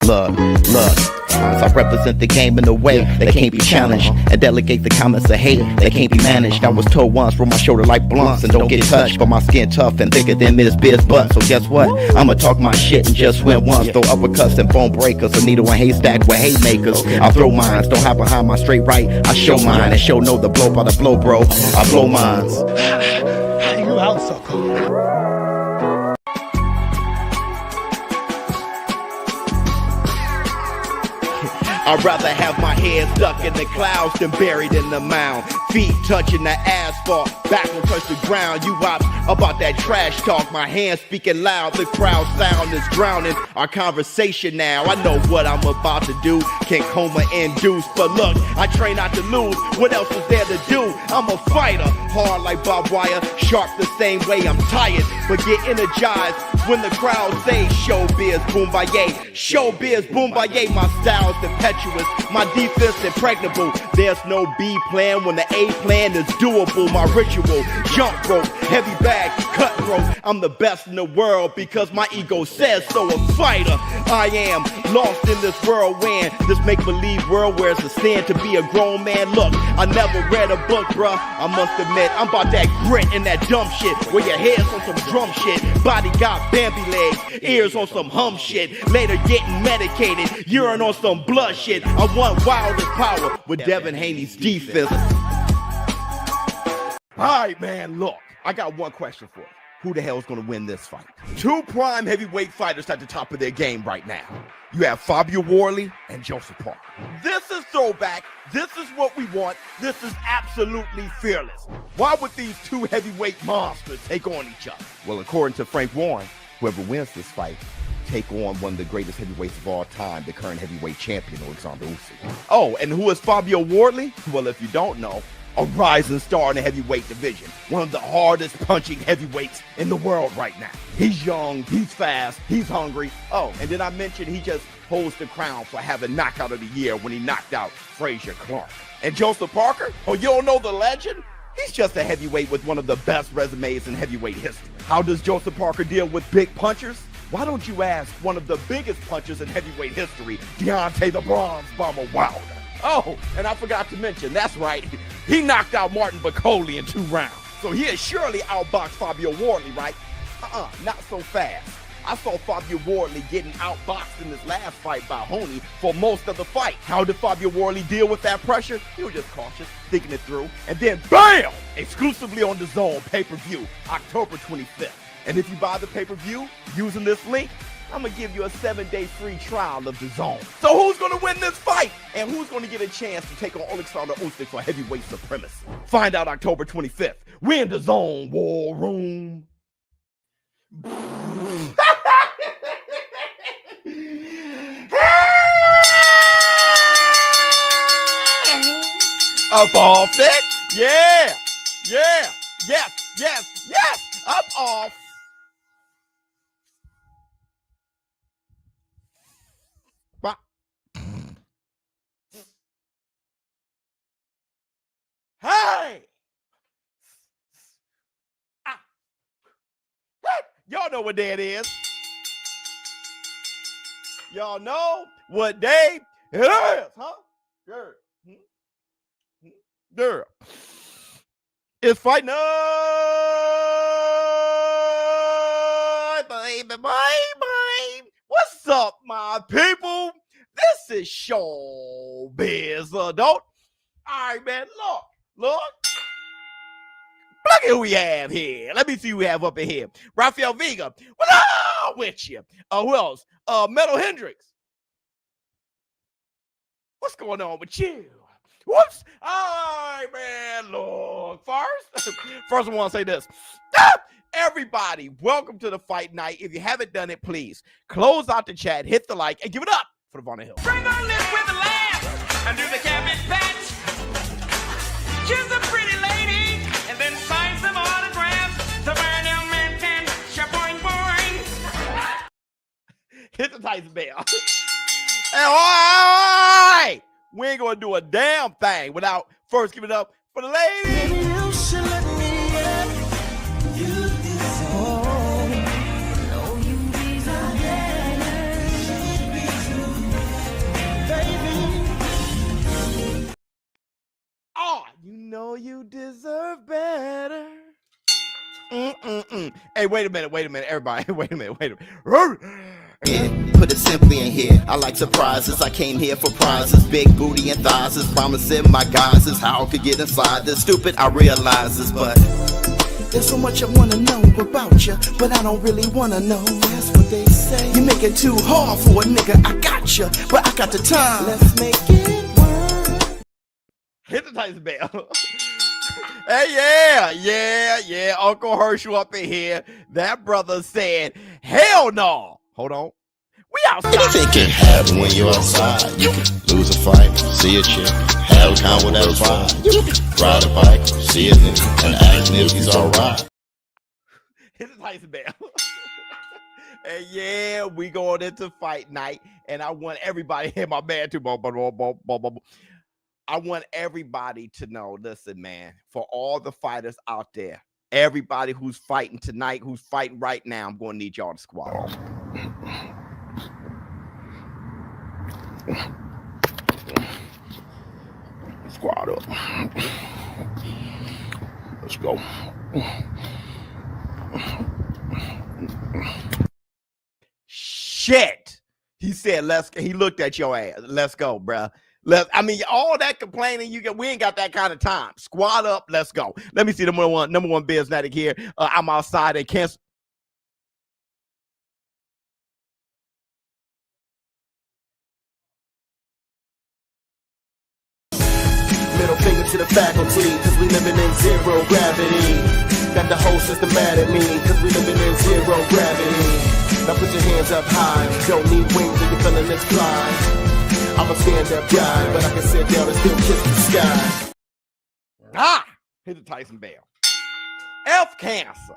Look, I represent the game in a way that can't be challenged, and delegate the comments of hate that can't be managed. I was told once, roll my shoulder like blunts and don't get touched, but my skin tough and thicker than Miss Biz butt. So guess what? I'ma talk my shit and just win once. Throw uppercuts and bone breakers, a needle and haystack with haymakers. I throw mines, don't hide behind my straight right. I show mine and show no the blow by the blow, bro. I blow mines. You out, sucker. I'd rather have my head stuck in the clouds than buried in the mound. Feet touching the asphalt, back will touch the ground. You ops about that trash talk, my hands speaking loud. The crowd sound is drowning our conversation now. I know what I'm about to do, can coma induce. But look, I train not to lose, what else is there to do? I'm a fighter, hard like barbed wire, sharp the same way. I'm tired, but get energized when the crowd say ShowBizz boombaye. ShowBizz boombaye, my style's impetuous, my defense impregnable. There's no B plan when the A plan is doable. My ritual, jump rope, heavy bag, cutthroat. I'm the best in the world because my ego says so. A fighter, I am lost in this whirlwind, this make-believe world where it's a sin to be a grown man. Look, I never read a book, bruh, I must admit. I'm about that grit and that dumb shit, where your head's on some drum shit, body got Bambi legs, ears on some hum shit, later getting medicated, urine on some blood shit. I want wildest power with Devin Haney's defense. Alright, man, look, I got one question for you. Who the hell is going to win this fight? Two prime heavyweight fighters at the top of their game right now. You have Fabio Wardley and Joseph Parker. This is throwback. This is what we want. This is absolutely fearless. Why would these two heavyweight monsters take on each other? Well, according to Frank Warren, whoever wins this fight take on one of the greatest heavyweights of all time, the current heavyweight champion, Alexander Usyk. Oh, and who is Fabio Wardley? Well, if you don't know, a rising star in the heavyweight division, one of the hardest punching heavyweights in the world right now. He's young, he's fast, he's hungry. Oh, and then I mentioned he just holds the crown for having knockout of the year when he knocked out Frazier Clark. And Joseph Parker? Oh, you don't know the legend? He's just a heavyweight with one of the best resumes in heavyweight history. How does Joseph Parker deal with big punchers? Why don't you ask one of the biggest punchers in heavyweight history, Deontay the Bronze Bomber Wilder? Oh, and I forgot to mention, that's right, he knocked out Martin Bakole in 2 rounds. So he has surely outboxed Fabio Wardley, right? Not so fast. I saw Fabio Wardley getting outboxed in his last fight by Honey for most of the fight. How did Fabio Wardley deal with that pressure? He was just cautious, thinking it through, and then BAM! Exclusively on DAZN pay-per-view, October 25th. And if you buy the pay-per-view using this link, I'm going to give you a 7-day free trial of DAZN. So who's going to win this fight? And who's going to get a chance to take on Alexander Usyk for heavyweight supremacy? Find out October 25th. We're in DAZN War Room. Up off it. Yeah. Yeah. Yes. Yes. Yes. Up off. Hey! Y'all know what day it is. Y'all know what day it is, huh? Girl. Girl. It's fight night, baby, baby. What's up, my people? This is ShowBizz Adult. All right, man, look. Look at who we have here. Let me see who we have up in here. Rafael Vega. What's up with you? Who else? Metal Hendrix. What's going on with you? Whoops. All right, man. Look, first I want to say this. Everybody, welcome to the fight night. If you haven't done it, please close out the chat, hit the like, and give it up for the Varna Hill. Bring on this with a laugh and do the cabbage patch. Kiss a pretty lady and then sign some autographs. The Varna man can boing boing. Hit the Tyson bell. Hey, all right. We ain't gonna do a damn thing without first giving it up for the lady. You should let me in. You deserve. No, you deserve better. Hey, wait a minute, everybody. Wait a minute. Put it simply in here. I like surprises. I came here for prizes. Big booty and thighs is promising my guys is how I could get inside this. Stupid, I realize this, but there's so much I wanna know about you, but I don't really wanna know. That's what they say. You make it too hard for a nigga. I got you, but I got the time. Let's make it work. Hit the Tyson bell. Hey, yeah. Uncle Herschel up in here. That brother said, hell no. Hold on. We outside. Anything can happen when you're outside. You can lose a fight, see a chick, have a con with that vibe. You can ride a bike, see a nigga, and ask if he's alright. Hit the Tyson bell. And yeah, we going into fight night, and I want everybody, hit my man too. I want everybody to know, listen, man, for all the fighters out there, everybody who's fighting tonight, who's fighting right now, I'm going to need y'all to squad off. Squad up. Let's go. Shit. He said, he looked at your ass. Let's go, bruh. I mean, all that complaining, we ain't got that kind of time. Squad up, let's go. Let me see the number one business here. I'm outside and cancel. Middle finger to the faculty, cause we living in zero gravity. Got the whole system mad at me, cause we living in zero gravity. Now put your hands up high, don't need wings if you're feeling this fly. I'm a stand-up guy, but I can sit down and still kiss the sky. Hit the Tyson bell. F cancer.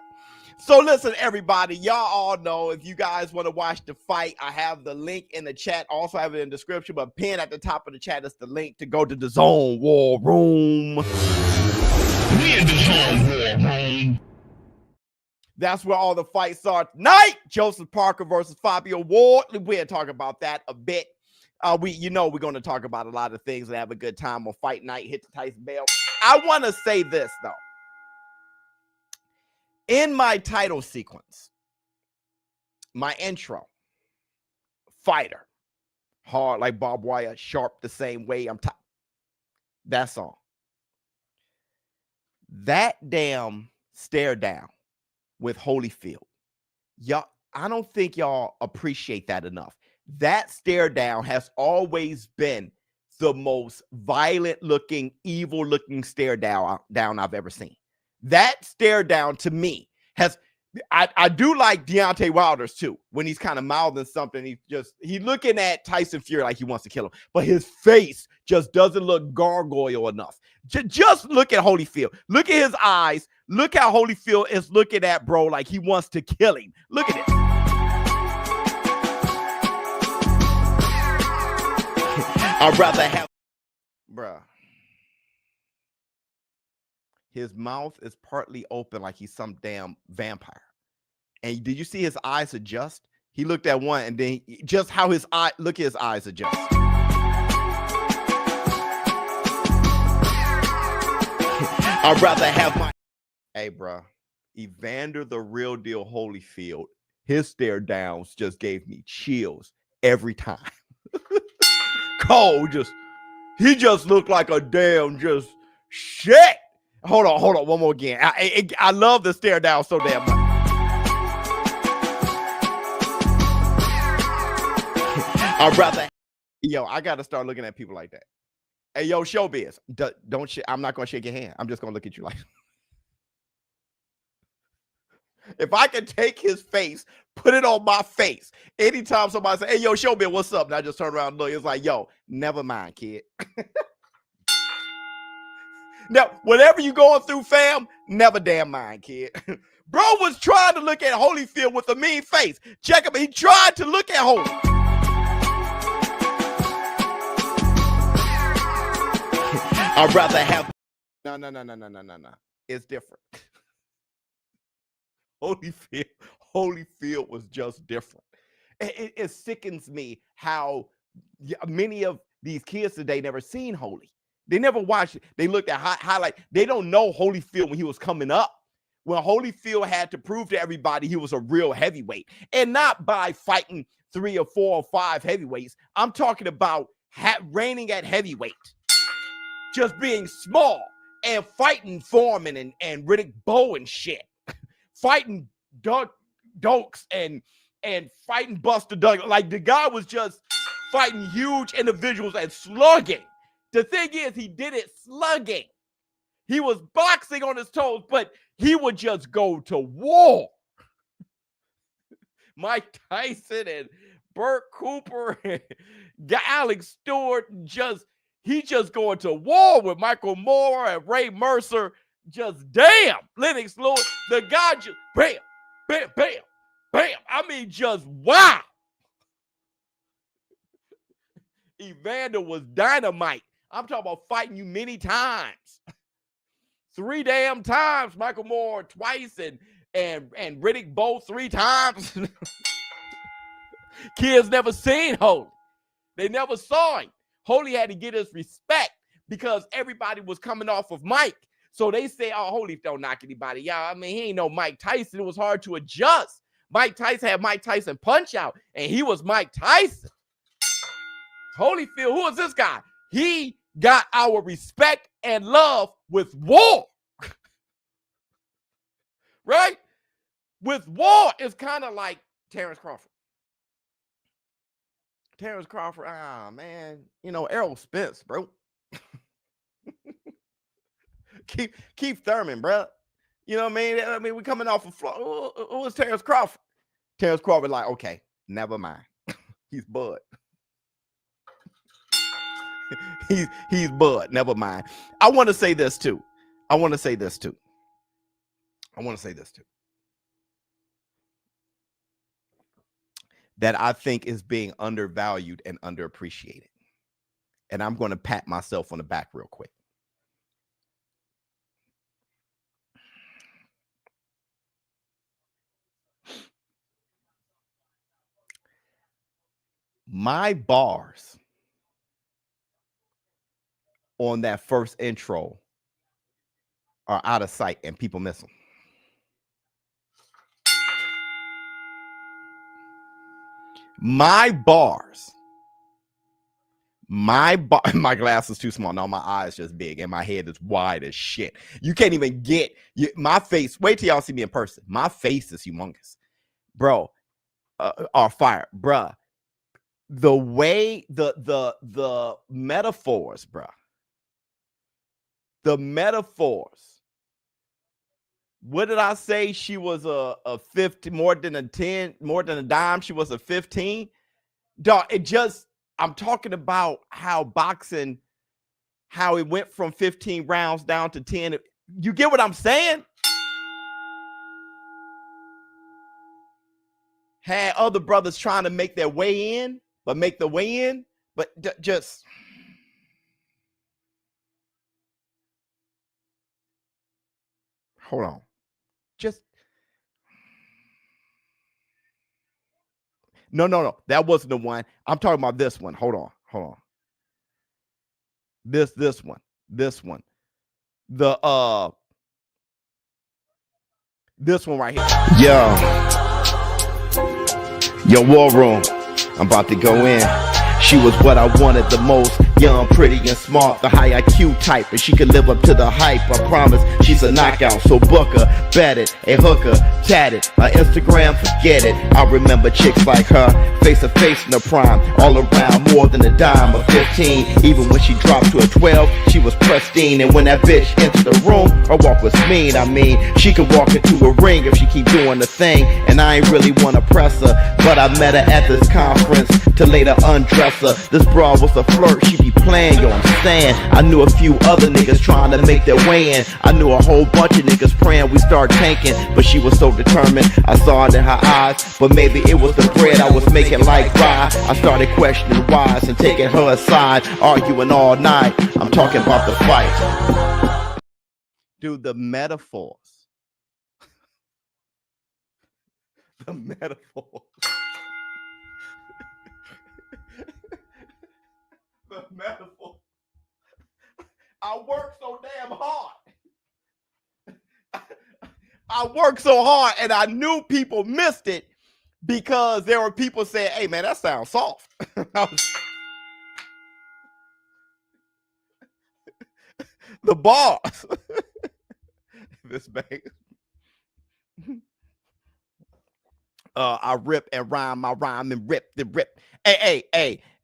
So listen, everybody, y'all all know if you guys want to watch the fight, I have the link in the chat. Also have it in the description, but pinned at the top of the chat is the link to go to the DAZN War Room. We in the DAZN War Room. That's where all the fights are tonight. Joseph Parker versus Fabio Wardley. We'll talk about that a bit. We're going to talk about a lot of things and have a good time on fight night. Hit the Tyson bell. I want to say this, though. In my title sequence, my intro, fighter, hard like barbed wire, sharp the same way, I'm tight. That song. That damn stare down with Holyfield. Y'all, I don't think y'all appreciate that enough. That stare down has always been the most violent looking, evil looking stare down I've ever seen. That stare down to me has, I do like Deontay Wilder's too, when he's kind of mouthing something. He's looking at Tyson Fury like he wants to kill him, but his face just doesn't look gargoyle enough. Just look at Holyfield. Look at his eyes. Look how Holyfield is looking at bro like he wants to kill him. Look at it. I'd rather have, bruh. His mouth is partly open like he's some damn vampire. And did you see his eyes adjust? He looked at one and then just how look at his eyes adjust. I'd rather have my, hey, bruh. Evander the real deal Holyfield, his stare downs just gave me chills every time. Cole he just looked like a damn shit. Hold on, one more again. I love the stare down so damn much. I'd rather, I gotta start looking at people like that. Hey, yo, ShowBizz, I'm not gonna shake your hand. I'm just gonna look at you like. If I can take his face, put it on my face. Anytime somebody say, hey, yo, ShowBizz, what's up? And I just turn around and look. It's like, yo, never mind, kid. Now, whatever you going through, fam, never damn mind, kid. Bro was trying to look at Holyfield with a mean face. Check him. He tried to look at Holy. I'd rather have. No. It's different. Holyfield was just different. It sickens me how many of these kids today never seen Holy. They never watched it. They looked at highlight. They don't know Holyfield when he was coming up. when Holyfield had to prove to everybody he was a real heavyweight, and not by fighting 3 or 4 or 5 heavyweights. I'm talking about reigning at heavyweight, just being small and fighting Foreman and Riddick Bowe and shit, fighting Dokes and fighting Buster Douglas. Like, the guy was just fighting huge individuals and slugging. The thing is, he did it slugging. He was boxing on his toes, but he would just go to war. Mike Tyson and Burt Cooper and Alex Stewart, he just going to war with Michael Moore and Ray Mercer. Just damn, Lennox Lewis, the guy just bam, bam, bam, bam. I mean, just wow. Evander was dynamite. I'm talking about fighting you many times. 3 damn times. Michael Moore twice and Riddick Bowe 3 times. Kids never seen Holy. They never saw him. Holy had to get his respect because everybody was coming off of Mike. So they say, oh, Holy don't knock anybody out. I mean, he ain't no Mike Tyson. It was hard to adjust. Mike Tyson had Mike Tyson punch out, and he was Mike Tyson. Holyfield, who is this guy? He got our respect and love with war. Right? With war, it's kind of like Terrence Crawford. Terrence Crawford, man, Errol Spence, bro. Keith Thurman, bro. You know what I mean? We're coming off of floor. Who was Terrence Crawford? Terrence Crawford, like, okay, never mind. He's Bud. He's Bud. Never mind. I want to say this too. That I think is being undervalued and underappreciated. And I'm going to pat myself on the back real quick. My bars on that first intro are out of sight and people miss them. My bars, my glass is too small. No, my eyes just big and my head is wide as shit. You can't even get my face. Wait till y'all see me in person. My face is humongous, bro. Are fire, bruh. The way the metaphors, bruh. The metaphors. What did I say? She was a 50, more than a 10, more than a dime. She was a 15. Dog, I'm talking about how boxing, how it went from 15 rounds down to 10. You get what I'm saying? Had other brothers trying to make their way in, but just hold on. No. That wasn't the one. I'm talking about this one. Hold on. This one. This one right here. Yo, War Room. I'm about to go in. She was what I wanted the most. Young, pretty, and smart, the high IQ type, and she could live up to the hype. I promise she's a knockout, so book her, bet it, a hooker, chat it, her Instagram, forget it. I remember chicks like her, face to face in the prime, all around more than a dime of 15. Even when she dropped to a 12, she was pristine. And when that bitch entered the room, her walk was mean. I mean, she could walk into a ring if she keep doing the thing. And I ain't really wanna press her, but I met her at this conference to later undress her. This broad was a flirt, she be playing, yo, I'm saying. I knew a few other niggas trying to make their way in. I knew a whole bunch of niggas praying we start tanking, but she was so determined. I saw it in her eyes, but maybe it was the bread I was making like rye. I started questioning whys and taking her aside, arguing all night. I'm talking about the fight. Dude, the metaphors. The metaphors. The metaphor. I work so damn hard. I worked so hard and I knew people missed it because there were people saying, hey man, that sounds soft. The bars. This bag. I rip and rhyme, my rhyme and rip the rip. Hey,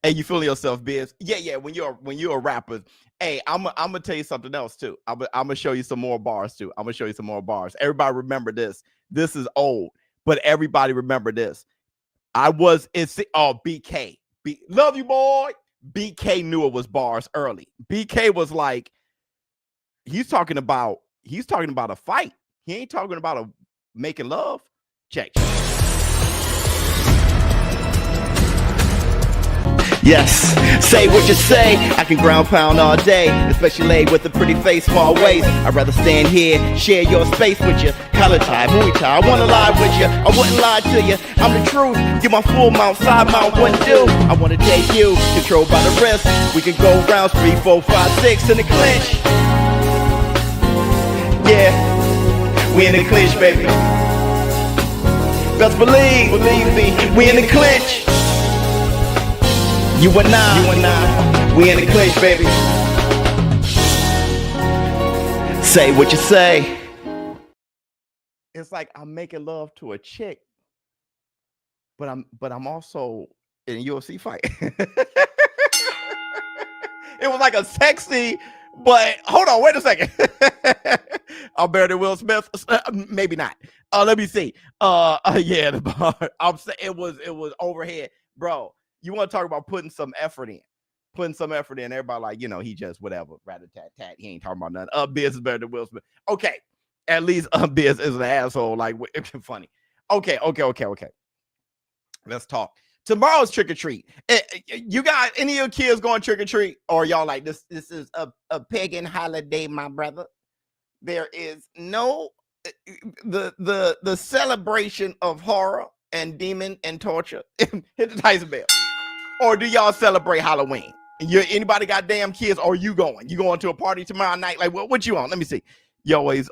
you feeling yourself, Biz? Yeah. When you're a rapper, hey, I'm gonna tell you something else too. I'm gonna show you some more bars too. I'm gonna show you some more bars. Everybody remember this. This is old, but everybody remember this. BK. Love you, boy. BK knew it was bars early. BK was like, he's talking about a fight. He ain't talking about a making love. Check. Yes, say what you say. I can ground pound all day, especially laid with a pretty face, small waist. I'd rather stand here, share your space with you. Collar tie, Muay Thai, I wanna lie with you. I wouldn't lie to you. I'm the truth. Get my full mount, side mount, what do? I wanna take you, controlled by the wrist. We can go rounds 3, 4, 5, 6 in the clinch. Yeah, we in the clinch, baby. Best believe me, we in the clinch. You and I, we in the clinch, baby. Say what you say. It's like I'm making love to a chick, but I'm also in a UFC fight. It was like a sexy, but hold on, wait a second. I'm better than Will Smith. Maybe not. Let me see. Yeah, the bar. I'm saying it was overhead, bro. You want to talk about putting some effort in. Everybody like, he just whatever, rat-a-tat-tat. He ain't talking about nothing. Biz is better than Will Smith. Okay. At least Biz is an asshole. Like, it's funny. Okay. Let's talk. Tomorrow's trick or treat. You got any of your kids going trick or treat? Or y'all like, this is a pagan holiday, my brother. There is no, the celebration of horror and demon and torture. Hit the Tyson bell. Or do y'all celebrate Halloween? Anybody got damn kids? Or you going? You going to a party tomorrow night? Like, what you on? Let me see. You always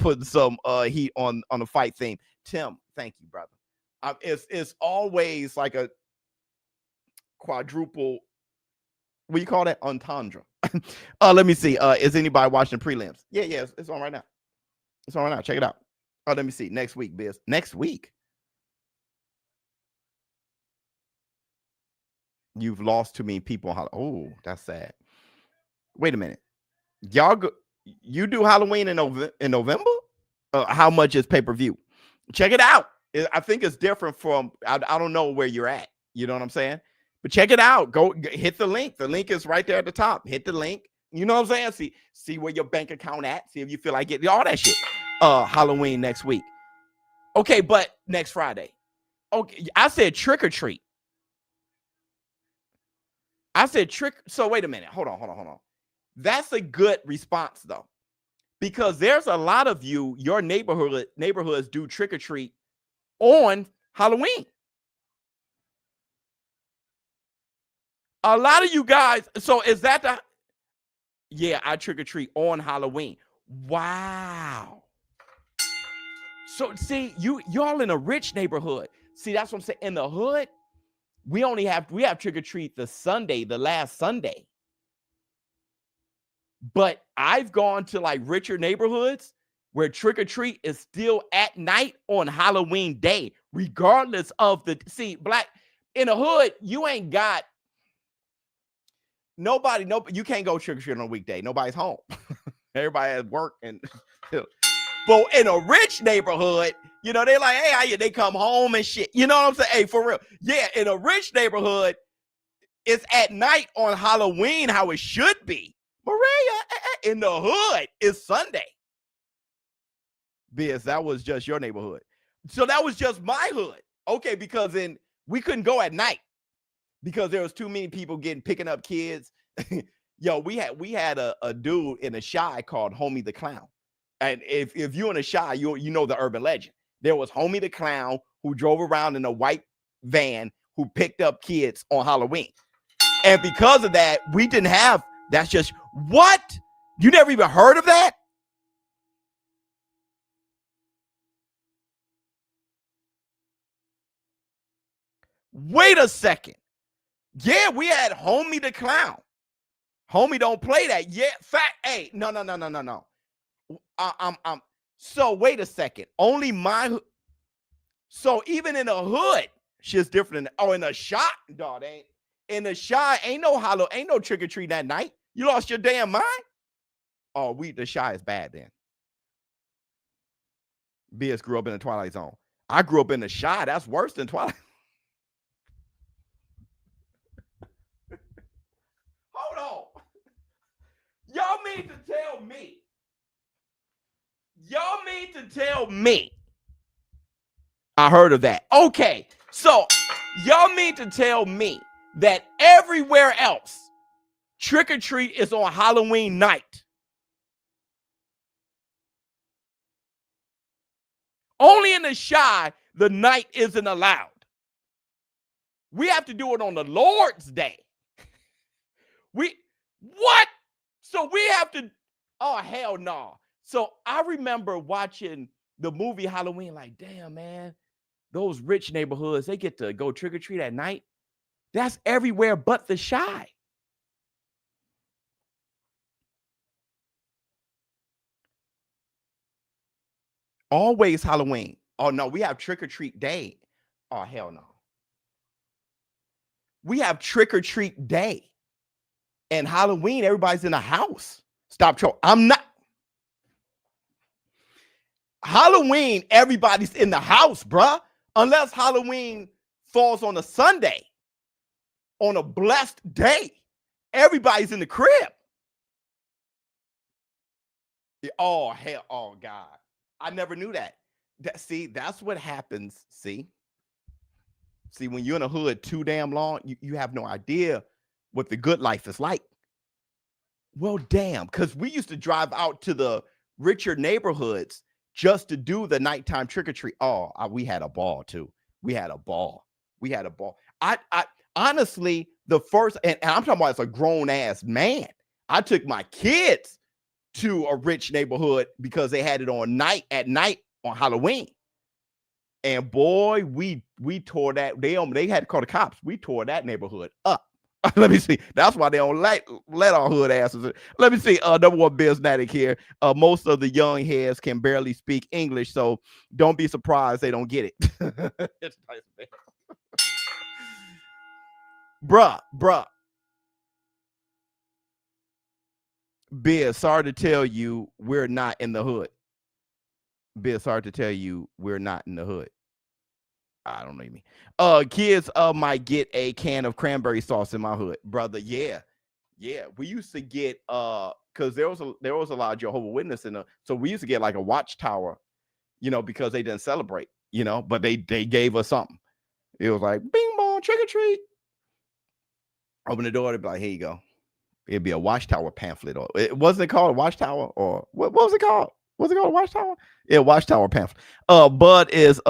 putting some heat on the fight theme. Tim, thank you, brother. It's always like a quadruple. What do you call that? Entendre. Let me see. Is anybody watching prelims? Yeah, it's on right now. It's on right now. Check it out. Let me see. Next week, Biz. Next week. You've lost too many people. Oh, that's sad. Wait a minute. You do Halloween in November? How much is pay-per-view? Check it out. I think it's different from, I don't know where you're at. You know what I'm saying? But check it out. Go hit the link. The link is right there at the top. Hit the link. You know what I'm saying? See where your bank account at. See if you feel like getting all that shit. Halloween next week. Okay, but next Friday. Okay, I said trick or treat. I said trick. So wait a minute. Hold on. That's a good response though, because there's a lot of your neighborhoods do trick or treat on Halloween. A lot of you guys. So is that the? Yeah, I trick or treat on Halloween. Wow. So see, y'all in a rich neighborhood. See, that's what I'm saying. In the hood, we have trick or treat the last Sunday. But I've gone to like richer neighborhoods where trick or treat is still at night on Halloween day, regardless of black in the hood. You ain't got nobody. You can't go trick or treat on a weekday. Nobody's home. Everybody has work and. But in a rich neighborhood, they're like, hey, they come home and shit. You know what I'm saying? Hey, for real. Yeah, in a rich neighborhood, it's at night on Halloween, how it should be. Maria, in the hood, it's Sunday. Biz, that was just your neighborhood. So that was just my hood. Okay, because then we couldn't go at night because there was too many people picking up kids. Yo, we had a dude in a Shy called Homie the Clown. And if you're in a Shy, you know the urban legend. There was Homie the Clown who drove around in a white van who picked up kids on Halloween. And because of that, we didn't have, that's just, what? You never even heard of that? Wait a second. Yeah, we had Homie the Clown. Homie don't play that. Yeah, hey, no. So wait a second. Only my, so even in the hood, shit's different. In the shot, dog, ain't. In the shy, ain't no trick or treat that night. You lost your damn mind? Oh, the shy is bad then. Biz grew up in the Twilight Zone. I grew up in the shy. That's worse than Twilight. Hold on. Y'all mean to tell me? I heard of that. Okay. So y'all mean to tell me that everywhere else, trick or treat is on Halloween night. Only in the shy, the night isn't allowed. We have to do it on the Lord's Day. What? So we have to, oh, hell no. So I remember watching the movie Halloween, like, damn, man, those rich neighborhoods, they get to go trick or treat at night. That's everywhere but the shy. Always Halloween. Oh, no, we have trick or treat day. Oh, hell no. We have trick or treat day. And Halloween, everybody's in the house. Stop trolling. I'm not. Halloween, everybody's in the house, bruh. Unless Halloween falls on a Sunday. On a blessed day. Everybody's in the crib. Oh, hell. Oh, God. I never knew that. See, that's what happens. See, when you're in a hood too damn long, you have no idea what the good life is like. Well, damn, because we used to drive out to the richer neighborhoods just to do the nighttime trick or treat. Oh, we had a ball too. We had a ball. I honestly, the first, and I'm talking about as a grown ass man, I took my kids to a rich neighborhood because they had it at night on Halloween. And boy, we tore that. They had to call the cops. We tore that neighborhood up. Let me see. That's why they don't let our hood asses. Let me see. Number one Biznatic here. Most of the young heads can barely speak English, so don't be surprised they don't get it. It's nice, man. Bruh. Biz, sorry to tell you, we're not in the hood. Biz, sorry to tell you, we're not in the hood. I don't know what you mean. Kids might get a can of cranberry sauce in my hood, brother. Yeah. We used to get because there was a lot of Jehovah's Witnesses so we used to get like a watchtower, because they didn't celebrate, but they gave us something. It was like bing bong, trick or treat. Open the door, they'd be like, here you go. It'd be a watchtower pamphlet, or it wasn't called a watchtower, or what was it called? Was it called a watchtower? Yeah, watchtower pamphlet. Bud is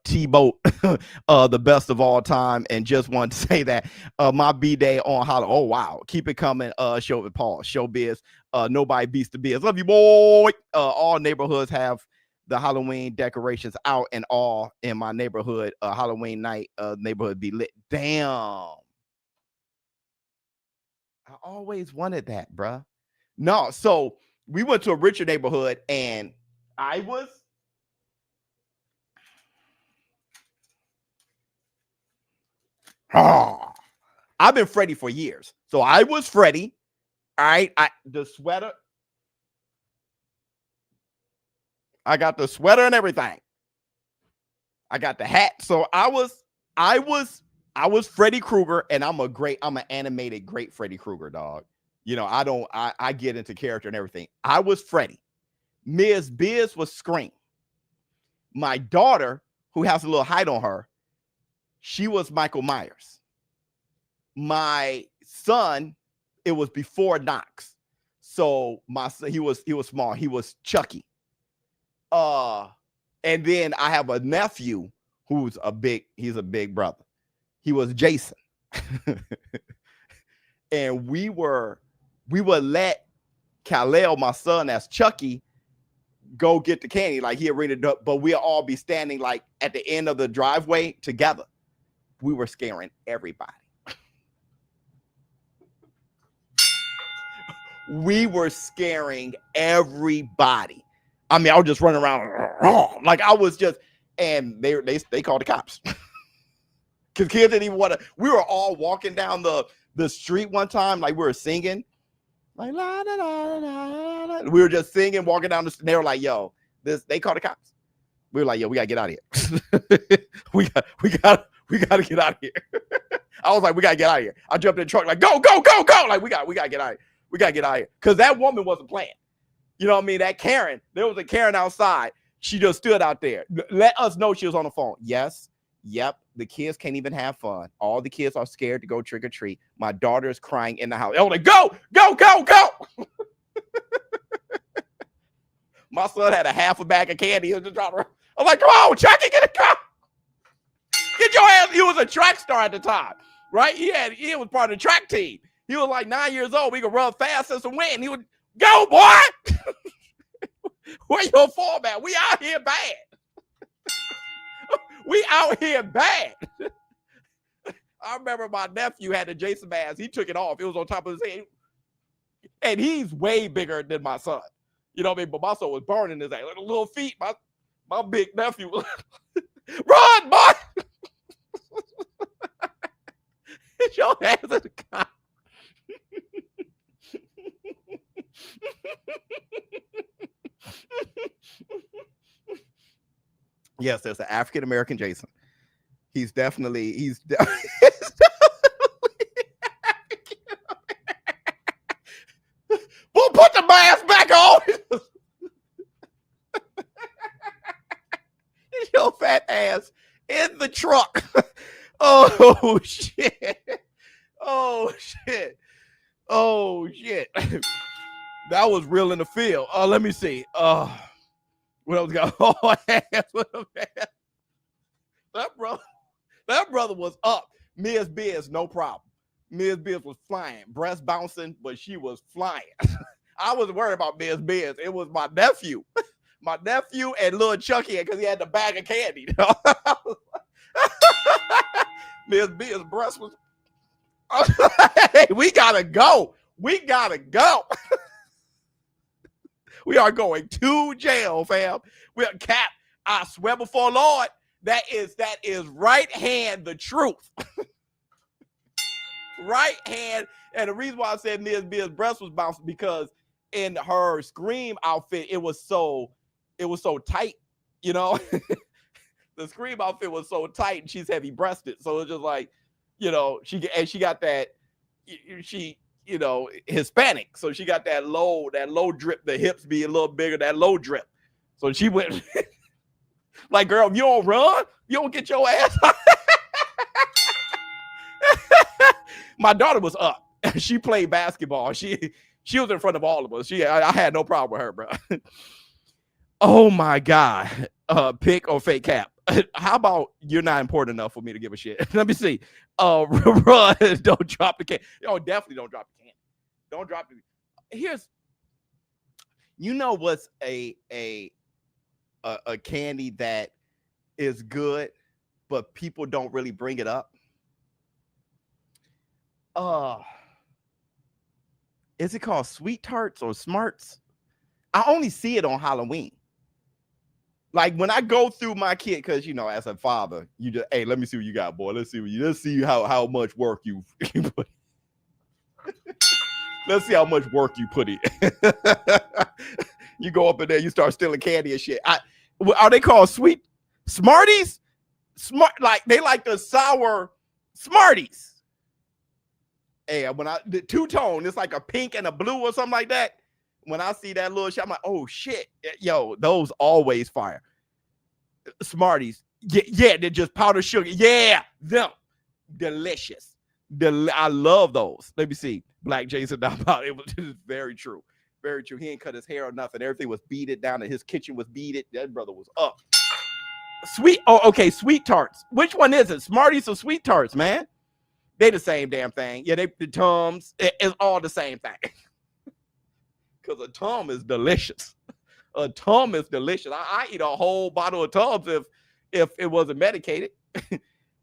T-Boat, the best of all time, and just wanted to say that my B-Day on Halloween. Oh wow, keep it coming. ShowBizz. Nobody beats the biz. Love you, boy. All neighborhoods have the Halloween decorations out, and all in my neighborhood, Halloween night, neighborhood be lit. Damn. I always wanted that, bruh. No, so we went to a richer neighborhood, and I've been Freddy for years. So I was Freddy. All right. The sweater. I got the sweater and everything. I got the hat. So I was Freddy Krueger, and I'm an animated great Freddy Krueger, dog. I get into character and everything. I was Freddy. Ms. Biz was Scream. My daughter, who has a little height on her, she was Michael Myers. My son, it was before Knox. So my son, he was small. He was Chucky. And then I have a nephew who's he's a big brother. He was Jason. And we would let Kal-El, my son, as Chucky, go get the candy. Like, he ring it up, but we'll all be standing like at the end of the driveway together. we were scaring everybody. We were scaring everybody. I mean, I was just running around like I was just, and they called the cops because kids didn't even want to. We were all walking down the street one time, like we were singing, like la la la la la. We were just singing, walking down the street. They were like, "Yo, this." They called the cops. We were like, "Yo, we gotta get out of here. we gotta get out of here." I was like, "We gotta get out of here." I jumped in the truck, like, "Go, go, go, go!" Like, we gotta get out of here. We gotta get out of here because that woman wasn't playing. You know what I mean? That Karen, there was a Karen outside. She just stood out there. Let us know she was on the phone. Yes. Yep. The kids can't even have fun. All the kids are scared to go trick or treat. My daughter is crying in the house. I was like, go, go, go, go. My son had a half a bag of candy. He was just dropping. I'm like, come on, Chucky, get a car. Get your ass. He was a track star at the time, right? He was part of the track team. He was like 9 years old. We could run fast and win. He would go, boy. Where your form at? We out here bad. We out here bad. I remember my nephew had the Jason mask. He took it off. It was on top of his head. And he's way bigger than my son. You know what I mean? But my son was burning his ass. Like little feet. My big nephew was run, boy. Get your ass in the car. Yes, there's an African American Jason. He's definitely Well, put the mask back on. Your fat ass in the truck. Oh shit. Oh shit. Oh shit. That was real in the field. Let me see. What else got? Oh, that brother was up. Ms. Biz, no problem. Ms. Biz was flying, breast bouncing, but she was flying. I wasn't worried about Ms. Biz. It was my nephew and little Chucky, because he had the bag of candy. Ms. Biz's breast was. Hey, we gotta go. We gotta go. We are going to jail, fam. We are Cap. I swear before Lord, that is right hand the truth. Right hand. And the reason why I said Ms. Biz's breast was bouncing, because in her Scream outfit, it was so tight, you know. The Scream outfit was so tight, and she's heavy breasted. So it's just like, you know, she got that, you know, Hispanic. So she got that low drip, the hips be a little bigger, that low drip. So she went like, girl, if you don't run, you don't get your ass. My daughter was up. She played basketball. She was in front of all of us. I had no problem with her, bro. Oh my God. Pick or fake Cap. How about you're not important enough for me to give a shit? Let me see. Run, don't drop the can. Oh, definitely don't drop the can. Don't drop the. You know what's a candy that is good, but people don't really bring it up? Is it called Sweet Tarts or Smarts? I only see it on Halloween. Like when I go through my kid, because you know, as a father, you just, hey, let me see what you got, boy. Let's see how much work you put. Let's see how much work you put in. You go up in there, you start stealing candy and shit. Are they called sweet Smarties? Like they like the sour Smarties. Hey, when the two-tone, it's like a pink and a blue or something like that. When I see that little shit, I'm like, oh shit, yo, those always fire. Smarties, yeah, they're just powdered sugar. Yeah, them delicious. I love those. Let me see. Black Jason down about it was very true. Very true. He ain't cut his hair or nothing. Everything was beaded down, and his kitchen was beaded. That brother was up. Sweet. Oh, okay. Sweet Tarts. Which one is it? Smarties or Sweet Tarts, man? They the same damn thing. Yeah, the Tums. It's all the same thing. Because a Tum is delicious. A Tum is delicious. I eat a whole bottle of Tums if it wasn't medicated.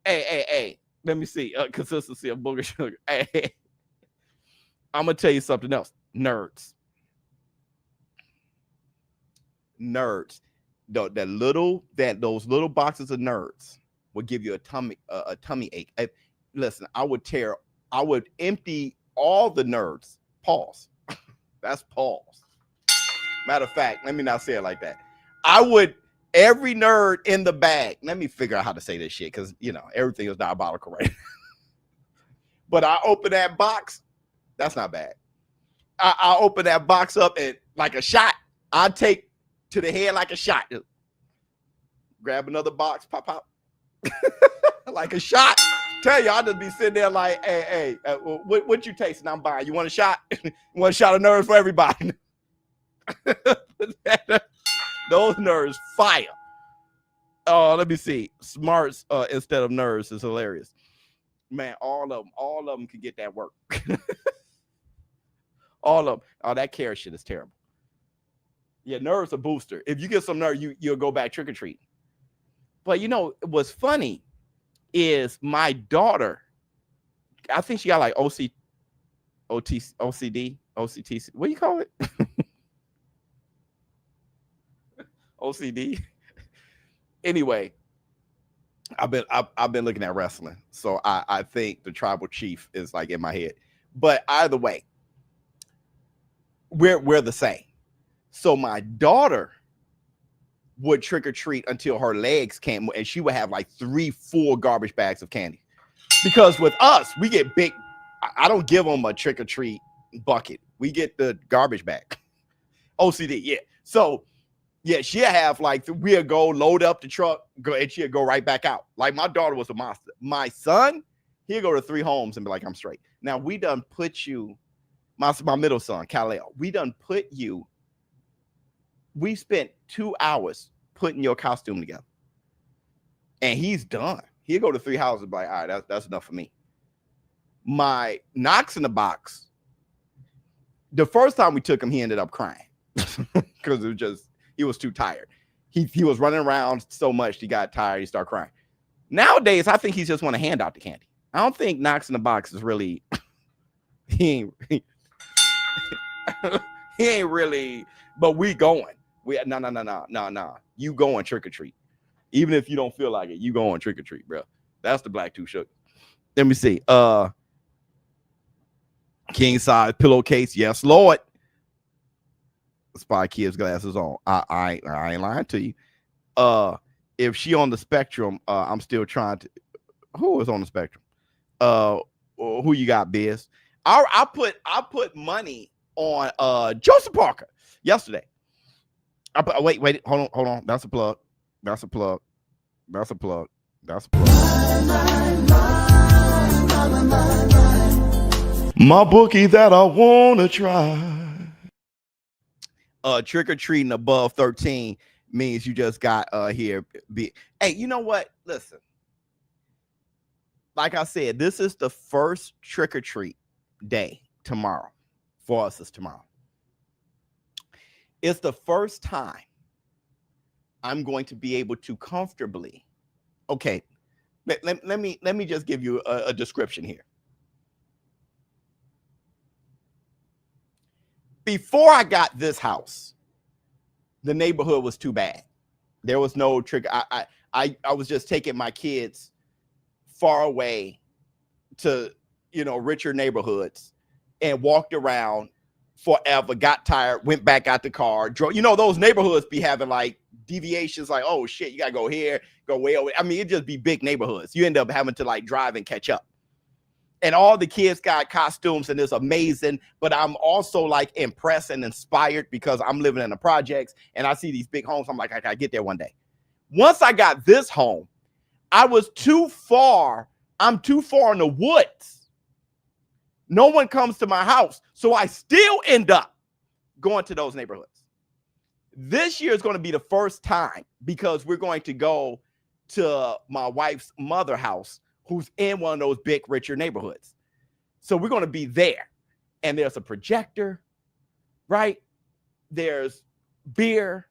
Hey. Let me see. Consistency of booger sugar. Hey, I'm gonna tell you something else. Nerds. Those little boxes of nerds will give you a tummy ache. Listen, I would empty all the nerds. Pause. That's pause. Matter of fact, let me not say it like that. I would every nerd in the bag. Let me figure out how to say this shit because everything is diabolical, right? But I open that box. That's not bad. I open that box up and like a shot. I take to the head like a shot. Grab another box, pop, like a shot. Tell you, I'll just be sitting there like, hey, what you tasting? I'm buying. You want a shot? You want a shot of nerds for everybody? Those nerds fire. Oh, let me see. Smarts instead of nerds is hilarious. Man, all of them can get that work. All of them. Oh, that carrot shit is terrible. Yeah, nerds a booster. If you get some nerds, you'll go back trick or treat. But what's funny is my daughter. I think she got like OCD, OCTC. What do you call it? OCD. Anyway, I've been looking at wrestling, so I think the tribal chief is like in my head. But either way, we're the same. So my daughter would trick or treat until her legs came, and she would have like 3 full garbage bags of candy. Because with us, we get big. I don't give them a trick or treat bucket. We get the garbage bag. OCD, yeah. So yeah, she'll have like we'll go load up the truck, and she'll go right back out. Like my daughter was a monster. My son, he'll go to 3 homes and be like, I'm straight. Now we done put you, my middle son, Canelo, we spent 2 hours putting your costume together. And he's done. He'll go to 3 houses and be like, all right, that's enough for me. My Knox in the box, the first time we took him, he ended up crying. Because he was too tired. He was running around so much, he got tired, he started crying. Nowadays, I think he just want to hand out the candy. I don't think Knox in the box is really, he ain't really, but we going. No. You going trick or treat. Even if you don't feel like it, you going trick or treat, bro. That's the black 2 sugar. Let me see. King size pillowcase. Yes, Lord. Spy Kids glasses on. I ain't lying to you. If she on the spectrum, I'm still trying to. Who is on the spectrum? Who you got, Biz? I put money on Joseph Parker yesterday. Wait, hold on. That's a plug. My bookie that I wanna try. Trick or treating above 13 means you just got here. Hey, you know what? Listen. Like I said, this is the first trick or treat day tomorrow. For us, it's tomorrow. It's the first time I'm going to be able to comfortably. Okay, let me just give you a description here. Before I got this house, the neighborhood was too bad. There was no trick. I was just taking my kids far away to richer neighborhoods and walked around forever, got tired, went back out the car, drove. Those neighborhoods be having like deviations, like, oh shit, you gotta go here, go way over. I mean, it just be big neighborhoods. You end up having to like drive and catch up. And all the kids got costumes and it's amazing, but I'm also like impressed and inspired because I'm living in the projects and I see these big homes. I'm like, I gotta get there one day. Once I got this home, I was too far. I'm too far in the woods. No one comes to my house. So I still end up going to those neighborhoods. This year is going to be the first time because we're going to go to my wife's mother house, who's in one of those big, richer neighborhoods. So we're going to be there. And there's a projector, right? There's beer.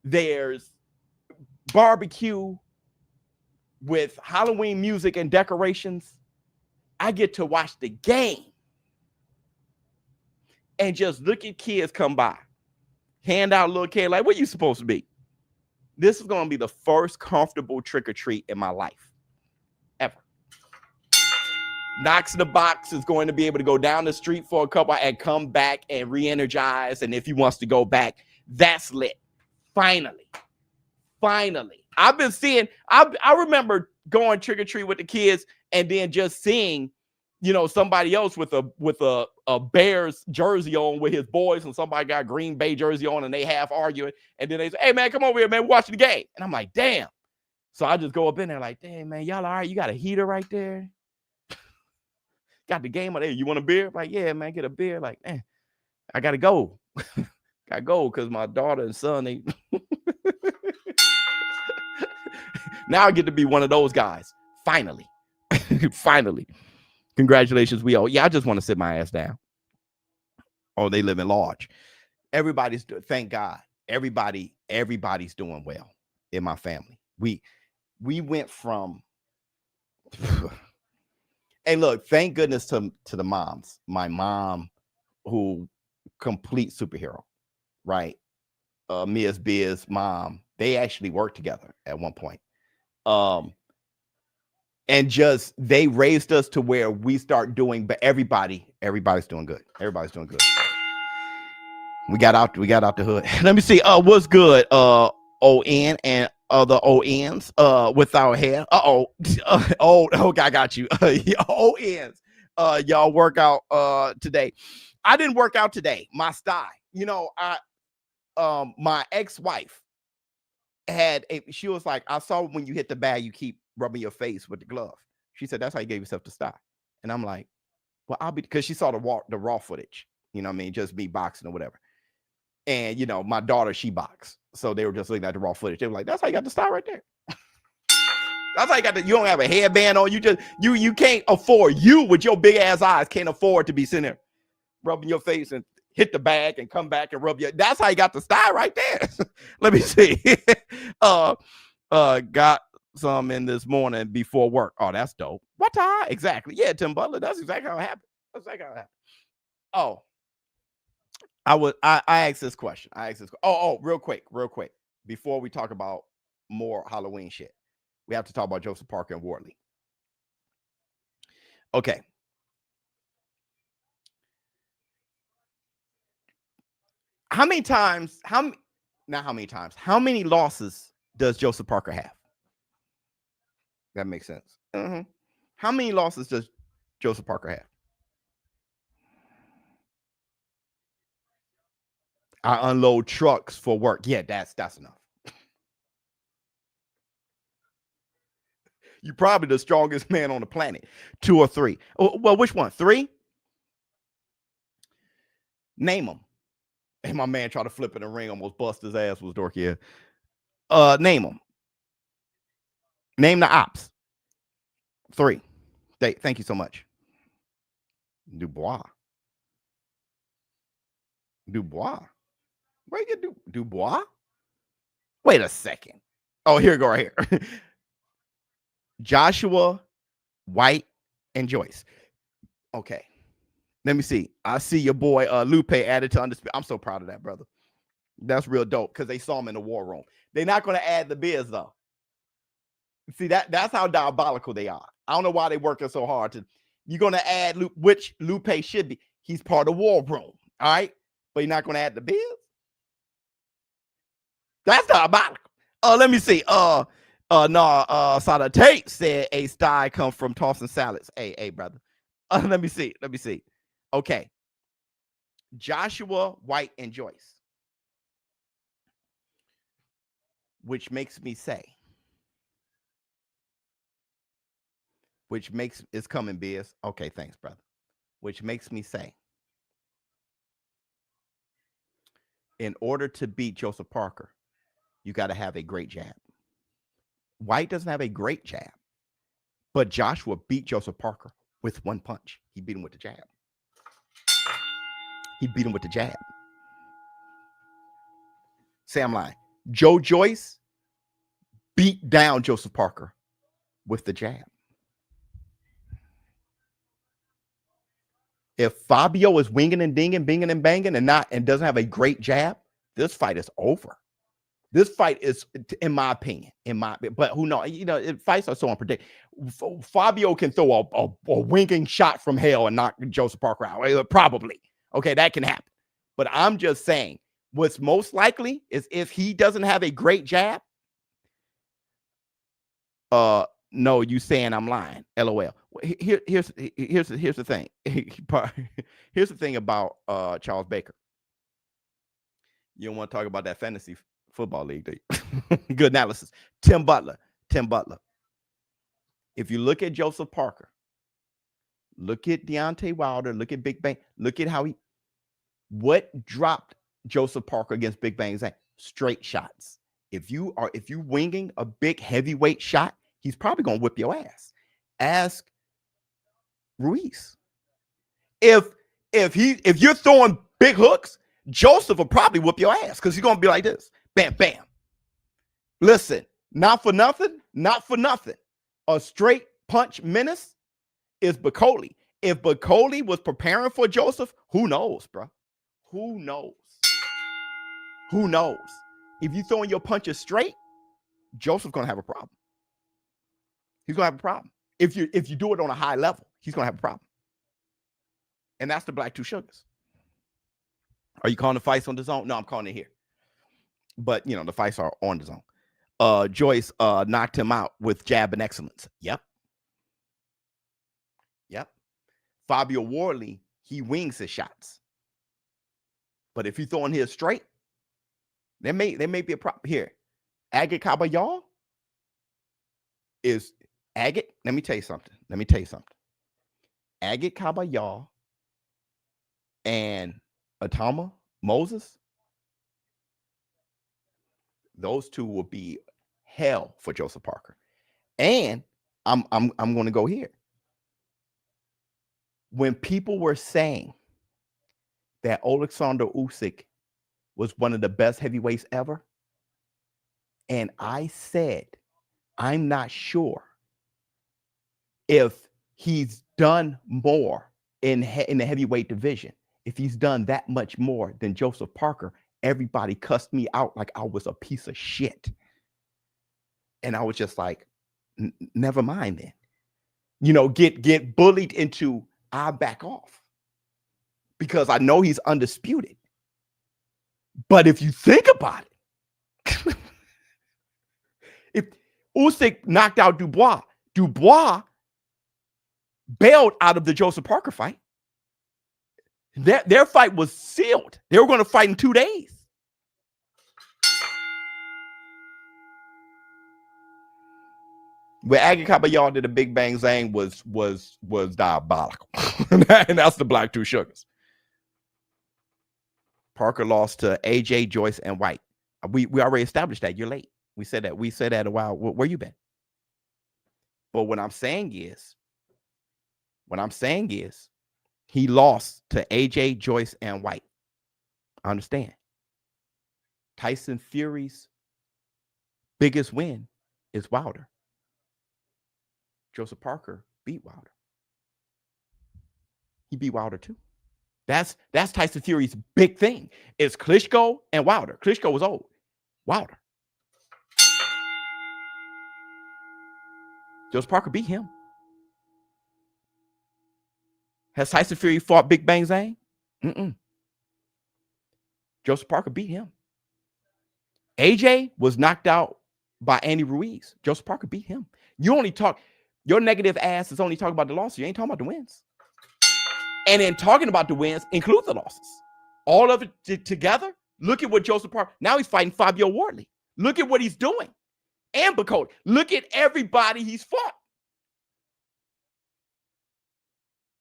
There's barbecue. with Halloween music and decorations, I get to watch the game and just look at kids come by, hand out a little kid like, what you supposed to be? This is going to be the first comfortable trick or treat in my life ever. Knox in the Box is going to be able to go down the street for a couple and come back and re-energize. And if he wants to go back, that's lit. Finally. I've been seeing, I remember going trick or treat with the kids and then just seeing, you know, somebody else with a Bears jersey on with his boys, and somebody got a Green Bay jersey on, and they half arguing. And then they say, hey man, come over here, man, we're watching the game. And I'm like, damn. So I just go up in there like, damn, man, y'all all right? You got a heater right there? Got the game on there. You want a beer? Like, yeah, man, get a beer. Like, man, I gotta go. Gotta go because my daughter and son, they now I get to be one of those guys. Finally. Finally. Congratulations, we all. Yeah, I just want to sit my ass down. Oh, they live in large. Everybody's thank God. Everybody's doing well in my family. We went from hey, look, thank goodness to the moms. My mom, who complete superhero, right? Mia's Biz mom, they actually worked together at one point. And just they raised us to where we start doing, but everybody's doing good. Everybody's doing good. We got out the hood. Let me see. What's good? ON and other ONs with our hair. Okay, I got you. ONs. Y'all work out today. I didn't work out today. My style. You know, my ex-wife she was like, I saw when you hit the bag, you keep rubbing your face with the glove. She said, that's how you gave yourself the style. And I'm like, well, because she saw the raw footage, you know what I mean? Just me boxing or whatever. And, you know, my daughter, she boxed. So they were just looking at the raw footage. They were like, that's how you got the style right there. That's how you got you don't have a headband on. You can't afford, you with your big ass eyes can't afford to be sitting there rubbing your face and hit the bag and come back and rub your, that's how you got the style right there. Let me see. Got some in this morning before work. Oh, that's dope. What time? Exactly. Yeah, Tim Butler. That's exactly how it happened. Oh, I asked this question. Oh, real quick. Before we talk about more Halloween shit, we have to talk about Joseph Parker and Wardley. Okay. How many losses does Joseph Parker have? That makes sense. How many losses does Joseph Parker have? I unload trucks for work. Yeah, that's enough. You're probably the strongest man on the planet. 2 or 3. Well, which one? 3? Name them. And my man tried to flip in the ring, almost bust his ass, was dorky. Name them. Name the ops. 3. Thank you so much. Dubois. Where you get Dubois? Wait a second. Oh, here we go right here. Joshua, White, and Joyce. Okay. Let me see. I see your boy Lupe added to Undisputed. I'm so proud of that, brother. That's real dope because they saw him in the war room. They're not going to add the Biz, though. See, that's how diabolical they are. I don't know why they're working so hard. You're going to add which Lupe should be. He's part of the war room. All right? But you're not going to add the Biz? That's diabolical. Let me see. Sada Tate said a style come from tossing salads. Hey, brother. Let me see. Okay. Joshua, White, and Joyce. Which makes me say. It's coming, Biz. Okay, thanks, brother. Which makes me say. In order to beat Joseph Parker, you got to have a great jab. White doesn't have a great jab, but Joshua beat Joseph Parker with one punch. He beat him with the jab. Say I'm lying. Joe Joyce beat down Joseph Parker with the jab. If Fabio is winging and dinging, binging and banging, and doesn't have a great jab, this fight is over. This fight is, in my opinion, but who knows? Fights are so unpredictable. Fabio can throw a winging shot from hell and knock Joseph Parker out. Probably. Okay, that can happen. But I'm just saying, what's most likely is if he doesn't have a great jab. No, you saying I'm lying. LOL. Here's the thing. Here's the thing about Charles Baker. You don't want to talk about that fantasy football league, do you? Good analysis. Tim Butler. If you look at Joseph Parker, look at Deontay Wilder, look at Big Bang, look at what dropped Joseph Parker against Big Bang Zhang? Straight shots. If you winging a big heavyweight shot, he's probably gonna whip your ass. Ask Ruiz. If you're throwing big hooks, Joseph will probably whip your ass because he's gonna be like this. Bam, bam. Listen, not for nothing. A straight punch menace is Bacoli. If Bacoli was preparing for Joseph, who knows, bro? Who knows? If you throwing your punches straight, Joseph's gonna have a problem. He's gonna have a problem. If you do it on a high level, he's gonna have a problem. And that's the Black Two Sugars. Are you calling the fights on the zone? No, I'm calling it here. But the fights are on the zone. Joyce knocked him out with jab and excellence. Yep. Fabio Wardley, he wings his shots. But if you're throwing his straight, there may be a problem here. Agate Kabayal is Agate. Let me tell you something. Agate Kabayal and Atama Moses, those two will be hell for Joseph Parker. And I'm going to go here. When people were saying that Alexander Usyk was one of the best heavyweights ever, and I said, I'm not sure if he's done more in the heavyweight division. If he's done that much more than Joseph Parker, everybody cussed me out like I was a piece of shit. And I was just like, never mind then. Get bullied into, I back off. Because I know he's undisputed. But if you think about it, if Usyk knocked out Dubois bailed out of the Joseph Parker fight. Their fight was sealed. They were going to fight in 2 days. Where Agate Kabayal did a Big Bang Zang was diabolical. And that's the Black Two Sugars. Parker lost to AJ, Joyce, and White. We already established that. You're late. We said that a while. Where you been? But what I'm saying is he lost to AJ, Joyce, and White. I understand. Tyson Fury's biggest win is Wilder. Joseph Parker beat Wilder. He beat Wilder too. That's Tyson Fury's big thing. It's Klitschko and Wilder. Klitschko was old. Wilder. Joseph Parker beat him. Has Tyson Fury fought Big Bang Zang? Joseph Parker beat him. AJ was knocked out by Andy Ruiz. Joseph Parker beat him. Your negative ass is only talking about the losses. You ain't talking about the wins. And in talking about the wins, include the losses. All of it together. Look at what Joseph Parker, now he's fighting Fabio Wardley. Look at what he's doing. And Bacoli. Look at everybody he's fought.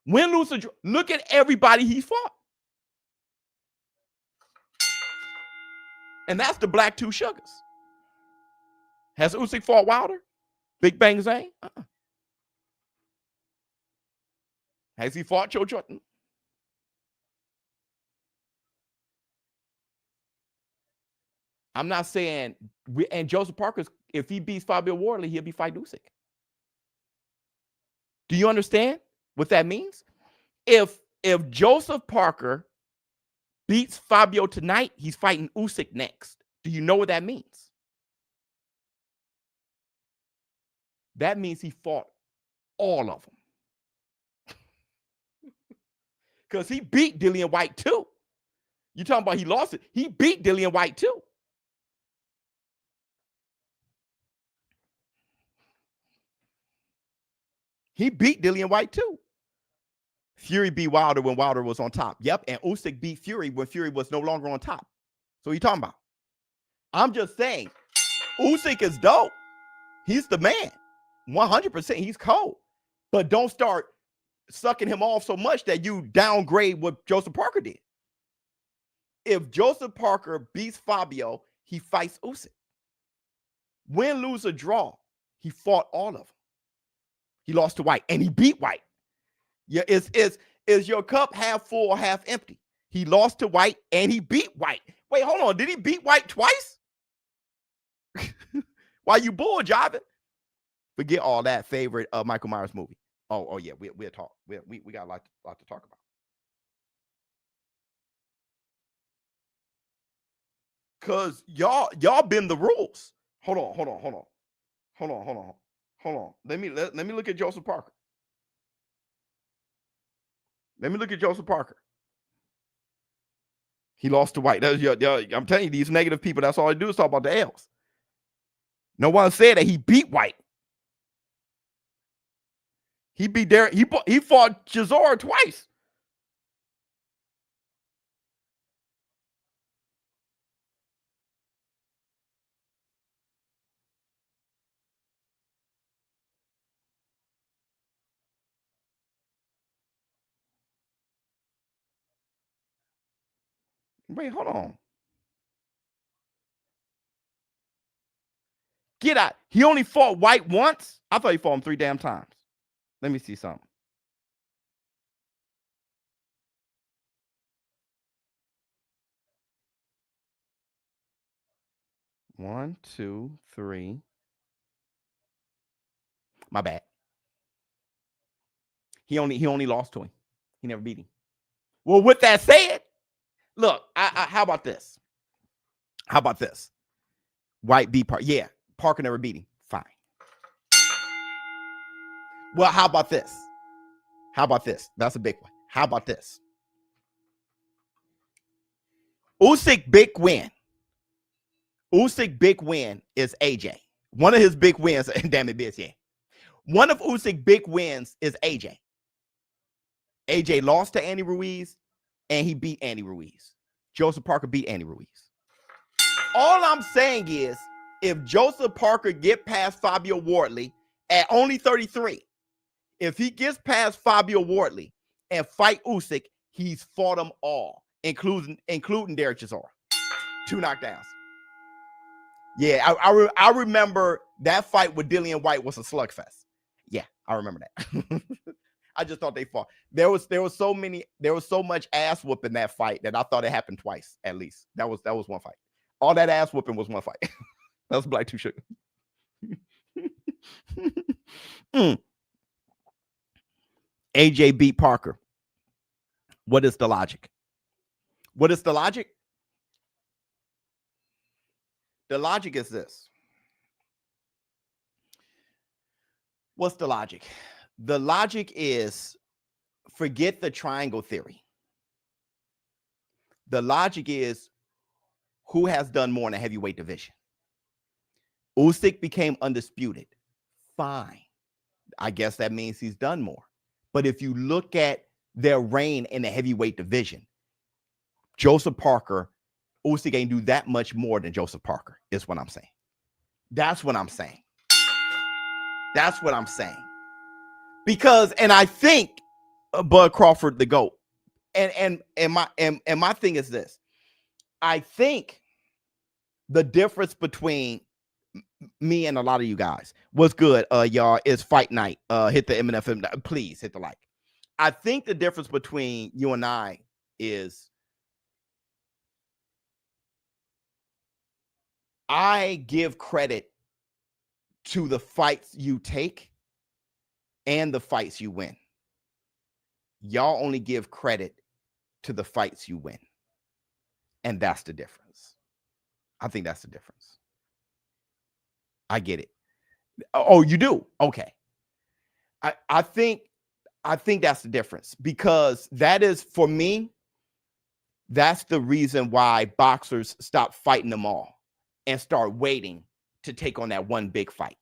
Win, lose, or draw. Look at everybody he fought. And that's the Black Two Sugars. Has Usyk fought Wilder? Big Bang Zang? Has he fought Joe Jordan? I'm not saying, and Joseph Parker, if he beats Fabio Wardley, he'll be fighting Usyk. Do you understand what that means? If Joseph Parker beats Fabio tonight, he's fighting Usyk next. Do you know what that means? That means he fought all of them. Because he beat Dillian White too. You talking about he lost it. He beat Dillian White too. He beat Dillian White too. Fury beat Wilder when Wilder was on top. Yep, and Usyk beat Fury when Fury was no longer on top. So what are you talking about? I'm just saying, Usyk is dope. He's the man. 100%. He's cold. But don't start sucking him off so much that you downgrade what Joseph Parker did. If Joseph Parker beats Fabio, he fights Usyk. Win, lose, or draw, he fought all of them. He lost to White, and he beat White. Yeah, is your cup half full or half empty? He lost to White, and he beat White. Wait, hold on. Did he beat White twice? Why you bull jiving? Forget all that favorite Michael Myers movie. Oh yeah, we'll talk. We got a lot to talk about. Cause y'all bend the rules. Hold on. Let me look at Joseph Parker. He lost to White. I'm telling you, these negative people, that's all they do is talk about the L's. No one said that he beat White. He beat Derek. He fought Chisora twice. Wait, hold on. Get out. He only fought White once? I thought he fought him 3 damn times. Let me see something. One, two, three. My bad. He only lost to him. He never beat him. Well, with that said, look, how about this? White beat Parker. Yeah, Parker never beat him. Fine. Well, how about this? That's a big one. How about this? Usyk big win. Usyk big win is AJ. One of his big wins, damn it, bitch, yeah. One of Usyk big wins is AJ. AJ lost to Andy Ruiz, and he beat Andy Ruiz. Joseph Parker beat Andy Ruiz. All I'm saying is, if Joseph Parker get past Fabio Wardley at only 33, if he gets past Fabio Wardley and fight Usyk, he's fought them all, including Derek Chisora. 2 knockdowns. Yeah, I remember that fight with Dillian White was a slugfest. Yeah, I remember that. I just thought they fought. There was so much ass whooping that fight that I thought it happened twice at least. That was one fight. All that ass whooping was one fight. That was Black 2 Sugar. AJ beat Parker. What is the logic? The logic is this. What's the logic? The logic is, forget the triangle theory. The logic is, who has done more in the heavyweight division? Usyk became undisputed. Fine. I guess that means he's done more. But if you look at their reign in the heavyweight division, Joseph Parker, Usyk ain't do that much more than Joseph Parker, is what I'm saying. That's what I'm saying. Because, and I think Bud Crawford the GOAT. And my thing is this. I think the difference between me and a lot of you guys, what's good, y'all, is fight night. Hit the MNFM, please hit the like. I think the difference between you and I is I give credit to the fights you take and the fights you win. Y'all only give credit to the fights you win. And that's the difference. I think that's the difference. I get it. Oh, you do? Okay. I think that's the difference, because that is, for me, that's the reason why boxers stop fighting them all and start waiting to take on that one big fight.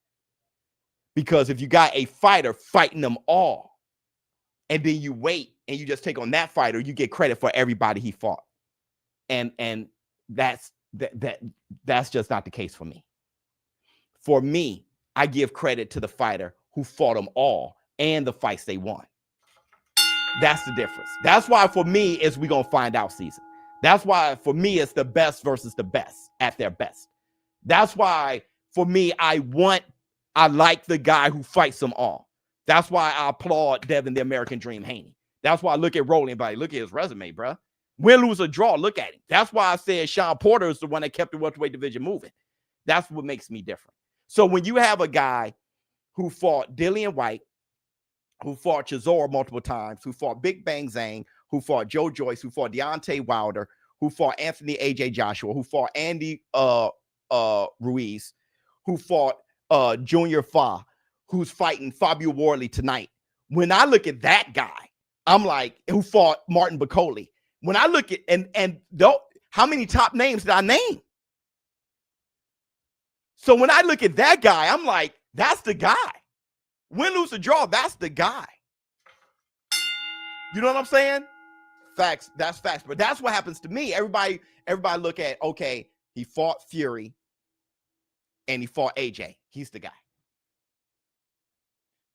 Because if you got a fighter fighting them all, and then you wait and you just take on that fighter, you get credit for everybody he fought. And that's just not the case for me. For me, I give credit to the fighter who fought them all and the fights they won. That's the difference. That's why for me is we gonna find out season. That's why for me it's the best versus the best at their best. That's why for me I like the guy who fights them all. That's why I applaud Devin, the American Dream, Haney. That's why I look at Rolling, buddy. Look at his resume, bro. Win, lose, or draw. Look at him. That's why I said Sean Porter is the one that kept the welterweight division moving. That's what makes me different. So when you have a guy who fought Dillian White, who fought Chisora multiple times, who fought Big Bang Zhang, who fought Joe Joyce, who fought Deontay Wilder, who fought Anthony A.J. Joshua, who fought Andy Ruiz, who fought Junior Fa, who's fighting Fabio Wardley tonight. When I look at that guy, I'm like, who fought Martin Bacoli. When I look at, how many top names did I name? So when I look at that guy, I'm like, that's the guy. Win, lose, or draw, that's the guy. You know what I'm saying? Facts, that's facts. But that's what happens to me. Everybody look at, okay, he fought Fury and he fought AJ. He's the guy.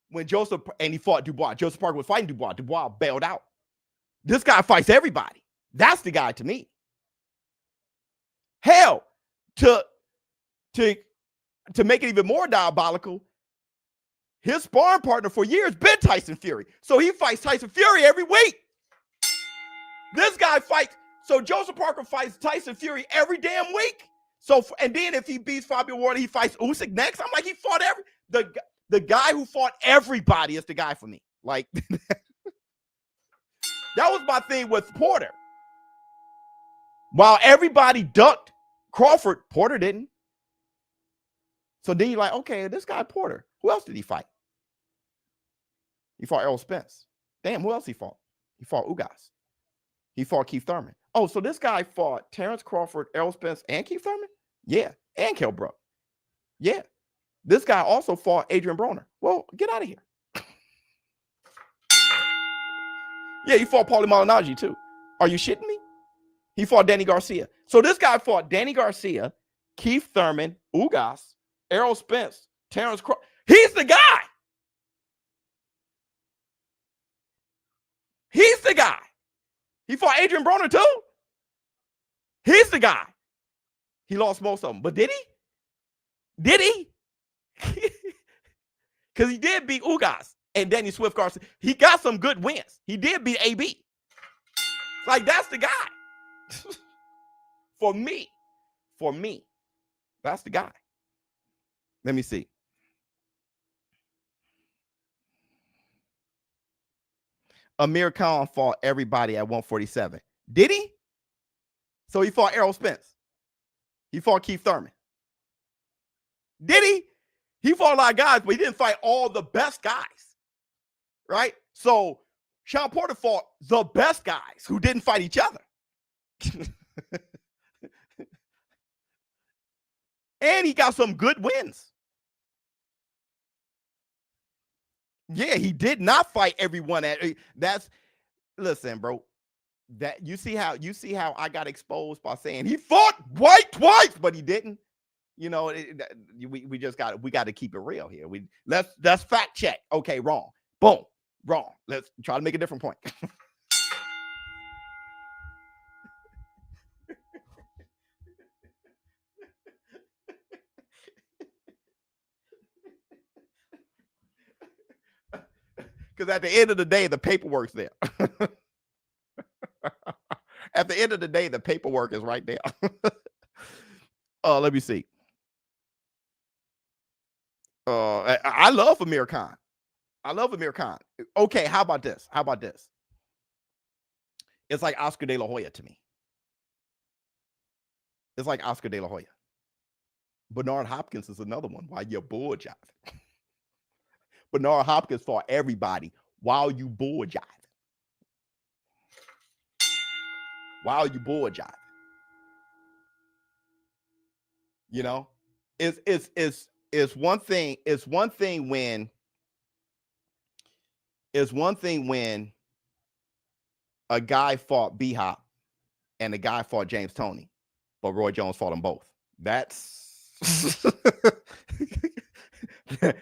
When he fought Dubois. Joseph Parker was fighting Dubois. Dubois bailed out. This guy fights everybody. That's the guy to me. Hell, to make it even more diabolical, his sparring partner for years been Tyson Fury. So he fights Tyson Fury every week. This guy fights. So Joseph Parker fights Tyson Fury every damn week. So, and then if he beats Fabio Wardley, he fights Usyk next. I'm like, he fought the guy who fought everybody is the guy for me. Like, that was my thing with Porter. While everybody ducked Crawford, Porter didn't. So then you're like, okay, this guy Porter, who else did he fight? He fought Errol Spence. Damn, who else he fought? He fought Ugas. He fought Keith Thurman. Oh, so this guy fought Terrence Crawford, Errol Spence, and Keith Thurman? Yeah, and Kell Brook. Yeah. This guy also fought Adrian Broner. Well, get out of here. Yeah, he fought Paulie Malignaggi too. Are you shitting me? He fought Danny Garcia. So this guy fought Danny Garcia, Keith Thurman, Ugas, Errol Spence, Terrence Crawford. He's the guy. He's the guy. He fought Adrian Broner too. He's the guy. He lost most of them. But did he? Did he? Because he did beat Ugas and Danny Swift Garcia. He got some good wins. He did beat AB. Like, that's the guy. For me, that's the guy. Let me see. Amir Khan fought everybody at 147. Did he? So he fought Errol Spence. He fought Keith Thurman. Did he? He fought a lot of guys, but he didn't fight all the best guys. Right? So Sean Porter fought the best guys who didn't fight each other. And he got some good wins. Yeah, he did not fight everyone listen, bro. That you see how I got exposed by saying he fought White twice, but he didn't. You know, we got to keep it real here. Let's fact check. Okay, wrong. Boom, wrong. Let's try to make a different point. Because at the end of the day, the paperwork's there. At the end of the day, the paperwork is right there. Let me see. I love Amir Khan. I love Amir Khan. Okay, how about this? How about this? It's like Oscar De La Hoya to me. It's like Oscar De La Hoya. Bernard Hopkins is another one. Why you're bull jiving? Bernard Hopkins fought everybody while you bull jiving. While you bull jiving. You know, it's one thing. It's one thing when a guy fought B-Hop and a guy fought James Toney, but Roy Jones fought them both. That's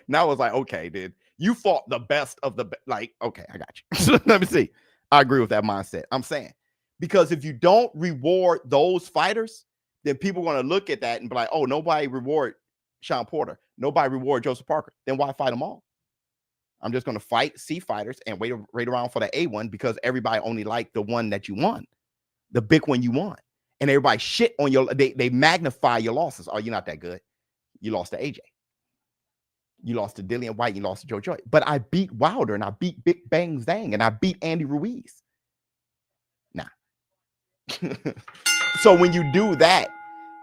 now it's like, okay, dude, you fought the best of the like, okay, I got you. Let me see. I agree with that mindset. I'm saying, because if you don't reward those fighters, then people are going to look at that and be like, oh, nobody reward Sean Porter. Nobody reward Joseph Parker. Then why fight them all? I'm just going to fight C fighters and wait around for the A one because everybody only liked the one that you won, the big one you won. And everybody shit on your, they magnify your losses. Oh, you're not that good. You lost to AJ. You lost to Dillian White. You lost to Joe Joy. But I beat Wilder and I beat Big Bang Zhang and I beat Andy Ruiz. Nah. So when you do that,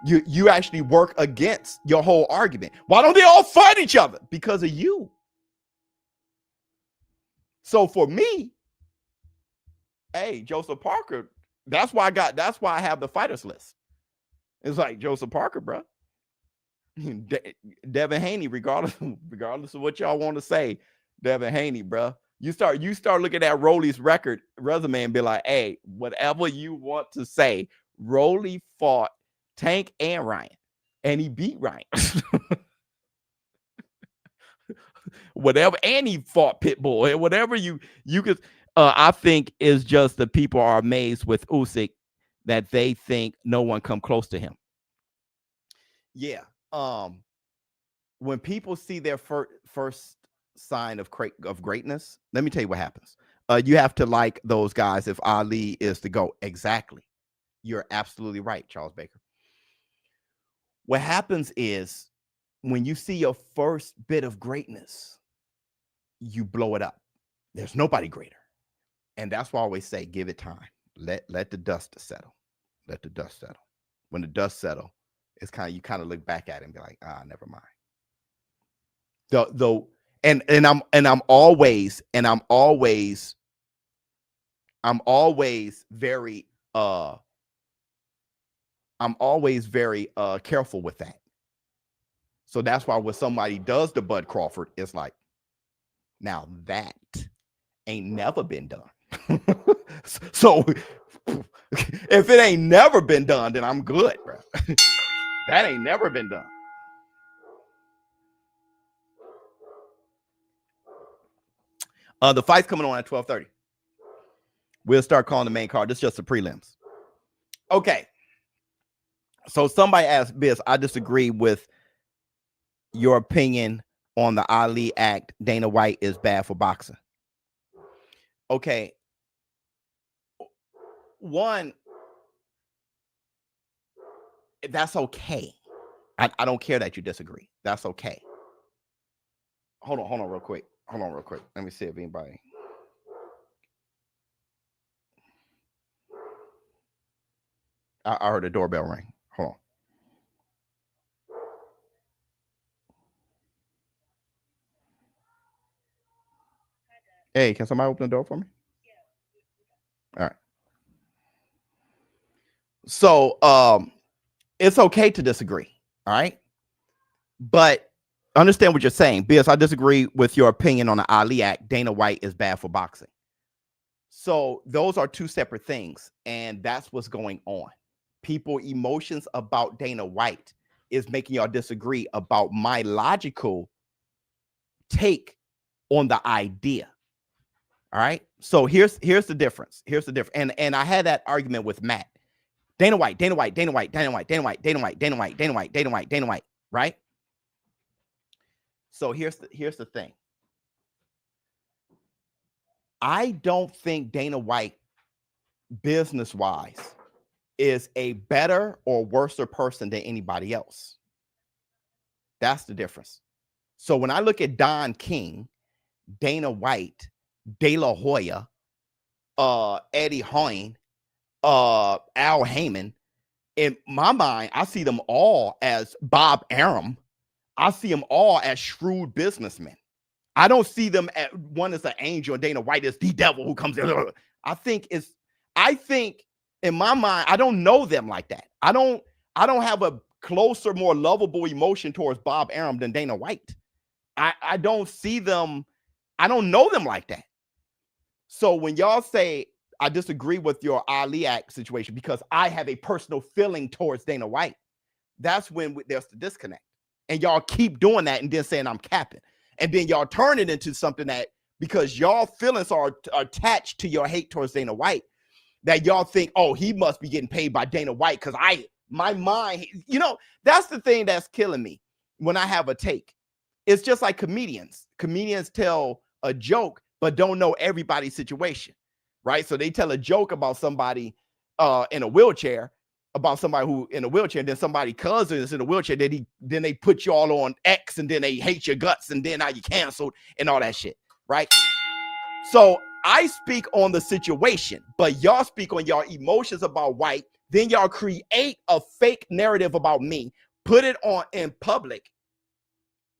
you actually work against your whole argument. Why don't they all fight each other? Because of you. So for me, hey, Joseph Parker, that's why I have the fighters list. It's like Joseph Parker, bro. Devin Haney, regardless of what y'all want to say, Devin Haney, bro. You start looking at Rolly's resume and be like, hey, whatever you want to say, Rolly fought Tank and Ryan, and he beat Ryan. Whatever, and he fought Pitbull, and whatever you could. I think is just the people are amazed with Usyk that they think no one come close to him. Yeah. When people see their first sign of greatness, let me tell you what happens. You have to like those guys if Ali is to go. Exactly. You're absolutely right, Charles Baker. What happens is when you see your first bit of greatness, you blow it up. There's nobody greater. And that's why I always say, give it time. Let the dust settle. Let the dust settle. When the dust settle, it's you kind of look back at it and be like, never mind. I'm always very careful with that. So that's why when somebody does the Bud Crawford, it's like, now that ain't never been done. So if it ain't never been done, then I'm good, bro. That ain't never been done. The fight's coming on at 12:30. We'll start calling the main card. This is just the prelims. Okay. So somebody asked, Biz, I disagree with your opinion on the Ali Act. Dana White is bad for boxing. Okay. One, that's okay. I don't care that you disagree. That's okay. Hold on real quick. Let me see if anybody. I heard a doorbell ring. Hold on. Hey, can somebody open the door for me? All right. So it's okay to disagree. All right. But understand what you're saying. Because I disagree with your opinion on the Ali Act. Dana White is bad for boxing. So those are two separate things. And that's what's going on. People emotions about Dana White is making y'all disagree about my logical take on the idea. All right. So here's the difference. And I had that argument with Matt. Dana White. Right. So here's the thing. I don't think Dana White, business-wise, is a better or worse person than anybody else. That's the difference. So when I look at Don King, Dana White, De La Hoya, Eddie Hearn, Al Haymond, in my mind, I see them all as Bob Arum. I see them all as shrewd businessmen. I don't see them as one as an angel and Dana White is the devil who comes in. I think in my mind, I don't know them like that. I don't have a closer, more lovable emotion towards Bob Arum than Dana White. I don't see them. I don't know them like that. So when y'all say I disagree with your Ali Act situation because I have a personal feeling towards Dana White, that's when there's the disconnect. And y'all keep doing that and then saying I'm capping. And then y'all turn it into something that because y'all feelings are attached to your hate towards Dana White, that y'all think, oh, he must be getting paid by Dana White because my mind, that's the thing that's killing me when I have a take. It's just like comedians. Comedians tell a joke, but don't know everybody's situation, right? So they tell a joke about somebody in a wheelchair, about somebody who in a wheelchair, and then somebody cousin is in a wheelchair, then they put you all on X, and then they hate your guts, and then now you canceled and all that shit, right? So I speak on the situation, but y'all speak on your emotions about White. Then y'all create a fake narrative about me, put it on in public,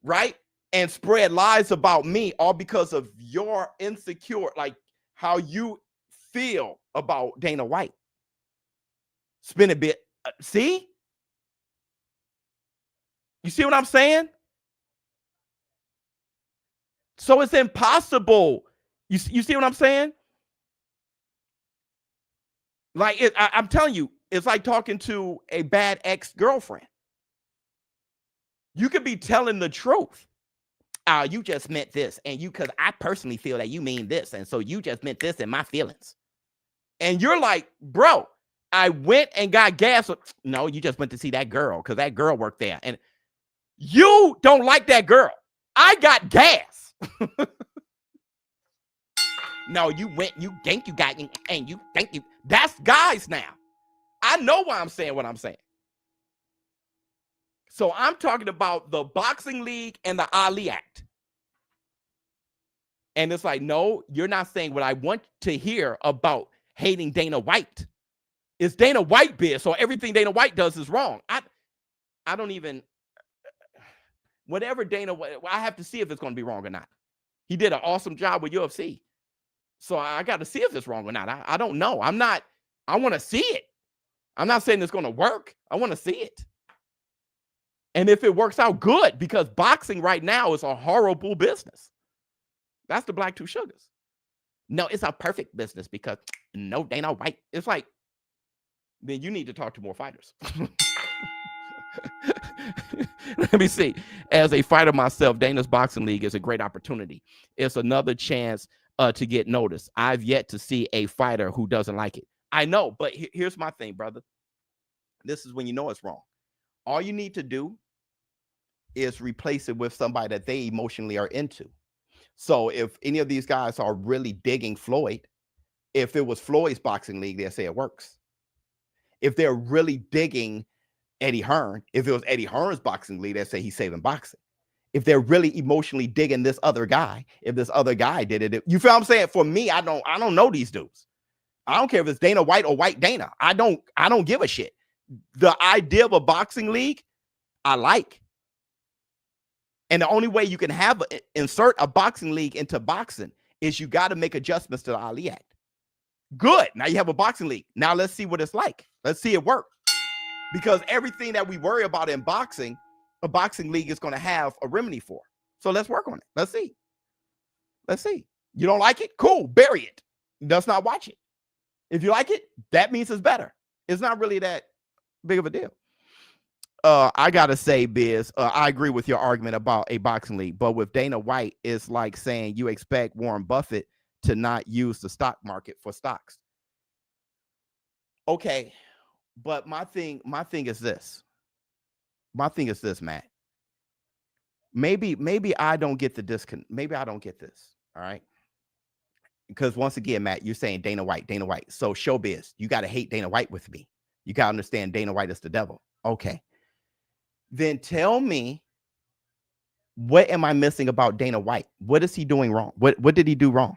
right? And spread lies about me all because of your insecure, like how you feel about Dana White. Spin a bit. See? You see what I'm saying? So it's impossible. You see what I'm saying? Like I'm telling you, it's like talking to a bad ex-girlfriend. You could be telling the truth. You just meant this, and because I personally feel that you mean this, and so you just meant this in my feelings. And you're like, bro, I went and got gas. No, you just went to see that girl because that girl worked there. And you don't like that girl. I got gas. No, you went, you think you got, and you think you, that's guys now. I know why I'm saying what I'm saying. So I'm talking about the boxing league and the Ali Act. And it's like, no, you're not saying what I want to hear about hating Dana White. It's Dana White biz, so everything Dana White does is wrong. I don't even, whatever Dana, I have to see if it's going to be wrong or not. He did an awesome job with UFC. So I got to see if it's wrong or not. I don't know. I want to see it. I'm not saying it's going to work. I want to see it. And if it works out, good, because boxing right now is a horrible business. That's the Black Two Sugars. No, it's a perfect business because no Dana White. It's like, then you need to talk to more fighters. Let me see. As a fighter myself, Dana's Boxing League is a great opportunity. It's another chance to get noticed. I've yet to see a fighter who doesn't like it. I know, but here's my thing, brother. This is when you know it's wrong. All you need to do is replace it with somebody that they emotionally are into. So if any of these guys are really digging Floyd, if it was Floyd's boxing league, they'll say it works. If they're really digging Eddie Hearn, if it was Eddie Hearn's boxing league, they'll say he's saving boxing. If they're really emotionally digging this other guy, if this other guy did it, you feel what I'm saying? For me, I don't know these dudes. I don't care if it's Dana White or White Dana. I don't give a shit. The idea of a boxing league, I like. And the only way you can insert a boxing league into boxing is you got to make adjustments to the Ali Act. Good. Now you have a boxing league. Now let's see what it's like. Let's see it work. Because everything that we worry about in boxing, a boxing league is going to have a remedy for. So let's work on it. Let's see. Let's see. You don't like it? Cool. Bury it. Let's not watch it. If you like it, that means it's better. It's not really that big of a deal. I gotta say, Biz, I agree with your argument about a boxing league, but with Dana White, it's like saying you expect Warren Buffett to not use the stock market for stocks. Okay, but my thing is this. My thing is this, Matt. Maybe I don't get the disconnect. Maybe I don't get this. All right. Because once again, Matt, you're saying Dana White. So ShowBizz, you got to hate Dana White with me. You got to understand Dana White is the devil. Okay. Then tell me What am I missing about Dana White? What is he doing wrong? What did he do wrong?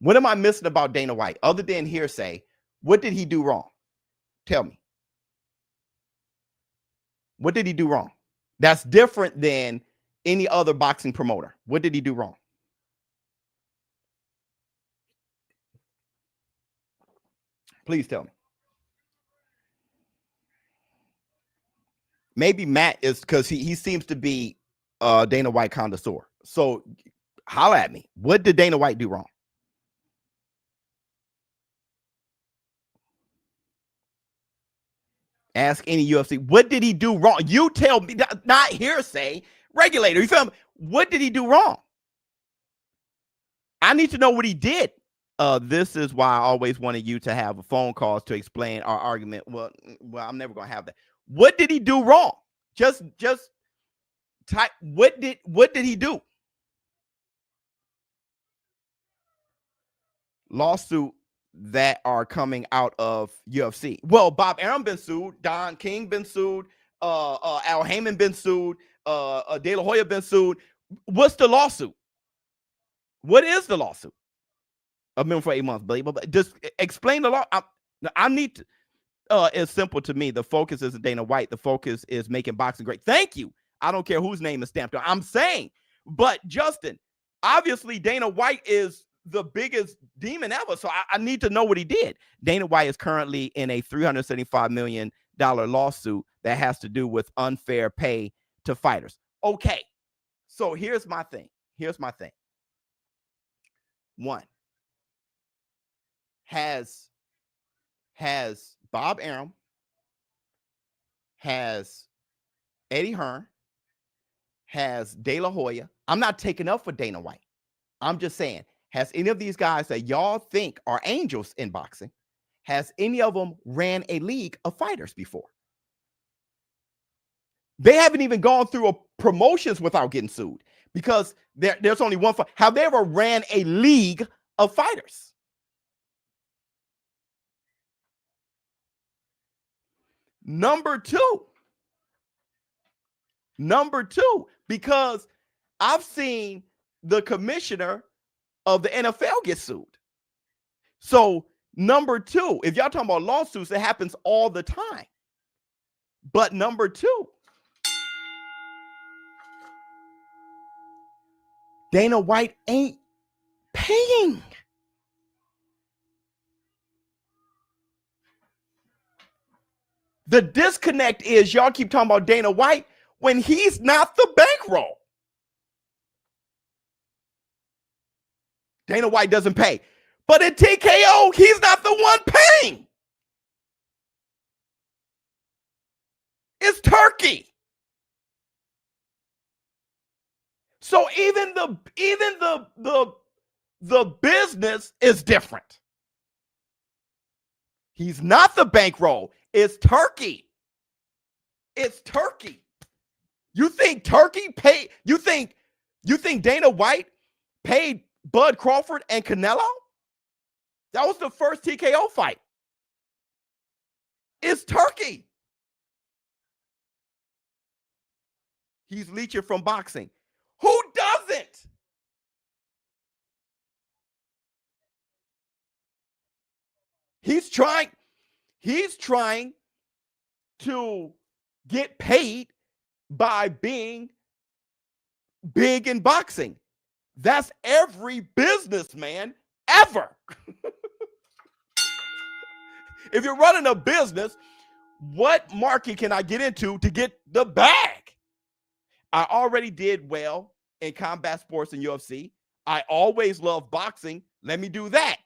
What am I missing about Dana White other than hearsay? What did he do wrong? Tell me. What did he do wrong? That's different than any other boxing promoter. What did he do wrong? Please tell me. Maybe Matt is because he seems to be Dana White connoisseur. So holla at me. What did Dana White do wrong? Ask any UFC. What did he do wrong? You tell me, not hearsay. Regulator, you feel me? What did he do wrong? I need to know what he did. This is why I always wanted you to have a phone call to explain our argument. Well, I'm never gonna have that. What did he do wrong? Just type. What did he do? Lawsuit that are coming out of UFC. Well, Bob Arum been sued. Don King been sued. Al Haymond been sued. De La Hoya been sued. What's the lawsuit? What is the lawsuit? I've been for 8 months, but just explain the law. I need to. It's simple to me. The focus isn't Dana White. The focus is making boxing great. Thank you. I don't care whose name is stamped on. I'm saying, but Justin, obviously Dana White is the biggest demon ever. So I need to know what he did. Dana White is currently in a $375 million lawsuit that has to do with unfair pay to fighters. Okay. So here's my thing. One, has Bob Arum, has Eddie Hearn, has De La Hoya. I'm not taking up for Dana White. I'm just saying, has any of these guys that y'all think are angels in boxing, has any of them ran a league of fighters before? They haven't even gone through a promotions without getting sued because there's only one fight. Have they ever ran a league of fighters? Number two, because I've seen the commissioner of the NFL get sued. So number two, if y'all talking about lawsuits, it happens all the time. But number two, Dana White ain't paying. The disconnect is y'all keep talking about Dana White when he's not the bankroll. Dana White doesn't pay. But at TKO, he's not the one paying. It's Turkey. So even the business is different. He's not the bankroll. It's Turkey. It's Turkey. You think Turkey paid? You think Dana White paid Bud Crawford and Canelo? That was the first TKO fight. It's Turkey. He's leeching from boxing. Who doesn't? He's trying to get paid by being big in boxing. That's every businessman ever. If you're running a business, what market can I get into to get the bag? I already did well in combat sports and UFC. I always love boxing. Let me do that.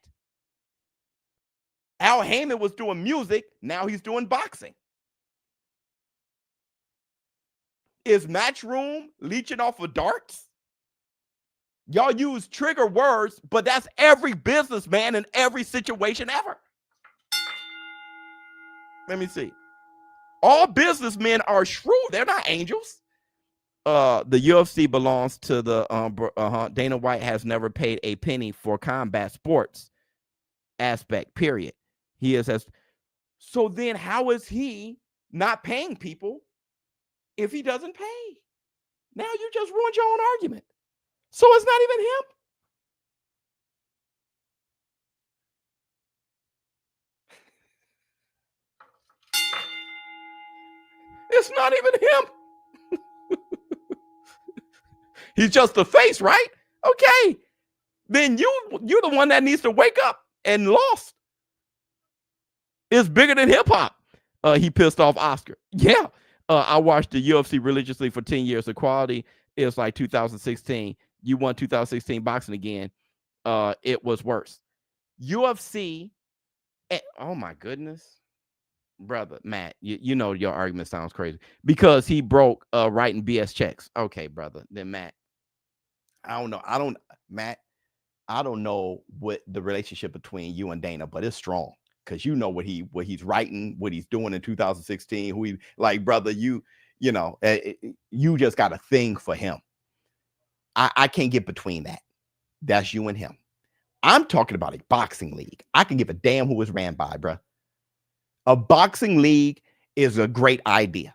Al Haymond was doing music. Now he's doing boxing. Is Matchroom leeching off of darts? Y'all use trigger words, but that's every businessman in every situation ever. Let me see. All businessmen are shrewd. They're not angels. The UFC belongs to the Dana White has never paid a penny for combat sports aspect, period. He is as so then how is he not paying people if he doesn't pay. Now you just ruined your own argument. So it's not even him. It's not even him. He's just the face, right? Okay. Then you're the one that needs to wake up and lost. It's bigger than hip hop. He pissed off Oscar. Yeah. I watched the UFC religiously for 10 years. The quality is like 2016. You won 2016 boxing again. It was worse. UFC. Oh my goodness. Brother, Matt, you know your argument sounds crazy because he broke writing BS checks. Okay, brother. Then Matt, I don't know. Matt, I don't know what the relationship between you and Dana, but it's strong because you know what he's writing, what he's doing in 2016. Who he like, brother. You know, you just got a thing for him. I can't get between that. That's you and him. I'm talking about a boxing league. I can give a damn who is ran by, bro. A boxing league is a great idea.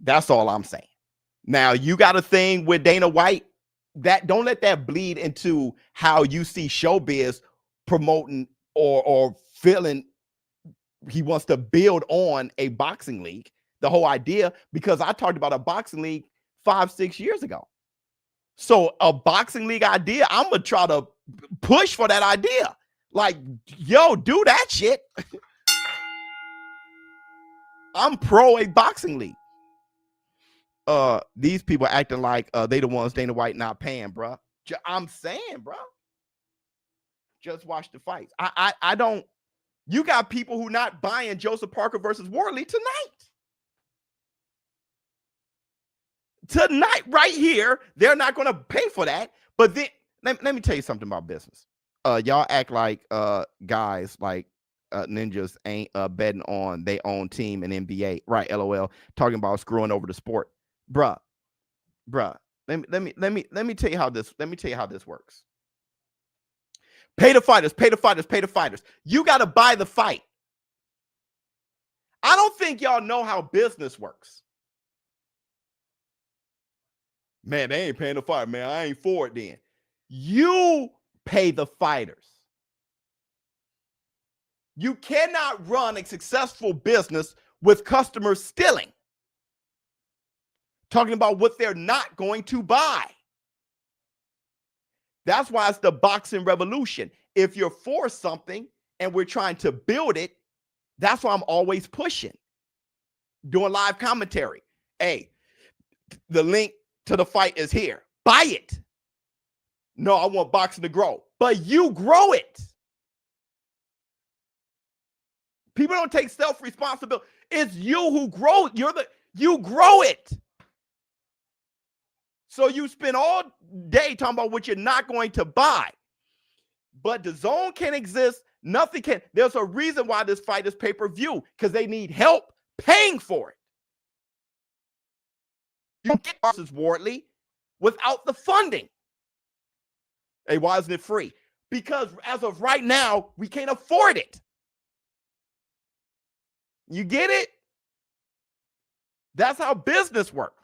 That's all I'm saying. Now, you got a thing with Dana White. That don't let that bleed into how you see ShowBizz promoting or feeling he wants to build on a boxing league. The whole idea, because I talked about a boxing league 5-6 years ago. So a boxing league idea, I'm going to try to push for that idea. Like, yo, do that shit. I'm pro a boxing league. These people acting like they the ones Dana White not paying, bro. I'm saying, bro. Just watch the fights. I don't. You got people who not buying Joseph Parker versus Wardley tonight, right here. They're not going to pay for that. But then let me tell you something about business. Y'all act like guys like ninjas ain't betting on their own team in NBA, right? LOL. Talking about screwing over the sport, bruh. Let me tell you how this. Let me tell you how this works. Pay the fighters. You got to buy the fight. I don't think y'all know how business works. Man, they ain't paying the fight, man. I ain't for it then. You pay the fighters. You cannot run a successful business with customers stealing. Talking about what they're not going to buy. That's why it's the boxing revolution. If you're for something and we're trying to build it, that's why I'm always pushing. Doing live commentary. Hey, the link to the fight is here. Buy it. No, I want boxing to grow. But you grow it. People don't take self-responsibility. It's you who grow. You grow it. So you spend all day talking about what you're not going to buy. But the DAZN can exist. Nothing can. There's a reason why this fight is pay-per-view, because they need help paying for it. You don't get versus Wardley without the funding. Hey, why isn't it free? Because as of right now, we can't afford it. You get it? That's how business works.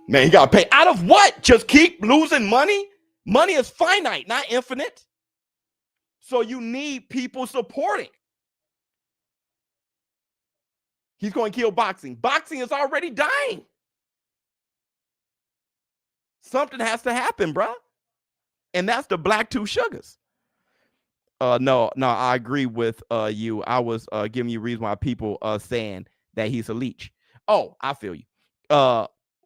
Man, you got to pay out of what? Just keep losing money? Money is finite, not infinite. So you need people supporting. He's going to kill boxing. Boxing is already dying. Something has to happen, bro. And that's the black two sugars. No, I agree with you. I was giving you a reason why people saying that he's a leech. Oh, I feel you.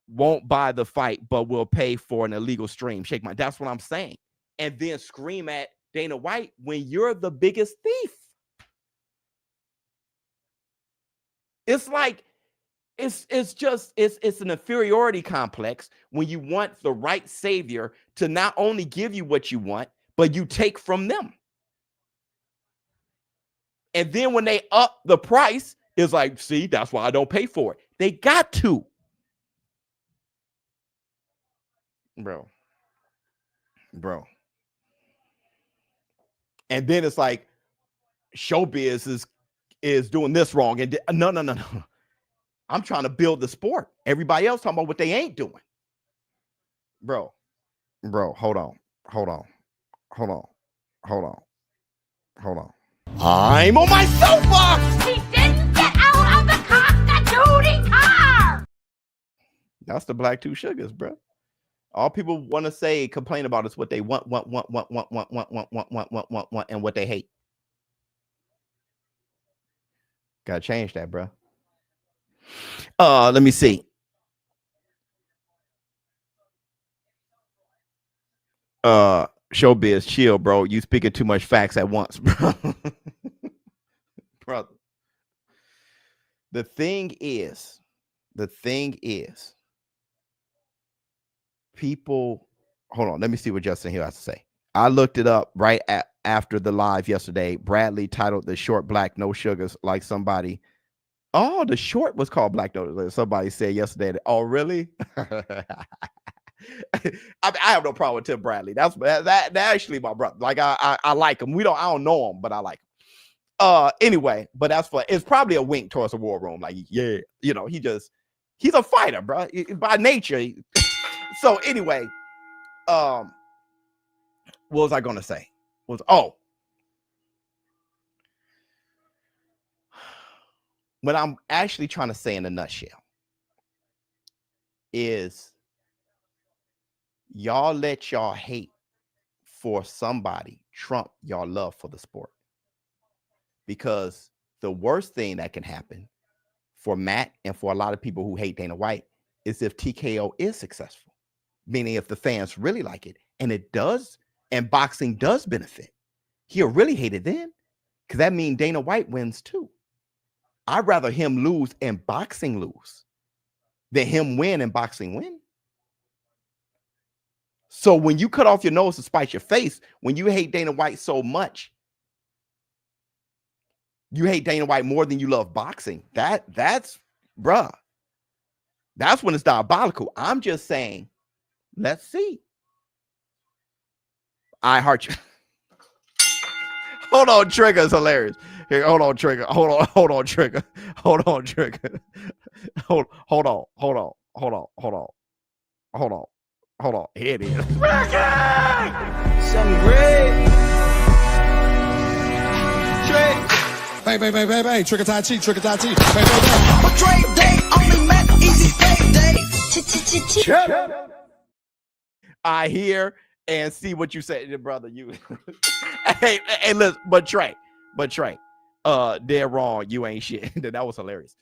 Won't buy the fight, but will pay for an illegal stream. Shake my. That's what I'm saying. And then scream at Dana White when you're the biggest thief. It's like it's an inferiority complex when you want the right savior to not only give you what you want, but you take from them. And then when they up the price, it's like, see, that's why I don't pay for it. They got to. Bro. And then it's like, ShowBizz is doing this wrong. And no. I'm trying to build the sport. Everybody else talking about what they ain't doing. Bro, hold on. I'm on my soapbox. He didn't get out of the Costa-Duty car! That's the Black Two Sugars, bro. All people want to complain about is what they want, and what they hate. Gotta change that, bro. Let me see. ShowBizz, chill, bro. You speaking too much facts at once, bro. Brother. The thing is, people, hold on. Let me see what Justin Hill has to say. I looked it up right after the live yesterday. Bradley titled the short black no sugars like somebody. Oh, the short was called Black No. Somebody said yesterday that, oh, really? I have no problem with Tim Bradley. That's actually my brother. Like I like him. I don't know him, but I like him. Anyway, but it's probably a wink towards the war room. Like, yeah, he's a fighter, bro, by nature. So anyway, what was I gonna say? What I'm actually trying to say in a nutshell is y'all let y'all hate for somebody trump y'all love for the sport. Because the worst thing that can happen for Matt and for a lot of people who hate Dana White is if TKO is successful, meaning if the fans really like it, and it does, and boxing does benefit, he'll really hate it then, because that means Dana White wins too. I'd rather him lose and boxing lose than him win and boxing win. So when you cut off your nose to spite your face, when you hate Dana White so much, you hate Dana White more than you love boxing. That's bruh. That's when it's diabolical. I'm just saying, let's see. I heart you. Hold on, Trigger is hilarious. Here, hold on, Trigger. Hold on, Trigger. Hold on. Here it is. Something great. Bang, trigger Tai Chi. But trade day only meant easy pay day. I hear and see what you said, brother. You hey, listen, but Trey, they're wrong. You ain't shit. That was hilarious.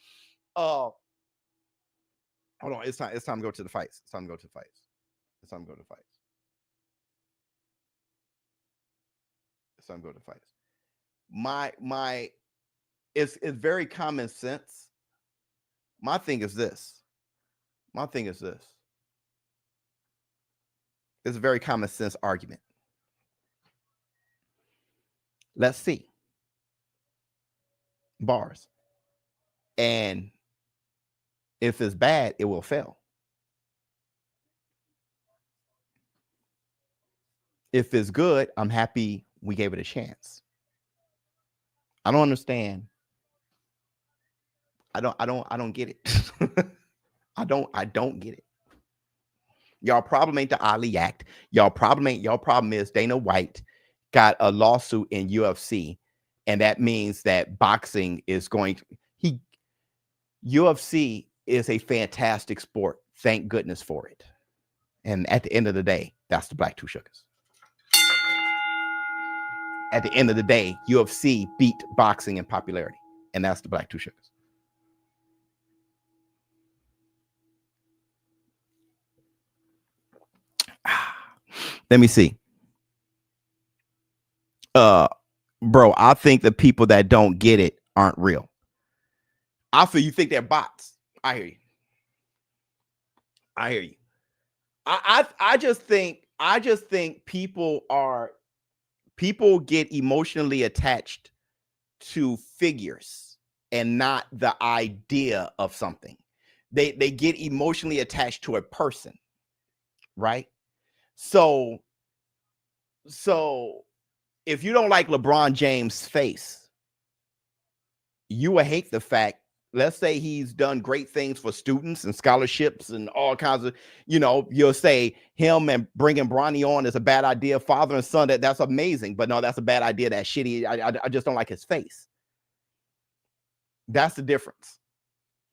Hold on, it's time to go to the fights. It's very common sense. My thing is this. It's a very common sense argument. Let's see. Bars. And if it's bad, it will fail. If it's good, I'm happy we gave it a chance. I don't understand. I don't get it. I don't get it. Y'all problem ain't the Ali Act. Y'all problem is Dana White got a lawsuit in UFC, and that means that boxing is going to, UFC is a fantastic sport. Thank goodness for it. And at the end of the day, that's the Black Two Sugars. At the end of the day, UFC beat boxing in popularity, and that's the Black Two Sugars. Let me see. Bro, I think the people that don't get it aren't real. I feel you think they're bots. I hear you. I just think people get emotionally attached to figures and not the idea of something. They get emotionally attached to a person, right? So if you don't like LeBron James' face, you will hate the fact, let's say he's done great things for students and scholarships and all kinds of, you'll say him and bringing Barny on is a bad idea. Father and son, that's amazing. But no, that's a bad idea. That's shitty. I just don't like his face. That's the difference.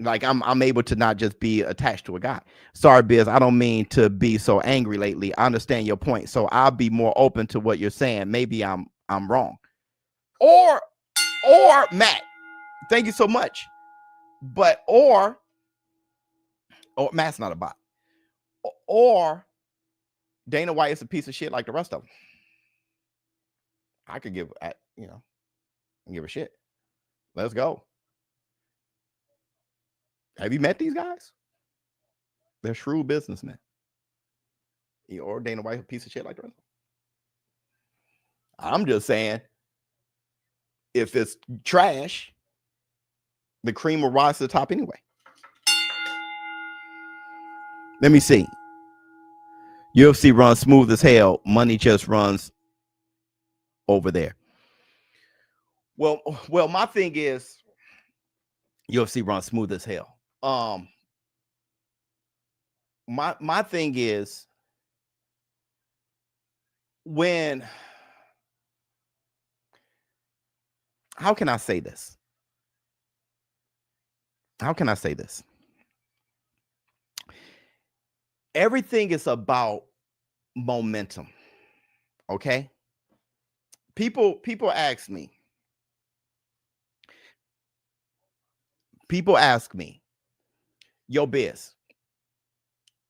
Like I'm able to not just be attached to a guy. Sorry, Biz, I don't mean to be so angry lately. I understand your point. So I'll be more open to what you're saying. Maybe I'm wrong. Or Matt, thank you so much. But or Matt's not a bot. Or Dana White is a piece of shit like the rest of them. I could give a shit. Let's go. Have you met these guys? They're shrewd businessmen. Or Dana White, a piece of shit like the rest of them. I'm just saying, if it's trash, the cream will rise to the top anyway. Let me see. UFC runs smooth as hell. Money just runs over there. Well, my thing is UFC runs smooth as hell. My thing is how can I say this? Everything is about momentum. Okay? People ask me, yo, Biz,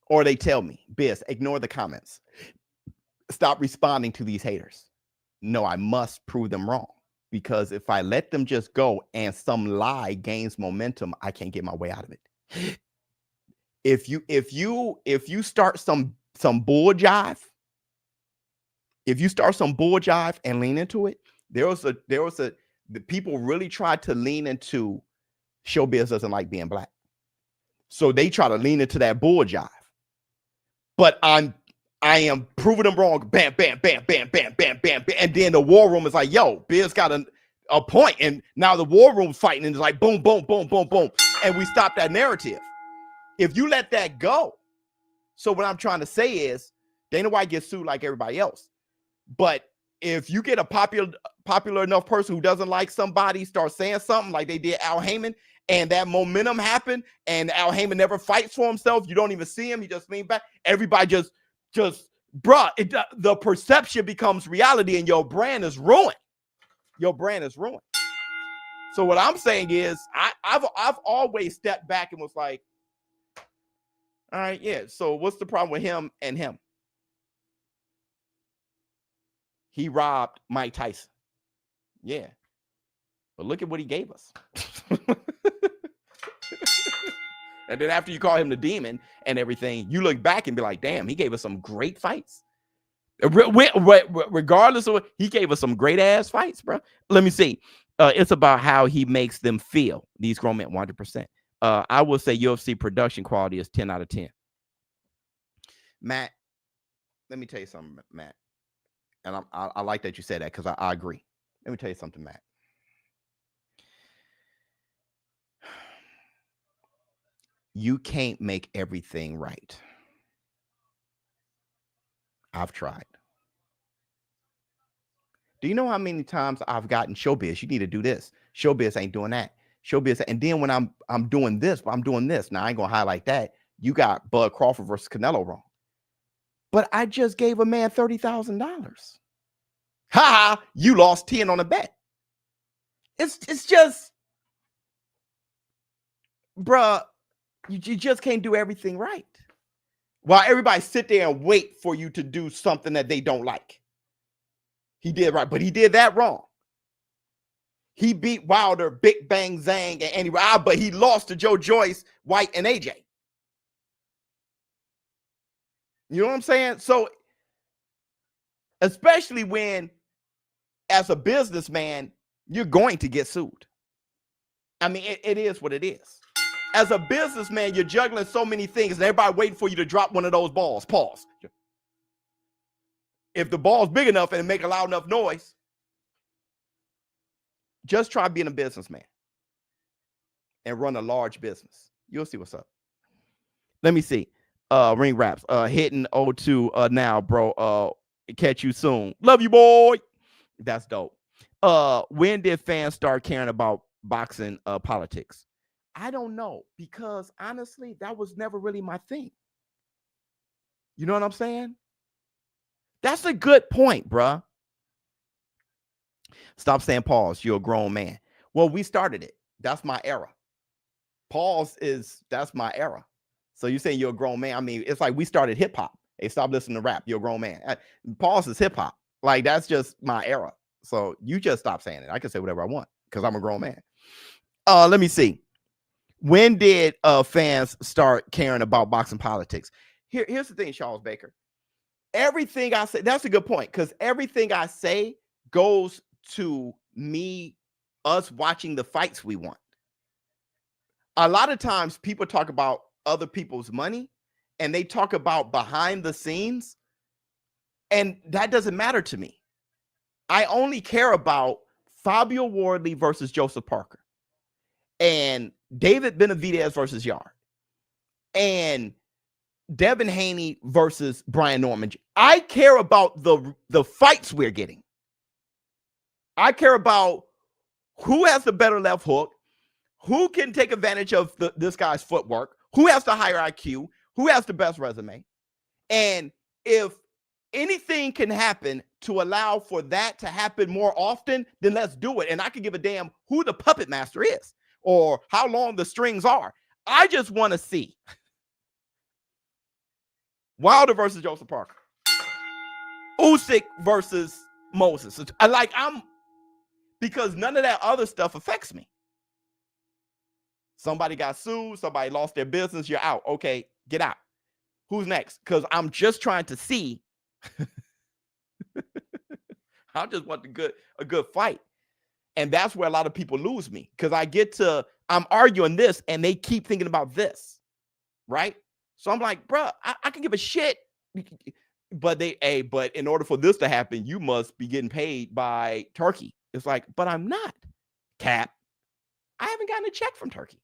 or they tell me, Biz, ignore the comments. Stop responding to these haters. No, I must prove them wrong, because if I let them just go and some lie gains momentum, I can't get my way out of it. If you start some bull jive, and lean into it, the people really tried to lean into ShowBizz doesn't like being black. So they try to lean into that bull jive. But I am proving them wrong. Bam, bam, bam, bam, bam, bam, bam, bam. And then the war room is like, yo, Biz got a point. And now the war room's fighting and it's like boom, boom, boom, boom, boom. And we stop that narrative. If you let that go. So what I'm trying to say is Dana White gets sued like everybody else. But if you get a popular enough person who doesn't like somebody, start saying something like they did Al Haymond, and that momentum happened, and Al Haymond never fights for himself. You don't even see him. He just leans back. Everybody just the perception becomes reality, and your brand is ruined. So what I'm saying is I've always stepped back and was like, all right, yeah. So what's the problem with him and him? He robbed Mike Tyson. Yeah. But look at what he gave us. And then after you call him the demon and everything, you look back and be like, damn, he gave us some great fights. Regardless of what, he gave us some great ass fights, bro. Let me see. It's about how he makes them feel. These grown men, 100%. I will say UFC production quality is 10 out of 10. Matt, let me tell you something, Matt. And I like that you said that, because I agree. Let me tell you something, Matt. You can't make everything right. I've tried. Do you know how many times I've gotten ShowBizz? You need to do this. ShowBizz ain't doing that. ShowBizz. And then when I'm doing this, but I'm doing this. Now I ain't gonna highlight that. You got Bud Crawford versus Canelo wrong. But I just gave a man $30,000. Ha! You lost 10 on a bet. It's just, bruh, you just can't do everything right. While everybody sit there and wait for you to do something that they don't like. He did right, but he did that wrong. He beat Wilder, Big Bang Zang, and Andy Robb, but he lost to Joe Joyce, White, and AJ. You know what I'm saying? So, especially when, as a businessman, you're going to get sued. I mean, it is what it is. As a businessman, you're juggling so many things, and everybody waiting for you to drop one of those balls. Pause. If the ball's big enough and make a loud enough noise, just try being a businessman. and run a large business. You'll see what's up. Let me see. Ring raps. Hitting 02 now, bro. Catch you soon. Love you, boy. That's dope. When did fans start caring about boxing politics? I don't know, because honestly, that was never really my thing. You know what I'm saying? That's a good point, bruh. Stop saying pause. You're a grown man. Well, we started it. That's my era. Pause that's my era. So you're saying you're a grown man. I mean, it's like we started hip hop. Hey, stop listening to rap. You're a grown man. Pause is hip hop. Like, that's just my era. So you just stop saying it. I can say whatever I want because I'm a grown man. Let me see. When did fans start caring about boxing politics? Here's the thing, Charles Baker. Everything I say, that's a good point, because everything I say goes to us watching the fights we want. A lot of times people talk about other people's money and they talk about behind the scenes, and that doesn't matter to me. I only care about Fabio Wardley versus Joseph Parker and David Benavidez versus Yard and Devin Haney versus Brian Norman. I care about the fights we're getting. I care about who has the better left hook, who can take advantage of this guy's footwork, who has the higher IQ, who has the best resume. And if anything can happen to allow for that to happen more often, then let's do it. And I can give a damn who the puppet master is or how long the strings are. I just want to see Wilder versus Joseph Parker, Usyk versus Moses. Because none of that other stuff affects me. Somebody got sued, somebody lost their business, you're out. Okay, get out. Who's next? Because I'm just trying to see. I just want a good fight. And that's where a lot of people lose me, because I'm arguing this and they keep thinking about this, right? So I'm like, bro, I can give a shit. But but in order for this to happen, you must be getting paid by Turkey. It's like, but I'm not, Cap. I haven't gotten a check from Turkey.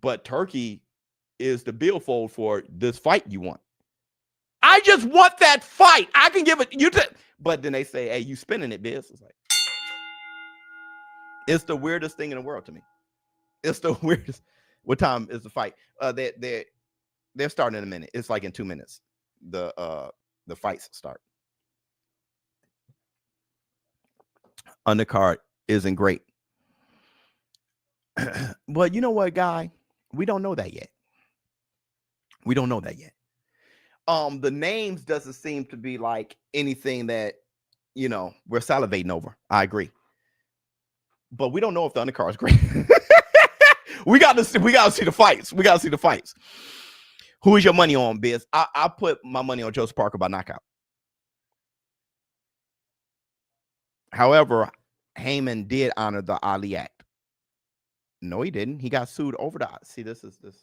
But Turkey is the billfold for this fight you want. I just want that fight. I can give it but then they say, hey, you spinning it, Biz. It's like, it's the weirdest thing in the world to me. It's the weirdest. What time is the fight? They're starting in a minute. It's like in 2 minutes. The fights start. Undercard isn't great. But you know what, guy? We don't know that yet. We don't know that yet. The names doesn't seem to be like anything that, we're salivating over. I agree. But we don't know if the undercard is great. we got to see the fights. We got to see the fights. Who is your money on, Biz? I put my money on Joseph Parker by knockout. However, Haymond did honor the Ali Act. No, he didn't. He got sued over the. See, this is this.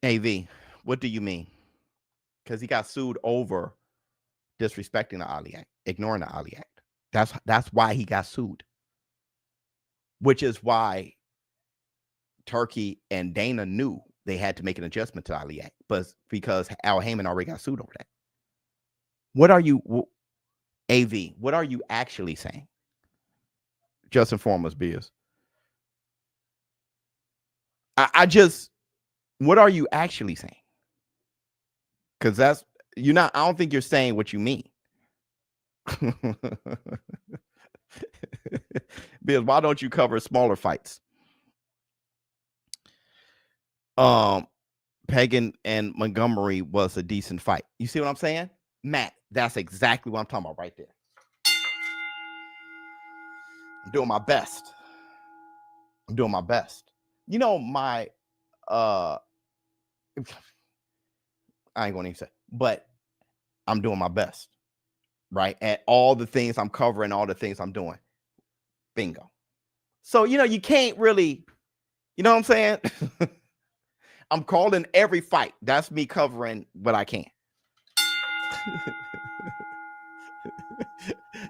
AV, what do you mean? Because he got sued over disrespecting the Ali Act, ignoring the Ali Act. That's why he got sued. Which is why Turkey and Dana knew they had to make an adjustment to the Ali Act, but because Al Haymond already got sued over that. What are you, AV? What are you actually saying? Just inform us, Biz. What are you actually saying? Because I don't think you're saying what you mean. Biz, why don't you cover smaller fights? Pagan and Montgomery was a decent fight. You see what I'm saying? Matt, that's exactly what I'm talking about right there. I'm doing my best. I'm doing my best. My I ain't gonna even say, but I'm doing my best, right? At all the things I'm covering, all the things I'm doing. Bingo. So, you can't really You know what I'm saying? I'm calling every fight. That's me covering what I can.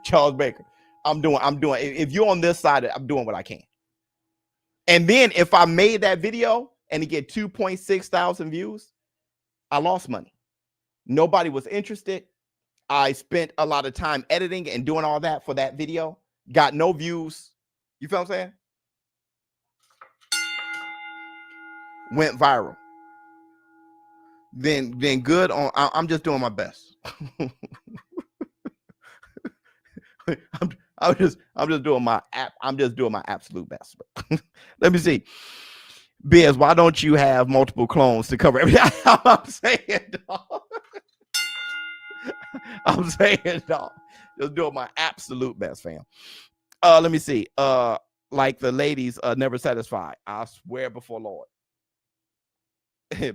Charles Baker. I'm doing. If you're on this side, I'm doing what I can. And then if I made that video and it get 2.6 thousand views, I lost money. Nobody was interested. I spent a lot of time editing and doing all that for that video. Got no views. You feel what I'm saying? Went viral. Then good on. I'm just doing my best. I'm just doing my absolute best. Let me see. Biz, why don't you have multiple clones to cover everything? I'm saying, dog. I'm saying, dog. Just doing my absolute best, fam. Let me see. Like the ladies never satisfied. I swear before Lord.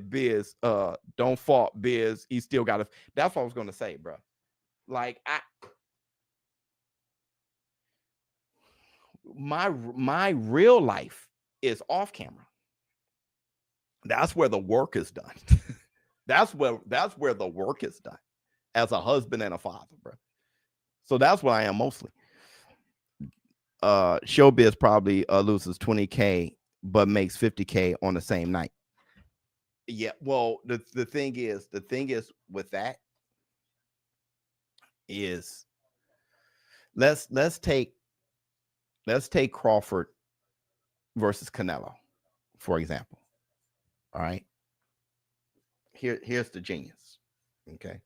Biz, don't fault Biz. He still got to. That's what I was gonna say, bro. Like my real life is off camera. That's where the work is done. that's where the work is done as a husband and a father, bro. So that's what I am mostly. ShowBizz probably loses 20K but makes 50K on the same night. Yeah, well, the thing is with that is let's take Crawford versus Canelo, for example. All right. Here's the genius. Okay.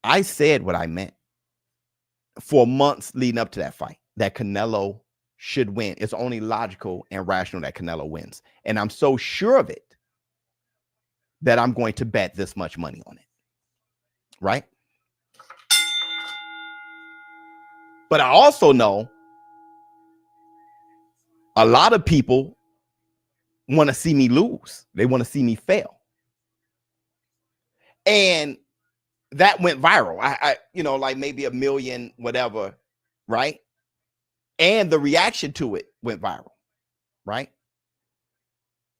I said what I meant for months leading up to that fight, that Canelo should win. It's only logical and rational that Canelo wins. And I'm so sure of it that I'm going to bet this much money on it. Right? But I also know a lot of people want to see me lose. They want to see me fail. And that went viral. I like maybe 1 million, whatever, right? And the reaction to it went viral, right?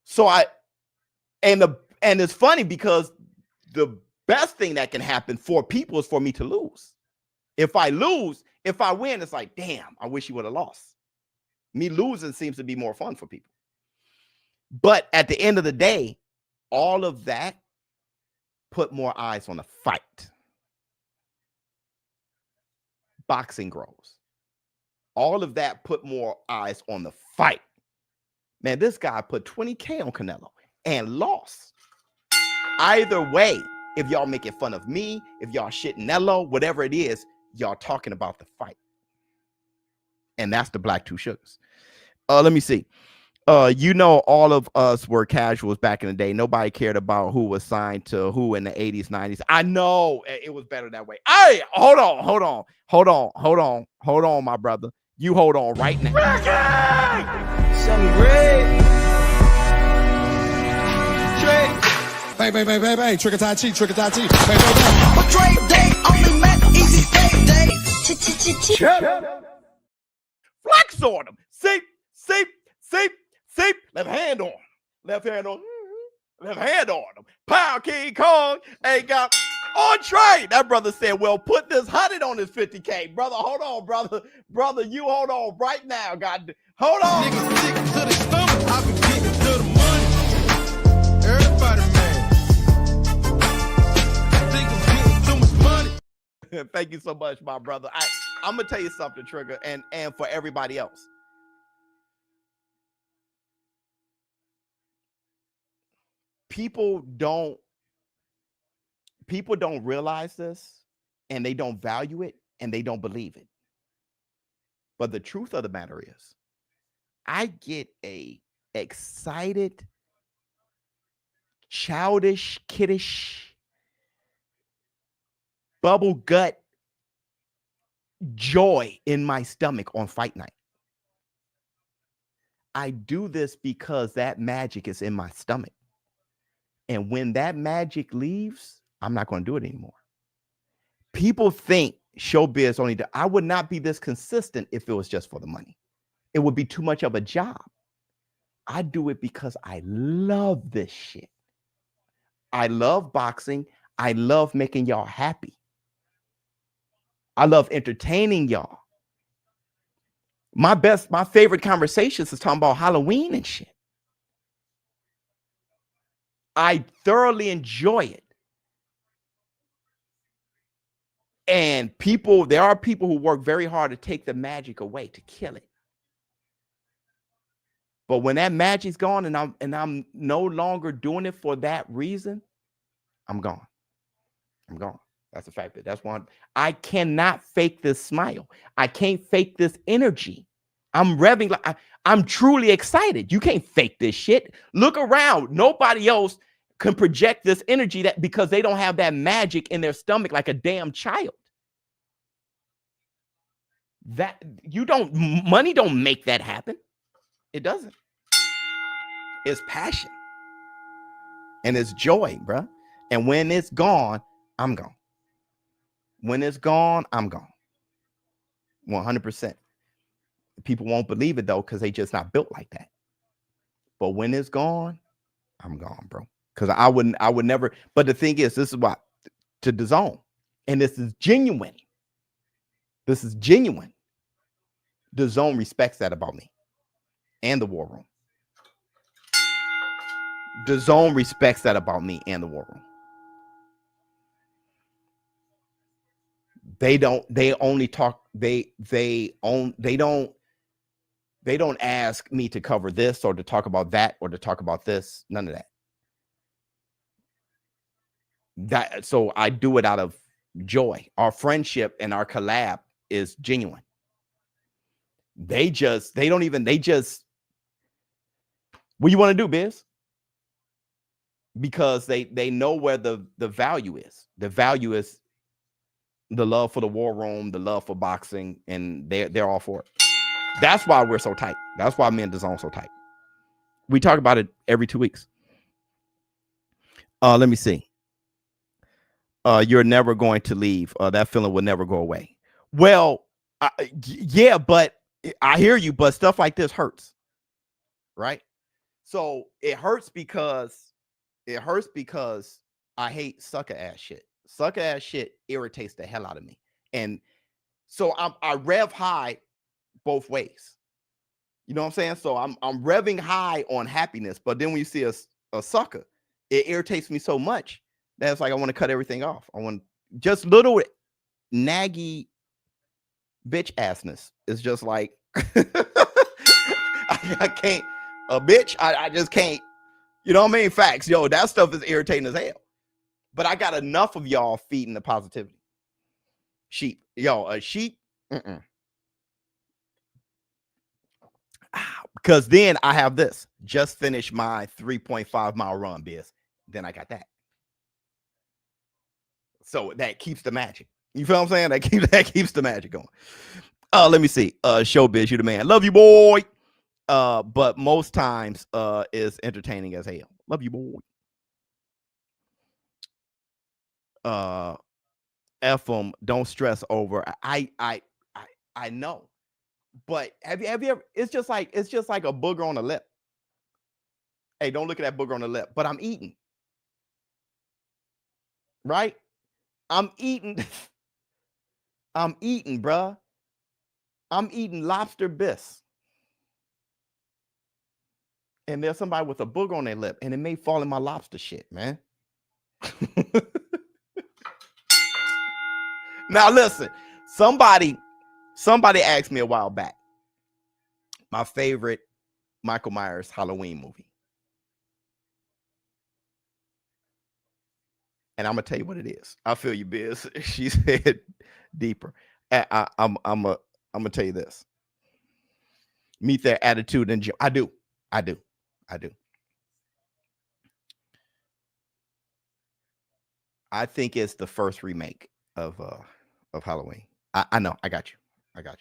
So and it's funny because the best thing that can happen for people is for me to lose. If I lose, if I win, it's like, damn, I wish you would have lost. Me losing seems to be more fun for people. But at the end of the day, all of that put more eyes on the fight. Boxing grows. All of that put more eyes on the fight. Man, this guy put 20K on Canelo and lost. Either way, if y'all making fun of me, if y'all shitting Nello, whatever it is, y'all talking about the fight. And that's the Black Two Sugars. Let me see. All of us were casuals back in the day. Nobody cared about who was signed to who in the 80s, 90s. I know it was better that way. Hey, hold on, my brother. You hold on right now. Some red. Bang, trigger tai chi. But Dre Day only meant easy payday. Flex on him. See. Left hand on him. Pow, King Kong ain't got on Trey. That brother said, well, put this 100 on his 50K. Brother, hold on, brother. Brother, you hold on right now. God, hold on. Niggas stick to the stomach, I been getting to the money. Everybody, man. Think I'm getting too much money. Thank you so much, my brother. I'm gonna tell you something, Trigger, and for everybody else. People don't realize this, and they don't value it, and they don't believe it. But the truth of the matter is, I get a excited, childish, kiddish, bubble gut joy in my stomach on fight night. I do this because that magic is in my stomach. And when that magic leaves, I'm not going to do it anymore. People think ShowBizz only I would not be this consistent if it was just for the money. It would be too much of a job. I do it because I love this shit. I love boxing. I love making y'all happy. I love entertaining y'all. My favorite conversations is talking about Halloween and shit. I thoroughly enjoy it. And there are people who work very hard to take the magic away, to kill it. But when that magic's gone and I'm no longer doing it for that reason, I'm gone. I'm gone. That's a fact. That's one. I cannot fake this smile. I can't fake this energy. I'm revving like I'm truly excited. You can't fake this shit. Look around. Nobody else can project this energy because they don't have that magic in their stomach like a damn child. Money don't make that happen. It doesn't. It's passion. And it's joy, bruh. And when it's gone, I'm gone. When it's gone, I'm gone. 100%. People won't believe it, though, because they just not built like that. But when it's gone, I'm gone, bro. Because I would never. But the thing is, this is what to DAZN. And this is genuine. This is genuine. DAZN respects that about me and the War Room. DAZN respects that about me and the War Room. They don't ask me to cover this or to talk about that or to talk about this. None of that. So I do it out of joy. Our friendship and our collab is genuine. What do you want to do, Biz? Because they know where the value is. The value is the love for the War Room, the love for boxing, and they're all for it. That's why we're so tight. That's why me and DAZN so tight. We talk about it every 2 weeks. Let me see. You're never going to leave. That feeling will never go away. Well, yeah, but I hear you, but stuff like this hurts. Right? So it hurts because I hate sucker ass shit. Sucker ass shit irritates the hell out of me. And so I rev high both ways. You know what I'm saying? So I'm revving high on happiness, but then when you see a sucker, it irritates me so much that it's like I want to cut everything off. I want just little naggy bitch assness. It's just like I can't bitch. I just can't. You know what I mean? Facts. Yo, that stuff is irritating as hell. But I got enough of y'all feeding the positivity. Sheep. Yo, a sheep. Because then I have this. Just finished my 3.5 mile run, Biz. Then I got that. So that keeps the magic. You feel what I'm saying? That keeps the magic going. Let me see. ShowBizz, you the man. Love you, boy. But most times is entertaining as hell. Love you, boy. F them, don't stress over. I know. But have you ever, it's just like a booger on the lip. Hey, don't look at that booger on the lip. But I'm eating. Right? I'm eating, bruh. I'm eating lobster bisque. And there's somebody with a booger on their lip, and it may fall in my lobster shit, man. Now listen, somebody asked me a while back my favorite Michael Myers Halloween movie. And I'm gonna tell you what it is. I feel you, Biz. She said deeper. I'm gonna tell you this. Meet their attitude and I do. I think it's the first remake of Halloween. I know. I got you. I got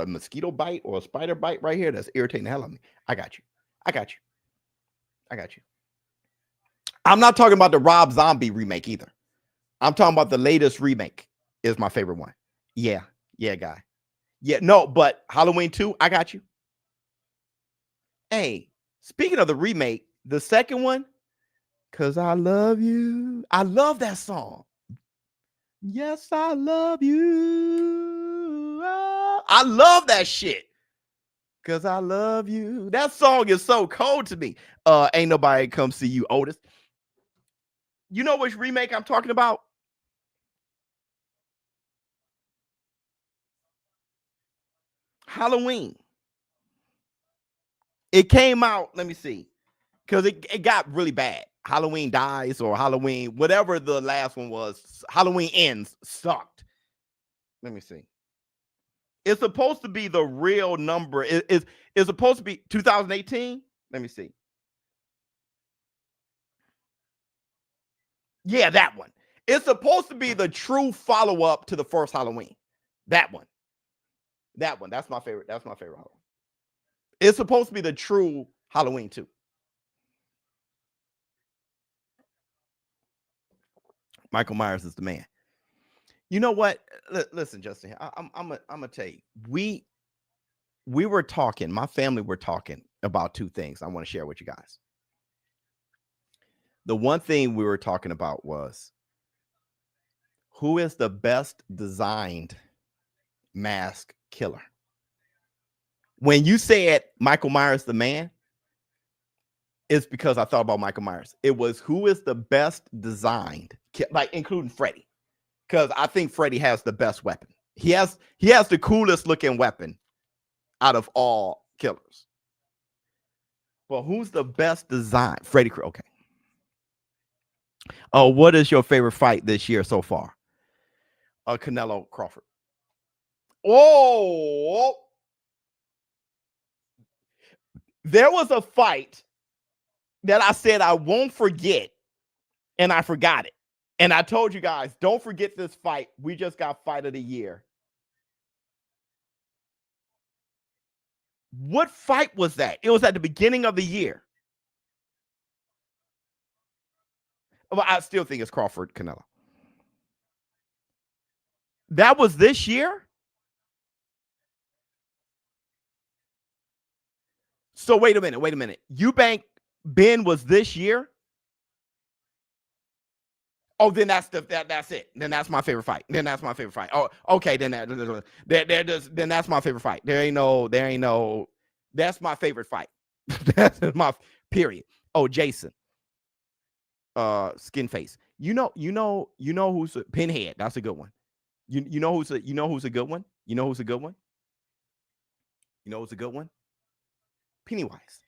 a mosquito bite or a spider bite right here that's irritating the hell out of me. I got you. I'm not talking about the Rob Zombie remake either. I'm talking about the latest remake is my favorite one. Yeah, guy. Yeah, no, but Halloween 2, I got you. Hey, speaking of the remake, the second one, Cause I Love You. I love that song. Yes, I love you. I love that shit. Cause I love you. That song is so cold to me. Ain't Nobody Come See You, Otis. You know which remake I'm talking about? Halloween. It came out, let me see, because it got really bad. Halloween Dies or Halloween, whatever the last one was, Halloween Ends sucked. Let me see. It's supposed to be the real number. It's supposed to be 2018. Let me see. Yeah, that one. It's supposed to be the true follow-up to the first Halloween. That one. That one. That's my favorite. That's my favorite Halloween. It's supposed to be the true Halloween 2. Michael Myers is the man. You know what? Listen, Justin, I'm gonna tell you. We were talking, my family were talking about two things I want to share with you guys. The one thing we were talking about was who is the best designed mask killer? When you said Michael Myers the man, it's because I thought about Michael Myers. It was who is the best designed, like including Freddy, because I think Freddy has the best weapon. He has the coolest looking weapon out of all killers. But who's the best design? Freddy Krueger. Okay. Oh, what is your favorite fight this year so far? Canelo Crawford. Oh, there was a fight that I said I won't forget, and I forgot it. And I told you guys, don't forget this fight. We just got fight of the year. What fight was that? It was at the beginning of the year. Well, I still think it's Crawford Canelo. That was this year? So wait a minute. Eubank Ben was this year? Oh, then that's it. Then that's my favorite fight. Oh, okay. Then that's my favorite fight. There ain't no. That's my favorite fight. That's my period. Oh, Jason. Skin face. You know who's a Pinhead. That's a good one. You know who's a good one? You know who's a good one? Pennywise.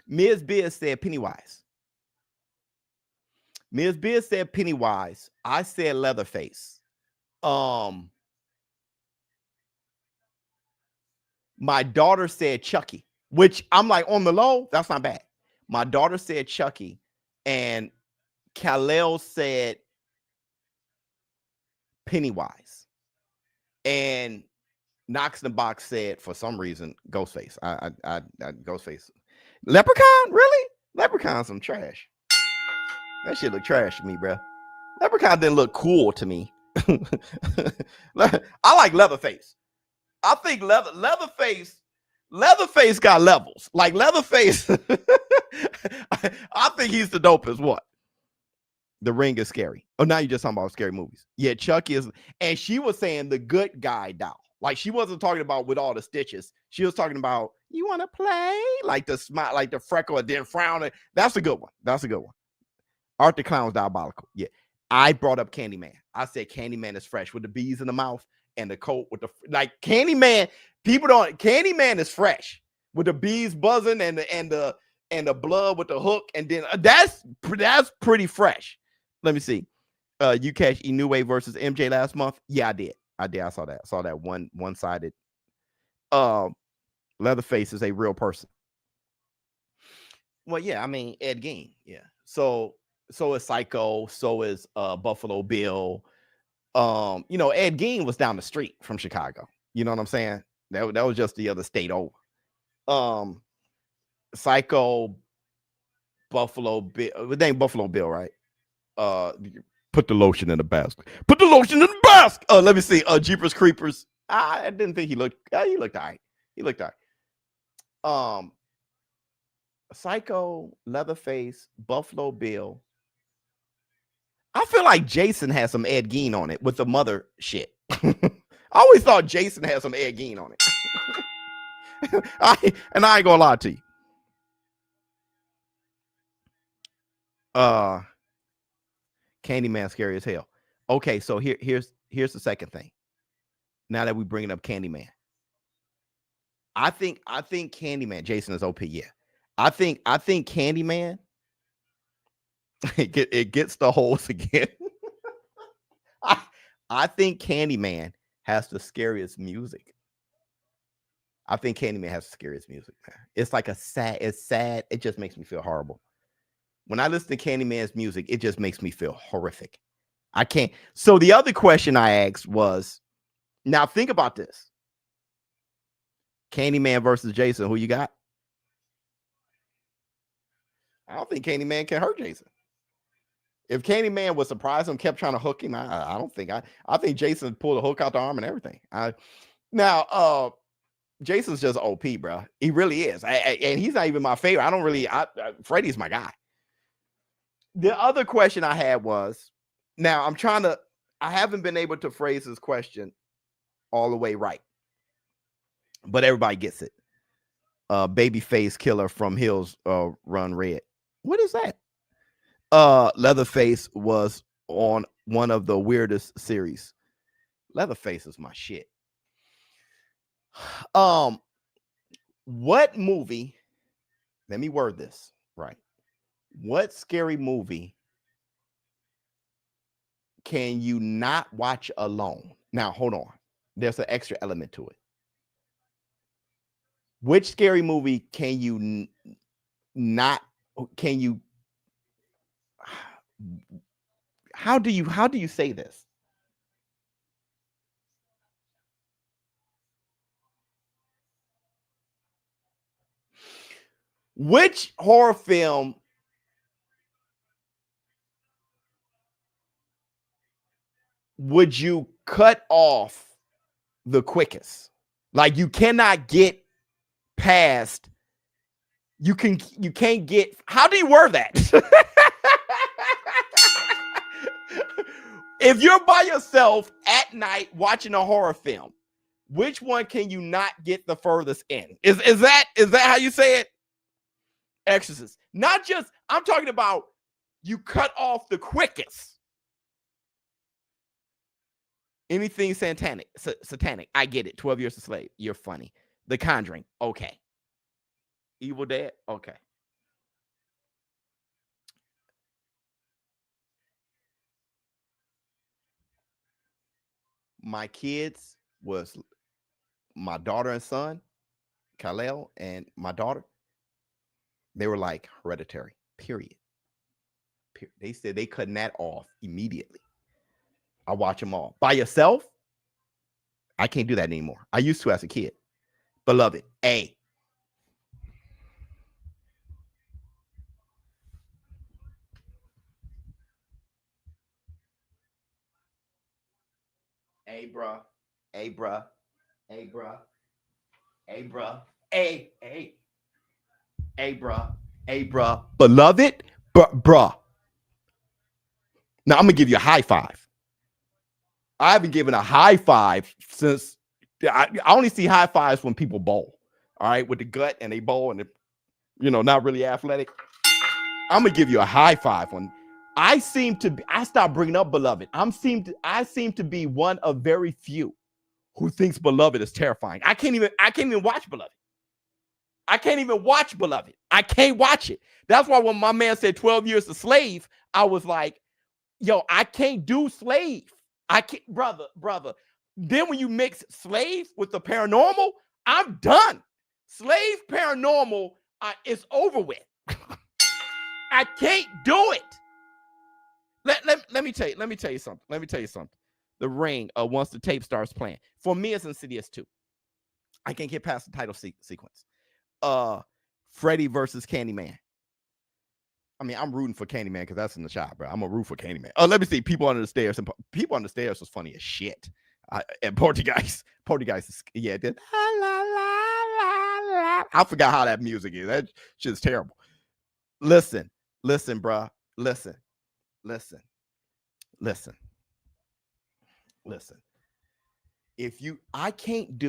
Ms. Biz said Pennywise. Ms. Biz said Pennywise. I said Leatherface. My daughter said Chucky, which I'm like on the low. That's not bad. My daughter said Chucky, and Khalil said Pennywise, and Knox in the Box said for some reason Ghostface. I Ghostface. Leprechaun, really? Leprechaun, some trash. That shit look trash to me, bro. Leprechaun didn't look cool to me. I like Leatherface. I think Leatherface got levels. Like Leatherface, I think he's the dopest. What? The Ring is scary. Oh, now you're just talking about scary movies. Yeah, Chucky is, and she was saying the good guy doll. Like she wasn't talking about with all the stitches. She was talking about you want to play, like the smile, like the freckle, and then frown. That's a good one. Art the Clown's diabolical. Yeah, I brought up Candyman. I said Candyman is fresh with the bees in the mouth and the coat with the like Candyman. People don't. Candyman is fresh with the bees buzzing and the blood with the hook, and then that's pretty fresh. Let me see. You catch Inoue versus MJ last month? Yeah, I did. I saw that. One-sided. Leatherface is a real person. Well, yeah, I mean Ed Gein. Yeah. So is Psycho. So is Buffalo Bill. Ed Gein was down the street from Chicago. You know what I'm saying? That was just the other state over. Psycho, Buffalo Bill. It ain't Buffalo Bill, right? Put the lotion in the basket. Let me see. Jeepers Creepers. I didn't think he looked. He looked all right. He looked all right. Psycho, Leatherface, Buffalo Bill. I feel like Jason has some Ed Gein on it with the mother shit. I always thought Jason had some Ed Gein on it. I ain't gonna lie to you. Candyman scary as hell. Okay, so here's the second thing. Now that we bringing up Candyman, I think Candyman. Jason is OP. Yeah, I think Candyman. It gets the holes again. I think Candyman has the scariest music. I think Candyman has the scariest music, man. It's like it's sad. It just makes me feel horrible. When I listen to Candyman's music, it just makes me feel horrific. I can't. So the other question I asked was, now think about this. Candyman versus Jason, who you got? I don't think Candyman can hurt Jason. If Candyman was surprised him, kept trying to hook him, I don't think. I think Jason pulled a hook out the arm and everything. Now, Jason's just OP, bro. He really is. And he's not even my favorite. I don't really. Freddy's my guy. The other question I had was, now I haven't been able to phrase this question all the way right, but everybody gets it. Babyface killer from Hills Run Red. What is that? Leatherface was on one of the weirdest series. Leatherface is my shit. What movie? Let me word this right. What scary movie can you not watch alone? Now, hold on. There's an extra element to it. Which scary movie can you how do you say this? Which horror film would you cut off the quickest? Like you cannot get past. You can't get. How do you word that? If you're by yourself at night watching a horror film, which one can you not get the furthest in? Is that how you say it? Exorcist. Not just, I'm talking about you cut off the quickest. Anything satanic. I get it. 12 Years a Slave. You're funny. The Conjuring. Okay. Evil Dead. Okay. My kids was my daughter and son, Khalil, and my daughter. They were like Hereditary, period. They said they cutting that off immediately. I watch them all. By yourself, I can't do that anymore. I used to as a kid. Beloved, A. Hey, bruh. Hey, bruh. Hey, bruh. Hey, bruh. Hey, hey. Hey, bruh. Hey, bruh. Beloved, bruh. Now, I'm going to give you a high five. I haven't given a high five since I only see high fives when people bowl. All right, with the gut and they bowl and they're, not really athletic. I'm going to give you a high five when I stopped bringing up Beloved. I seem to be one of very few who thinks Beloved is terrifying. I can't even watch Beloved. I can't even watch Beloved. I can't watch it. That's why when my man said 12 Years a Slave, I was like, yo, I can't do Slave. I can't, brother. Then when you mix Slave with the paranormal, I'm done. Slave paranormal is over with. I can't do it. Let me tell you something. The Ring, once the tape starts playing, for me it's Insidious 2. I can't get past the title sequence. Freddy versus Candyman. I mean, I'm rooting for Candyman because that's in the shop, bro. I'm gonna root for Candyman. Let me see. People Under the Stairs. And People Under the Stairs was funny as shit. And Portuguese is, yeah. I forgot how that music is. That shit's terrible. Listen, bruh. Listen. If you, I can't.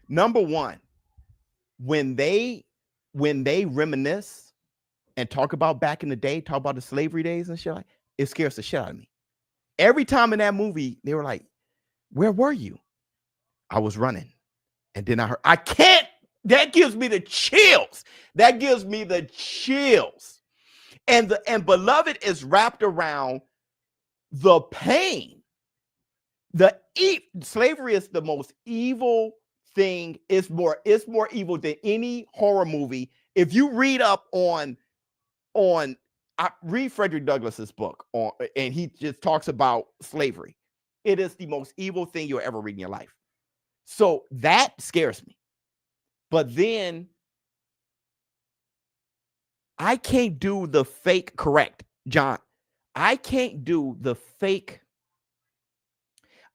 Number one, when they reminisce and talk about back in the day, talk about the slavery days and shit, like, it scares the shit out of me. Every time in that movie, they were like, "Where were you?" I was running, and then I heard. I can't. That gives me the chills. And Beloved is wrapped around the pain. Slavery is the most evil thing. It's more evil than any horror movie. If you read up on I read Frederick Douglass's book and he just talks about slavery. It is the most evil thing you'll ever read in your life. So that scares me. But then I can't do the fake, correct, John. I can't do the fake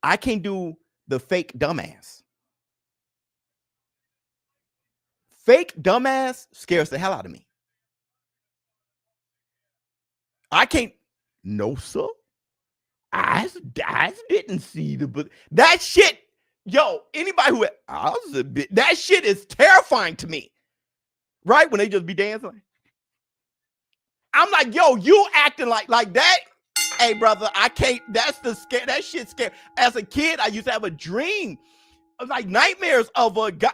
dumbass. Fake dumbass scares the hell out of me. I can't. No, sir. I didn't see but that shit. Yo, anybody who I was a bit, that shit is terrifying to me. Right? When they just be dancing. I'm like, yo, you acting like that. Hey, brother, I can't. That's the scare. That shit's scary. As a kid, I used to have a dream of like nightmares of a guy.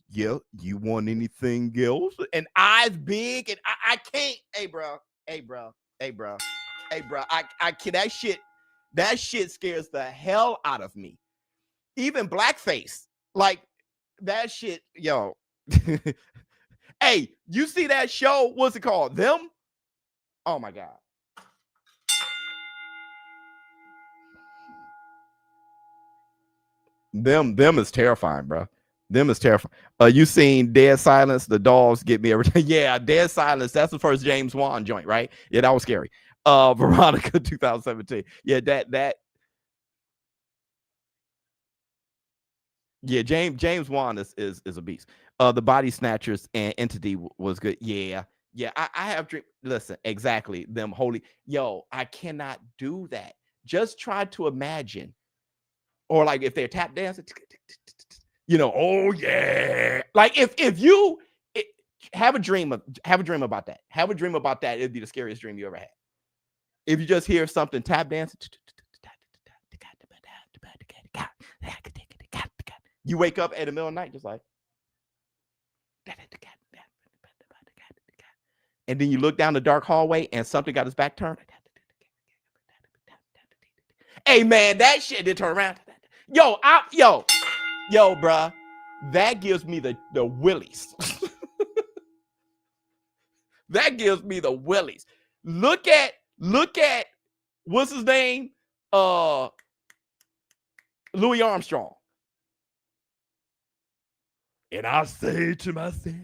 Yeah, you want anything else? And eyes big, and I can't. Hey, bro. I can't. That shit scares the hell out of me. Even blackface, like that shit, yo. Hey, you see that show? What's it called? Them? Oh my God. Them is terrifying, bro. Them is terrifying. You seen Dead Silence? The dolls get me every time. Yeah, Dead Silence. That's the first James Wan joint, right? Yeah, that was scary. Veronica 2017. Yeah, that. Yeah, James Wan is a beast. The Body Snatchers and Entity was good. Yeah. I have dream. Listen, exactly. Them holy. Yo, I cannot do that. Just try to imagine, or like if they're tap dancing, you know. Oh yeah. Like if you have a dream about that. Have a dream about that. It'd be the scariest dream you ever had. If you just hear something tap dancing, you wake up at the middle of the night, just like, and then you look down the dark hallway and something got his back turned. Hey man, that shit did turn around. Yo, bruh, that gives me the willies. That gives me the willies. Look at what's his name? Louis Armstrong. And I say to myself,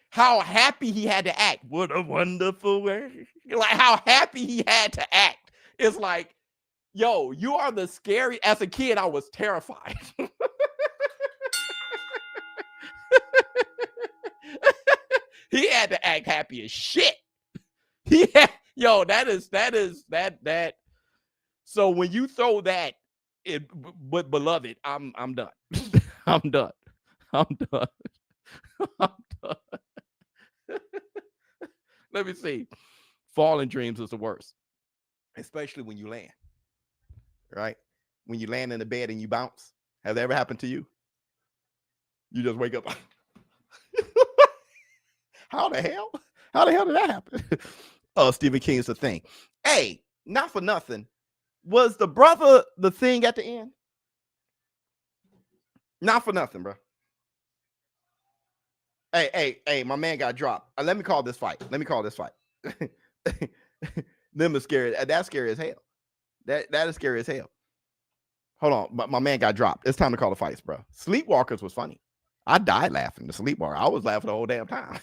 how happy he had to act. What a wonderful way. Like how happy he had to act. It's like, yo, you are the scary. As a kid, I was terrified. He had to act happy as shit. Yo, that is. So when you throw that with Beloved, I'm done. I'm done. Let me see. Falling dreams is the worst, especially when you land. Right? When you land in the bed and you bounce. Has that ever happened to you? You just wake up. How the hell? How the hell did that happen? Stephen King's The Thing. Hey, not for nothing. Was the brother the thing at the end? Not for nothing, bro. Hey, my man got dropped. Let me call this fight. Them is scary. That's scary as hell. That is scary as hell. Hold on. My man got dropped. It's time to call the fights, bro. Sleepwalkers was funny. I died laughing. The Sleepwalker. I was laughing the whole damn time.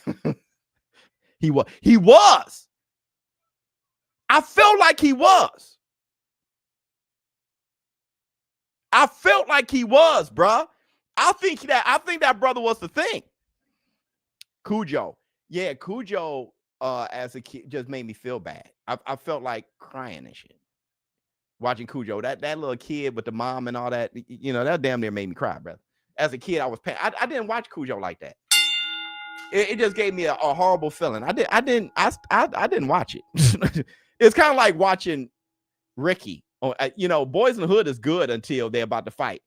He was. I felt like he was. I felt like he was, bruh. I think that brother was the thing. Cujo. Yeah, Cujo as a kid just made me feel bad. I felt like crying and shit. Watching Cujo. That little kid with the mom and all that, you know, that damn near made me cry, brother. As a kid, I was paying. I didn't watch Cujo like that. It just gave me a horrible feeling. I didn't watch it. It's kind of like watching Ricky. You know, Boys in the Hood is good until they're about to fight.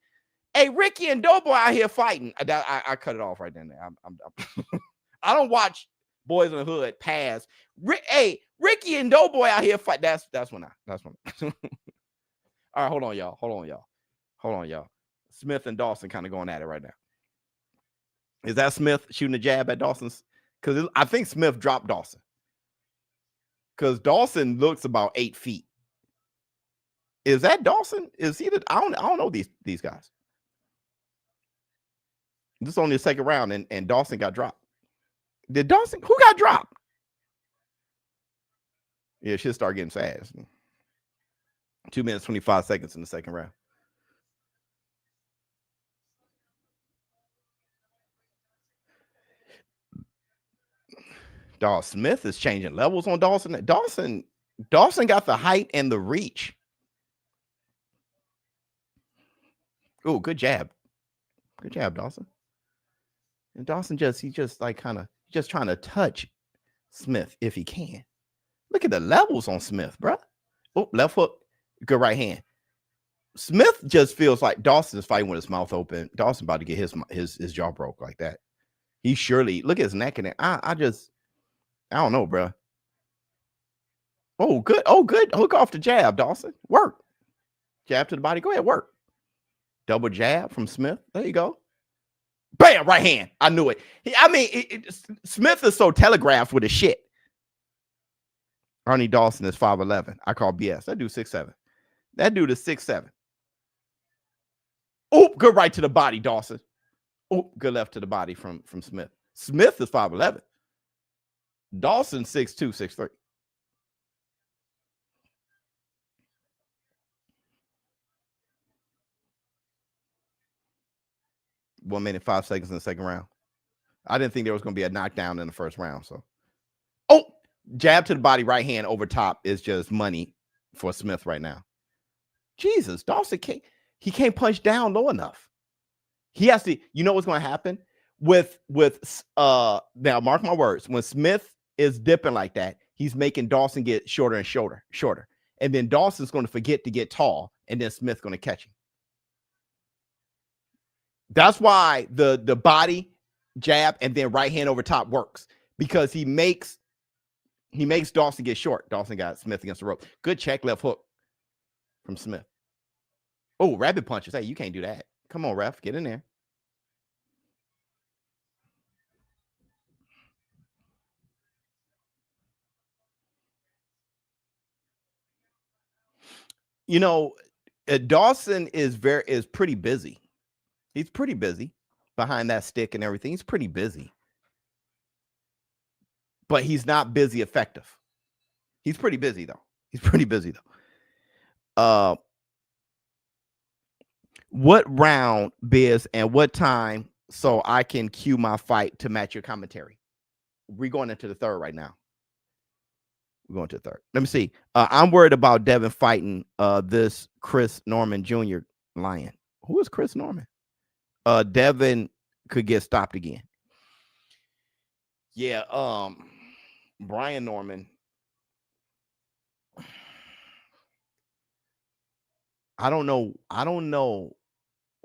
Hey, Ricky and Doughboy out here fighting. I cut it off right then. I'm I don't watch Boys in the Hood past. Hey, Ricky and Doughboy out here fight. That's when. All right, hold on, y'all. Smith and Dawson kind of going at it right now. Is that Smith shooting a jab at Dawson's? Because I think Smith dropped Dawson. Because Dawson looks about 8 feet. Is that Dawson? Is he the? I don't know these guys. This is only the second round, and Dawson got dropped. Who got dropped? Yeah, it should start getting fast. 2 minutes, 25 seconds in the second round. Smith is changing levels on Dawson. Dawson got the height and the reach. Oh, good jab. Good jab, Dawson. And Dawson he's just trying to touch Smith if he can. Look at the levels on Smith, bro. Oh, left hook. Good right hand. Smith just feels like Dawson is fighting with his mouth open. Dawson about to get his jaw broke like that. He surely look at his neck and it. I don't know, bro. Oh, good. Oh, good. Hook off the jab, Dawson. Work. Jab to the body. Go ahead, work. Double jab from Smith. There you go. Bam, right hand. I knew it. Smith is so telegraphed with his shit. Ernie Dawson is 5'11". I call BS. That dude 6'7". That dude is 6'7". Oh, good right to the body, Dawson. Oh, good left to the body from Smith. Smith is 5'11". Dawson 6'2", 6'3". 1 minute, 5 seconds in the second round. I didn't think there was going to be a knockdown in the first round. So, oh, jab to the body, right hand over top is just money for Smith right now. Jesus, Dawson can't punch down low enough. He has to. You know what's going to happen with now? Mark my words. When Smith is dipping like that, he's making Dawson get shorter and shorter, and then Dawson's going to forget to get tall, and then Smith's going to catch him. That's why the body jab and then right hand over top works, because he makes Dawson get short. Dawson got Smith against the rope. Good check left hook from Smith. Oh, rapid punches. Hey, you can't do that. Come on, ref, get in there. You know, Dawson is pretty busy. He's pretty busy behind that stick and everything. He's pretty busy. But he's not busy effective. He's pretty busy, though. What round, Biz, and what time so I can cue my fight to match your commentary? We're going into the third right now. We're going to the third. Let me see. I'm worried about Devin fighting this Chris Norman Jr. lion. Who is Chris Norman? Devin could get stopped again. Yeah, Brian Norman. I don't know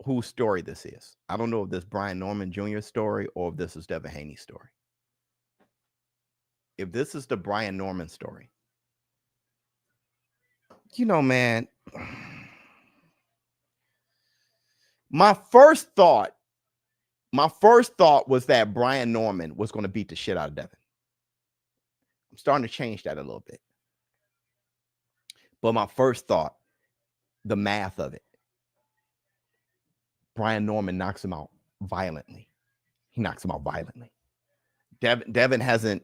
whose story this is. I don't know if this Brian Norman Jr. story or if this is Devin Haney's story. If this is the Brian Norman story, you know, man, my first thought was that Brian Norman was going to beat the shit out of Devin. I'm starting to change that a little bit. But my first thought, the math of it, Brian Norman knocks him out violently. He knocks him out violently. Devin hasn't,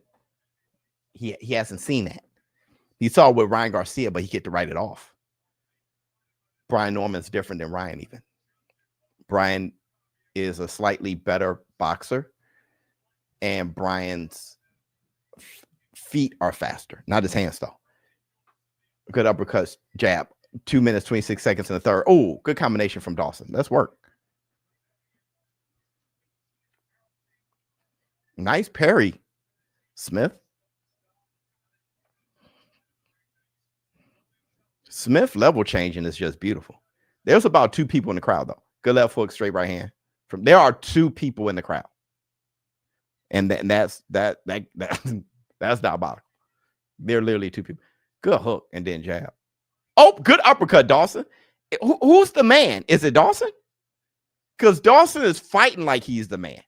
he hasn't seen that. He saw it with Ryan Garcia, but he get to write it off. Brian Norman's different than Ryan even. Brian is a slightly better boxer, and Brian's feet are faster, not his hands though. Good uppercuts, jab. 2 minutes, 26 seconds in the third. Oh, good combination from Dawson. Let's work. Nice parry, Smith. Smith level changing is just beautiful. There's about 2 people in the crowd though. Good left hook, straight right hand. There are 2 people in the crowd, and that's diabolical. There are literally 2 people. Good hook and then jab. Oh, good uppercut, Dawson. Who's the man? Is it Dawson? Because Dawson is fighting like he's the man,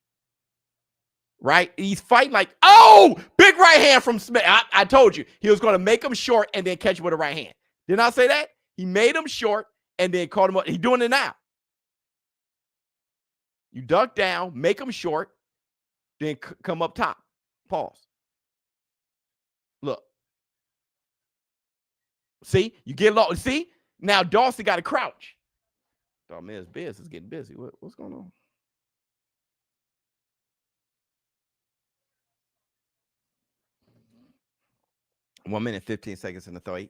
right? He's fighting like, oh, big right hand from Smith. I told you he was going to make him short and then catch him with a right hand. Didn't I say that? He made him short and then caught him up. He's doing it now. You duck down, make him short, then come up top. Pause. Look. See, you get low. See, now Dawson got to crouch. Oh man, his biz is getting busy. What's going on? One minute, 15 seconds in the third.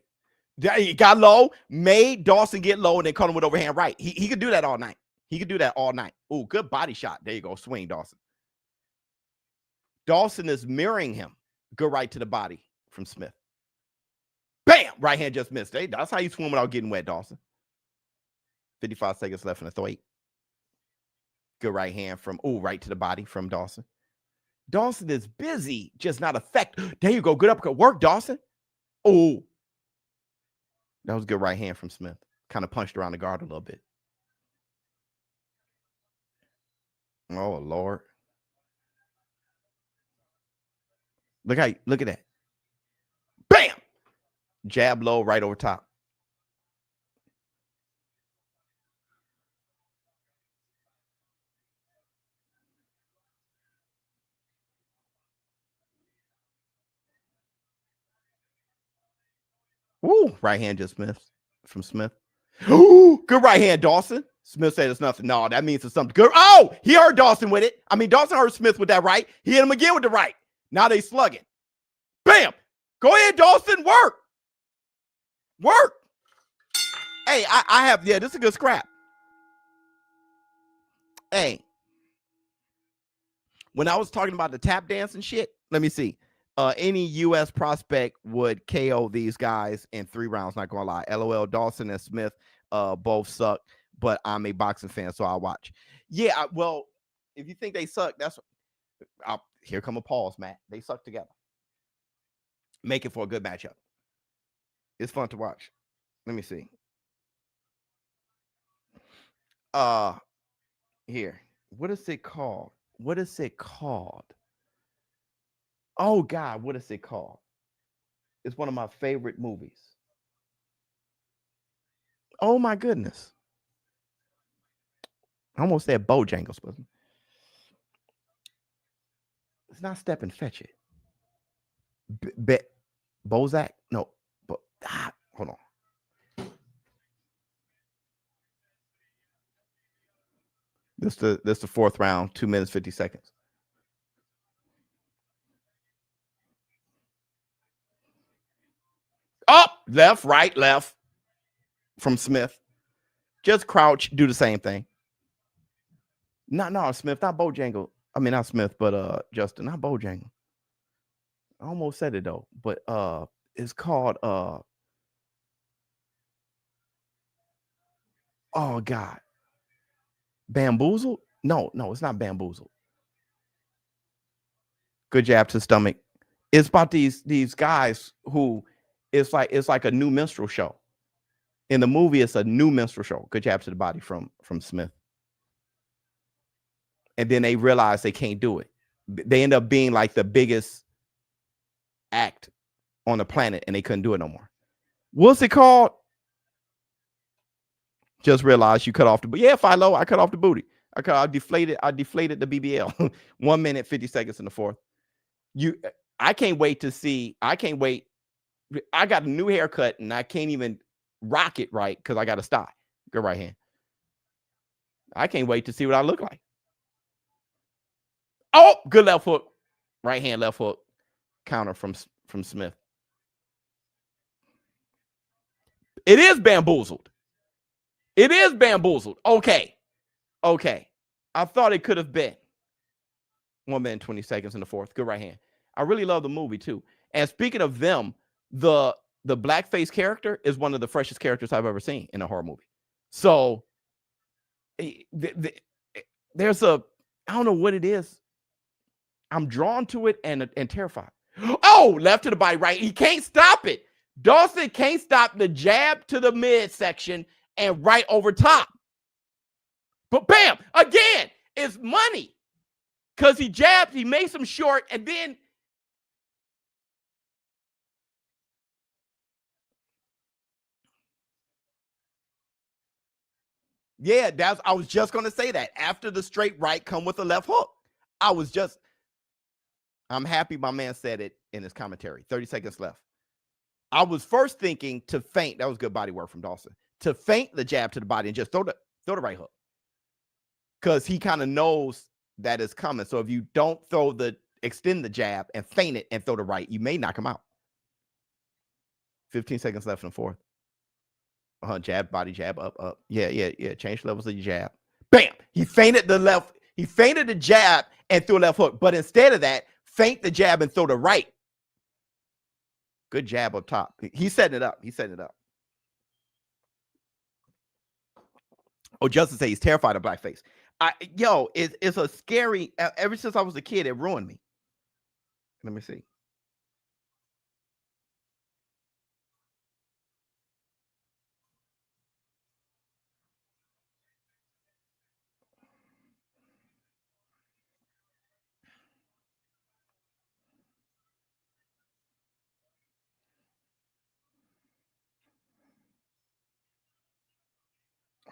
He got low, made Dawson get low, and then caught him with overhand right. He could do that all night. He could do that all night. Oh, good body shot. There you go. Swing, Dawson. Dawson is mirroring him. Good right to the body from Smith. Bam! Right hand just missed. Hey, that's how you swim without getting wet, Dawson. 55 seconds left in the third. Good right hand from, right to the body from Dawson. Dawson is busy, just not effective. There you go. Good uppercut. Work, Dawson. Oh. That was a good right hand from Smith. Kind of punched around the guard a little bit. Oh, Lord. Look at that. Bam! Jab low, right over top. Ooh, right hand just missed from Smith. Ooh, good right hand, Dawson. Smith said it's nothing. No, that means it's something good. Oh, he heard Dawson with it. I mean, Dawson heard Smith with that right. He hit him again with the right. Now they slugging. Bam! Go ahead, Dawson. Work. Work. Hey, I have, this is a good scrap. Hey, when I was talking about the tap dance and shit, let me see. Any U.S. prospect would KO these guys in 3 rounds, not gonna lie. LOL, Dawson and Smith both suck, but I'm a boxing fan, so I'll watch. Yeah, well, if you think they suck, that's here come a pause, Matt. They suck together. Make it for a good matchup. It's fun to watch. Let me see. Here. What is it called? What is it called? Oh God, what is it called? It's one of my favorite movies. Oh my goodness. I almost said Bojangles, but it's not Step and Fetch It. Bozak? No, but hold on. This the 4th round, 2 minutes, 50 seconds. Up, left, right, left from Smith. Just crouch, do the same thing. No, Smith, not Bojangle. I mean, not Smith, but Justin, not Bojangle. I almost said it though, but it's called oh God. Bamboozled? No, it's not bamboozled. Good jab to the stomach. It's about these guys who it's like a new minstrel show. In the movie, it's a new minstrel show. Good jab to the body from Smith. And then they realize they can't do it. They end up being like the biggest act on the planet, and they couldn't do it no more. What's it called? Just realized you cut off the booty. Yeah, Philo, I cut off the booty. I deflated the BBL. 1 minute, 50 seconds in the 4th. I can't wait I got a new haircut and I can't even rock it right because I got a style. Good right hand. I can't wait to see what I look like. Oh, good left hook. Right hand, left hook. Counter from Smith. It is bamboozled. It is bamboozled. Okay. I thought it could have been 1 minute, 20 seconds in the fourth. Good right hand. I really love the movie too. And speaking of them, the blackface character is one of the freshest characters I've ever seen in a horror movie. So there's I don't know what it is. I'm drawn to it and terrified. Oh, left to the body, right. He can't stop it. Dawson can't stop the jab to the midsection and right over top. But bam, again, it's money. Because he jabbed, he makes him short, and then yeah, I was just going to say that. After the straight right, come with a left hook. I'm happy my man said it in his commentary. 30 seconds left. I was first thinking to feint. That was good body work from Dawson. To feint the jab to the body and just throw the right hook. Because he kind of knows that it's coming. So if you don't extend the jab and feint it and throw the right, you may knock him out. 15 seconds left in the fourth. Jab, body, jab, up. Yeah. Change levels of your jab. Bam! He feinted the left. He feinted the jab and threw a left hook. But instead of that, feint the jab and throw the right. Good jab up top. He's setting it up. Oh, Justin say he's terrified of blackface. It's a scary. Ever since I was a kid, it ruined me. Let me see.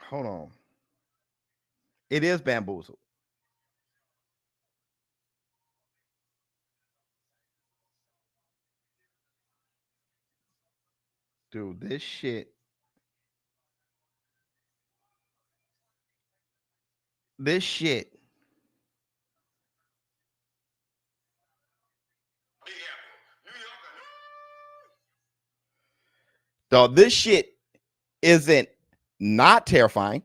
Hold on. It is bamboozled. Dude, this shit. So this shit isn't not terrifying.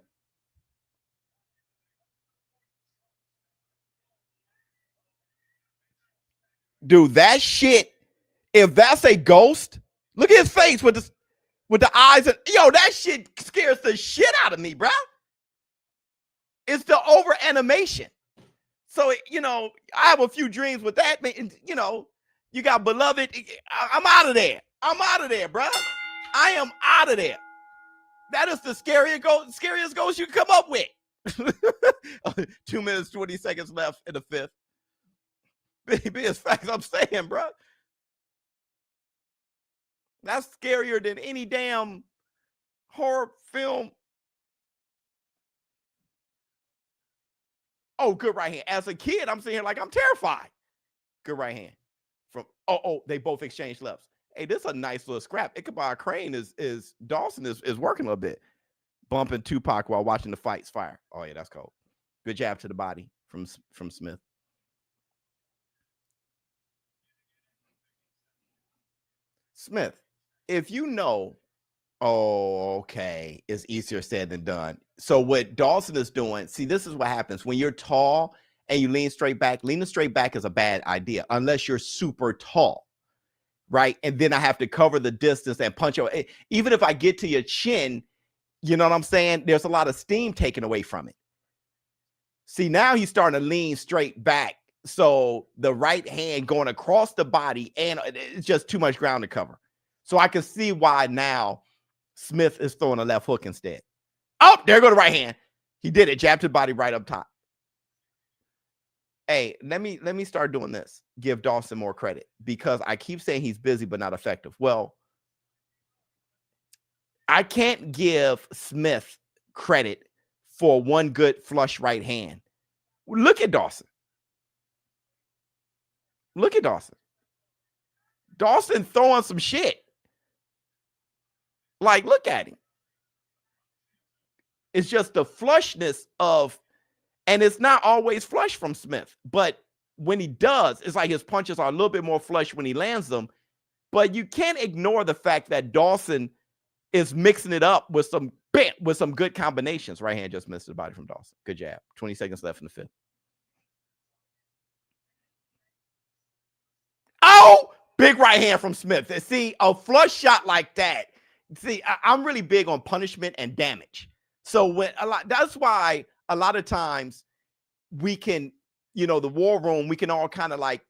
Dude, that shit, if that's a ghost, look at his face with the eyes. And, that shit scares the shit out of me, bro. It's the over animation. So, I have a few dreams with that. You got Beloved. I'm out of there. Bro. I am out of there. That is the scariest ghost you can come up with. 2 minutes, 20 seconds left in the fifth. Be as fast as I'm saying, bro. That's scarier than any damn horror film. Oh, good right hand. As a kid, I'm sitting here like I'm terrified. Good right hand. They both exchanged lefts. Hey, this is a nice little scrap. Ichabod Crane is Dawson is working a little bit. Bumping Tupac while watching the fights fire. Oh, yeah, that's cold. Good jab to the body from Smith. Smith, if okay, it's easier said than done. So what Dawson is doing, see, this is what happens. When you're tall and you lean straight back, leaning straight back is a bad idea unless you're super tall, right? And then I have to cover the distance and punch you. Even if I get to your chin, you know what I'm saying? There's a lot of steam taken away from it. See, now he's starting to lean straight back. So the right hand going across the body, and it's just too much ground to cover. So I can see why now Smith is throwing a left hook instead. Oh, there go the right hand. He did it. Jab to the body right up top. Hey, let me start doing this. Give Dawson more credit because I keep saying he's busy but not effective. Well, I can't give Smith credit for one good flush right hand. Look at Dawson. Dawson throwing some shit. Like, look at him. It's just the flushness of, and it's not always flush from Smith, but when he does, it's like his punches are a little bit more flush when he lands them. But you can't ignore the fact that Dawson is mixing it up with some good combinations. Right hand just missed the body from Dawson. Good jab. 20 seconds left in the fifth. Oh, big right hand from Smith. See, a flush shot like that. See, I'm really big on punishment and damage. So that's why a lot of times we can, the war room, we can all kind of like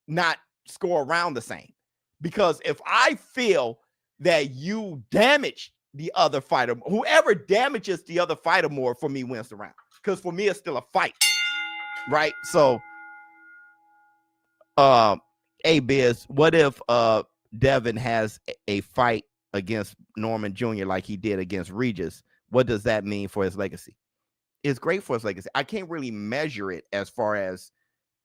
not score around the same. Because if I feel that you damage the other fighter, whoever damages the other fighter more, for me, wins the round. Because for me, it's still a fight, right? So, hey, Biz, what if Devin has a fight against Norman Jr. like he did against Regis? What does that mean for his legacy? It's great for his legacy. I can't really measure it as far as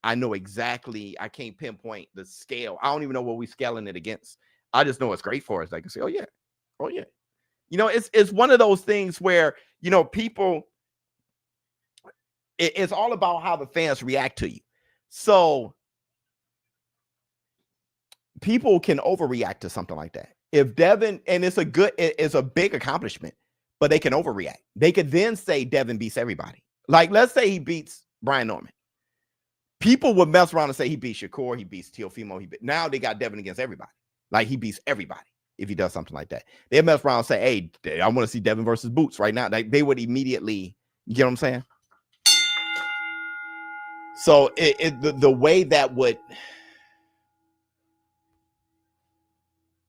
I know exactly. I can't pinpoint the scale. I don't even know what we're scaling it against. I just know it's great for his legacy. Oh, yeah. Oh, yeah. It's one of those things where, people, it's all about how the fans react to you. So people can overreact to something like that. If Devin, and it's a big accomplishment, but they can overreact. They could then say Devin beats everybody. Like, let's say he beats Brian Norman. People would mess around and say he beats Shakur, he beats Teofimo. Now they got Devin against everybody. Like, he beats everybody if he does something like that. They mess around and say, hey, I want to see Devin versus Boots right now. Like, they would immediately, you get what I'm saying? So the way that would,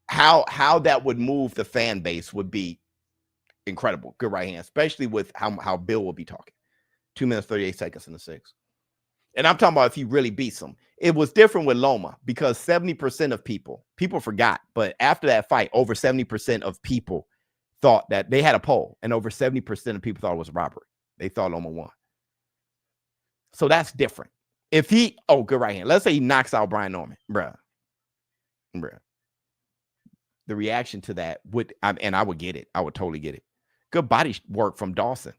how that would move the fan base would be incredible. Good right hand, especially with how Bill will be talking. 2 minutes, 38 seconds in the sixth. And I'm talking about if he really beats him. It was different with Loma because 70% of people forgot. But after that fight, over 70% of people thought that they had a poll, and over 70% of people thought it was a robbery. They thought Loma won. So that's different. If he, good right hand. Let's say he knocks out Brian Norman, bruh. The reaction to that and I would get it. I would totally get it. Good body work from Dawson.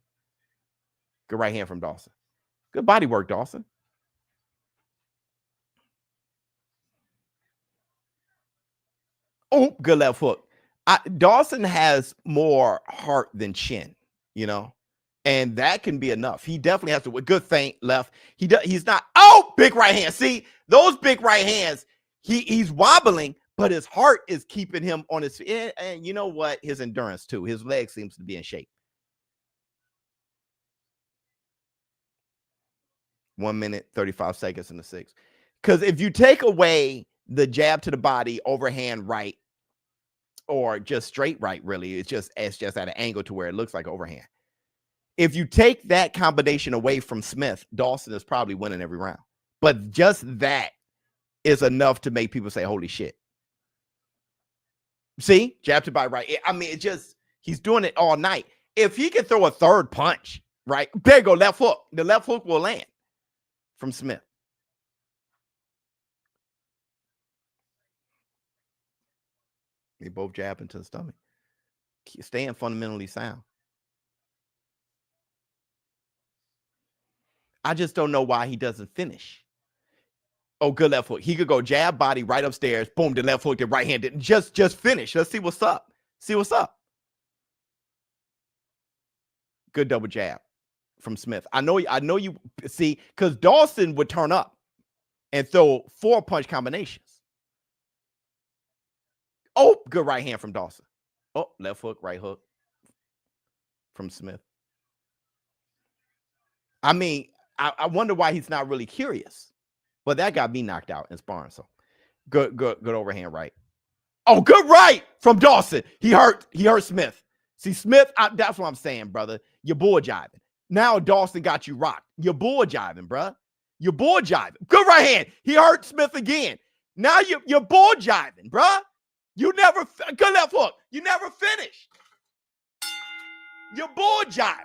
Good right hand from Dawson. Good body work, Dawson. Oh, good left hook. Dawson has more heart than chin, and that can be enough. He definitely has to. Good feint left. He's not. Oh, big right hand. See, those big right hands. He's wobbling, but his heart is keeping him on his feet. And you know what? His endurance too. His leg seems to be in shape. 1 minute, 35 seconds in the sixth. Because if you take away the jab to the body, overhand right, or just straight right, really, it's just at an angle to where it looks like overhand. If you take that combination away from Smith, Dawson is probably winning every round. But just that is enough to make people say, holy shit. See? Jab to body right. I mean, he's doing it all night. If he can throw a third punch, right? There you go, left hook. The left hook will land from Smith. They both jab into the stomach. Staying fundamentally sound. I just don't know why he doesn't finish. Oh, good left hook. He could go jab, body, right upstairs. Boom, the left hook, the right hand. Just finish. Let's see what's up. See what's up. Good double jab from Smith. I know you see, because Dawson would turn up and throw 4-punch combinations. Oh, good right hand from Dawson. Oh, left hook, right hook from Smith. I mean, I wonder why he's not really curious. But that got me knocked out in sparring. So good overhand right. Oh, good right from Dawson. He hurt Smith. See, Smith, that's what I'm saying, brother. You're bull jiving. Now Dawson got you rocked. You're bull jiving, bruh. You're bull jiving. Good right hand. He hurt Smith again. Now you're bull jiving, bruh. You never, good left hook. You never finished. You're bull jiving.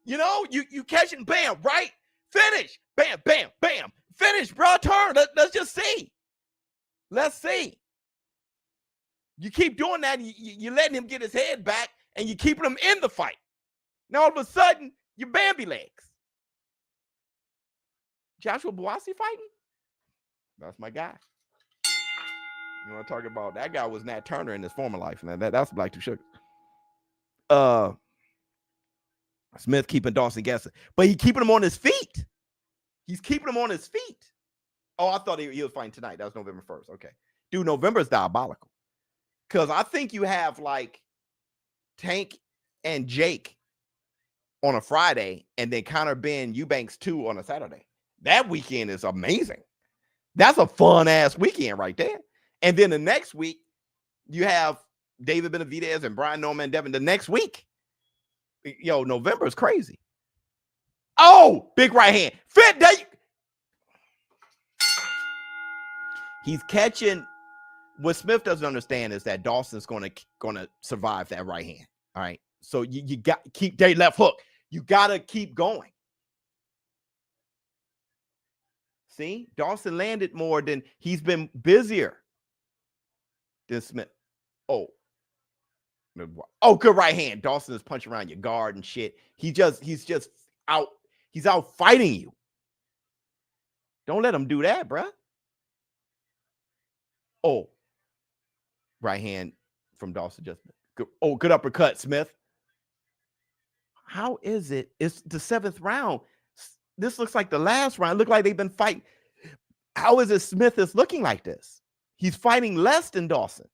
You catch it, bam, right? Finish. Bam, bam, bam. Finish, bro. Turn. Let's just see. Let's see. You keep doing that, you're letting him get his head back, and you're keeping him in the fight. Now, all of a sudden, you're Bambi legs. Joshua Buasi fighting? That's my guy. You want to talk about that guy was Nat Turner in his former life, man. That's Black Two Sugars. Smith keeping Dawson guessing, but he keeping him on his feet. He's keeping him on his feet. Oh, I thought he was fighting tonight. That was November 1st. Okay. Dude, November is diabolical. Because I think you have like Tank and Jake on a Friday and then Conor Ben Eubanks 2 on a Saturday. That weekend is amazing. That's a fun-ass weekend right there. And then the next week, you have David Benavidez and Brian Norman and Devin the next week. Yo, November is crazy. Oh, big right hand. Fit day. He's catching. What Smith doesn't understand is that Dawson's gonna survive that right hand. All right. So you got to keep their left hook. You gotta keep going. See, Dawson landed more than he's been busier than Smith. Oh, good right hand. Dawson is punching around your guard and shit. He's just out. He's out fighting you. Don't let him do that, bruh. Oh, right hand from Dawson. Just good. Oh, good uppercut, Smith. How is it? It's the 7th round. This looks like the last round. Look like they've been fighting. How is it Smith is looking like this? He's fighting less than Dawson.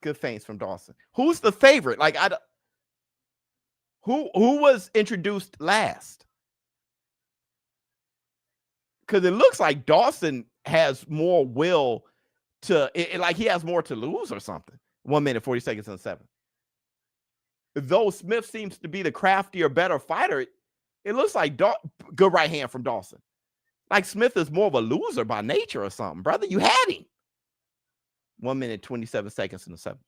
Good feints from Dawson. Who's the favorite? Like who was introduced last? Because it looks like Dawson has more will to like he has more to lose or something. 1 minute, 40 seconds and 7. Though Smith seems to be the craftier, better fighter, it looks like good right hand from Dawson. Like Smith is more of a loser by nature or something, brother. You had him. 1 minute, 27 seconds and 7.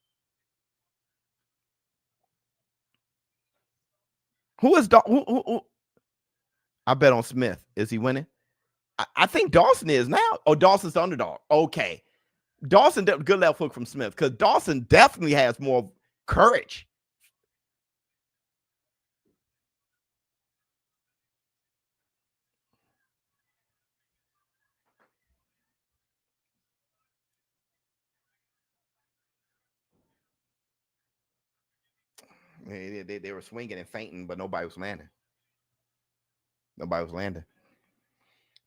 Who is who? I bet on Smith. Is he winning? I think Dawson is now. Oh, Dawson's the underdog. Okay. Dawson, good left hook from Smith because Dawson definitely has more courage. They were swinging and fainting, but nobody was landing. Nobody was landing.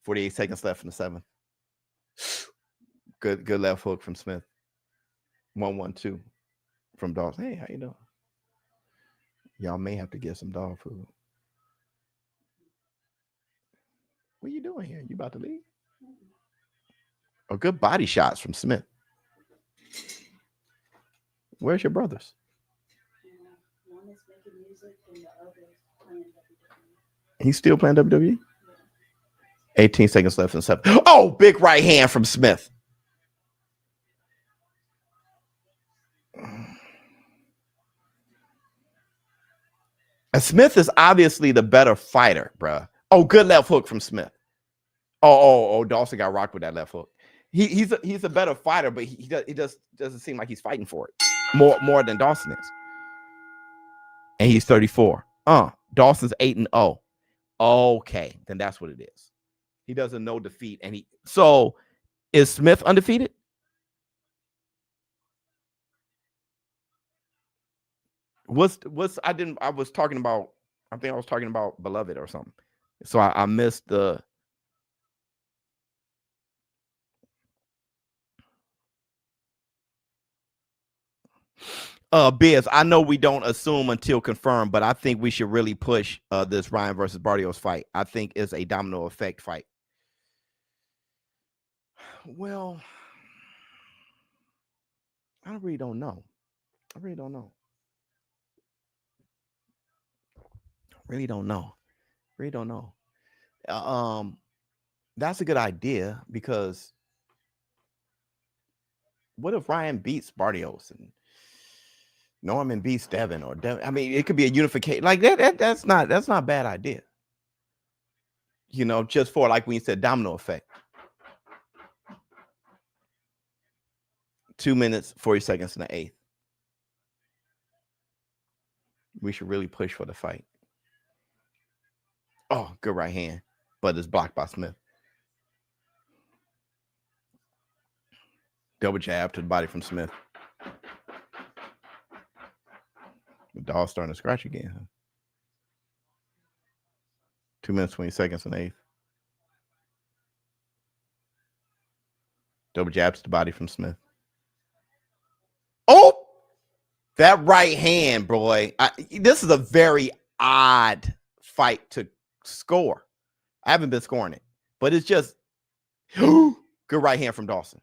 48 seconds left in the 7th. Good left hook from Smith. 1-1-2 from Dawson. Hey, how you doing? Y'all may have to get some dog food. What are you doing here? You about to leave? Oh, good body shots from Smith. Where's your brothers? One is making music and the other is playing WWE. He's still playing WWE? 18 seconds left in 7. Oh, big right hand from Smith. And Smith is obviously the better fighter, bruh. Oh, good left hook from Smith. Oh, Dawson got rocked with that left hook. He's a better fighter, but he just doesn't seem like he's fighting for it more than Dawson is. And he's 34. Dawson's 8-0. Okay, then that's what it is. He doesn't know defeat, and so is Smith undefeated? I was talking about Beloved or something. So I missed the Biz. I know we don't assume until confirmed, but I think we should really push this Ryan versus Barrios fight. I think it's a domino effect fight. Well, I really don't know. Really don't know. That's a good idea because what if Ryan beats Barrios and Norman beats Devin or Devin? I mean, it could be a unification like that. That's not a bad idea. You know, just for like when you said domino effect. 2 minutes, 40 seconds in the 8th. We should really push for the fight. Oh, good right hand, but it's blocked by Smith. Double jab to the body from Smith. The dog's starting to scratch again. Huh? 2 minutes, 20 seconds in the 8th. Double jab to the body from Smith. Oh, that right hand, boy. This is a very odd fight to score. I haven't been scoring it, but it's just good right hand from Dawson.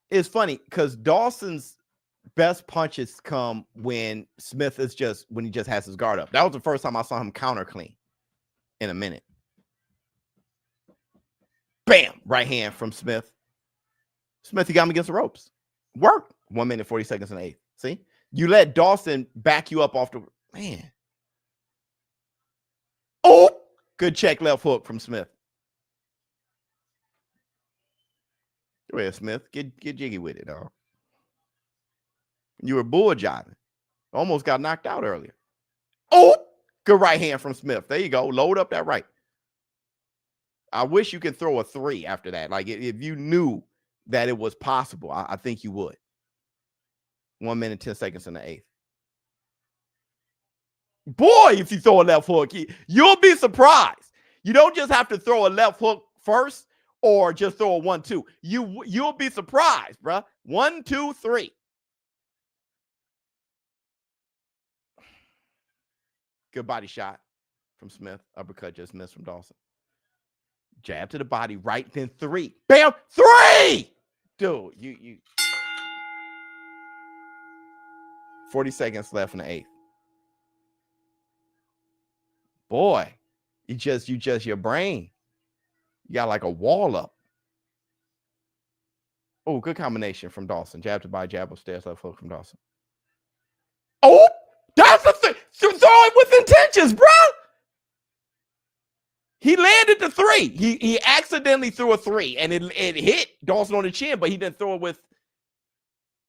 It's funny because Dawson's best punches come when Smith is when he just has his guard up. That was the first time I saw him counter clean in a minute. Bam! Right hand from Smith. Smith, he got him against the ropes. Work. 1 minute, 40 seconds in the 8th. See? You let Dawson back you up off the... Man. Oh! Good check left hook from Smith. Go ahead, Smith. Get jiggy with it, dog. You were bull jiving. Almost got knocked out earlier. Oh! Good right hand from Smith. There you go. Load up that right. I wish you could throw a 3 after that. Like, if you knew that it was possible, I think you would. 1 minute, 10 seconds in the 8th. Boy, if you throw a left hook, you'll be surprised. You don't just have to throw a left hook first or just throw a 1-2. You'll be surprised, bruh. 1, 2, 3. Good body shot from Smith. Uppercut just missed from Dawson. Jab to the body, right, then 3. Bam! 3! Dude, you 40 seconds left in the 8th. Boy, you just your brain. You got like a wall up. Oh, good combination from Dawson. Jab to body, jab upstairs, left hook from Dawson. Oh, that's the thing. Throw it with intentions, bro. He landed the 3. He accidentally threw a 3, and it hit Dawson on the chin, but he didn't throw it with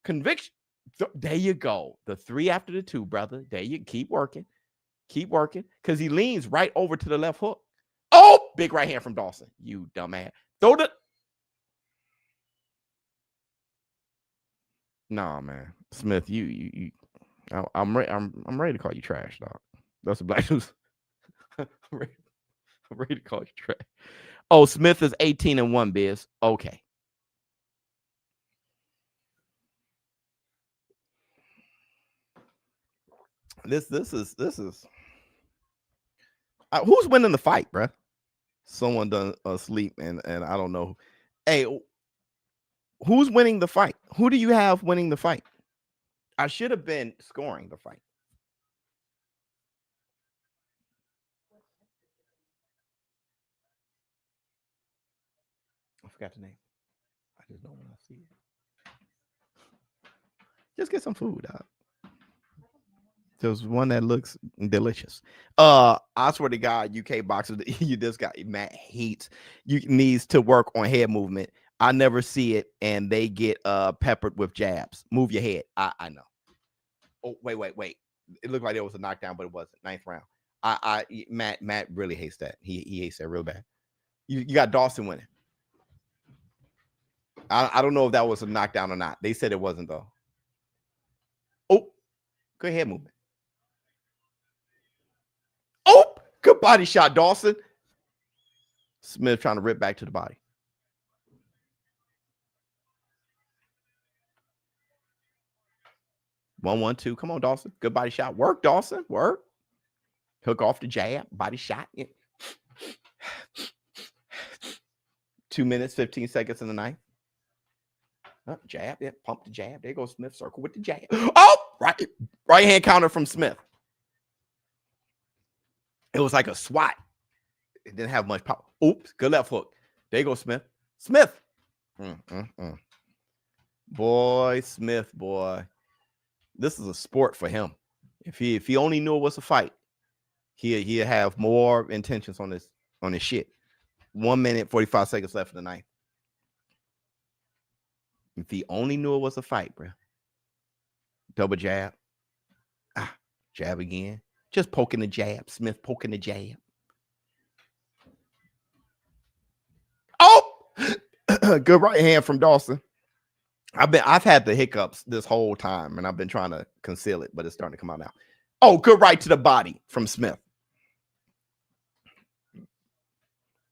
conviction. There you go. The 3 after the 2, brother. There you keep working. Keep working. Because he leans right over to the left hook. Oh, big right hand from Dawson. You dumbass. Throw the... Nah, man. Smith, I'm ready to call you trash, dog. That's the black news. I'm ready to call you trash. Oh, Smith is 18-1, Biz. Okay. This is who's winning the fight, bruh? Someone done asleep and I don't know. Hey, who's winning the fight? Who do you have winning the fight? I should have been scoring the fight. I forgot the name. I just know when I see it. Just get some food, dog. There's one that looks delicious. I swear to God, UK boxers, this guy Matt hates. Needs to work on head movement. I never see it, and they get peppered with jabs. Move your head. I know. Oh, wait. It looked like there was a knockdown, but it wasn't. 9th round. Matt really hates that. He hates that real bad. You got Dawson winning. I don't know if that was a knockdown or not. They said it wasn't though. Oh, good head movement. Oh, good body shot, Dawson. Smith trying to rip back to the body. One, 2. Come on, Dawson. Good body shot. Work, Dawson. Work. Hook off the jab. Body shot. 2 minutes, 15 seconds in the 9th. Jab. Yeah, pump the jab. There goes Smith. Circle with the jab. Oh, right hand counter from Smith. It was like a swat. It didn't have much power. Oops, good left hook. There you go, Smith. Smith. Boy, Smith, boy. This is a sport for him. If he only knew it was a fight, he'd have more intentions on his shit. 1 minute, 45 seconds left in the 9th. If he only knew it was a fight, bro. Double jab. Jab again. Just poking the jab. Smith poking the jab. Oh! Good right hand from Dawson. I've had the hiccups this whole time, and I've been trying to conceal it, but it's starting to come out now. Oh, good right to the body from Smith.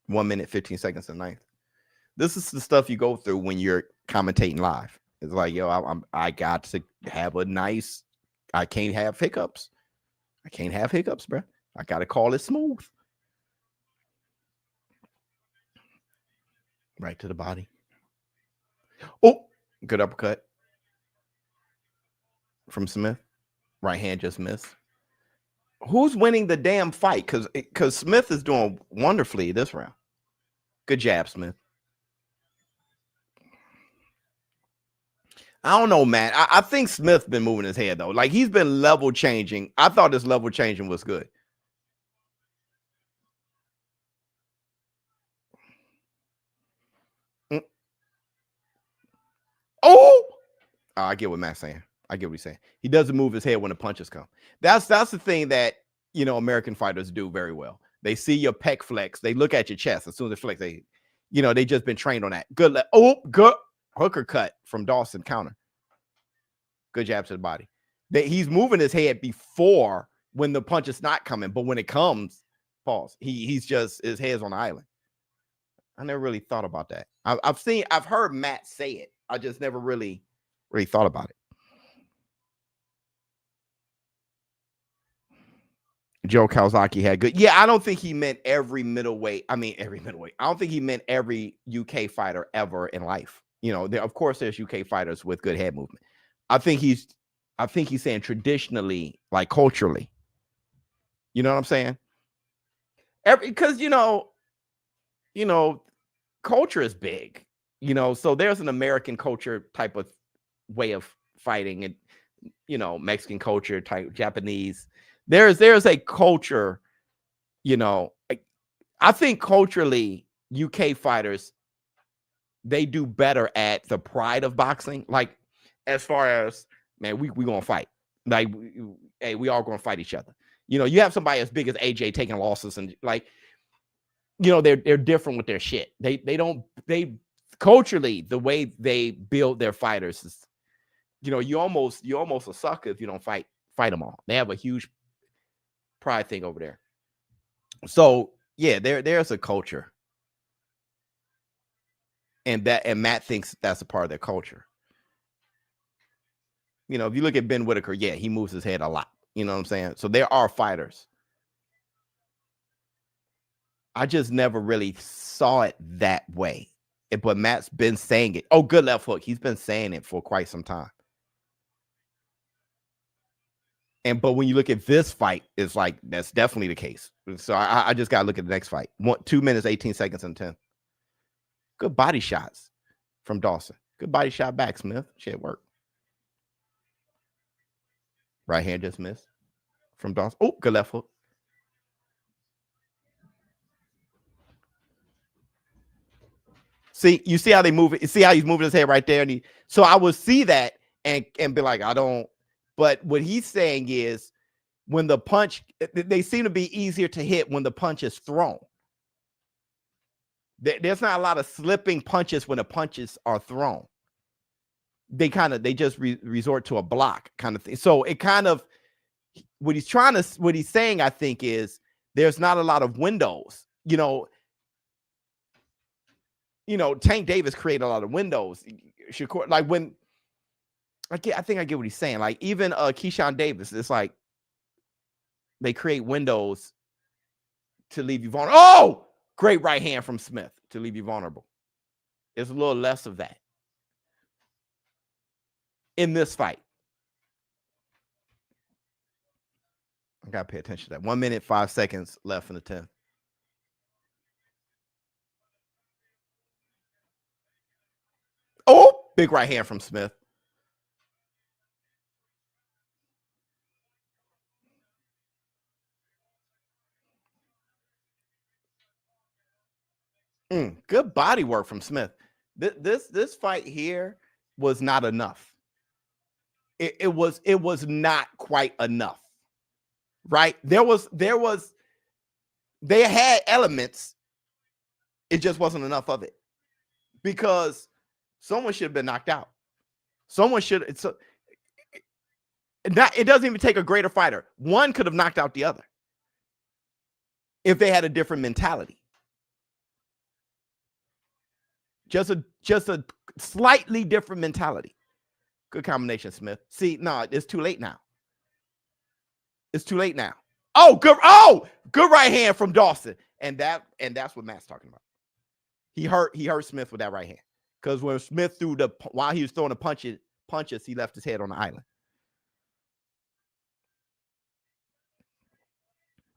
1 minute, 15 seconds and 9th. This is the stuff you go through when you're commentating live. It's like, yo, I got to have a nice. I can't have hiccups. I can't have hiccups, bro. I got to call it smooth. Right to the body. Oh, good uppercut from Smith. Right hand just missed. Who's winning the damn fight? Because Smith is doing wonderfully this round. Good jab, Smith. I don't know, man. I think Smith's been moving his head, though. Like, he's been level changing. I thought this level changing was good. Oh! I get what Matt's saying. I get what he's saying. He doesn't move his head when the punches come. That's the thing that, you know, American fighters do very well. They see your pec flex. They look at your chest. As soon as they flex, they just been trained on that. Good. Good hooker cut from Dawson counter. Good jab to the body. He's moving his head before when the punch is not coming, but when it comes, pause. He's just, his head's on the island. I never really thought about that. I've heard Matt say it. I just never really thought about it. Joe Kawasaki had good. Yeah, I don't think he meant every middleweight. I mean, every middleweight. I don't think he meant every UK fighter ever in life. You know, of course, there's UK fighters with good head movement. I think he's saying traditionally, like culturally. You know what I'm saying? Because you know, culture is big. You know, so there's an American culture type of way of fighting, and you know, Mexican culture type, Japanese. There's a culture, you know. I think culturally, UK fighters, they do better at the pride of boxing. Like, as far as, man, we gonna fight. Like, hey, we all gonna fight each other. You know, you have somebody as big as AJ taking losses, and like, you know, they're different with their shit. They culturally, the way they build their fighters is, you know, you almost a sucker if you don't fight them all. They have a huge pride thing over there. So yeah, there's a culture, and Matt thinks that's a part of their culture. You know, if you look at Ben Whitaker, yeah, he moves his head a lot. You know what I'm saying? So there are fighters. I just never really saw it that way. But Matt's been saying it. Oh, good left hook. He's been saying it for quite some time. But when you look at this fight, it's like, that's definitely the case. So I just got to look at the next fight. 2 minutes, 18 seconds and 10. Good body shots from Dawson. Good body shot back, Smith. Shit worked. Right hand just missed from Dawson. Oh, good left hook. See, you see how they move it? You see how he's moving his head right there? So I would see that and be like, I don't. But what he's saying is, when the punch, they seem to be easier to hit when the punch is thrown. There's not a lot of slipping punches when the punches are thrown. They just resort to a block kind of thing. So it kind of, what he's saying, I think, is there's not a lot of windows. You know, Tank Davis created a lot of windows. Shakur, like when, I think I get what he's saying. Like, even Keyshawn Davis, it's like they create windows to leave you vulnerable. Oh, great right hand from Smith to leave you vulnerable. There's a little less of that in this fight. I got to pay attention to that. 1 minute, 5 seconds left in the 10th. Oh, big right hand from Smith. Good body work from Smith. This fight here was not enough. It was not quite enough, right? They had elements. It just wasn't enough of it because someone should have been knocked out. Someone should. It doesn't even take a greater fighter. One could have knocked out the other if they had a different mentality. Just a slightly different mentality. Good combination, Smith. See, no, it's too late now. It's too late now. Oh, good right hand from Dawson. And that's what Matt's talking about. He hurt Smith with that right hand. Because when Smith while he was throwing the punches, he left his head on the island.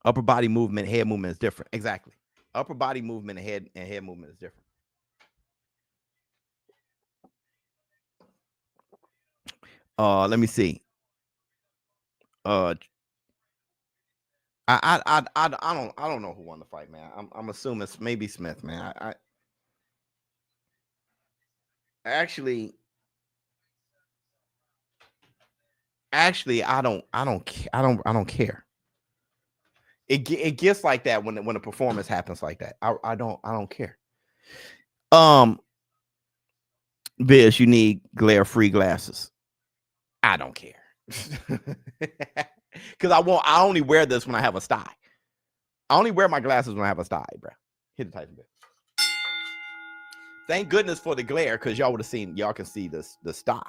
Upper body movement, head movement is different. Exactly. Upper body movement and head movement is different. Let me see. I don't know who won the fight, man. I'm assuming it's maybe Smith, man. I actually I don't care. It gets like that when a performance happens like that. I don't care. Biz, you need glare-free glasses. I don't care. Because I only wear this when I have a sty. I only wear my glasses when I have a sty, bro. Hit the Tyson bit. Thank goodness for the glare, because y'all can see the sty.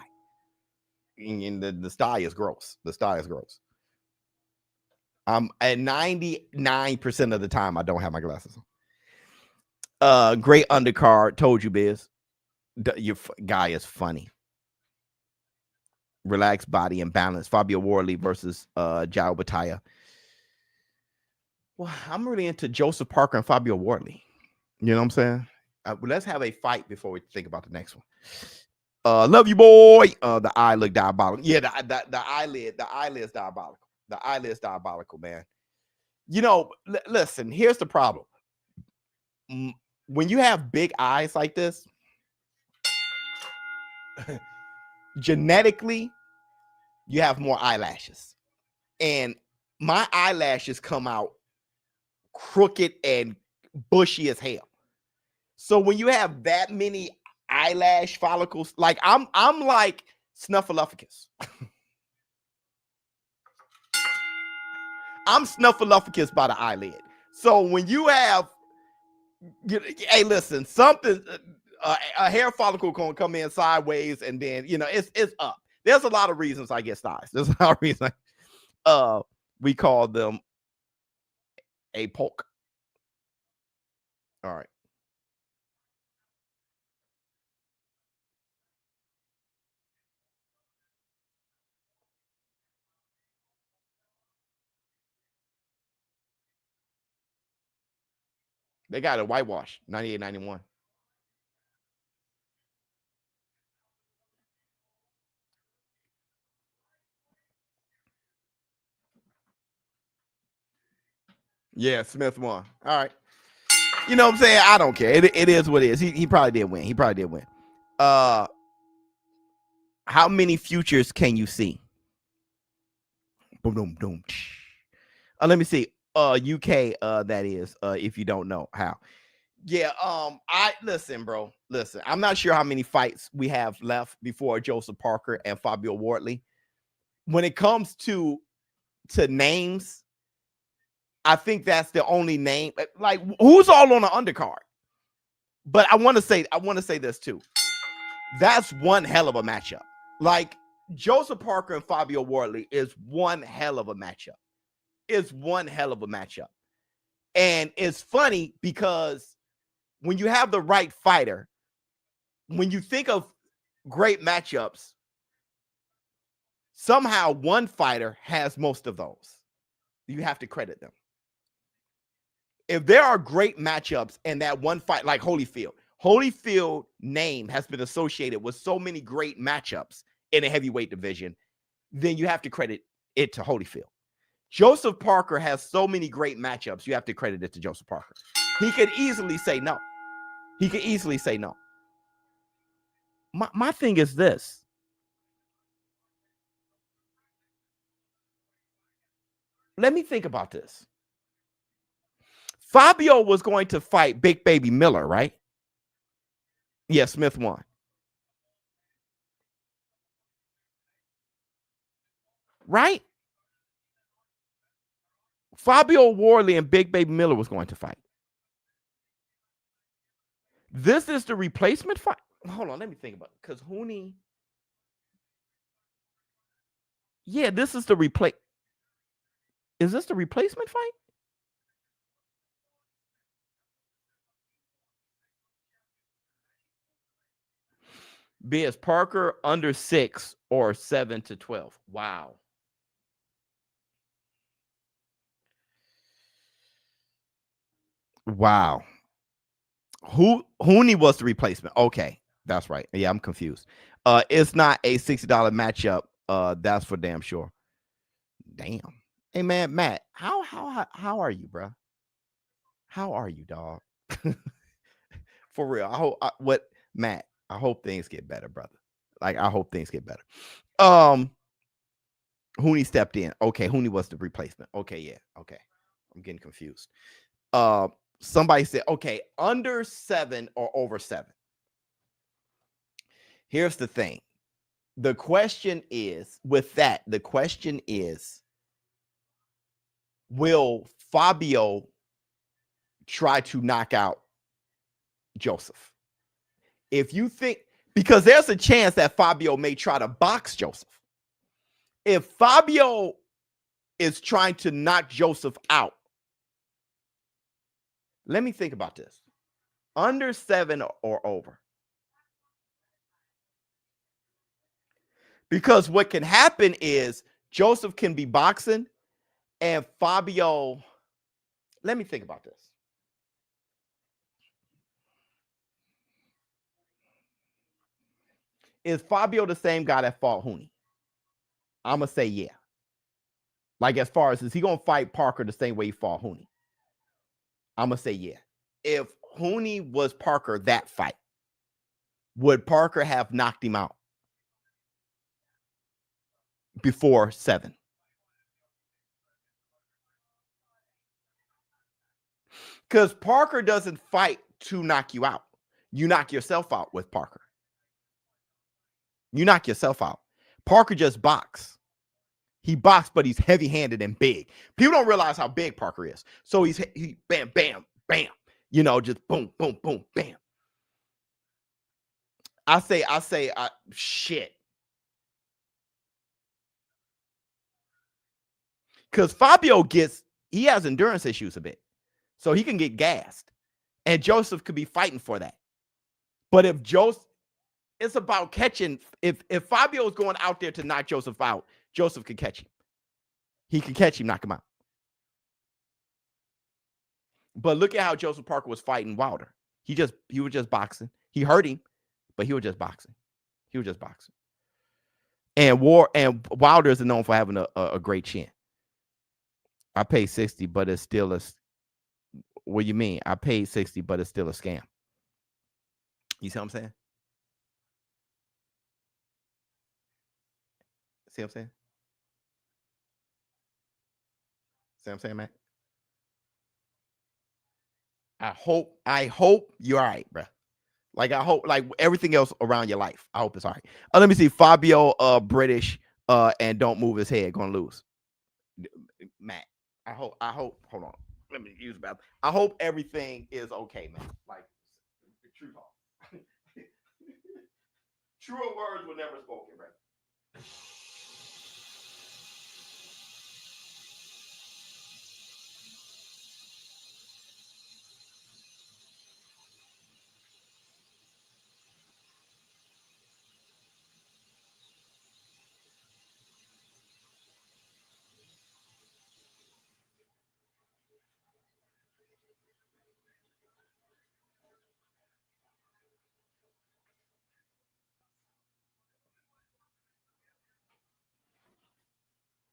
And the sty is gross. The sty is gross. At 99% of the time I don't have my glasses on. Great undercard. Told you, Biz. Your guy is funny. Relaxed body and balance. Fabio Wardley versus Jao Bataya. Well, I'm really into Joseph Parker and Fabio Wardley. You know what I'm saying? Let's have a fight before we think about the next one. Love you, boy. The eye look diabolical. Yeah, the eyelid is diabolical. The eyelid is diabolical, man. You know, listen, here's the problem. When you have big eyes like this, genetically, you have more eyelashes. And my eyelashes come out crooked and bushy as hell. So when you have that many eyelash follicles, like I'm like Snuffleupagus. I'm Snuffleupagus by the eyelid. So when you have, hey, listen, something, a hair follicle can come in sideways, and then it's up. There's a lot of reasons I get styes. There's a lot of reasons. We call them a poke. All right. They got a whitewash, 98, 91. Yeah, Smith won. All right. You know what I'm saying? I don't care. It is what it is. He probably did win. He probably did win. How many futures can you see? Boom, boom, boom. Let me see. UK, that is, if you don't know how. Yeah, listen, bro. Listen, I'm not sure how many fights we have left before Joseph Parker and Fabio Wardley. When it comes to names, I think that's the only name. Like, who's all on the undercard? But I want to say this too. That's one hell of a matchup. Like, Joseph Parker and Fabio Wardley is one hell of a matchup. It's one hell of a matchup. And it's funny because when you have the right fighter, when you think of great matchups, somehow one fighter has most of those. You have to credit them. If there are great matchups and that one fight, like Holyfield name has been associated with so many great matchups in a heavyweight division, then you have to credit it to Holyfield. Joseph Parker has so many great matchups, you have to credit it to Joseph Parker. He could easily say no. He could easily say no. my thing is this. Let me think about this. Fabio was going to fight Big Baby Miller, right? Yeah, Smith won. Right? Fabio Wardley and Big Baby Miller was going to fight. This is the replacement fight. Hold on, let me think about it. Because Hooney. Yeah, this is the replace. Is this the replacement fight? Biz Parker under 6 or 7 to 12. Wow. Wow. Hooney was the replacement. Okay, that's right. Yeah, I'm confused. It's not a $60 matchup. That's for damn sure. Damn. Hey man, Matt, how are you, bro? How are you, dog? For real. Matt, I hope things get better, brother. Like, I hope things get better. Hooney stepped in. Okay, Hooney was the replacement. Okay, yeah. Okay. I'm getting confused. Somebody said, okay, under 7 or over 7. Here's the thing. The question is, will Fabio try to knock out Joseph? If you think, because there's a chance that Fabio may try to box Joseph. If Fabio is trying to knock Joseph out, let me think about this. Under 7 or over. Because what can happen is Joseph can be boxing and Fabio. Let me think about this. Is Fabio the same guy that fought Hooney? I'm going to say yeah. Like, as far as, is he going to fight Parker the same way he fought Hooney? I'm going to say yeah. If Hooney was Parker that fight, would Parker have knocked him out before 7? Because Parker doesn't fight to knock you out. You knock yourself out with Parker. You knock yourself out. Parker just box. He boxed, but he's heavy-handed and big. People don't realize how big Parker is. So he bam, bam, bam. You know, just boom, boom, boom, bam. I say, shit. Because Fabio he has endurance issues a bit. So he can get gassed. And Joseph could be fighting for that. But if it's about catching. If Fabio is going out there to knock Joseph out, Joseph can catch him. He can catch him, knock him out. But look at how Joseph Parker was fighting Wilder. He was just boxing. He hurt him, but he was just boxing. And Wilder is known for having a great chin. I paid 60, but it's still a. What do you mean? I paid 60, but it's still a scam. You see what I'm saying? See what I'm saying? See what I'm saying, man? I hope you're all right, bro. Like, I hope, like everything else around your life, I hope it's all right. Let me see. Fabio, British, and don't move his head, gonna lose. Matt, I hope, hold on. Let me use that. I hope everything is okay, man. Like, true talk. Truer words were never spoken, right?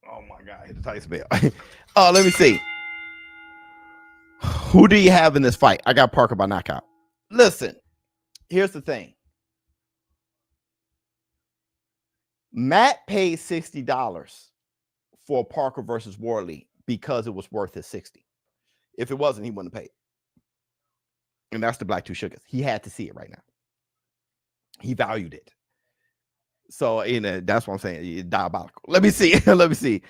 Oh my God, hit the Tyson bell. Let me see. Who do you have in this fight? I got Parker by knockout. Listen, here's the thing. Matt paid $60 for Parker versus Wardley because it was worth his 60. If it wasn't, he wouldn't have paid. And that's the Black Two Sugars. He had to see it right now. He valued it. So, that's what I'm saying. It's diabolical. Let me see. Let me see.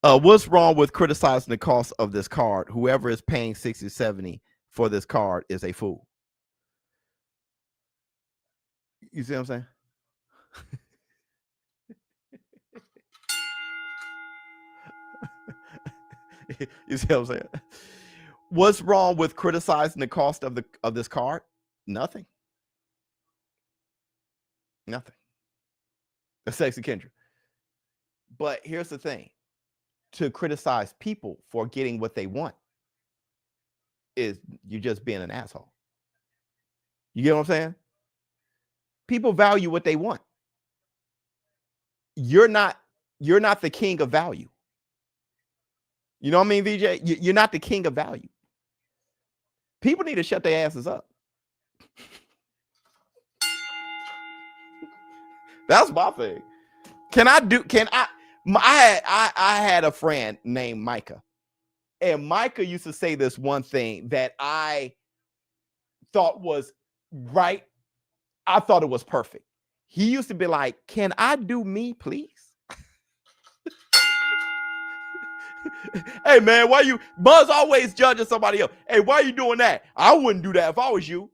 What's wrong with criticizing the cost of this card? Whoever is paying 60, 70 for this card is a fool. You see what I'm saying? You see what I'm saying? What's wrong with criticizing the cost of this card? Nothing. Nothing. That's Sexy Kendra. But here's the thing. To criticize people for getting what they want is you just being an asshole. You get what I'm saying? People value what they want. You're not the king of value. You know what I mean, VJ? You're not the king of value. People need to shut their asses up. That's my thing. I had a friend named Micah, and Micah used to say this one thing that I thought was right. I thought it was perfect. He used to be like, "Can I do me, please?" Hey man, why you Buzz always judging somebody else? Hey, why are you doing that? I wouldn't do that if I was you.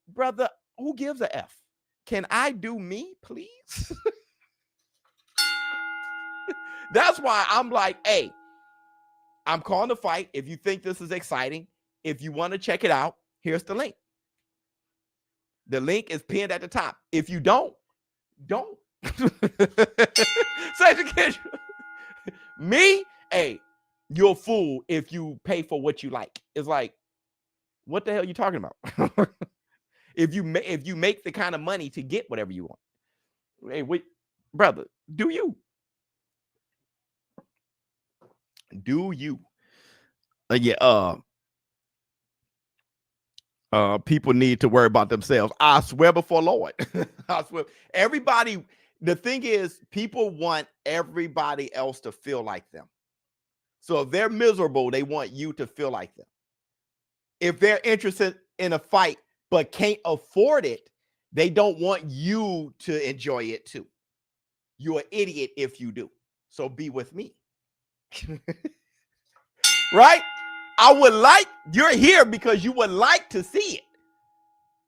Brother, who gives a F? Can I do me, please? That's why I'm like, hey, I'm calling the fight. If you think this is exciting, if you want to check it out, here's the link. The link is pinned at the top. If you don't. Me, hey, you're a fool if you pay for what you like. It's like, what the hell are you talking about? If you make the kind of money to get whatever you want. Hey, wait, brother, do you? Do you? People need to worry about themselves. I swear before Lord. I swear. Everybody, the thing is, people want everybody else to feel like them. So if they're miserable, they want you to feel like them. If they're interested in a fight but can't afford it, they don't want you to enjoy it too. You're an idiot if you do. So be with me. Right? You're here because you would like to see it.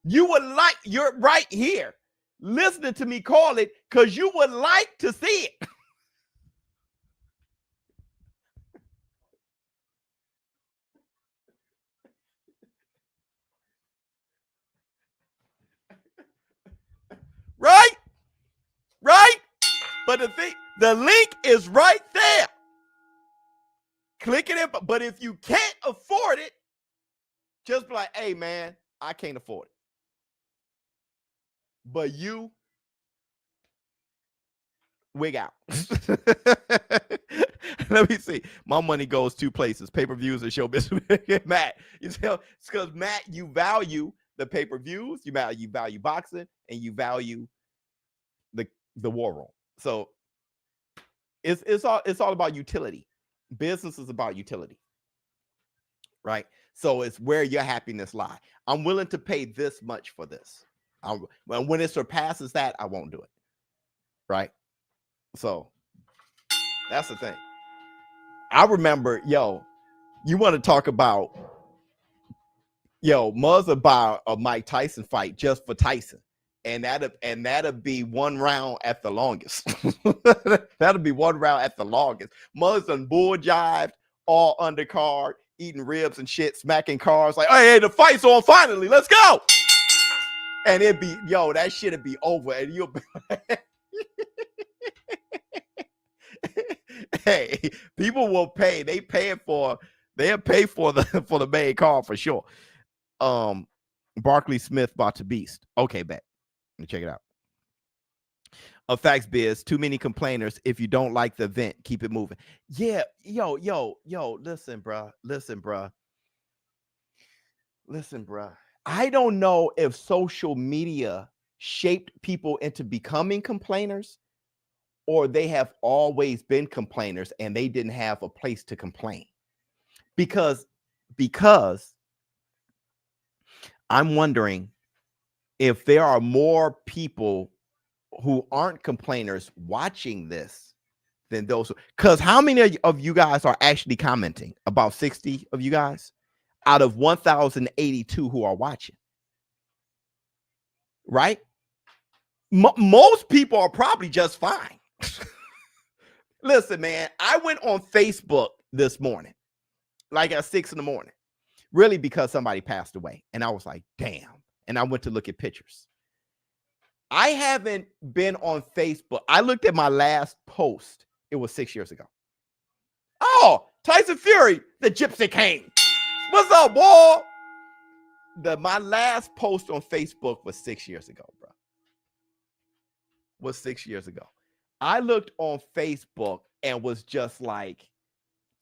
You're right here listening to me call it because you would like to see it. Right? But the link is right there. Click it in. But if you can't afford it, just be like, hey, man, I can't afford it. But you wig out. Let me see. My money goes two places: pay-per-views and ShowBizz. Matt, you tell it's because Matt, you value the pay-per-views, you value boxing, and you value the war room. So it's all about utility. Business is about utility, right? So it's where your happiness lies. I'm willing to pay this much for this. When it surpasses that, I won't do it, right? So that's the thing. I remember, you want to talk about, Muzz buy a Mike Tyson fight just for Tyson. And that'll be one round at the longest. That'll be one round at the longest. Muzz done bull jived all undercard, eating ribs and shit, smacking cars like, hey, the fight's on finally. Let's go. And it'd be, that shit'd be over. And you'll be hey, people will pay. They'll pay for the main card for sure. Barkley Smith about to beast. Okay, bet. Let me check it out. Facts Biz, too many complainers. If you don't like the event, keep it moving. Yeah, listen, bruh. I don't know if social media shaped people into becoming complainers, or they have always been complainers and they didn't have a place to complain. Because I'm wondering if there are more people who aren't complainers watching this than those. Because how many of you guys are actually commenting? About 60 of you guys out of 1,082 who are watching, right? Most people are probably just fine. Listen, man, I went on Facebook this morning, like at 6 in the morning, really because somebody passed away. And I was like, damn. And I went to look at pictures. I haven't been on Facebook. I looked at my last post. It was 6 years ago. Oh, Tyson Fury, the Gypsy King. What's up, boy? My last post on Facebook was 6 years ago, bro. Was 6 years ago. I looked on Facebook and was just like,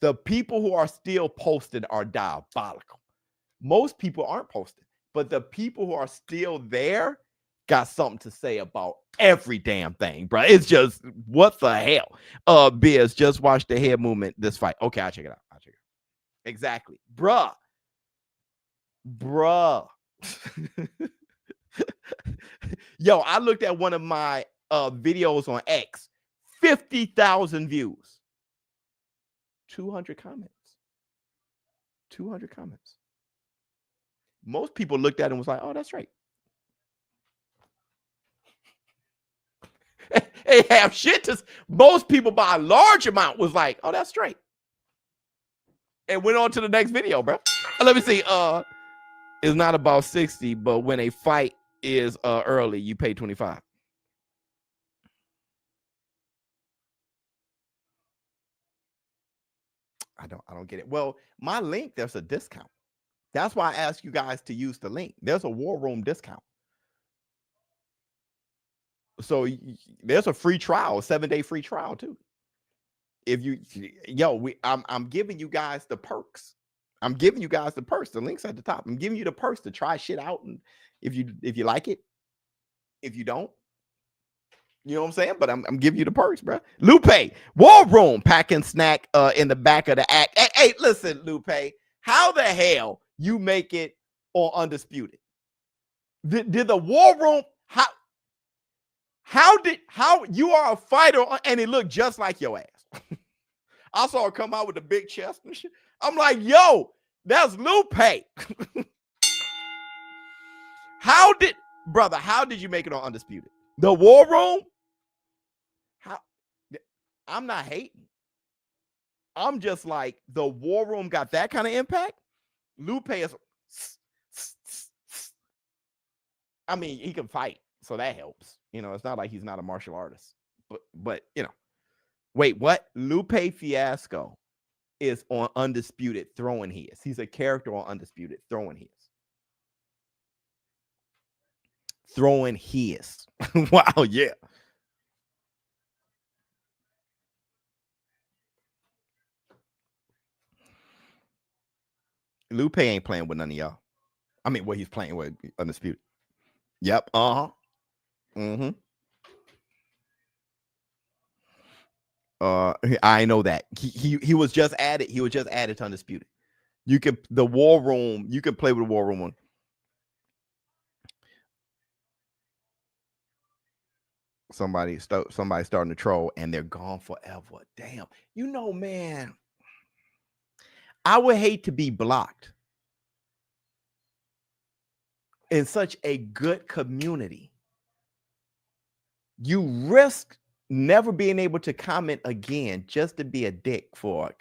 the people who are still posted are diabolical. Most people aren't posted, but the people who are still there got something to say about every damn thing, bro. It's just, what the hell? Biz, just watch the head movement this fight. Okay, I'll check it out. Exactly. Bruh. Yo, I looked at one of my videos on X. 50,000 views. 200 comments. 200 comments. Most people looked at it and was like, oh, that's right. They have shit to. Most people by a large amount was like, oh, that's straight. And went on to the next video, bro. Let me see. It's not about 60, but when a fight is early, you pay 25. I don't get it. Well, my link, there's a discount. That's why I asked you guys to use the link. There's a War Room discount. So there's a free trial, a 7-day free trial too. If you, I'm giving you guys the perks. I'm giving you guys the perks. The link's at the top. I'm giving you the perks to try shit out, and if you like it, if you don't, you know what I'm saying. But I'm giving you the perks, bro. Lupe, War Room, pack and snack in the back of the act. Hey, listen, Lupe, how the hell you make it on Undisputed? Did the War Room? How you are a fighter and it looked just like your ass? I saw her come out with a big chest and shit. I'm like, yo, that's Lupe. How did you make it on Undisputed? The War Room? How? I'm not hating. I'm just like, the War Room got that kind of impact. Lupe is, I mean, he can fight, so that helps. You know, it's not like he's not a martial artist, but you know, wait, what? Lupe Fiasco is on Undisputed throwing his. He's a character on Undisputed throwing his. Throwing his. Wow, yeah. Lupe ain't playing with none of y'all. I mean, what he's playing with Undisputed. Yep. Uh-huh. Mm-hmm. I know that. He was just added. He was just added to Undisputed. You can the War Room. You can play with the War Room one. Somebody starting to troll and they're gone forever. Damn. You know, man, I would hate to be blocked in such a good community. You risk never being able to comment again just to be a dick for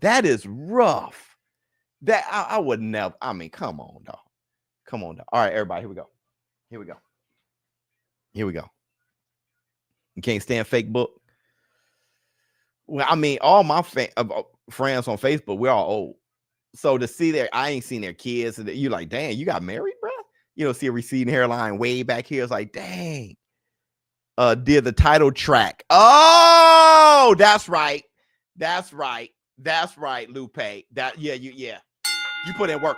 that is rough. That I would never. I mean, come on, dog. Come on, dog. All right, everybody, here we go. You can't stand fake book. Well, I mean, all my friends on Facebook, we're all old. So to see I ain't seen their kids, and you're like, dang, you got married, bro? You know, see a receding hairline way back here. It's like, dang. Did the title track. Oh, that's right, Lupe. You put in work.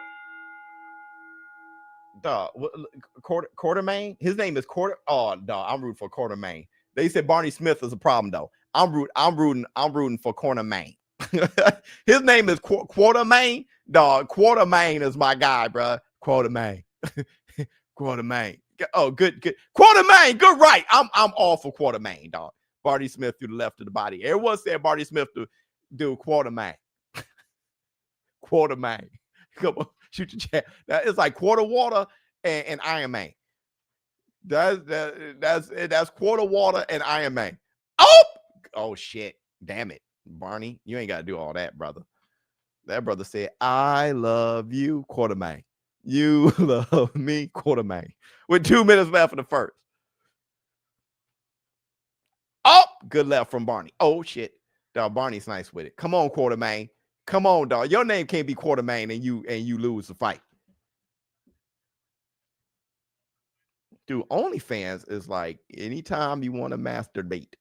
dog. Quartermine. His name is Quarter. Oh, dog. I'm rooting for Quartermine. They said Barney Smith is a problem though. I'm rooting for Quartermine. His name is Quartermine. Dog. Quartermine is my guy, bro. Quartermine. Quartermine. Oh, good. Quartermine. Good right. I'm all for Quartermine, dog. Barney Smith through the left of the body. Everyone said Barney Smith to do Quartermine. Quartermine. Come on, shoot your chat. That is like quarter water and Iron Man. That's quarter water and Iron Man. Oh shit. Damn it. Barney, you ain't gotta do all that, brother. That brother said, I love you, Quartermine. You love me, Quartermine. With 2 minutes left in the first. Oh, good left from Barney. Oh shit. Dog, Barney's nice with it. Come on, Quartermine. Come on, dog. Your name can't be Quartermine and you lose the fight. Dude, OnlyFans is like anytime you want to masturbate,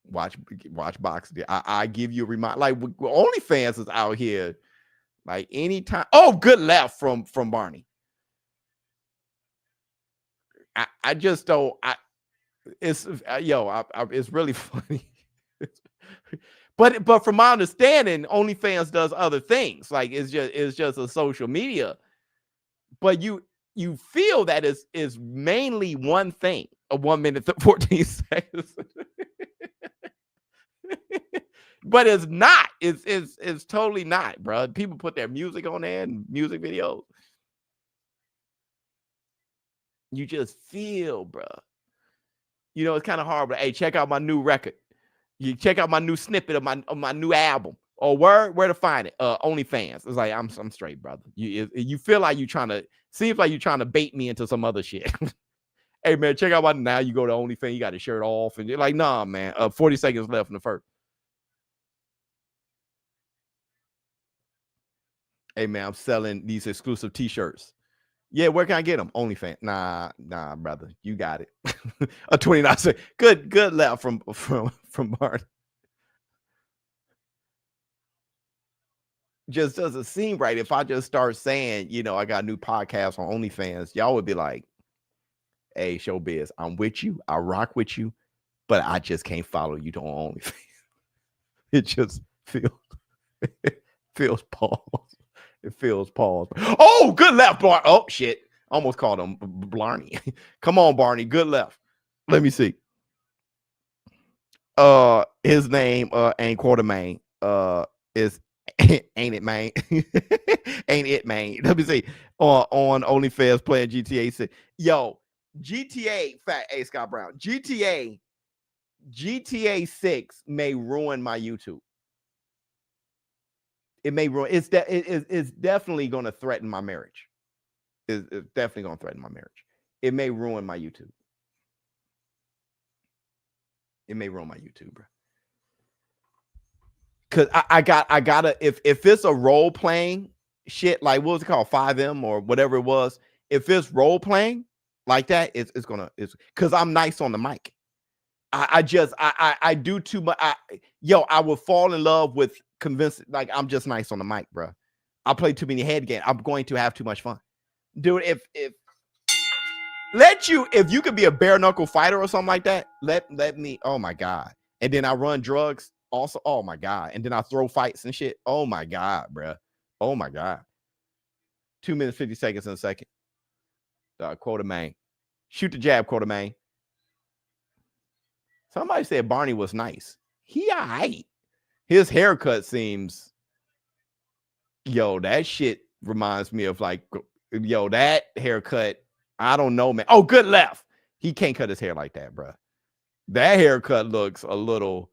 watch boxing. I give you a reminder. Like OnlyFans is out here like anytime. Oh, good left from Barney. I just don't. It's really funny. But from my understanding, OnlyFans does other things. Like it's just a social media. But you feel that is mainly one thing. A 1 minute 14 seconds. But it's not. It's totally not, bro. People put their music on there and music videos. You just feel, bro. You know, it's kind of hard, but hey, check out my new record. You check out my new snippet of my new album. Or where to find it? OnlyFans. It's like I'm straight, brother. You feel like seems like you're trying to bait me into some other shit. Hey man, check out now you go to OnlyFans, you got the shirt off, and you're like, nah, man. 40 seconds left in the first. Hey man, I'm selling these exclusive t-shirts. Yeah, where can I get them? OnlyFans. Nah, brother. You got it. A 29 second. Good left from Bart. Just doesn't seem right. If I just start saying, I got a new podcast on OnlyFans, y'all would be like, hey, ShowBizz, I'm with you. I rock with you, but I just can't follow you on OnlyFans. It just feels pause. It feels pause. Oh, good left, Barney. Oh, shit. Almost called him Barney. Come on, Barney. Good left. Let me see. His name ain't Quartermine. Is ain't it, man? Ain't it, man? Let me see. On OnlyFans playing GTA 6. Yo, GTA, fat A Scott Brown. GTA 6 may ruin my YouTube. It may ruin. It's definitely going to threaten my marriage. It's definitely going to threaten my marriage. It may ruin my YouTube. It may ruin my YouTube, bro. Cause I gotta if it's a role playing shit, like what was it called, 5M or whatever it was. If it's role playing like that, it's because I'm nice on the mic. I do too much. I would fall in love with convincing. Like I'm just nice on the mic, bro. I play too many head games. I'm going to have too much fun, dude. If you could be a bare knuckle fighter or something like that, let me. Oh my god! And then I run drugs. Also, oh my god, and then I throw fights and shit. Oh my god, bro. Oh my god. 2 minutes 50 seconds in a second. Quartermine, shoot the jab, Quartermine. Somebody said Barney was nice. He alright. His haircut seems. That shit reminds me of like, that haircut. I don't know, man. Oh, good left. He can't cut his hair like that, bro. That haircut looks a little.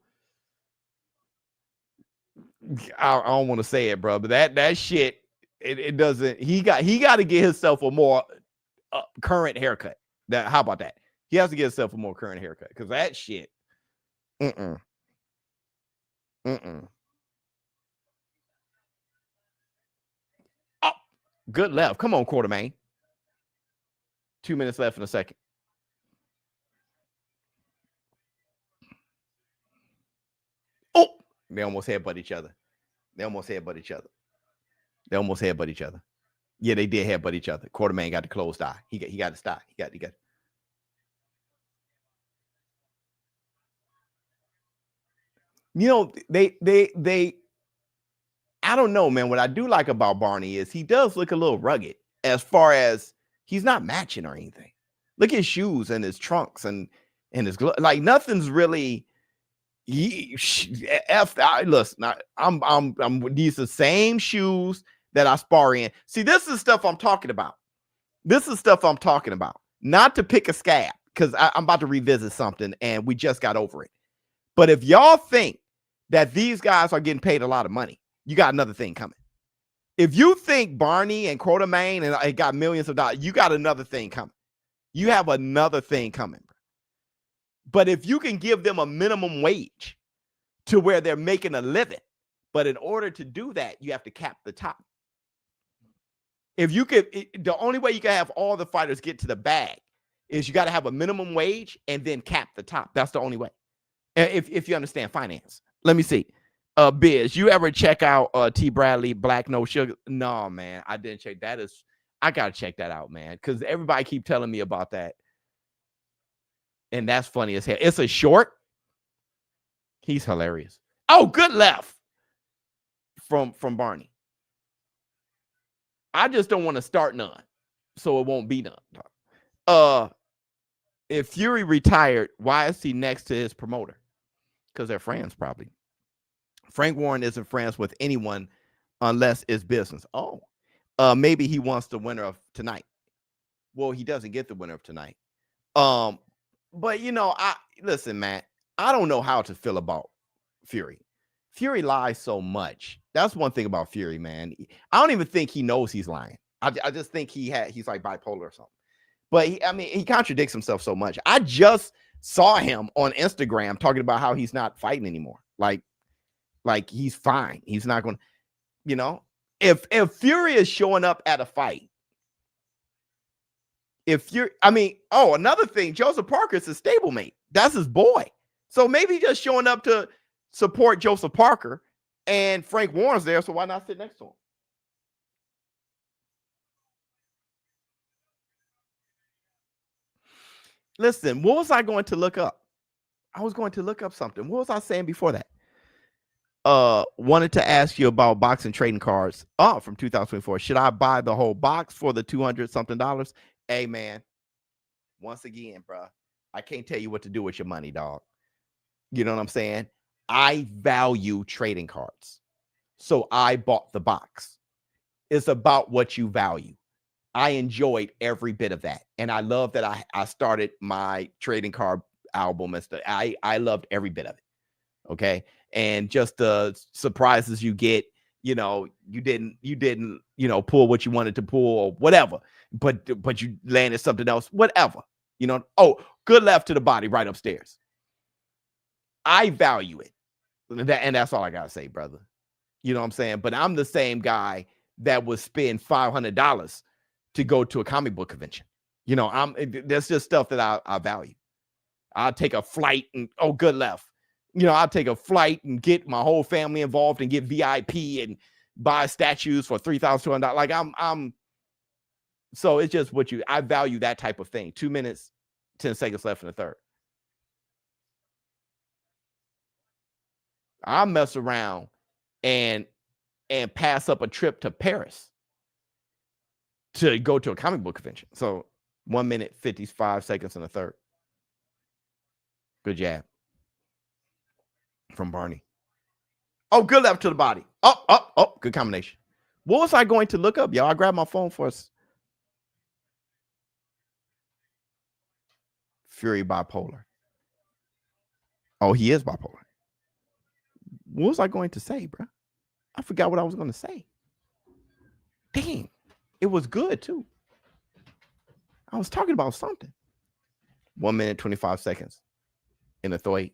I don't want to say it, bro, but that shit, it doesn't. He got to get himself a more current haircut. How about that? He has to get himself a more current haircut because that shit. Oh, good left. Come on, Quartermine. 2 minutes left in a second. Oh, they almost headbutt each other. Yeah, they did headbutt each other. Quartermine got the closed eye. He got his eye. He got. You know, they. I don't know, man. What I do like about Barney is he does look a little rugged as far as he's not matching or anything. Look at his shoes and his trunks and his like nothing's really. Listen, I'm these the same shoes that I spar in. See, this is stuff I'm talking about. This is stuff I'm talking about. Not to pick a scab, because I'm about to revisit something and we just got over it. But if y'all think that these guys are getting paid a lot of money, you got another thing coming. If you think Barney and quartermine and got millions of dollars, you got another thing coming. You have another thing coming. But if you can give them a minimum wage to where they're making a living, but in order to do that, you have to cap the top. If you could, the only way you can have all the fighters get to the bag is you got to have a minimum wage and then cap the top. That's the only way. If you understand finance. Let me see. Biz, you ever check out T. Bradley Black No Sugar? No, man, I didn't check that. I gotta check that out, man, because everybody keep telling me about that. And that's funny as hell. It's a short. He's hilarious. Oh, good left from Barney. I just don't want to start none, so it won't be none. If Fury retired, why is he next to his promoter? Because they're friends, probably. Frank Warren isn't friends with anyone unless it's business. Oh, maybe he wants the winner of tonight. Well, he doesn't get the winner of tonight. But you know, listen, man, I don't know how to feel about Fury. Fury lies so much. That's one thing about Fury, man. I don't even think he knows he's lying. I just think he's like bipolar or something. But he contradicts himself so much. I just saw him on Instagram talking about how he's not fighting anymore. Like he's fine. He's not going to, you know, if Fury is showing up at a fight, another thing, Joseph Parker is his stablemate. That's his boy. So maybe just showing up to support Joseph Parker, and Frank Warren's there, so why not sit next to him? Listen, what was I going to look up? I was going to look up something. What was I saying before that? Wanted to ask you about boxing trading cards. From 2024. Should I buy the whole box for the $200-something? Hey, man, once again, bro, I can't tell you what to do with your money, dog. You know what I'm saying? I value trading cards. So I bought the box. It's about what you value. I enjoyed every bit of that. And I love that I started my trading card album and stuff. I loved every bit of it. Okay. And just the surprises you get, you know, you didn't, you know, pull what you wanted to pull or whatever, but you landed something else, whatever, you know. Oh, good left to the body right upstairs. I value it. And that's all I got to say, brother. You know what I'm saying? But I'm the same guy that would spend $500 to go to a comic book convention. You know, that's just stuff that I value. I'll take a flight and, oh, good left. You know, I'll take a flight and get my whole family involved and get VIP and buy statues for $3,200. Like so it's just I value that type of thing. 2 minutes, 10 seconds left in the third. I'll mess around and pass up a trip to Paris to go to a comic book convention. So 1 minute, 55 seconds in the third. Good jab from Barney. Oh, good left to the body. Oh, good combination. What was I going to look up, y'all? I grabbed my phone for us. Fury bipolar. Oh, he is bipolar. What was I going to say, bro? I forgot what I was going to say. Dang. It was good, too. I was talking about something. 1 minute, 25 seconds in the third.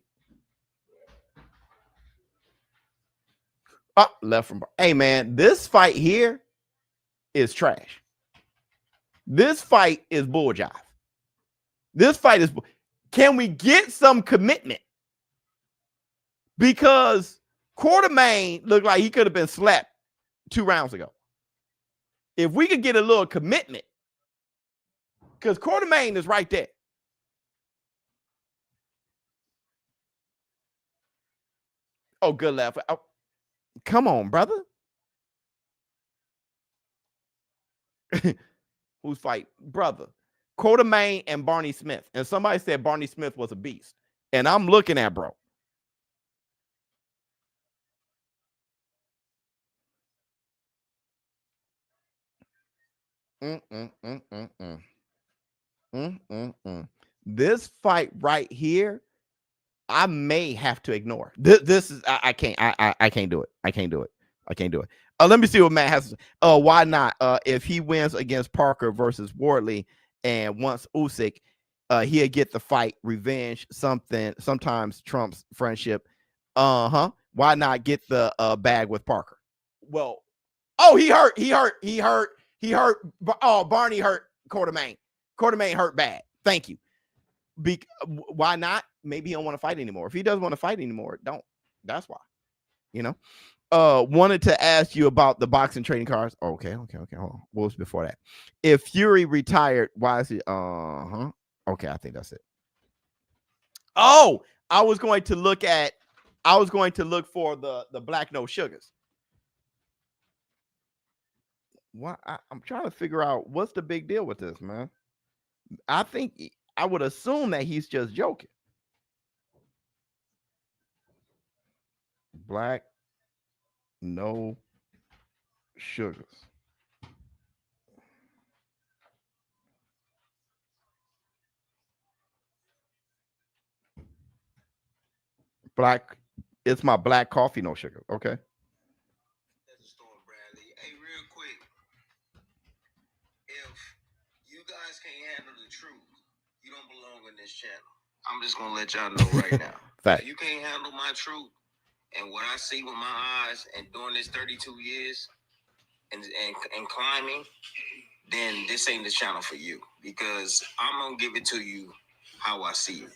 Oh, left from. Hey, man, this fight here is trash. This fight is bull jive. This fight is. Can we get some commitment? Because quartermine looked like he could have been slapped 2 rounds ago. If we could get a little commitment, because quartermine is right there. Oh, good left. Oh, come on, brother. Who's fight? Brother. Quartermine and Barney Smith. And somebody said Barney Smith was a beast. And I'm looking at bro. This fight right here, I may have to ignore. This is I can't do it. I can't do it. Let me see what Matt has. Why not? If he wins against Parker versus Wardley and once Usyk, he'll get the fight revenge. Sometimes trumps friendship. Why not get the bag with Parker? Well, oh, he hurt. Oh, Barney hurt Quartermine. Quartermine hurt bad. Thank you. Why not? Maybe he don't want to fight anymore. If he doesn't want to fight anymore, don't. That's why. You know. Wanted to ask you about the boxing trading cards. Okay. Hold on. What was before that? If Fury retired, why is he? Okay, I think that's it. Oh, I was going to look for the black no sugars. What I'm trying to figure out what's the big deal with this, man. I think I would assume that he's just joking. Black no sugars. Black, it's my black coffee, no sugar. Okay. Hey, real quick, if you guys can't handle the truth, you don't belong in this channel. I'm just gonna let y'all know right now. If you can't handle my truth and what I see with my eyes and doing this 32 years and climbing, then this ain't the channel for you, because I'm gonna give it to you how I see it.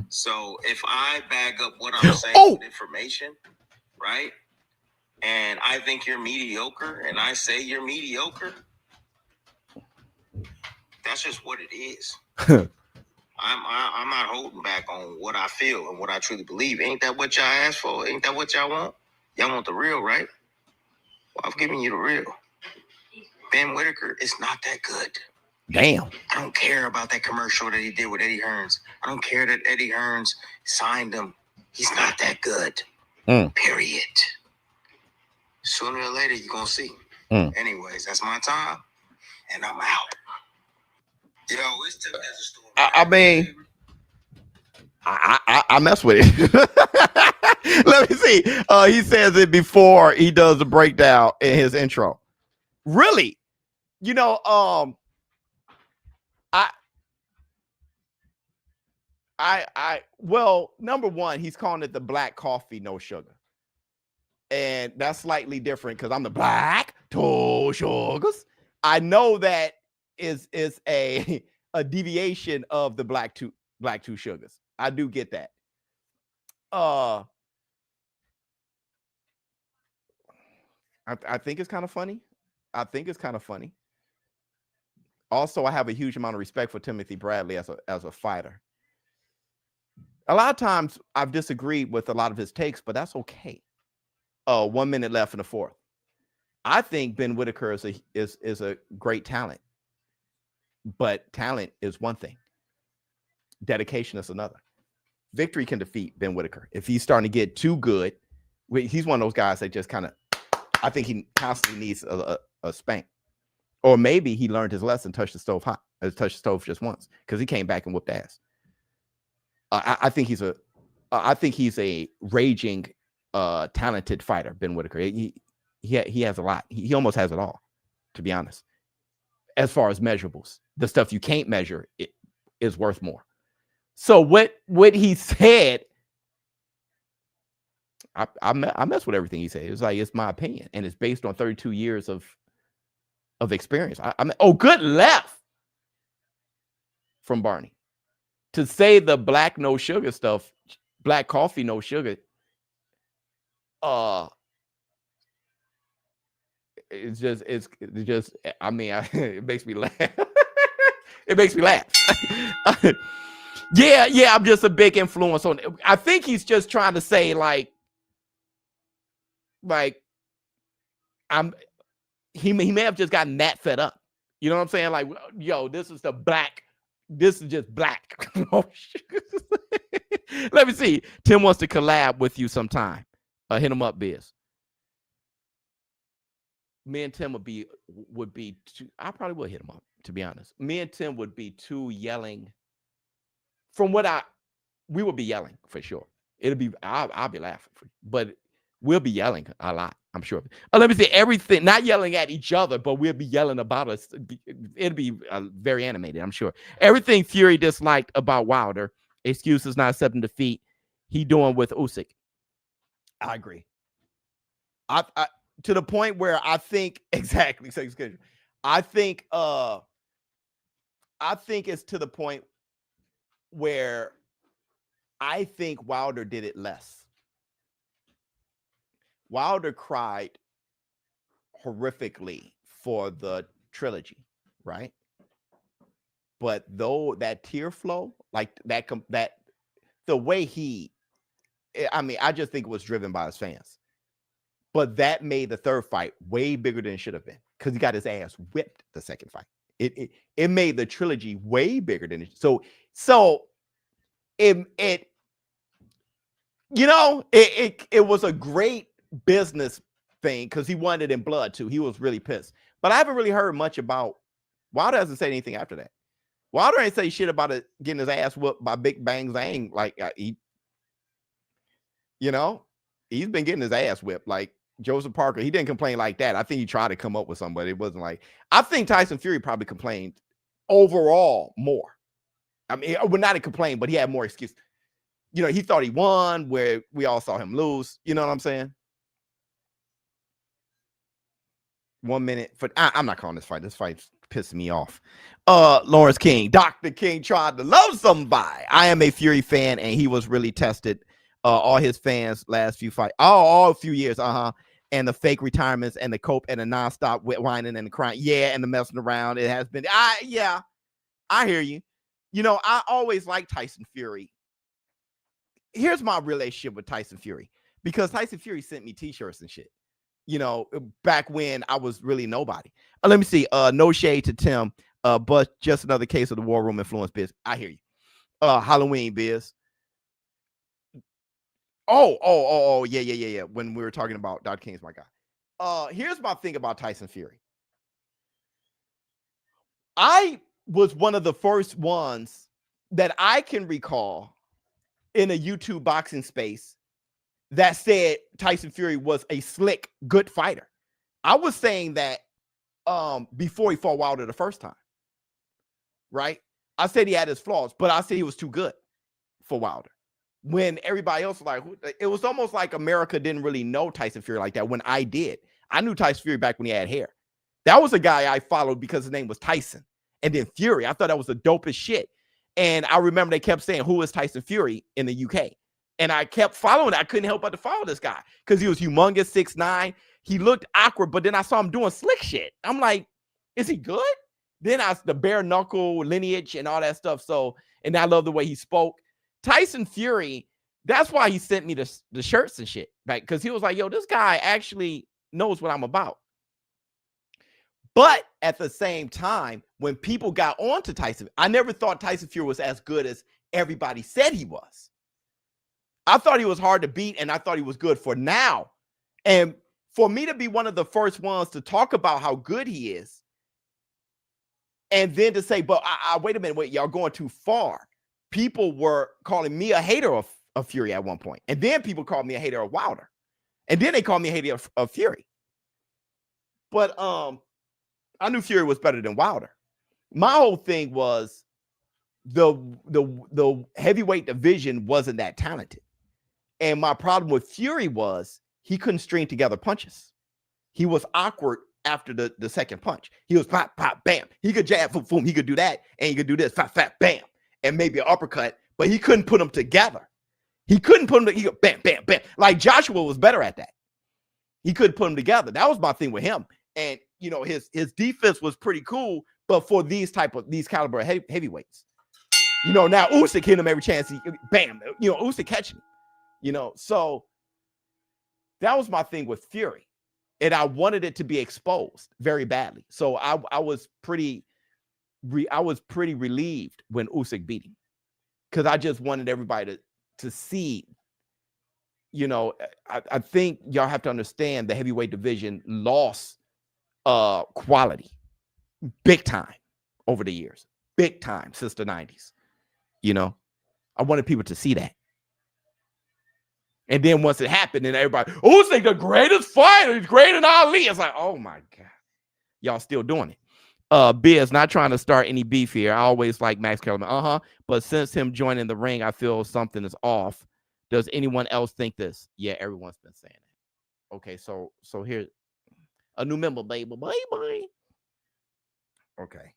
So if I bag up what I'm saying with information, right, and I think you're mediocre, and I say you're mediocre, that's just what it is. I'm not holding back on what I feel and what I truly believe. Ain't that what y'all asked for? Ain't that what y'all want? Y'all want the real, right? Well, I've given you the real. Ben Whitaker is not that good. Damn. I don't care about that commercial that he did with Eddie Hearns. I don't care that Eddie Hearns signed him. He's not that good. Period. Sooner or later, you're going to see. Anyways, that's my time, and I'm out. Yo, it's tough as a story. I mean, I mess with it. Let me see. He says it before he does the breakdown in his intro. Really? You know, well, number one, he's calling it the black coffee, no sugar. And that's slightly different because I'm the black two sugars. I know that is a deviation of the black two sugars. I do get that. I think it's kind of funny. Also, I have a huge amount of respect for Timothy Bradley as a fighter. A lot of times I've disagreed with a lot of his takes, but that's okay. 1 minute left in the fourth. I think Ben Whitaker is a great talent, but talent is one thing. Dedication is another. Victory can defeat Ben Whitaker. If he's starting to get too good, he's one of those guys that just kind of, I think he constantly needs a spank. Or maybe he learned his lesson, touched the stove hot, touched the stove just once, because he came back and whooped ass. I think he's a raging, talented fighter, Ben Whitaker. He has a lot. He almost has it all, to be honest. As far as measurables, the stuff you can't measure is worth more. So what he said, I mess with everything he said. It's like, it's my opinion, and it's based on 32 years of experience. Good left from Barney. To say the black no sugar stuff, black coffee no sugar, it's just I mean, it makes me laugh. It makes me laugh. Yeah, I'm just a big influence on it. I think he's just trying to say like he may have just gotten that fed up. You know what I'm saying? Like, yo, this is just black. Let me see. Tim wants to collab with you sometime. Hit him up, Biz. Me and Tim would be too, I probably would hit him up, to be honest. Me and Tim would be too yelling. From what we would be yelling for sure. I'll be laughing, but we'll be yelling a lot, I'm sure. Let me see, everything, not yelling at each other, but we'll be yelling about us. It'll be very animated, I'm sure. Everything Fury disliked about Wilder, excuses not accepting defeat, he doing with Usyk. I agree. I to the point where I think exactly. I think it's to the point where I think Wilder did it less. Wilder cried horrifically for the trilogy, right? But though that tear flow, like that the way I just think it was driven by his fans. But that made the third fight way bigger than it should have been because he got his ass whipped the second fight. It made the trilogy way bigger than it. So it was a great business thing because he won it in blood too. He was really pissed. But I haven't really heard much about Wilder. Hasn't said anything after that. Wilder ain't say shit about it getting his ass whooped by Big Bang Zang. Like he's been getting his ass whipped. Like Joseph Parker, he didn't complain like that. I think he tried to come up with something, but it wasn't like. I think Tyson Fury probably complained overall more. I mean, I would not have complained, but he had more excuse. He thought he won where we all saw him lose. You know what I'm saying? 1 minute for I'm not calling this fight. This fight's pissing me off. Lawrence King, Dr. King tried to love somebody. I am a Fury fan, and he was really tested. All his fans last few fights, all a few years, and the fake retirements and the cope and the nonstop whining and the crying, and the messing around. It has been, I hear you. I always liked Tyson Fury. Here's my relationship with Tyson Fury because Tyson Fury sent me T-shirts and shit. Back when I was really nobody. Let me see. No shade to Tim, but just another case of the War Room influence, Biz. I hear you. Halloween, Biz. Oh, yeah. When we were talking about Dr. King's my guy. Here's my thing about Tyson Fury. I was one of the first ones that I can recall in a YouTube boxing space that said Tyson Fury was a slick, good fighter. I was saying that before he fought Wilder the first time, right? I said he had his flaws, but I said he was too good for Wilder. When everybody else was like, it was almost like America didn't really know Tyson Fury like that. When I did, I knew Tyson Fury back when he had hair. That was a guy I followed because his name was Tyson. And then Fury, I thought that was the dopest shit. And I remember they kept saying, who is Tyson Fury in the UK? And I kept following it. I couldn't help but to follow this guy because he was humongous, 6'9". He looked awkward, but then I saw him doing slick shit. I'm like, is he good? Then the bare knuckle lineage and all that stuff. So, and I love the way he spoke. Tyson Fury, that's why he sent me the shirts and shit, right? Because he was like, yo, this guy actually knows what I'm about. But at the same time, when people got on to Tyson, I never thought Tyson Fury was as good as everybody said he was. I thought he was hard to beat, and I thought he was good for now. And for me to be one of the first ones to talk about how good he is, and then to say, but wait a minute, y'all going too far. People were calling me a hater of Fury at one point. And then people called me a hater of Wilder. And then they called me a hater of Fury. But I knew Fury was better than Wilder. My whole thing was the heavyweight division wasn't that talented. And my problem with Fury was he couldn't string together punches. He was awkward after the second punch. He was pop, pop, bam. He could jab, boom, boom. He could do that. And he could do this, fat, fat, bam. And maybe an uppercut, but he couldn't put them together. He couldn't put them. He could bam, bam, bam. Like Joshua was better at that. He couldn't put them together. That was my thing with him. And you know, his defense was pretty cool, but for these caliber heavyweights, you know, now Usyk hit him every chance he bam, you know, Usyk catching him, you know. So that was my thing with Fury. And I wanted it to be exposed very badly. So I was pretty relieved when Usyk beat him, because I just wanted everybody to see. You know, I think y'all have to understand the heavyweight division lost quality big time over the years, big time since the 90s. You know, I wanted people to see that. And then once it happened, and everybody, Usyk the greatest fighter, he's greater than Ali. It's like, oh my God, y'all still doing it. Biz, not trying to start any beef here. I always like Max Kellerman. But since him joining the ring, I feel something is off. Does anyone else think this? Yeah, everyone's been saying it. Okay, so here's a new member, baby. Bye. Okay.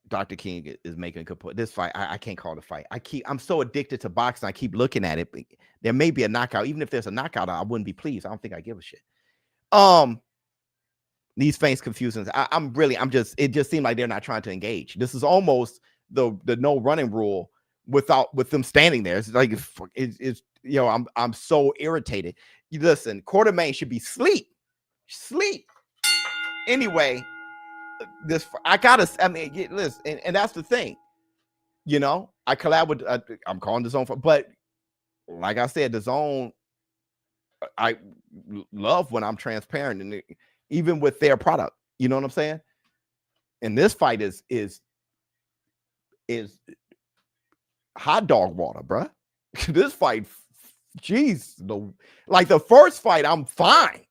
Dr. King is making a good point. This fight, I can't call it a fight. I'm so addicted to boxing. I keep looking at it. There may be a knockout. Even if there's a knockout, I wouldn't be pleased. I don't think I give a shit. These fans confusing. It just seemed like they're not trying to engage. This is almost the no running rule with them standing there. It's like, it's you know, I'm so irritated. You listen, quartermine should be sleep. Anyway, listen, and that's the thing. You know, I collab with, I'm calling DAZN, but like I said, DAZN, I love when I'm transparent, and even with their product, you know what I'm saying? And this fight is hot dog water, bruh. This fight, geez, the first fight, I'm fine.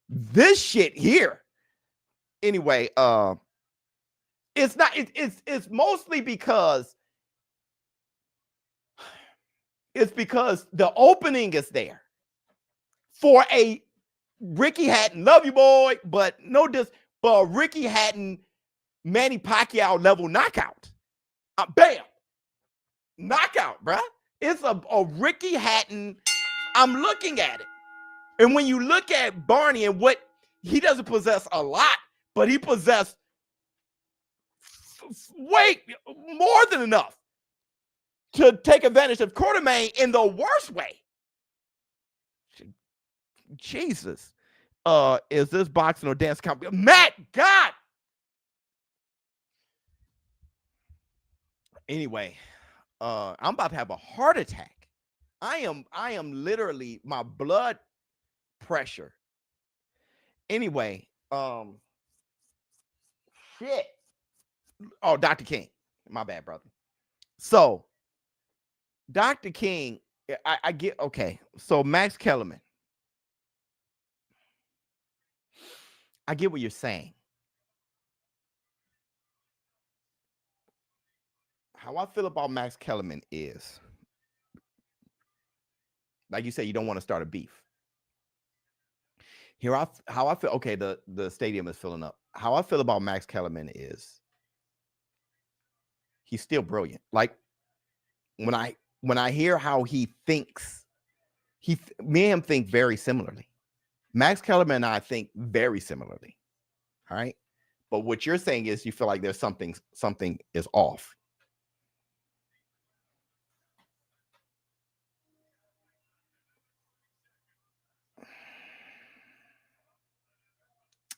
This shit here. Anyway, it's mostly because the opening is there for a Ricky Hatton, love you, boy, but a Ricky Hatton, Manny Pacquiao level knockout. Bam, knockout, bruh. It's a Ricky Hatton. I'm looking at it, and when you look at Barney and what he doesn't possess a lot, but he possessed way more than enough to take advantage of quartermine in the worst way. Jesus. Is this boxing or dance company? Matt, God. Anyway, I'm about to have a heart attack. I am literally, my blood pressure. Anyway, shit. Oh, Dr. King. My bad, brother. So, Dr. King, I get, okay. So, Max Kellerman. I get what you're saying. How I feel about Max Kellerman is, like you said, you don't want to start a beef. How I feel, okay, the stadium is filling up. How I feel about Max Kellerman is he's still brilliant. Like when I hear how he thinks, me and him think very similarly. Max Kellerman and I think very similarly. All right. But what you're saying is you feel like there's something is off.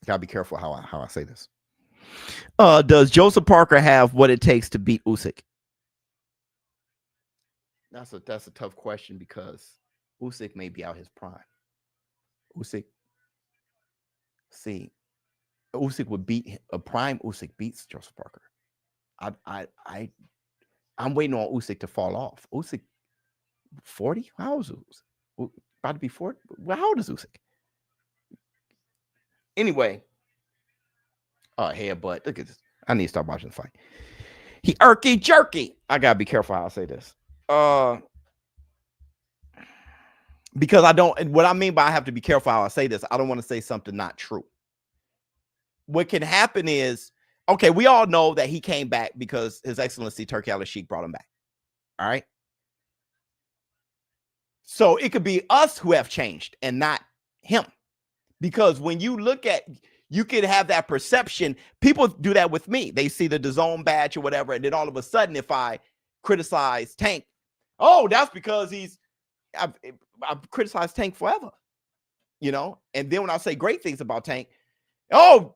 Gotta be careful how I say this. Does Joseph Parker have what it takes to beat Usyk? That's a tough question because Usyk may be out his prime. Usyk would beat a prime. Usyk beats Joseph Parker. I'm waiting on Usyk to fall off. Usyk 40? How old is Usyk? About to be 40? Well, how old is Usyk? Anyway, headbutt. Look at this. I need to start watching the fight. He irky jerky. I gotta be careful how I say this. Because I don't, and what I mean by I have to be careful how I say this, I don't want to say something not true. What can happen is, okay, we all know that he came back because His Excellency Turki Al-Sheikh brought him back. All right. So it could be us who have changed and not him. Because when you look at, you could have that perception. People do that with me. They see the DAZN badge or whatever, and then all of a sudden, if I criticize Tank, oh, that's because I've criticized Tank forever, you know. And then when I say great things about Tank, oh,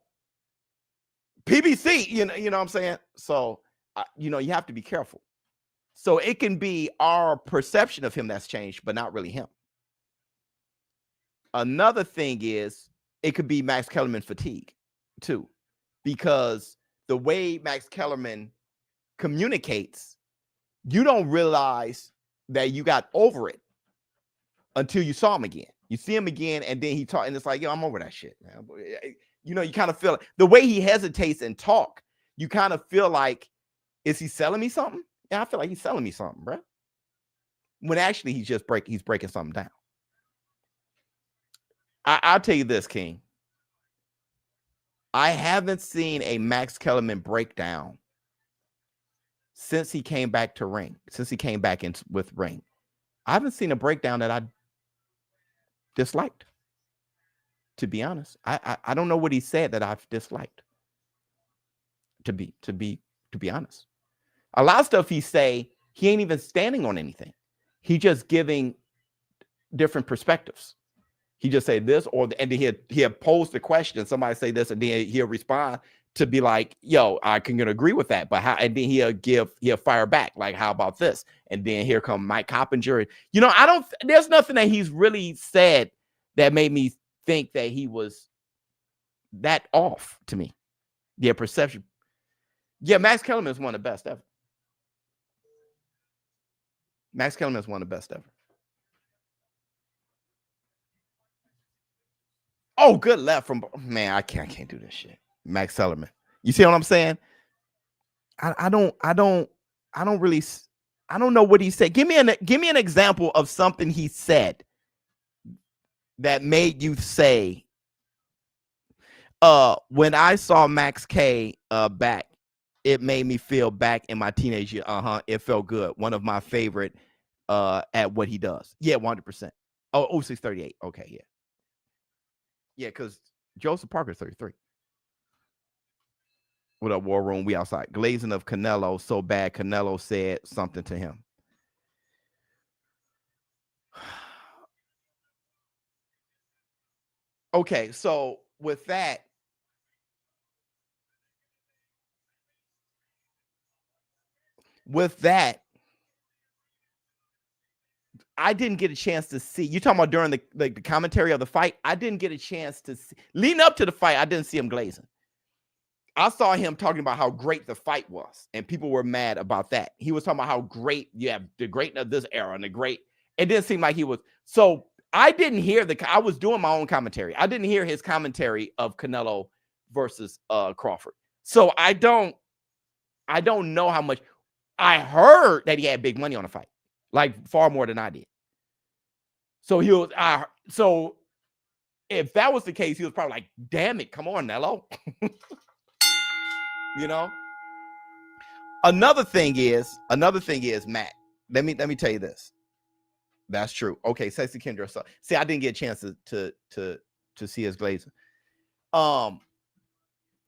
PBC, you know what I'm saying. So you know, you have to be careful. So it can be our perception of him that's changed, but not really him. Another thing is it could be Max Kellerman fatigue too, because the way Max Kellerman communicates, you don't realize that you got over it until you saw him again. You see him again, and then he talk, and it's like, yo, I'm over that shit, man. You know, you kind of feel it. The way he hesitates and talk, you kind of feel like, is he selling me something? Yeah, I feel like he's selling me something, bro. When actually he's just breaking something down. I'll tell you this, King. I haven't seen a Max Kellerman breakdown since he came back to ring, since he came back in with ring. I haven't seen a breakdown that I disliked, to be honest. I don't know what he said that I've disliked, to be honest. A lot of stuff he say, he ain't even standing on anything. He just giving different perspectives. He just say this, and then he'll pose the question. Somebody say this, and then he'll respond to be like, yo, I can agree with that. But how? And then he'll fire back. Like, how about this? And then here come Mike Coppinger. You know, there's nothing that he's really said that made me think that he was that off to me. Yeah, perception. Yeah, Max Kellerman is one of the best ever. Max Kellerman is one of the best ever. Oh, good left from, man. I can't do this shit. Max Kellerman. You see what I'm saying? I don't know what he said. Give me an example of something he said that made you say, when I saw Max K back, it made me feel back in my teenage year. It felt good. One of my favorite at what he does. Yeah, 100%. Oh, 0638. Okay, yeah. Yeah, because Joseph Parker's 33. What up, War Room? We outside. Glazing of Canelo so bad Canelo said something to him. Okay, so with that, I didn't get a chance to see. You talking about during the commentary of the fight? I didn't get a chance to see. Leading up to the fight, I didn't see him glazing. I saw him talking about how great the fight was, and people were mad about that. He was talking about how great you have the greatness of this era and the great. It didn't seem like he was. So I didn't hear I was doing my own commentary. I didn't hear his commentary of Canelo versus Crawford. So I don't know how much. I heard that he had big money on the fight, like far more than I did. So so if that was the case, he was probably like, damn it, come on, Nello. You know? Another thing is, Matt, let me tell you this. That's true. Okay, Sexy Kendra. So, see, I didn't get a chance to see his glazing.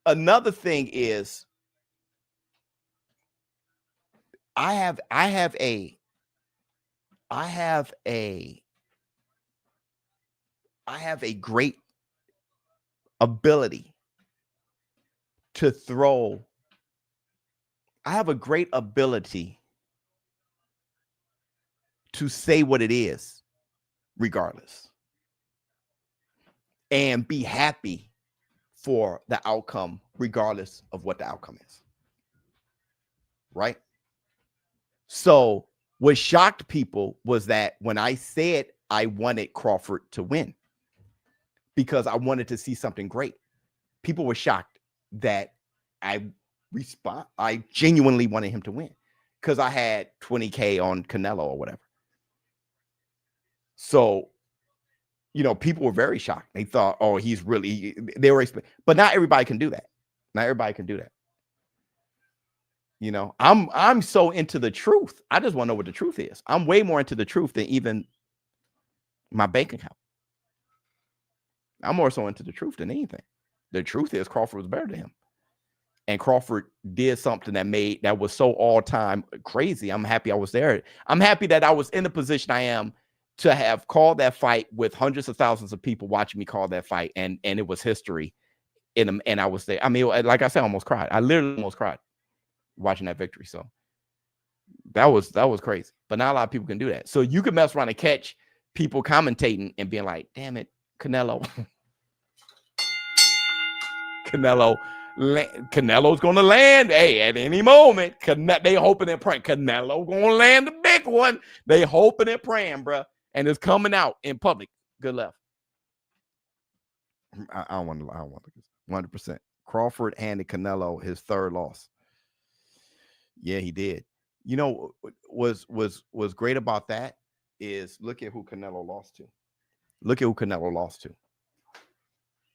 Another thing is, I have a great ability to throw. I have a great ability to say what it is, regardless, and be happy for the outcome, regardless of what the outcome is. Right? So what shocked people was that when I said I wanted Crawford to win because I wanted to see something great, people were shocked that I genuinely wanted him to win because I had 20K on Canelo or whatever. So, you know, people were very shocked. They thought, oh, he's really, but not everybody can do that. Not everybody can do that. You know, I'm so into the truth. I just want to know what the truth is. I'm way more into the truth than even My bank account. I'm more so into the truth than anything. The truth is Crawford was better than him. And Crawford did something that was so all-time crazy. I'm happy I was there. I'm happy that I was in the position I am to have called that fight with hundreds of thousands of people watching me call that fight. And it was history. And I was there. I mean, like I said, I almost cried. I literally almost cried watching that victory. So that was crazy. But not a lot of people can do that. So you can mess around and catch people commentating and being like, damn it, Canelo. Canelo's gonna land. Hey, at any moment, they hoping and praying. Canelo gonna land the big one. They hoping and praying, bro. And it's coming out in public. Good luck. I don't want to 100%. Crawford handed Canelo his third loss. Yeah, he did. You know, was great about that is look at who Canelo lost to. Look at who Canelo lost to.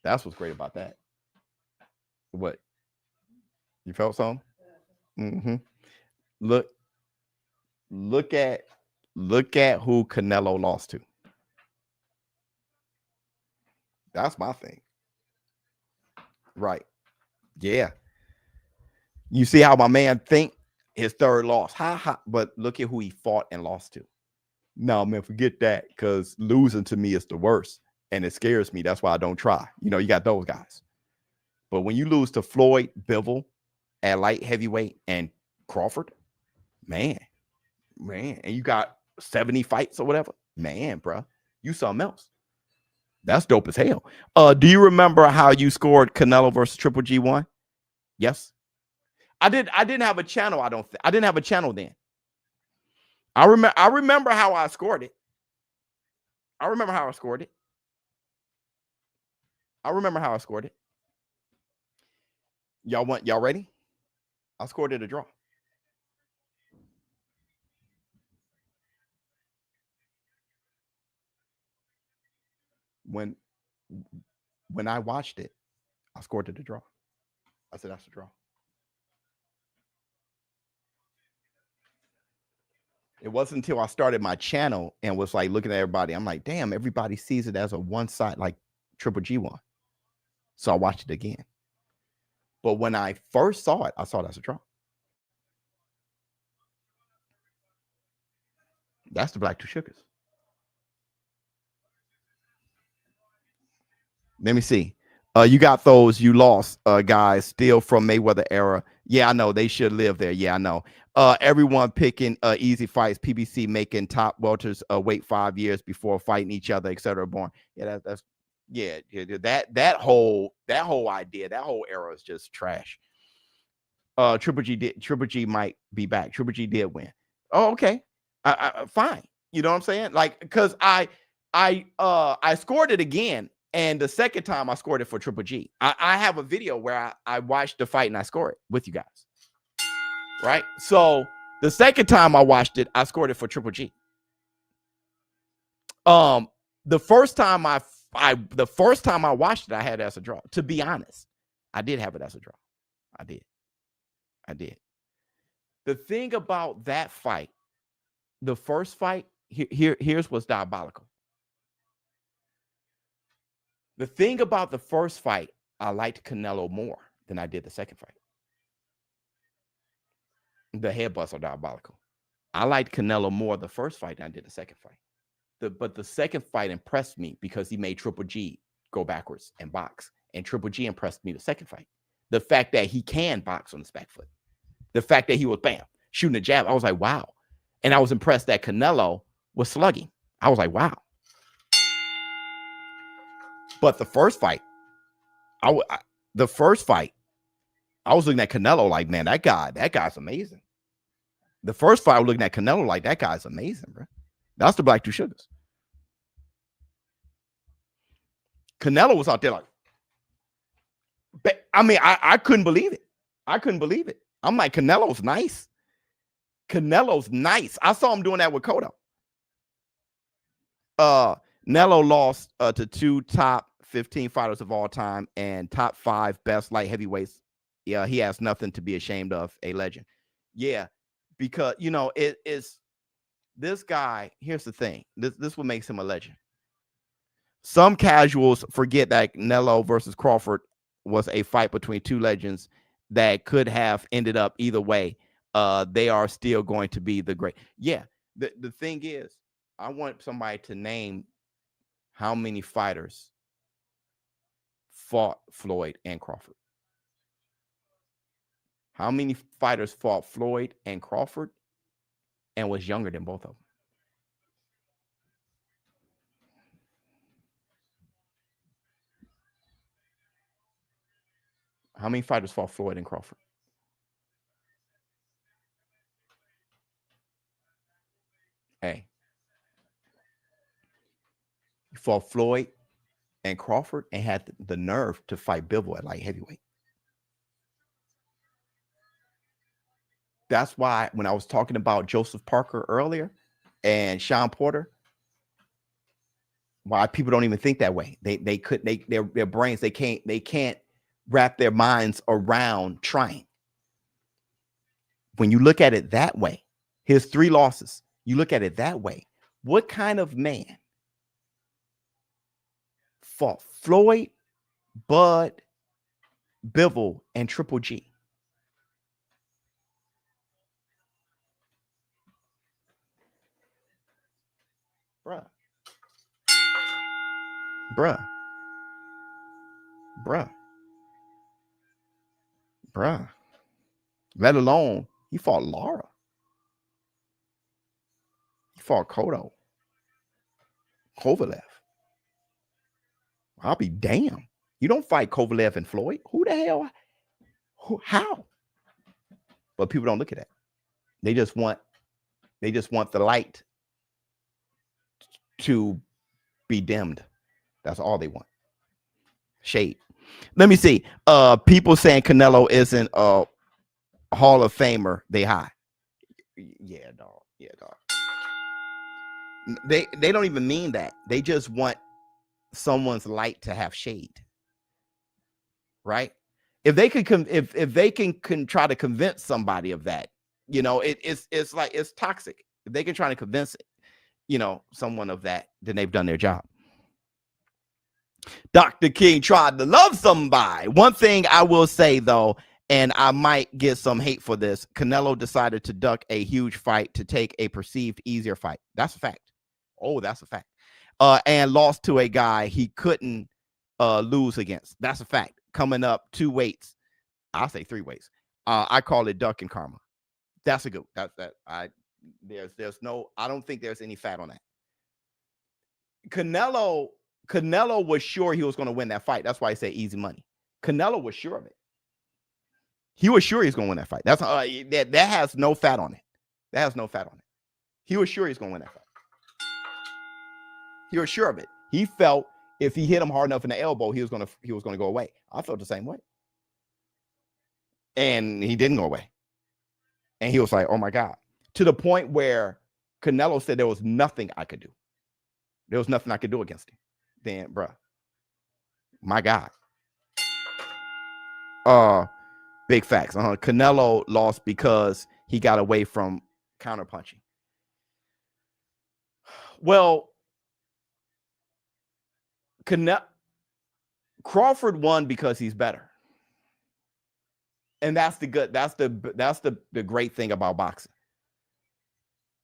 That's what's great about that. What? You felt something? Mm-hmm. Look at who Canelo lost to. That's my thing. Right. Yeah. You see how my man think his third loss. Ha ha. But look at who he fought and lost to. No, man, forget that, because losing to me is the worst. And it scares me. That's why I don't try. You know, you got those guys. But when you lose to Floyd, Bivol at light heavyweight and Crawford, man, and you got 70 fights or whatever, man, bro, you something else. That's dope as hell. Do you remember how you scored Canelo versus Triple G1? Yes. I didn't have a channel. I didn't have a channel then. I remember how I scored it. I remember how I scored it. Y'all ready? I scored it a draw. When I watched it, I scored it a draw. I said that's a draw. It wasn't until I started my channel and was like looking at everybody. I'm like, damn, everybody sees it as a one side, like Triple G1. So I watched it again. But when I first saw it, I saw it as a draw. That's the Black Two Sugars. Let me see. You got those you lost, guys, still from Mayweather era. Yeah, I know. They should live there. Yeah, I know. Everyone picking easy fights, PBC making top welters wait 5 years before fighting each other, etc. Born. Yeah, that's that whole idea, that whole era is just trash. Triple G might be back. Triple G did win. Oh, okay. Fine. You know what I'm saying? Like, because I scored it again. And the second time I scored it for Triple G. I have a video where I watched the fight and I scored it with you guys. Right? So the second time I watched it, I scored it for Triple G. The first time I watched it, I had it as a draw. To be honest, I did have it as a draw. I did. The thing about that fight, the first fight, here's what's diabolical. The thing about the first fight, I liked Canelo more than I did the second fight. The headbutts are diabolical. I liked Canelo more the first fight than I did the second fight. But the second fight impressed me because he made Triple G go backwards and box. And Triple G impressed me the second fight. The fact that he can box on his back foot. The fact that he was, bam, shooting a jab. I was like, wow. And I was impressed that Canelo was slugging. I was like, wow. But the first fight, I was looking at Canelo like, man, that guy's amazing. The first fight, I was looking at Canelo like, that guy's amazing, bro. That's the Black Two Sugars. Canelo was out there like, I mean, I couldn't believe it. I'm like, Canelo's nice. I saw him doing that with Cotto. Canelo lost to two top 15 fighters of all time and top 5 best light heavyweights. Yeah, he has nothing to be ashamed of. A legend. Yeah, because, you know, it is this guy. Here's the thing. This what makes him a legend. Some casuals forget that Canelo versus Crawford was a fight between two legends that could have ended up either way. They are still going to be the great. Yeah. The thing is, I want somebody to name how many fighters fought Floyd and Crawford. How many fighters fought Floyd and Crawford and was younger than both of them? How many fighters fought Floyd and Crawford? Hey. You fought Floyd and Crawford and had the nerve to fight Bivol at light heavyweight. That's why when I was talking about Joseph Parker earlier and Sean Porter, why people don't even think that way. Their brains, they can't wrap their minds around trying. When you look at it that way, his 3 losses, you look at it that way, what kind of man fought Floyd, Bud, Bivol, and Triple G? Bruh. Let alone he fought Lara. He fought Kovalev. I'll be damned. You don't fight Kovalev and Floyd. Who the hell? How? But people don't look at that. They just want the light to be dimmed. That's all they want. Shade. Let me see. People saying Canelo isn't a Hall of Famer. They high. Yeah, dog. They don't even mean that. They just want someone's light to have shade. Right? If they could if they can try to convince somebody of that, you know, it's like it's toxic. If they can try to convince someone of that, then they've done their job. Dr. King tried to love somebody. One thing I will say, though, and I might get some hate for this, Canelo decided to duck a huge fight to take a perceived easier fight. That's a fact. Oh, that's a fact. And lost to a guy he couldn't lose against. That's a fact. Coming up 2 weights. I'll say 3 weights. I call it duck and karma. That's a good. There's no. I don't think there's any fat on that. Canelo was sure he was going to win that fight. That's why I say easy money. Canelo was sure of it. He was sure he's going to win that fight. That's that has no fat on it. That has no fat on it. He was sure he's going to win that fight. He was sure of it. He felt if he hit him hard enough in the elbow, he was going to go away. I felt the same way. And he didn't go away. And he was like, "Oh my God." To the point where Canelo said there was nothing I could do. There was nothing I could do against him. Then, bruh, my God. Big facts. Canelo lost because he got away from counterpunching. Well, Crawford won because he's better. And that's the great thing about boxing.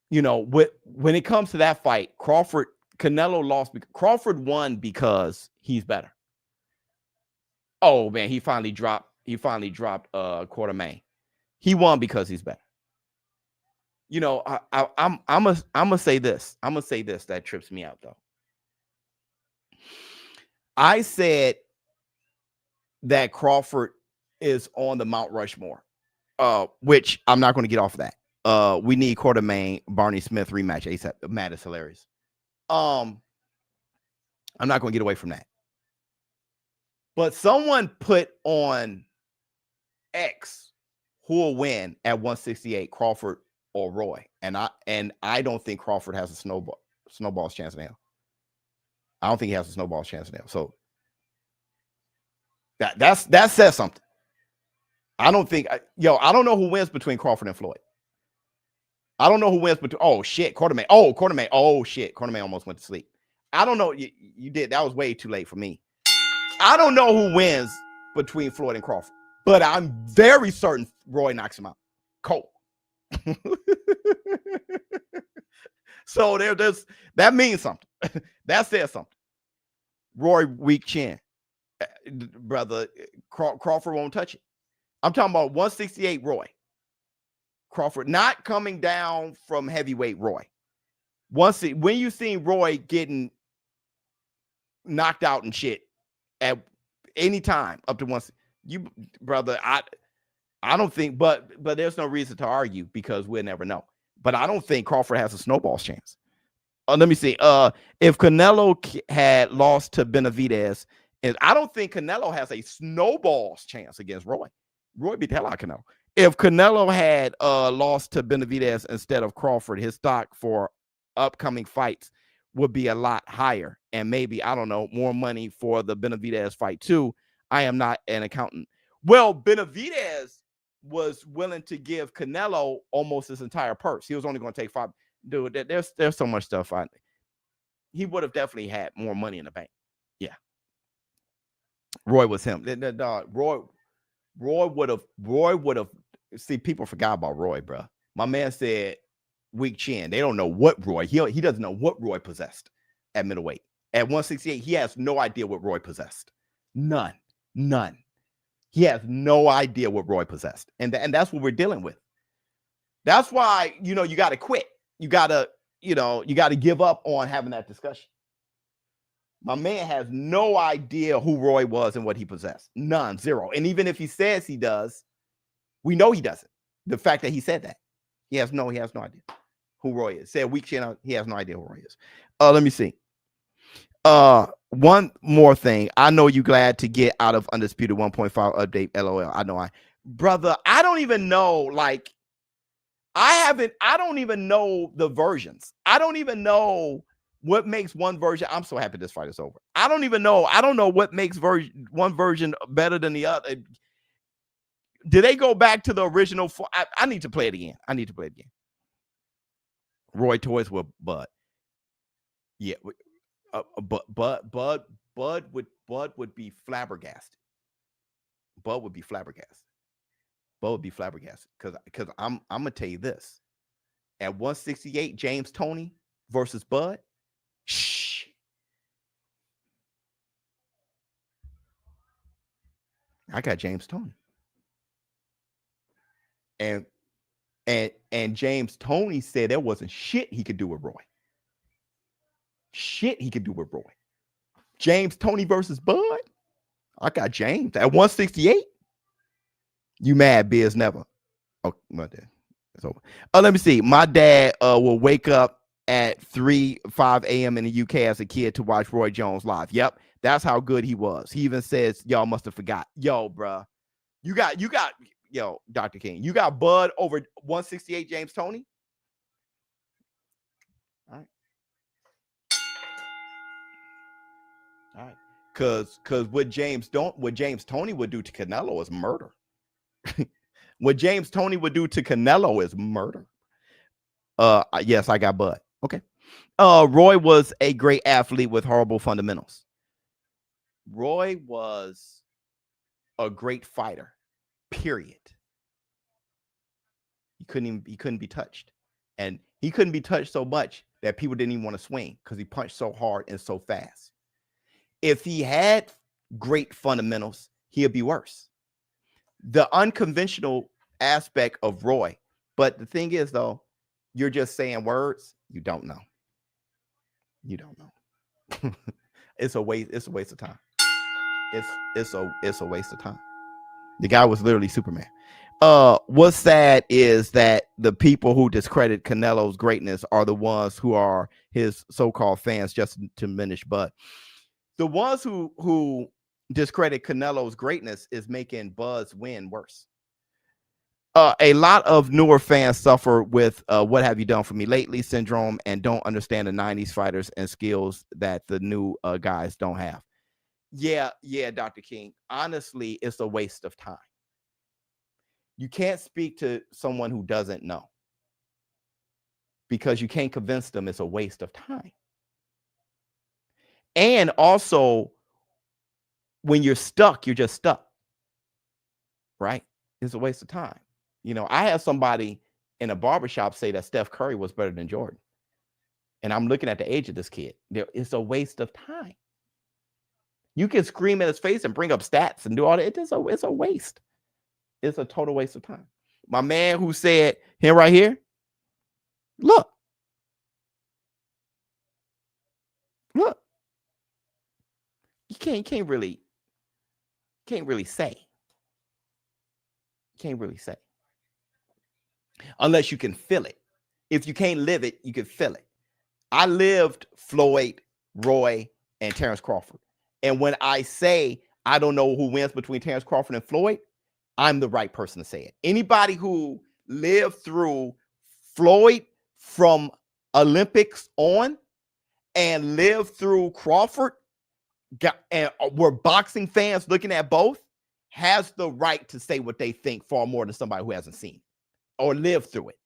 You know, when it comes to that fight, Canelo lost. Crawford won because he's better. Oh man, he finally dropped quartermine. He won because he's better. You know, I'm gonna say this. I'm gonna say this that trips me out though. I said that Crawford is on the Mount Rushmore, which I'm not going to get off of that. We need quartermine Barney Smith rematch ASAP. Matt is hilarious. I'm not going to get away from that. But someone put on X who will win at 168, Crawford or Roy, and I don't think Crawford has a snowball's chance in hell. I don't think he has a snowball's chance in hell. So that says something. I don't think I don't know who wins between Crawford and Floyd. I don't know who wins between. Oh shit, quartermine. Oh shit, quartermine almost went to sleep. I don't know. You did. That was way too late for me. I don't know who wins between Floyd and Crawford, but I'm very certain Roy knocks him out. Cold. So there's that means something. That says something. Roy weak chin, brother. Crawford won't touch it. I'm talking about 168 Roy. Crawford not coming down from heavyweight Roy. When you seen Roy getting knocked out and shit at any time up to once, you brother, I don't think, but there's no reason to argue because we'll never know. But I don't think Crawford has a snowball's chance. Let me see. If Canelo had lost to Benavidez, and I don't think Canelo has a snowball's chance against Roy. Roy beat the hell out of Canelo. If Canelo had lost to Benavidez instead of Crawford, his stock for upcoming fights would be a lot higher, and maybe, I don't know, more money for the Benavidez fight too. I am not an accountant. Well, Benavidez was willing to give Canelo almost his entire purse. He was only going to take 5. Dude, there's so much stuff. He would have definitely had more money in the bank. Yeah. Roy was him. Roy would have. See, people forgot about Roy, bro. My man said weak chin. They don't know what Roy. He doesn't know what Roy possessed at middleweight. At 168, he has no idea what Roy possessed. None. He has no idea what Roy possessed, and that's what we're dealing with. That's why you got to quit. You got to give up on having that discussion. My man has no idea who Roy was and what he possessed. None, zero. And even if he says he does, we know he doesn't. The fact that he said that, he has no idea who Roy is. Said weak chin, he has no idea who Roy is. Let me see. One more thing. I know you glad to get out of Undisputed 1.5 update. LOL. I know brother, I don't even know, I don't even know the versions. I don't even know what makes one version. I'm so happy this fight is over. I don't even know. I don't know what makes one version better than the other. Did they go back to the original? I need to play it again. Roy toys with Bud. Yeah, Bud would be flabbergasted. Bud would be flabbergasted because I'm gonna tell you this. At 168, James Toney versus Bud. Shh. I got James Toney. And James Toney said there wasn't shit he could do with Roy. James Toney versus Bud. I got James at 168. You mad, Biz? Never. Oh, my dad. It's over. Let me see. My dad will wake up at 5 a.m. in the UK as a kid to watch Roy Jones live. Yep, that's how good he was. He even says, y'all must have forgot. Yo, bruh. You got, yo, Dr. King, you got Bud over 168 James Toney? All right. Because what James Toney would do to Canelo is murder. What James Toney would do to Canelo is murder. Yes, I got Bud. Okay. Roy was a great athlete with horrible fundamentals. Roy was a great fighter. Period. He couldn't be touched. And he couldn't be touched so much that people didn't even want to swing because he punched so hard and so fast. If he had great fundamentals, he'd be worse. The unconventional aspect of Roy. But the thing is, though, you're just saying words. You don't know. It's a waste. It's a waste of time. It's a waste of time. The guy was literally Superman. What's sad is that the people who discredit Canelo's greatness are the ones who are his so-called fans, just to diminish Bud. The ones who discredit Canelo's greatness is making Bud's win worse. A lot of newer fans suffer with what have you done for me lately syndrome and don't understand the 90s fighters and skills that the new guys don't have. Yeah, Dr. King. Honestly, it's a waste of time. You can't speak to someone who doesn't know because you can't convince them it's a waste of time. And also, when you're stuck, you're just stuck, right? It's a waste of time. You know, I had somebody in a barbershop say that Steph Curry was better than Jordan. And I'm looking at the age of this kid. It's a waste of time. You can scream in his face and bring up stats and do all that. It's a waste. It's a total waste of time. My man who said him right here, look. You can't really say. Can't really say. Unless you can feel it. If you can't live it, you can feel it. I lived Floyd, Roy, and Terrence Crawford. And when I say I don't know who wins between Terrence Crawford and Floyd, I'm the right person to say it. Anybody who lived through Floyd from Olympics on and lived through Crawford and were boxing fans looking at both has the right to say what they think far more than somebody who hasn't seen it or lived through it.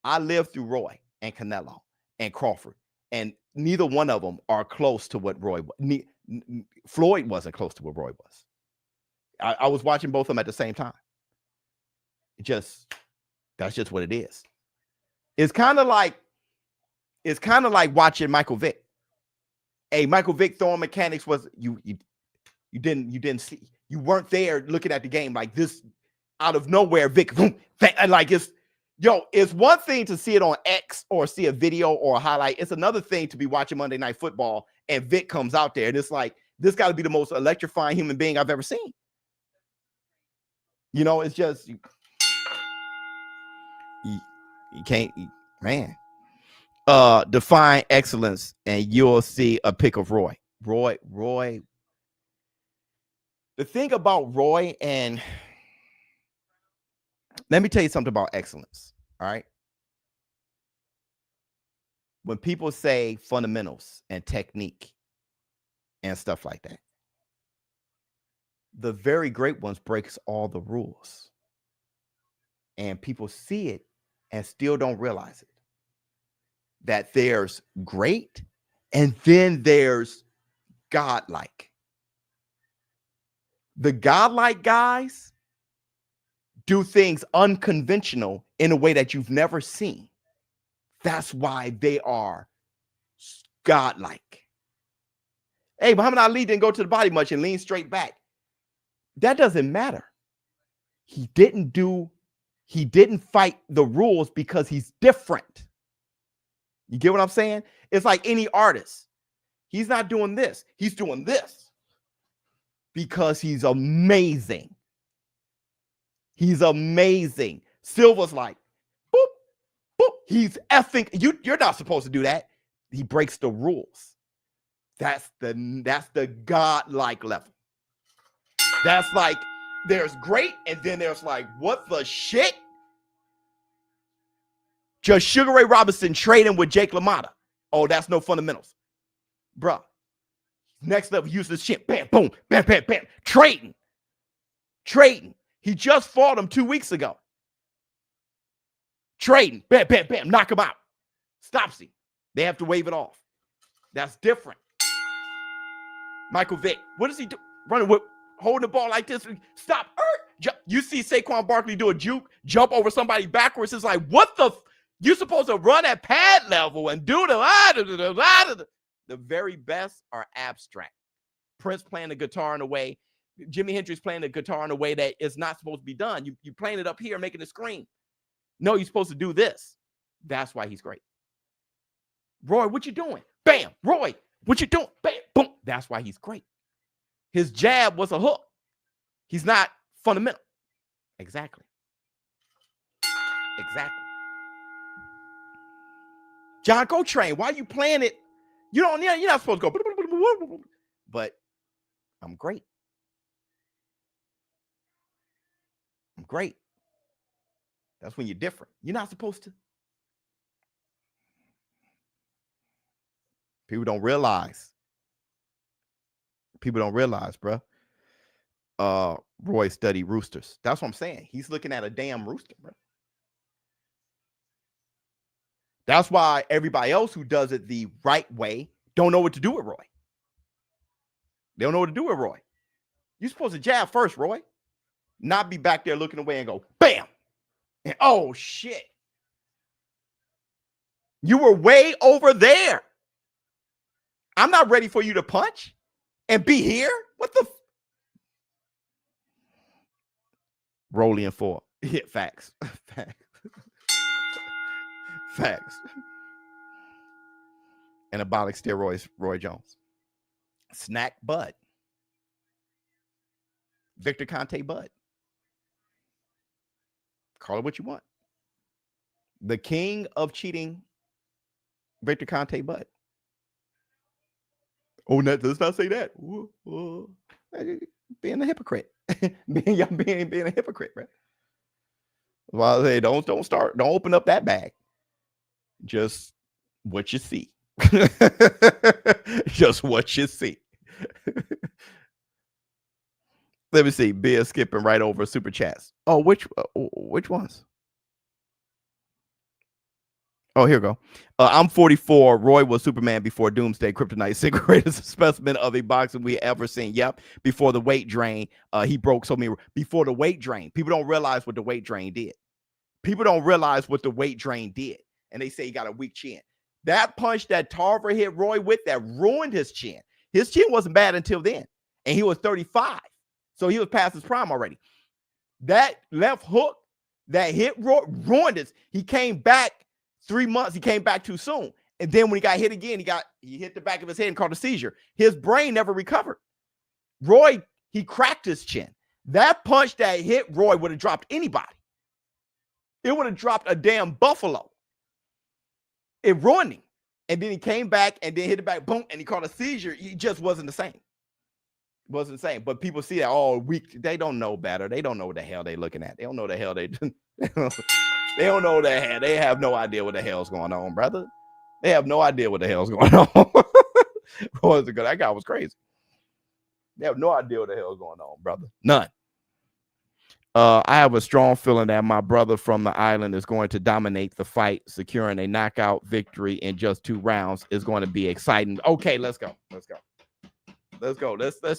I lived through Roy and Canelo and Crawford, and neither one of them are close to what Roy was. Floyd wasn't close to what Roy was. I was watching both of them at the same time. That's just what it is. It's kind of like watching Michael Vick. Hey, Michael Vick throwing mechanics was you didn't see, you weren't there looking at the game like this out of nowhere. Vick, like it's one thing to see it on X or see a video or a highlight. It's another thing to be watching Monday Night Football and Vick comes out there and it's like, this got to be the most electrifying human being I've ever seen. You know, it's just you can't, man. Define excellence and you'll see a pic of Roy. Roy. The thing about Roy, and let me tell you something about excellence. All right. When people say fundamentals and technique and stuff like that, the very great ones breaks all the rules. And people see it and still don't realize it. That there's great and then there's godlike. The godlike guys do things unconventional in a way that you've never seen. That's why they are godlike. Hey, Muhammad Ali didn't go to the body much and lean straight back. That doesn't matter. He didn't fight the rules because he's different. You get what I'm saying? It's like any artist. He's not doing this. He's doing this because he's amazing. He's amazing. Silva's like, boop, boop. He's effing. You're not supposed to do that. He breaks the rules. That's the godlike level. That's like, there's great, and then there's like, what the shit? Just Sugar Ray Robinson trading with Jake LaMotta. Oh, that's no fundamentals. Bruh. Next level, useless shit. Bam, boom, bam, bam, bam. Trading. He just fought him 2 weeks ago. Trading. Bam, bam, bam. Knock him out. Stops him. They have to wave it off. That's different. Michael Vick. What does he do? Running with, holding the ball like this. Stop. You see Saquon Barkley do a juke, jump over somebody backwards. It's like, what the? You're supposed to run at pad level and do the very best are abstract. Prince playing the guitar in a way, Jimi Hendrix playing the guitar in a way that is not supposed to be done. You playing it up here, making it scream. No, you're supposed to do this. That's why he's great. Roy, what you doing? Bam. Roy, what you doing? Bam. Boom. That's why he's great. His jab was a hook. He's not fundamental. Exactly. John Coltrane, why are you playing it? You're not supposed to go. But I'm great. That's when you're different. You're not supposed to. People don't realize, bro. Roy studied roosters. That's what I'm saying. He's looking at a damn rooster, bro. That's why everybody else who does it the right way don't know what to do with Roy. They don't know what to do with Roy. You're supposed to jab first, Roy. Not be back there looking away and go, bam. And oh, shit. You were way over there. I'm not ready for you to punch and be here. What the? Rolling 4. Hit facts. Facts. Facts. Anabolic steroids, Roy Jones. Snack Bud. Victor Conte Bud. Call it what you want. The king of cheating, Victor Conte Bud. Oh, let's not say that. Being a hypocrite. being a hypocrite, right? Well, they don't open up that bag. Just what you see. Just what you see. Let me see. Beer skipping right over super chats. Oh, which ones? Oh, here we go. I'm 44. Roy was Superman before Doomsday. Kryptonite, single greatest specimen of a boxer we ever seen. Yep. Before the weight drain, he broke so many. Before the weight drain, people don't realize what the weight drain did. People don't realize what the weight drain did, and they say he got a weak chin. That punch that Tarver hit Roy with that ruined his chin. His chin wasn't bad until then, and he was 35, so he was past his prime already. That left hook that hit Roy ruined it. He came back 3 months. He came back too soon, and then when he got hit again, he hit the back of his head and caught a seizure. His brain never recovered. Roy, he cracked his chin. That punch that hit Roy would have dropped anybody. It would have dropped a damn buffalo. It ruined him. And then he came back and then hit it back, boom, and he caught a seizure. He just wasn't the same. Wasn't the same. But people see that all weak. They don't know better. They don't know what the hell they're looking at. They don't know the hell they don't know the hell. They have no idea what the hell's going on, brother. They have no idea what the hell's going on. That guy was crazy. They have no idea what the hell's going on, brother. None. I have a strong feeling that my brother from the island is going to dominate the fight, securing a knockout victory in just 2 rounds. Is going to be exciting. Okay, let's go. Let's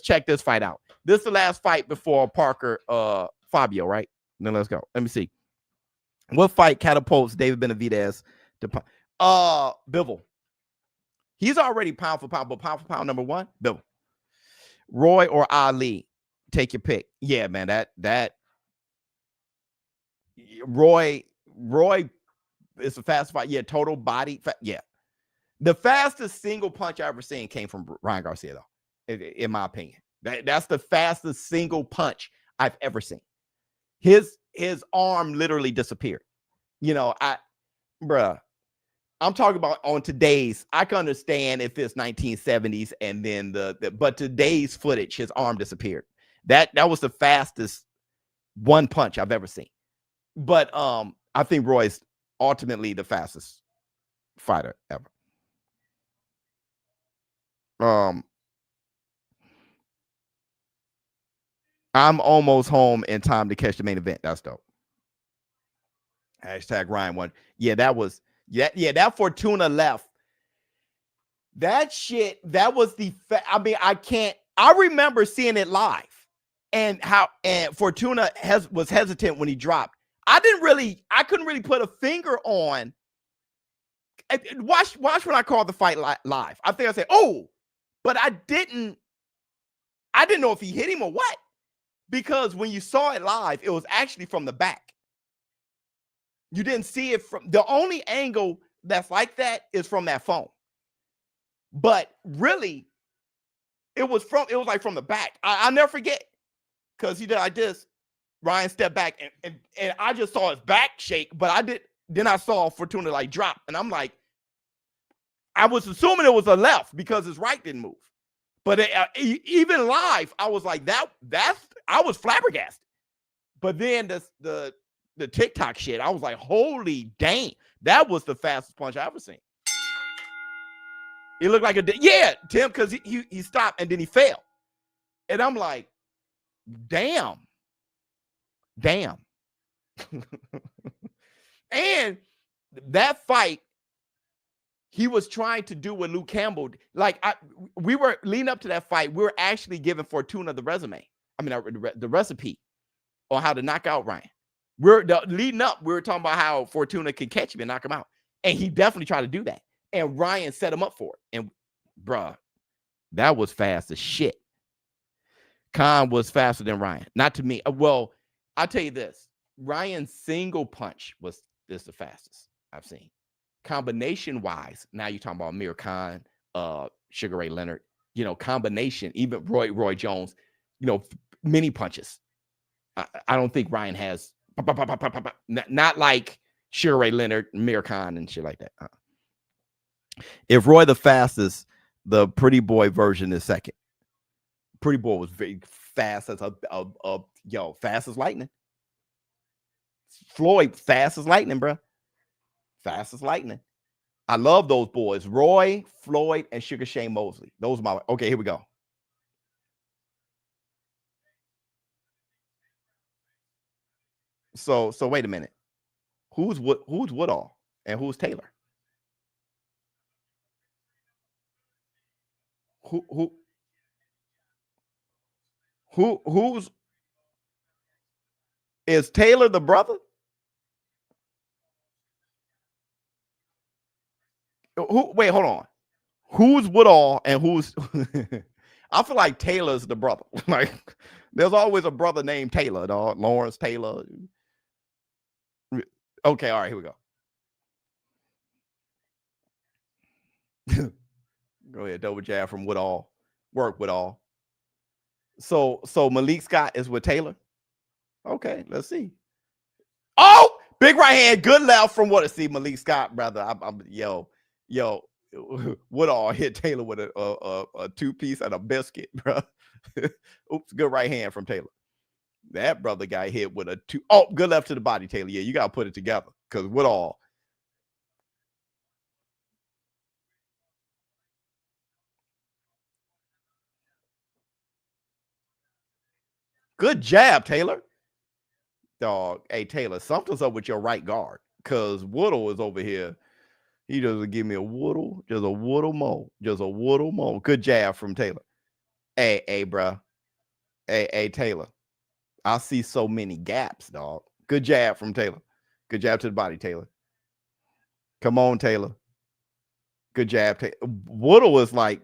check this fight out. This is the last fight before Parker Fabio, right? Then let's go. Let me see. What fight catapults David Benavidez to Bivol? He's already pound for pound, but pound for pound number 1, Bivol. Roy or Ali? Take your pick. Yeah, man, that Roy is a fast fight. Yeah, total body. Yeah. The fastest single punch I ever seen came from Ryan Garcia, though, in my opinion. That's the fastest single punch I've ever seen. His arm literally disappeared. You know, I'm talking about on today's. I can understand if it's 1970s and then but today's footage, his arm disappeared. That was the fastest one punch I've ever seen. But I think Roy's ultimately the fastest fighter ever. I'm almost home in time to catch the main event. That's dope. Hashtag Ryan one. Yeah, that was that Fortuna left. That shit, that was I remember seeing it live and Fortuna was hesitant when he dropped. I couldn't really put a finger on. Watch when I called the fight live. I think I said, oh, but I didn't know if he hit him or what. Because when you saw it live, it was actually from the back. You didn't see it from the only angle that's like that is from that phone. But really, it was like from the back. I'll never forget. Because he did like this. Ryan stepped back and I just saw his back shake, but then I saw Fortuna like drop. And I'm like, I was assuming it was a left because his right didn't move. But even live, I was like, I was flabbergasted. But then the TikTok shit, I was like, holy dang, that was the fastest punch I ever seen. It looked like Tim, because he stopped and then he fell. And I'm like, damn. And that fight, he was trying to do what Luke Campbell, like we were leading up to that fight. We were actually giving Fortuna the resume. I mean, the recipe on how to knock out Ryan. Leading up, we were talking about how Fortuna could catch him and knock him out. And he definitely tried to do that. And Ryan set him up for it. And bruh, that was fast as shit. Khan was faster than Ryan. Not to me. Well, I'll tell you this. Ryan's single punch is the fastest I've seen. Combination wise, now you're talking about Amir Khan, Sugar Ray Leonard, you know, combination, even Roy Jones, you know, mini punches. I don't think Ryan has not like Sugar Ray Leonard, Amir Khan, and shit like that. If Roy the fastest, the Pretty Boy version is second. Pretty Boy was very fast as fast as lightning. Floyd, fast as lightning, bro. Fast as lightning. I love those boys. Roy, Floyd, and Sugar Shane Mosley. Those are my. Okay, here we go. So wait a minute. Who's Woodal and who's Taylor? Who's is Taylor the brother? Wait, hold on. Who's Woodal and who's I feel like Taylor's the brother. Like there's always a brother named Taylor, dog. Lawrence Taylor. Okay, all right, here we go. Go ahead, double jab from Woodal. Work Woodal. So Malik Scott is with Taylor. Okay, let's see. Oh, big right hand, good left from what? See Malik Scott, brother. Yo, Woodal hit Taylor with a two-piece and a biscuit, bro. Oops, good right hand from Taylor. That brother got hit with a two. Oh, good left to the body, Taylor. Yeah, you got to put it together because Woodal. Good jab, Taylor. Dog, hey, Taylor, something's up with your right guard because Woodal is over here. He doesn't give me a Woodal, just a Woodal mo. Just a Woodal mo. Good jab from Taylor. Hey, bro. Hey, Taylor. I see so many gaps, dog. Good jab from Taylor. Good jab to the body, Taylor. Come on, Taylor. Good jab. Woodal is like,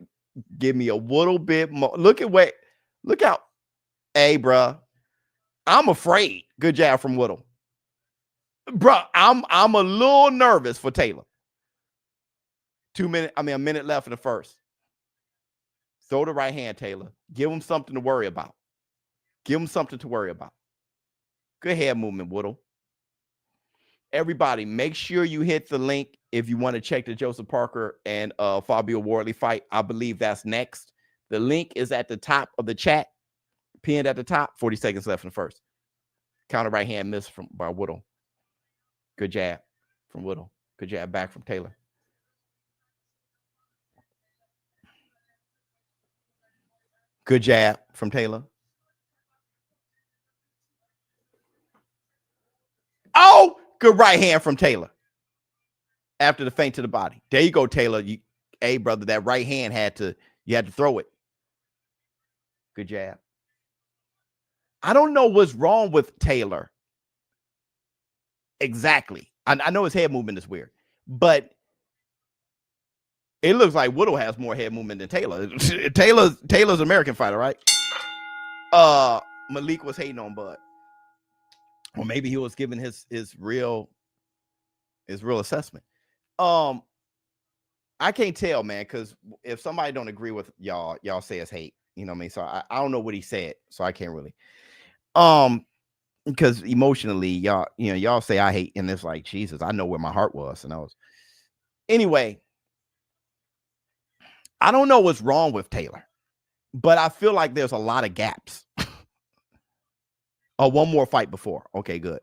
give me a little bit more. Look out. Hey, bro. I'm afraid. Good jab from Woodal. Bro, I'm a little nervous for Taylor. A minute left in the first. Throw the right hand, Taylor. Give him something to worry about. Give him something to worry about. Good head movement, Woodal. Everybody, make sure you hit the link if you want to check the Joseph Parker and Fabio Wardley fight. I believe that's next. The link is at the top of the chat. Pinned at the top. 40 seconds left in the first. Counter right hand miss by Woodal. Good jab from Woodal. Good jab back from Taylor. Good jab from Taylor. Oh, good right hand from Taylor. After the feint to the body. There you go, Taylor. Hey, brother, that right hand you had to throw it. Good jab. I don't know what's wrong with Taylor. Exactly. I know his head movement is weird, but it looks like Woodal has more head movement than Taylor. Taylor's an American fighter, right? Malik was hating on Bud. Or maybe he was giving his real assessment. I can't tell, man, because if somebody don't agree with y'all say it's hate. You know what I mean? So I don't know what he said, so I can't really. Because emotionally, y'all say I hate, and it's like, Jesus, I know where my heart was, and I was. Anyway, I don't know what's wrong with Taylor, but I feel like there's a lot of gaps. Oh, one more fight before. Okay, good.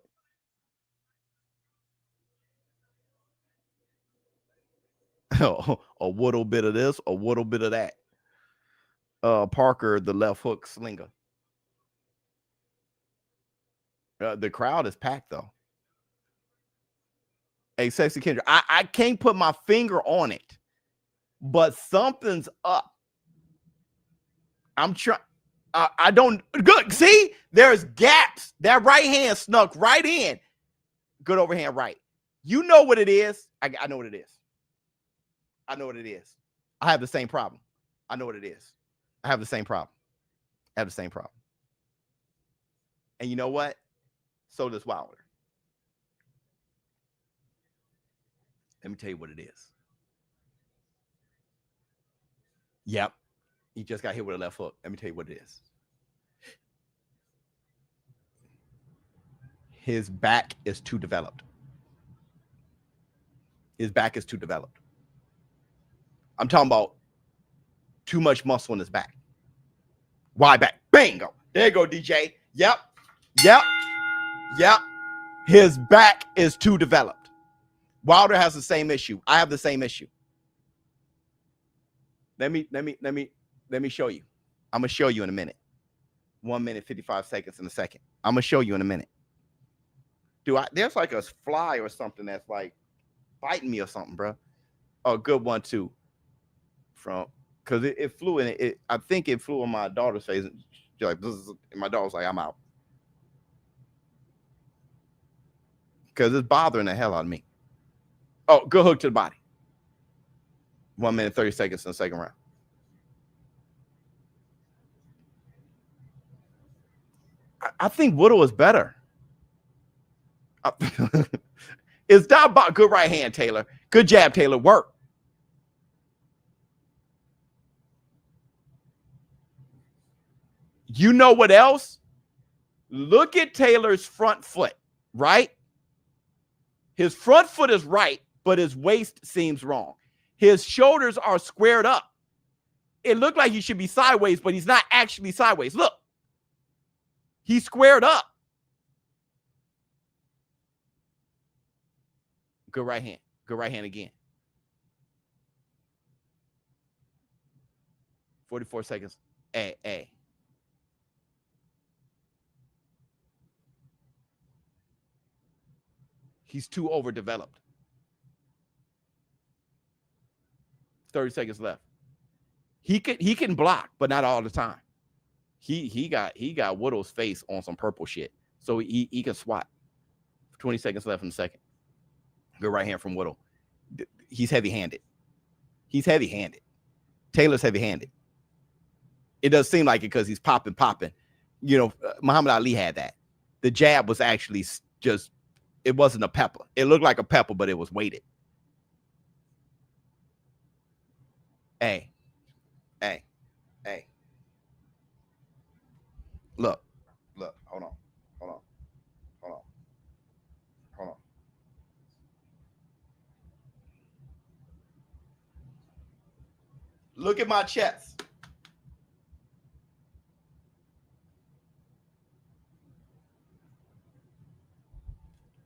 A little bit of this, a little bit of that. Parker, the left hook slinger. The crowd is packed, though. Hey, Sexy Kendra, I can't put my finger on it, but something's up. I'm trying. I don't. Good. See, there's gaps. That right hand snuck right in. Good overhand right. You know what it is. I know what it is. I know what it is. I have the same problem. I know what it is. I have the same problem. I have the same problem. And you know what? So does Wilder. Let me tell you what it is. Yep. He just got hit with a left hook. Let me tell you what it is. His back is too developed. His back is too developed. I'm talking about too much muscle in his back. Wide back. Bingo. There you go, DJ. Yep. Yep. Yep. His back is too developed. Wilder has the same issue. I have the same issue. Let me show you. I'm gonna show you in a minute. 1 minute, 55 seconds in a second. I'm gonna show you in a minute. There's like a fly or something that's like biting me or something, bro. Oh, good one too. Because it flew in it. I think it flew on my daughter's face. And like, and my daughter was like, I'm out. Because it's bothering the hell out of me. Oh, good hook to the body. 1 minute, 30 seconds in the second round. I think Woodal is better. It's not about good right hand, Taylor. Good jab, Taylor. Work. You know what else? Look at Taylor's front foot, right? His front foot is right, but his waist seems wrong. His shoulders are squared up. It looked like he should be sideways, but he's not actually sideways. Look. He's squared up. Good right hand. Good right hand again. 44 seconds. A. He's too overdeveloped. 30 seconds left. He can block, but not all the time. He got Woodal's face on some purple shit, so he can swat. 20 seconds left in the second. Good right hand from Woodal. He's heavy-handed. Taylor's heavy-handed. It does seem like it because he's popping. You know, Muhammad Ali had that. The jab was actually just, it wasn't a pepper. It looked like a pepper, but it was weighted. Hey. Look. Hold on. Look at my chest.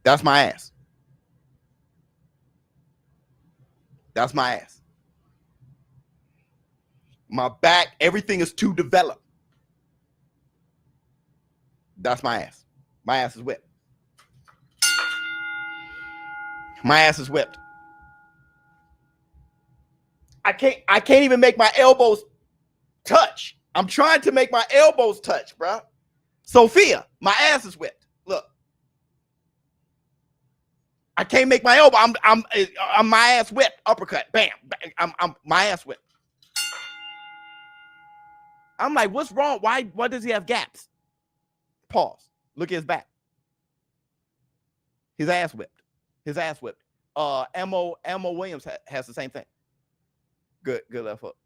That's my ass. My back, everything is too developed. That's my ass. My ass is whipped. I can't even make my elbows touch. I'm trying to make my elbows touch, bro. Sophia, my ass is whipped. Look. I can't make my elbow. I'm my ass whipped. Uppercut. Bam. I'm my ass whipped. I'm like, what's wrong? Why does he have gaps? Pause. Look at his back. His ass whipped. Elmo Williams has the same thing. Good left hook.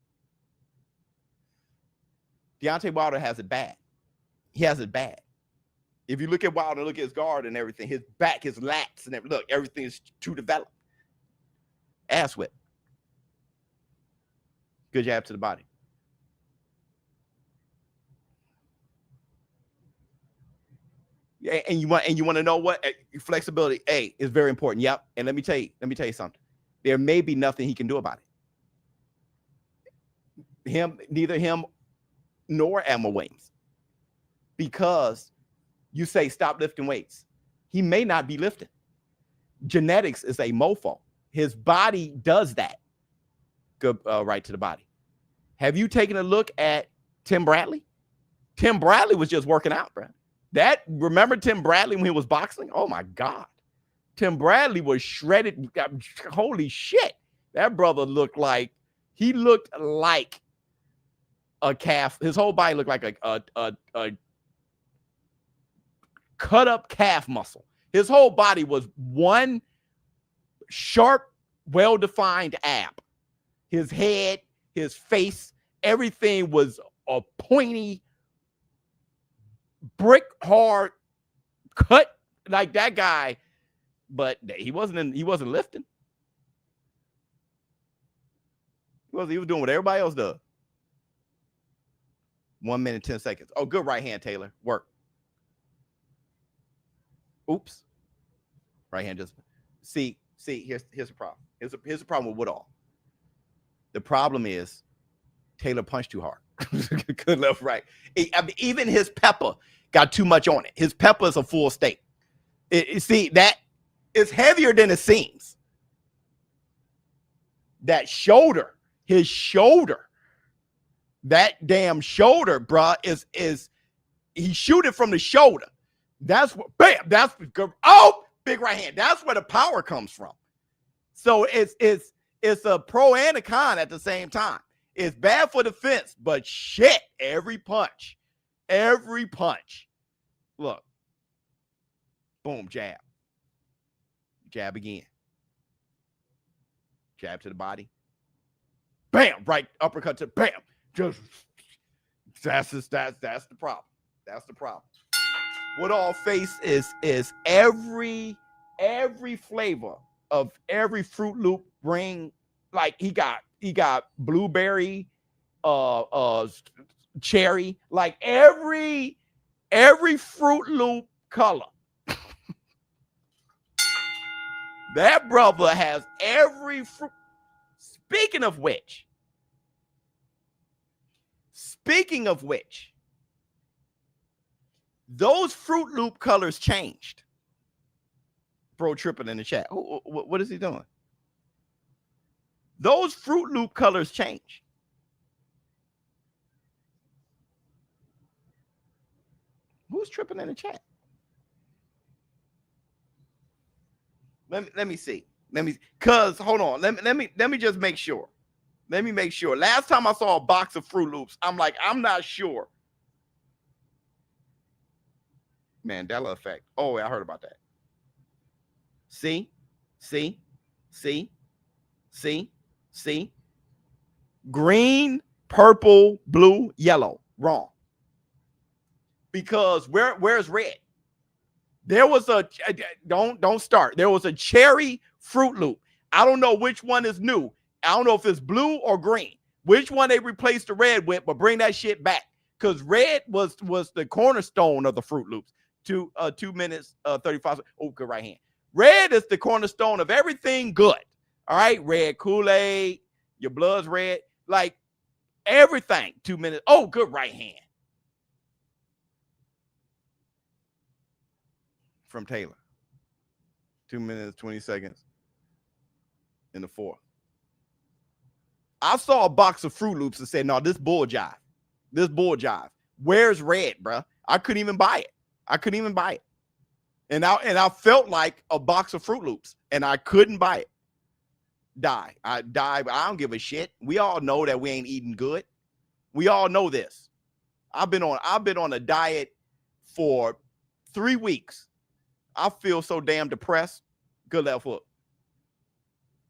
Deontay Wilder has it bad. He has it bad. If you look at Wilder, look at his guard and everything, his back, his lats, and everything. Look, everything is too developed. Ass whip. Good jab to the body. Yeah, and you want to know what? Flexibility, is very important. Yep. And let me tell you something. There may be nothing he can do about it. Neither him nor Elmo Williams. Because you say stop lifting weights. He may not be lifting. genetics is a mofo. His body does that. Good, right to the body. Have you taken a look at Tim Bradley? Tim Bradley was just working out, bro. Remember Tim Bradley when he was boxing? Oh my God. Tim Bradley was shredded. Holy shit. That brother looked like a calf. His whole body looked like a cut up calf muscle. His whole body was one sharp, well-defined ab. His head, his face, everything was a pointy, brick hard cut like that guy, but he wasn't lifting. He was doing what everybody else does. 1 minute, 10 seconds. Oh, good right hand, Taylor. Work. Oops. Right hand just see, here's the problem. Here's the problem with Woodal. The problem is Taylor punched too hard. Good left, right. Even his pepper got too much on it. His pepper is a full steak. See, that is heavier than it seems. That shoulder, his shoulder, that damn shoulder, bruh, is he shoot it from the shoulder. That's what, bam, that's good. Oh, big right hand. That's where the power comes from. So it's a pro and a con at the same time. It's bad for the fence, but shit, every punch. Look. Boom, jab. Jab again. Jab to the body. Bam, right uppercut to bam. Just that's the problem. That's the problem. Woodal face is every flavor of every Fruit Loop ring. Like he got blueberry, cherry, like every Fruit Loop color. That brother has every fruit. Speaking of which, those Fruit Loop colors changed. Bro tripping in the chat. What is he doing? Those Fruit Loop colors change. Who's tripping in the chat? Let me see. Cause hold on. Let me just make sure. Let me make sure. Last time I saw a box of Fruit Loops, I'm like, I'm not sure. Mandela effect. Oh, I heard about that. See? Green, purple, blue, yellow. Wrong. Because where's red? There was a don't start. There was a cherry Fruit Loop. I don't know which one is new. I don't know if it's blue or green. Which one they replaced the red with, but bring that shit back. Because red was the cornerstone of the Fruit Loops. 2 minutes 35. Oh, good right hand. Red is the cornerstone of everything good. All right, red Kool-Aid, your blood's red, like everything. 2 minutes. Oh, good right hand. From Taylor. 2 minutes, 20 seconds in the fourth. I saw a box of Fruit Loops and said, no, this bull jive. This bull jive. Where's red, bro? I couldn't even buy it. And I felt like a box of Fruit Loops and I couldn't buy it. I don't give a shit. We all know that we ain't eating good. We all know this. I've been on a diet for 3 weeks. I feel so damn depressed. Good left hook.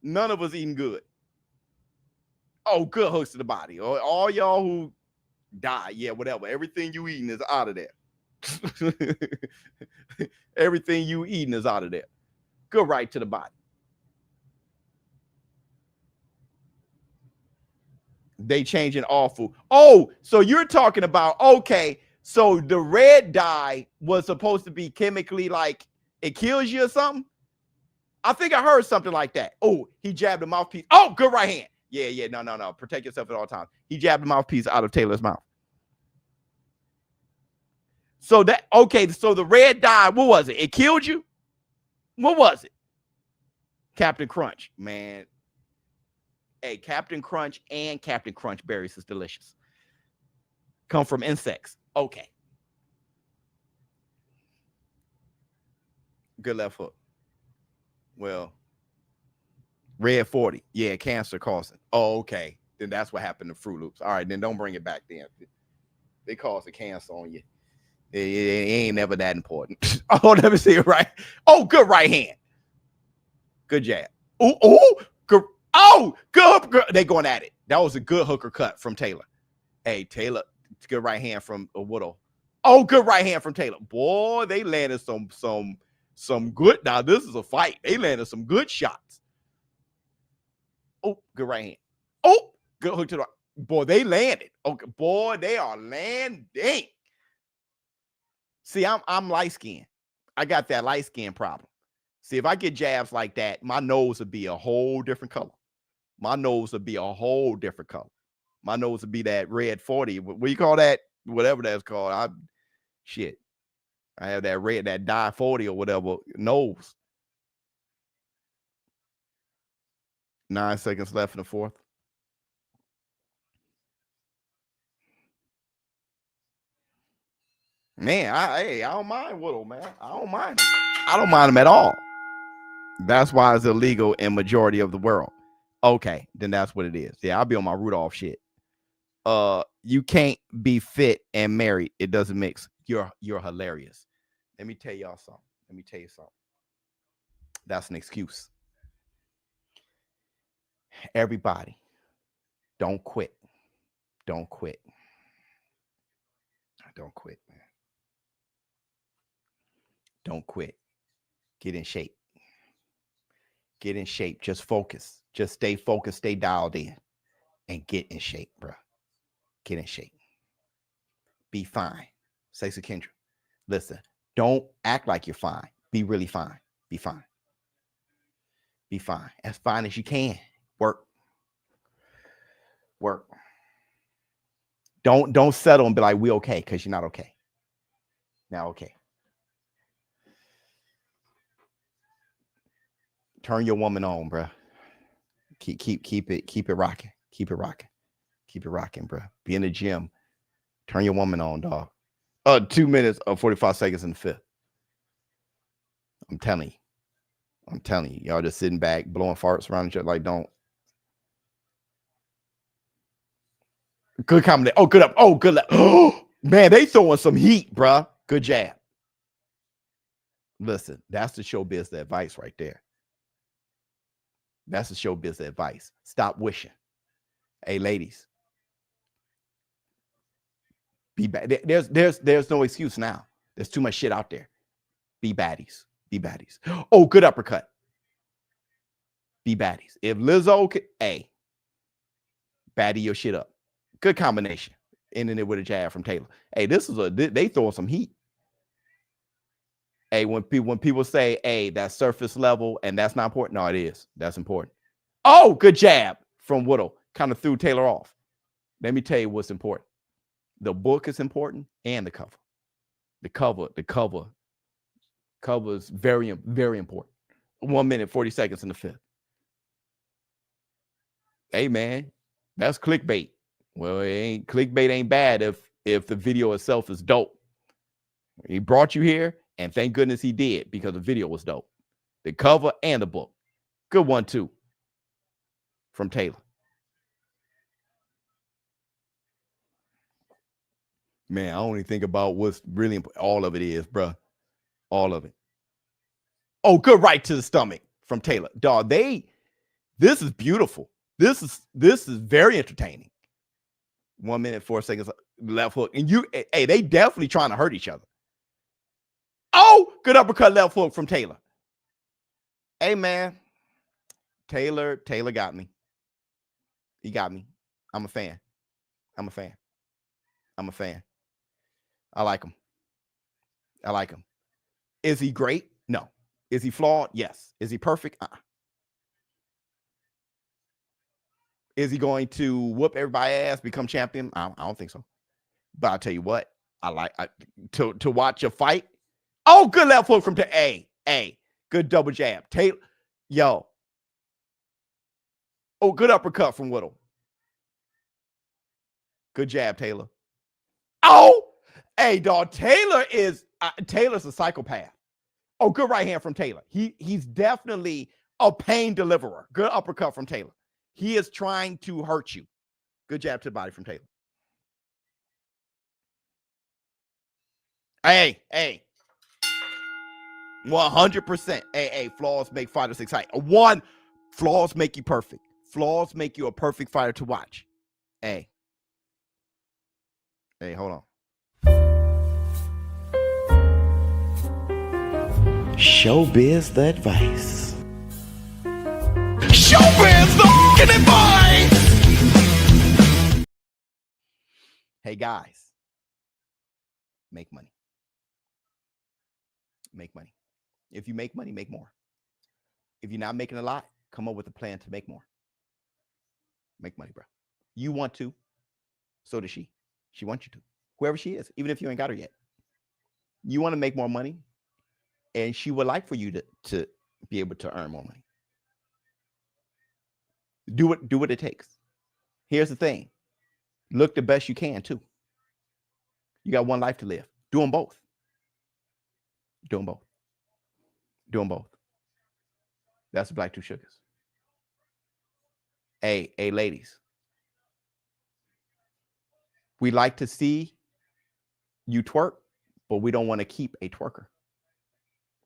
None of us eating good. Oh, good hooks to the body. All y'all who die, yeah, whatever. Everything you eating is out of there. Everything you eating is out of there. Good right to the body. They changing all food. Oh, so you're talking about, okay, so the red dye was supposed to be chemically like it kills you or something? I think I heard something like that. Oh, he jabbed the mouthpiece. Oh, good right hand. Yeah. No. Protect yourself at all times. He jabbed the mouthpiece out of Taylor's mouth. So that, okay, so the red dye, what was it? It killed you? What was it? Captain Crunch, man. Hey, Captain Crunch and Captain Crunch berries is delicious. Come from insects. Okay. Good left hook. Well, red 40. Yeah, cancer causing. Oh, okay. Then that's what happened to Fruit Loops. All right, then don't bring it back then. They cause a cancer on you. It ain't never that important. Oh, let me see it right. Oh, good right hand. Good jab. Oh, good. Oh, good. They going at it. That was a good hooker cut from Taylor. Hey, Taylor, good right hand from Woodal. Oh, good right hand from Taylor. Boy, they landed some good. Now this is a fight. They landed some good shots. Oh, good right hand. Oh, good hook to the right. Boy, they landed. Okay, boy, they are landing. See, I'm light skinned. I got that light skin problem. See, if I get jabs like that, my nose would be a whole different color. My nose would be a whole different color. My nose would be that red 40. What do you call that? Whatever that's called. I have that red, that dye 40 or whatever nose. 9 seconds left in the fourth. Man, I don't mind Woodal, man. I don't mind him. I don't mind him at all. That's why it's illegal in majority of the world. Okay, then that's what it is. Yeah, I'll be on my Rudolph shit. You can't be fit and married. It doesn't mix. You're hilarious. Let me tell y'all something. Let me tell you something. That's an excuse. Everybody, don't quit. Don't quit. Don't quit, man. Don't quit. Get in shape. Get in shape. Just focus. Just stay focused. Stay dialed in. And get in shape, bro. Get in shape. Be fine. Sexy Kendra. Listen, don't act like you're fine. Be really fine. Be fine. Be fine. As fine as you can. Work. Work. Don't settle and be like, we okay, because you're not okay. Now, okay. Turn your woman on, bro. Keep it rocking. Keep it rocking. Keep it rocking, bro. Be in the gym. Turn your woman on, dog. 2 minutes or 45 seconds in the fifth. I'm telling you. Y'all just sitting back, blowing farts around each other. Like, don't. Good combination. Oh, good up. Oh, good left. Oh, man, they throwing some heat, bro. Good jab. Listen, that's the ShowBizz advice right there. That's the ShowBizz advice. Stop wishing. Hey, ladies. Be bad. There's no excuse now. There's too much shit out there. Be baddies. Be baddies. Oh, good uppercut. Be baddies. If Lizzo could, hey, baddie your shit up. Good combination. Ending it with a jab from Taylor. Hey, they throwing some heat. Hey, when people say, hey, that's surface level and that's not important. No, it is. That's important. Oh, good jab from Woodal. Kind of threw Taylor off. Let me tell you what's important. The book is important and the cover. The cover is very, very important. 1 minute, 40 seconds in the fifth. Hey, man, that's clickbait. Well, clickbait ain't bad if the video itself is dope. He brought you here, and thank goodness he did, because the video was dope. The cover and the book. Good one, too, from Taylor. Man, I only think about what's really important. All of it is, bro. All of it. Oh, good right to the stomach from Taylor. Dog, this is beautiful. This is very entertaining. 1 minute, 4 seconds, left hook. And hey, they definitely trying to hurt each other. Oh, good uppercut left hook from Taylor. Hey, man. Taylor got me. He got me. I'm a fan. I like him. Is he great? No. Is he flawed? Yes. Is he perfect? Is he going to whoop everybody's ass, become champion? I don't think so. But I'll tell you what, I like to watch a fight. Oh, good left hook from A. Good double jab. Taylor, yo, Oh, good uppercut from Woodal. Good jab, Taylor. Oh, hey, dog. Taylor's a psychopath. Oh, good right hand from Taylor. He's definitely a pain deliverer. Good uppercut from Taylor. He is trying to hurt you. Good jab to the body from Taylor. Hey. 100%. Hey, flaws make fighters exciting. One, flaws make you perfect. Flaws make you a perfect fighter to watch. Hey, hold on. ShowBizz the advice. ShowBizz the fucking advice. Hey guys, make money. Make money. If you make money, make more. If you're not making a lot, come up with a plan to make more. Make money, bro. You want to, so does she. She wants you to. Whoever she is, even if you ain't got her yet. You want to make more money, and she would like for you to be able to earn more money. Do what it takes. Here's the thing. Look the best you can, too. You got one life to live. Do them both. Do them both. Do them both. That's the Black Two Sugars. Hey, ladies. We like to see you twerk, but we don't want to keep a twerker.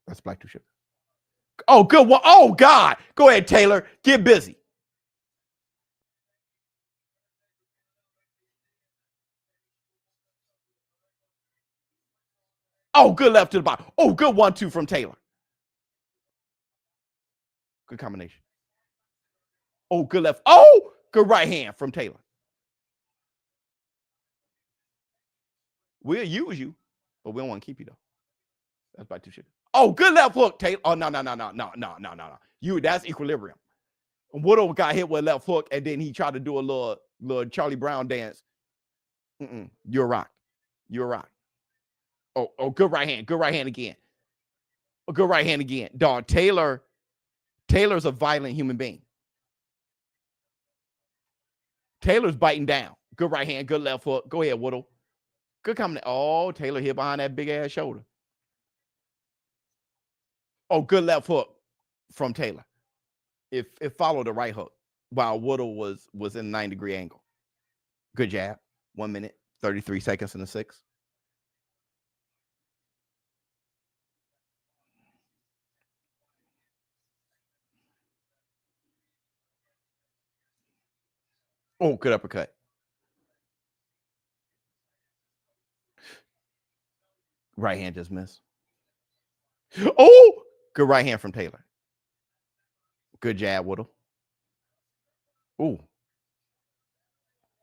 That's Black Two Sugars. Oh, good one. Oh, God. Go ahead, Taylor. Get busy. Oh, good left to the bottom. Oh, good 1-2 from Taylor. Good combination. Oh, good left. Oh, good right hand from Taylor. We'll use you, but we don't want to keep you, though. That's Black Two Sugars. Oh, good left hook, Taylor. Oh, no. That's equilibrium. Woodal got hit with a left hook, and then he tried to do a little Charlie Brown dance. You're a rock. Oh, good right hand. Good right hand again. Oh, good right hand again. Dog, Taylor's a violent human being. Taylor's biting down. Good right hand, good left hook. Go ahead, Woodal. Good combination. Oh, Taylor hit behind that big ass shoulder. Oh, good left hook from Taylor. It followed the right hook while Woodal was in a 9-degree angle. Good jab. 1 minute, 33 seconds in the 6th. Oh, good uppercut. Right hand just missed. Oh, good right hand from Taylor. Good jab, Woodal. Ooh.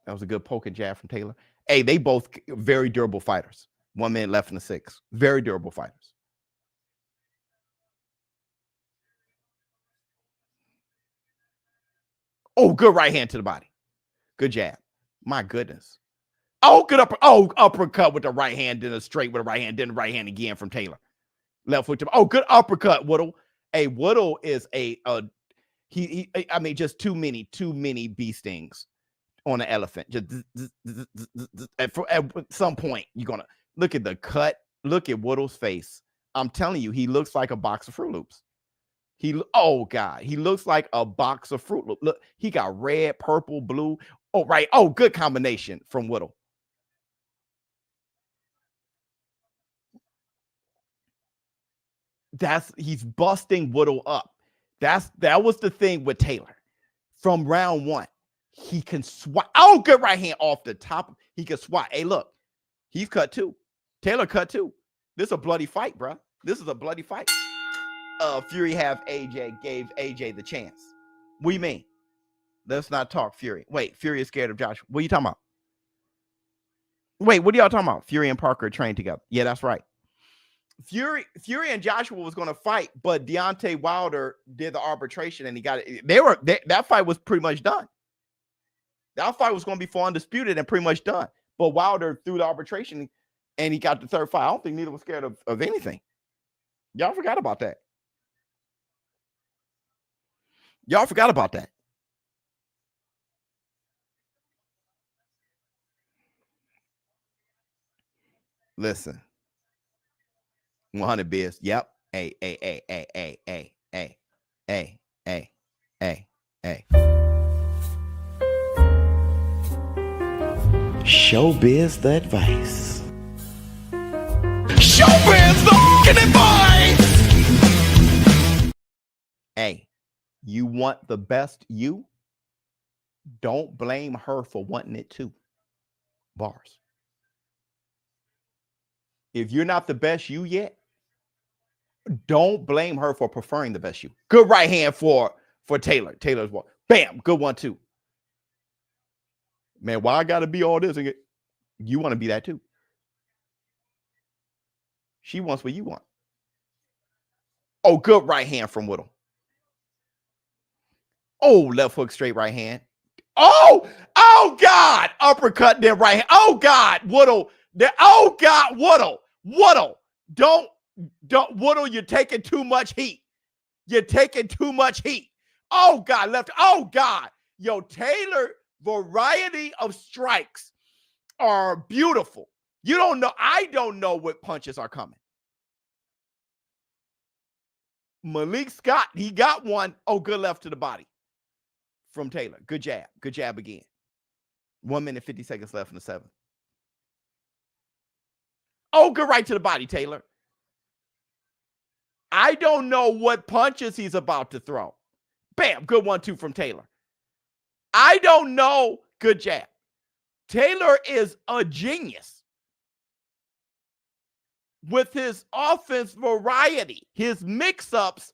That was a good poke and jab from Taylor. Hey, they both very durable fighters. 1 minute left in the 6th. Very durable fighters. Oh, good right hand to the body. Good jab. My goodness. Oh, good uppercut with the right hand, then a straight with the right hand, then the right hand again from Taylor. Left foot to good uppercut, Woodal. Hey, Woodal is just too many bee stings on an elephant. Just at some point, you're gonna look at the cut. Look at Woodal's face. I'm telling you, he looks like a box of Fruit Loops. Oh God, he looks like a box of Fruit Loops. Look, he got red, purple, blue. Oh, right. Oh, good combination from Woodal. He's busting Woodal up. That was the thing with Taylor. From round 1, he can swat. Oh, good right hand off the top. He can swat. Hey, look, he's cut too. Taylor cut too. This is a bloody fight, bro. This is a bloody fight. Fury gave AJ the chance. What do you mean? Let's not talk Fury. Wait, Fury is scared of Joshua. What are you talking about? Wait, what are y'all talking about? Fury and Parker trained together. Yeah, that's right. Fury and Joshua was going to fight, but Deontay Wilder did the arbitration and he got it. That fight was pretty much done. That fight was going to be for undisputed and pretty much done. But Wilder threw the arbitration and he got the third fight. I don't think neither was scared of anything. Y'all forgot about that. Listen. 100 biz. Yep. Hey. ShowBizz the advice. ShowBizz the fucking advice. Hey, you want the best you? Don't blame her for wanting it too. Bars. If you're not the best you yet, don't blame her for preferring the best you. Good right hand for Taylor. Taylor's one. Bam. Good one too. Man, why I gotta be all this? You want to be that too. She wants what you want. Oh, good right hand from Woodal. Oh, left hook, straight right hand. Oh God. Uppercut, then right hand. Oh God, Woodal. Oh God, Woodal. Don't, Woodal, you're taking too much heat. You're taking too much heat. Oh God, left. Oh God. Yo, Taylor, variety of strikes are beautiful. You don't know. I don't know what punches are coming. Malik Scott, he got one. Oh, good left to the body from Taylor. Good jab. Good jab again. 1 minute, 50 seconds left in the 7th. Oh, good right to the body, Taylor. I don't know what punches he's about to throw. Bam, good 1-2 from Taylor. I don't know. Good jab. Taylor is a genius with his offense variety, his mix-ups.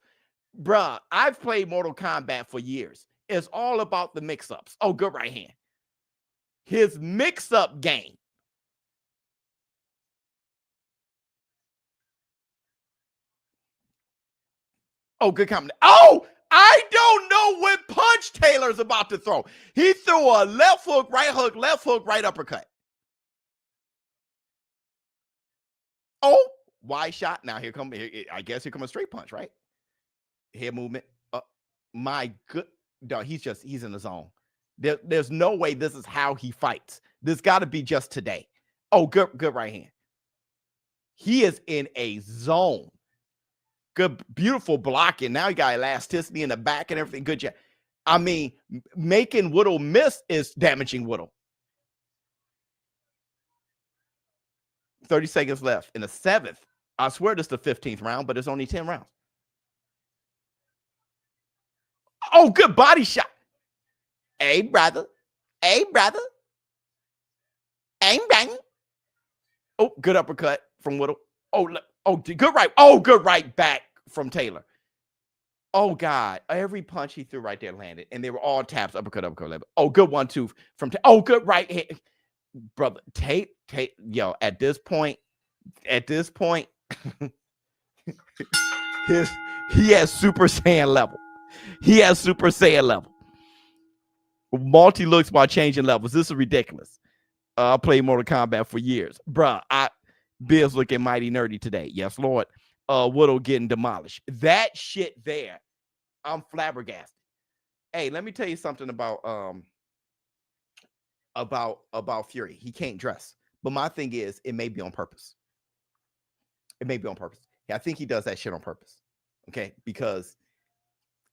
Bruh, I've played Mortal Kombat for years. It's all about the mix-ups. Oh, good right hand. His mix-up game. Oh, good comment. Oh, I don't know what punch Taylor's about to throw. He threw a left hook, right uppercut. Oh, wide shot. Now here come, I guess here comes a straight punch, right? Head movement. My good, dog, he's in the zone. There's no way this is how he fights. This got to be just today. Oh, good right hand. He is in a zone. Good, beautiful blocking. Now you got elasticity in the back and everything. Good job. I mean, making Woodal miss is damaging Woodal. 30 seconds left in the 7th. I swear this is the 15th round, but it's only 10 rounds. Oh, good body shot. Hey, brother. Hey, brother. Hey, bang. Oh, good uppercut from Woodal. Oh, good right. Oh, good right back from Taylor. Oh, God. Every punch he threw right there landed. And they were all taps. Uppercut. Oh, good 1-2 from Taylor. Oh, good right hand. Brother, Tate, yo, at this point, he has Super Saiyan level. He has Super Saiyan level. Multi-looks while changing levels. This is ridiculous. I played Mortal Kombat for years. Bruh, Bill's looking mighty nerdy today. Yes, Lord. Woodal getting demolished. That shit there, I'm flabbergasted. Hey, let me tell you something about Fury. He can't dress. But my thing is, it may be on purpose. It may be on purpose. Yeah, I think he does that shit on purpose. Okay? Because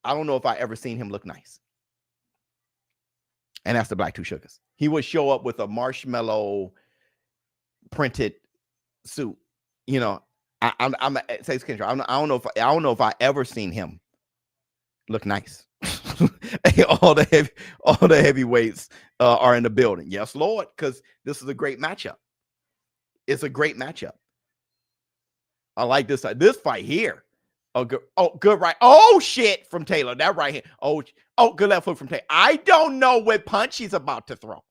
I don't know if I ever seen him look nice. And that's the Black Two Sugars. He would show up with a marshmallow printed suit. You know, I don't know if I ever seen him look nice. all the heavyweights are in the building. Yes, Lord, because this is a great matchup. It's a great matchup. I like this fight here. Oh, good right. Oh, shit, from Taylor. That right hand. Oh, good left hook from Taylor. I don't know what punch he's about to throw.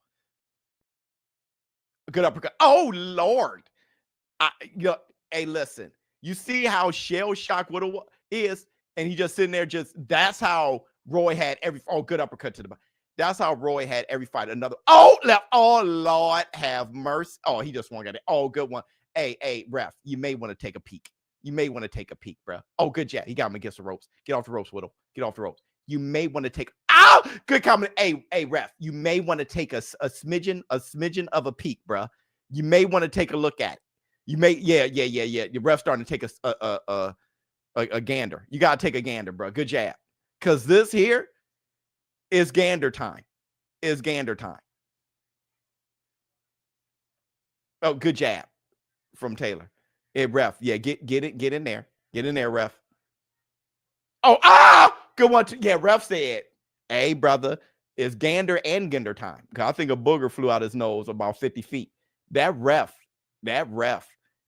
Good uppercut. Oh, Lord. Hey, listen. You see how shell-shocked Woodal is? And he just sitting there that's how Roy had good uppercut to the body. That's how Roy had every fight. Another, left. Oh, Lord, have mercy. Oh, he just won't get it. Oh, good one. Hey, ref, you may want to take a peek. You may want to take a peek, bro. Oh, good jab. He got him against the ropes. Get off the ropes, Woodal. Get off the ropes. You may want to take, good comment. Hey, ref, you may want to take a smidgen of a peek, bro. You may want to take a look at it. You may, yeah. Your ref starting to take a gander. You got to take a gander, bro. Good jab. Because this here is gander time. Oh, good jab from Taylor. Hey, ref. Yeah, get in there. Get in there, ref. Oh, good one. Ref said, hey, brother, it's gander and gander time. I think a booger flew out his nose about 50 feet. That ref.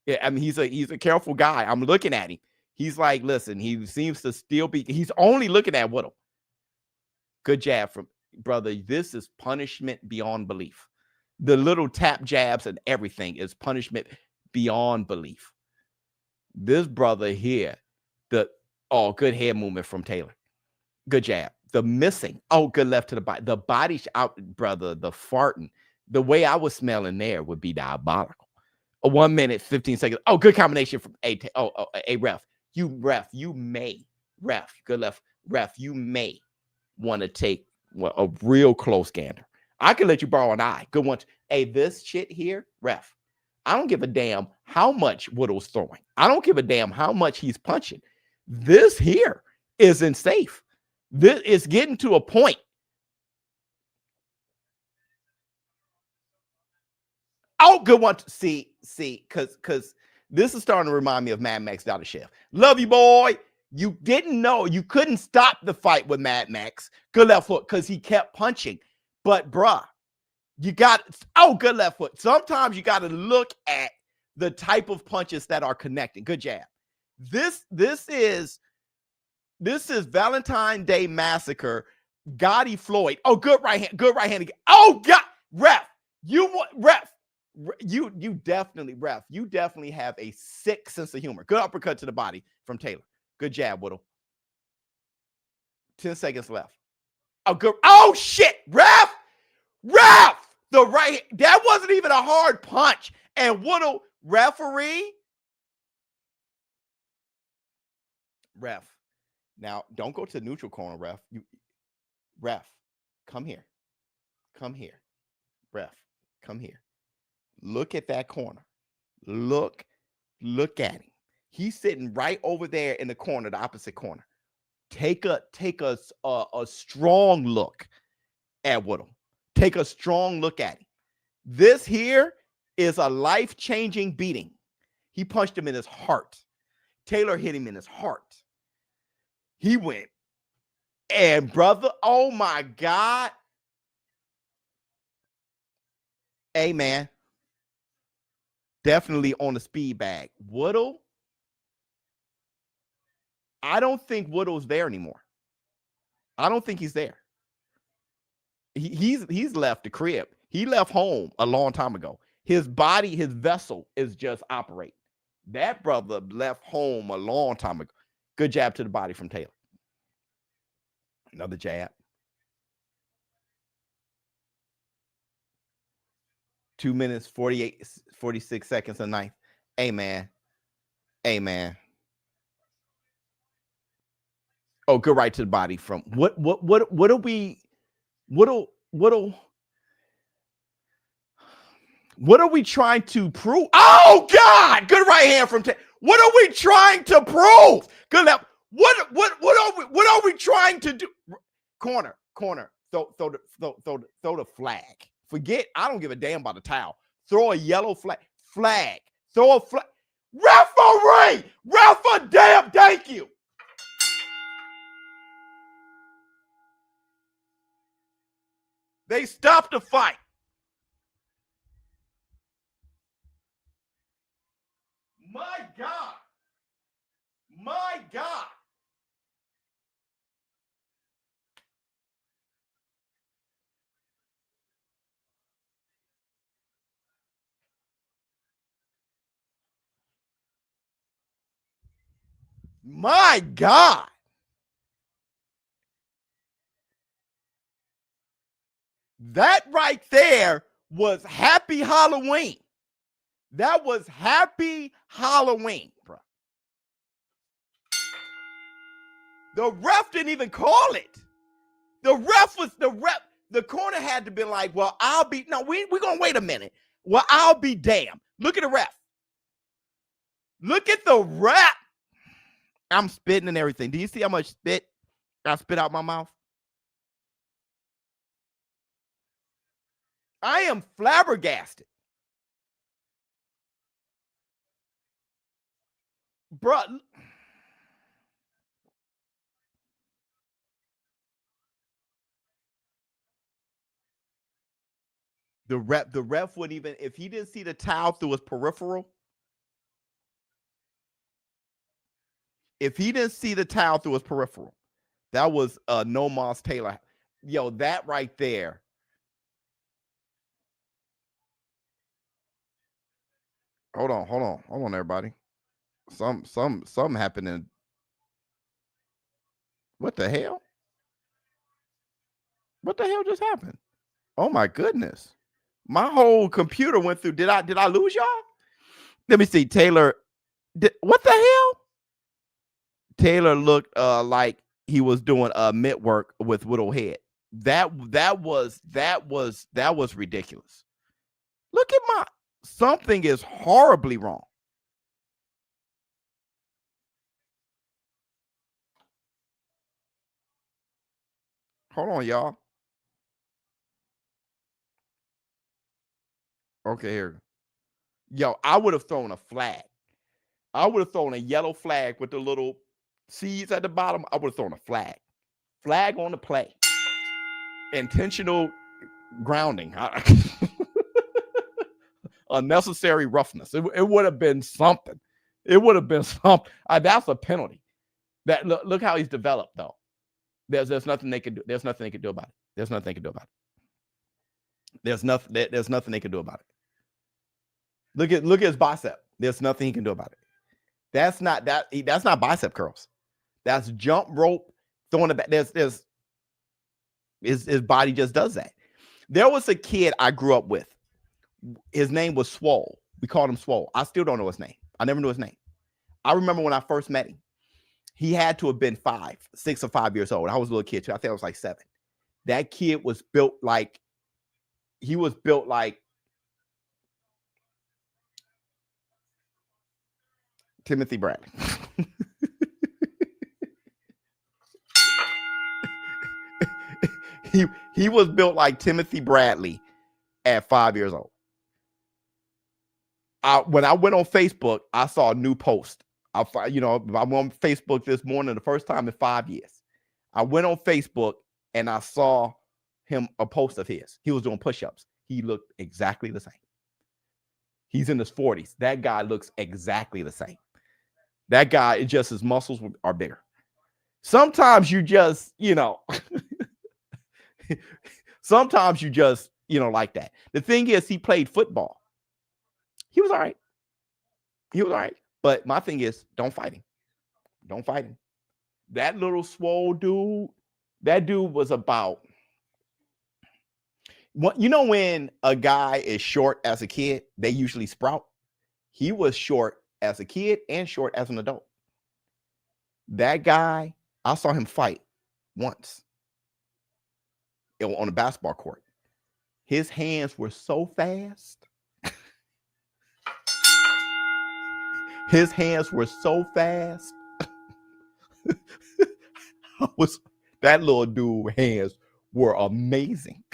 Yeah, I mean, he's a careful guy. I'm looking at him. He's like, listen, he seems to still be, he's only looking at Woodal. Good jab from brother. This is punishment beyond belief. The little tap jabs and everything is punishment beyond belief. This brother here, good head movement from Taylor. Good jab. The missing. Good left to the body. The body out, brother, the farting. The way I was smelling there would be diabolical. 1 minute, 15 seconds. Good combination from a ref. You may want to take a real close gander. I can let you borrow an eye. Good one. Hey, this shit here, ref. I don't give a damn how much Woodal's throwing. I don't give a damn how much he's punching. This here isn't safe. This is getting to a point. Good one. See, because this is starting to remind me of Mad Max Dadashev. Love you, boy. You didn't know you couldn't stop the fight with Mad Max. Good left foot because he kept punching. But, bruh, you got good left foot. Sometimes you got to look at the type of punches that are connecting. Good jab. This is Valentine Day Massacre. Gotti Floyd. Good right hand. Good right hand again. God, ref. You definitely have a sick sense of humor. Good uppercut to the body from Taylor. Good jab, Woodal. 10 seconds left. Good. Shit, ref. The right. That wasn't even a hard punch. And Woodal, referee. Ref. Now, don't go to the neutral corner, ref. Come here. Ref, come here. Look at that corner. Look at him. He's sitting right over there in the corner, the opposite corner. Take a strong look at Woodal. Take a strong look at him. This here is a life-changing beating. He punched him in his heart. Taylor hit him in his heart. He went. And brother, oh my God. Hey, man. Definitely on the speed bag. Woodal, I don't think Woodal's there anymore. I don't think he's there. He's left the crib. He left home a long time ago. His body, his vessel is just operating. That brother left home a long time ago. Good jab to the body from Taylor. Another jab. 2 minutes, 46 seconds a ninth. Hey, man. Good right to the body from what are we trying to prove? God, good right hand from what are we trying to prove? Good left. What are we trying to do? Corner. Throw the flag. Forget, I don't give a damn about the towel. Throw a yellow flag. Throw a flag. Referee! Damn, thank you. They stopped the fight. My God. My God. That right there was Happy Halloween. That was Happy Halloween, bro. The ref didn't even call it. The corner had to be like, well, we're going to wait a minute. Well, I'll be damned. Look at the ref. Look at the rep. I'm spitting and everything. Do you see how much spit I spit out my mouth? I am flabbergasted. Bruh. The ref wouldn't even, if he didn't see the towel through his peripheral, if he didn't see the towel through his peripheral, that was No Moss Taylor. Yo, that right there. Hold on, everybody. Something happening. What the hell? What the hell just happened? Oh my goodness. My whole computer went through. Did I lose y'all? Let me see. Taylor. What the hell? Taylor looked like he was doing mitt work with Woodal head. That was ridiculous. Look at my, something is horribly wrong. Hold on, y'all. Okay, here. Yo, I would have thrown a flag. I would have thrown a yellow flag with the little seeds at the bottom. I would have thrown a flag. Flag on the play. Intentional grounding. Unnecessary roughness. It would have been something. It would have been something. That's a penalty. That look how he's developed though. There's nothing they could do. There's nothing they could do about it. There's nothing they could do about it. There's nothing they can do about it. Look at his bicep. There's nothing he can do about it. That's not bicep curls. That's jump rope throwing it back. His body just does that. There was a kid I grew up with. His name was Swole. We called him Swole. I still don't know his name. I never knew his name. I remember when I first met him. He had to have been 6 or 5 years old. I was a little kid too. I think I was like 7. That kid was built like, Timothy Bradley. he was built like Timothy Bradley at 5 years old. When I went on Facebook, I saw a new post. I'm on Facebook this morning, the first time in 5 years. I went on Facebook and I saw him, a post of his. He was doing push-ups. He looked exactly the same. He's in his 40s. That guy looks exactly the same. That guy, it's just his muscles are bigger. Sometimes you just, sometimes you just, like that. The thing is, he played football. He was all right. But my thing is, don't fight him. Don't fight him. That little swole dude, that dude was about, when a guy is short as a kid, they usually sprout. He was short as a kid and short as an adult. That guy, I saw him fight once on a basketball court. His hands were so fast. His hands were so fast. That little dude's hands were amazing.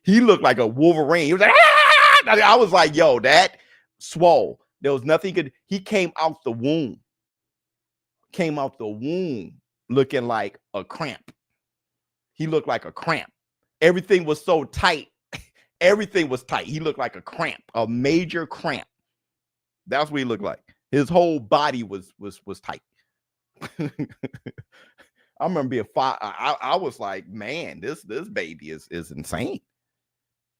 He looked like a Wolverine. He was like, ah! I was like, yo, that swole. There was nothing he came out the womb. Looking like a cramp. He looked like a cramp. Everything was so tight. Everything was tight. He looked like a cramp, a major cramp. That's what he looked like. His whole body was tight. I remember being 5. I was like, man, this baby is insane.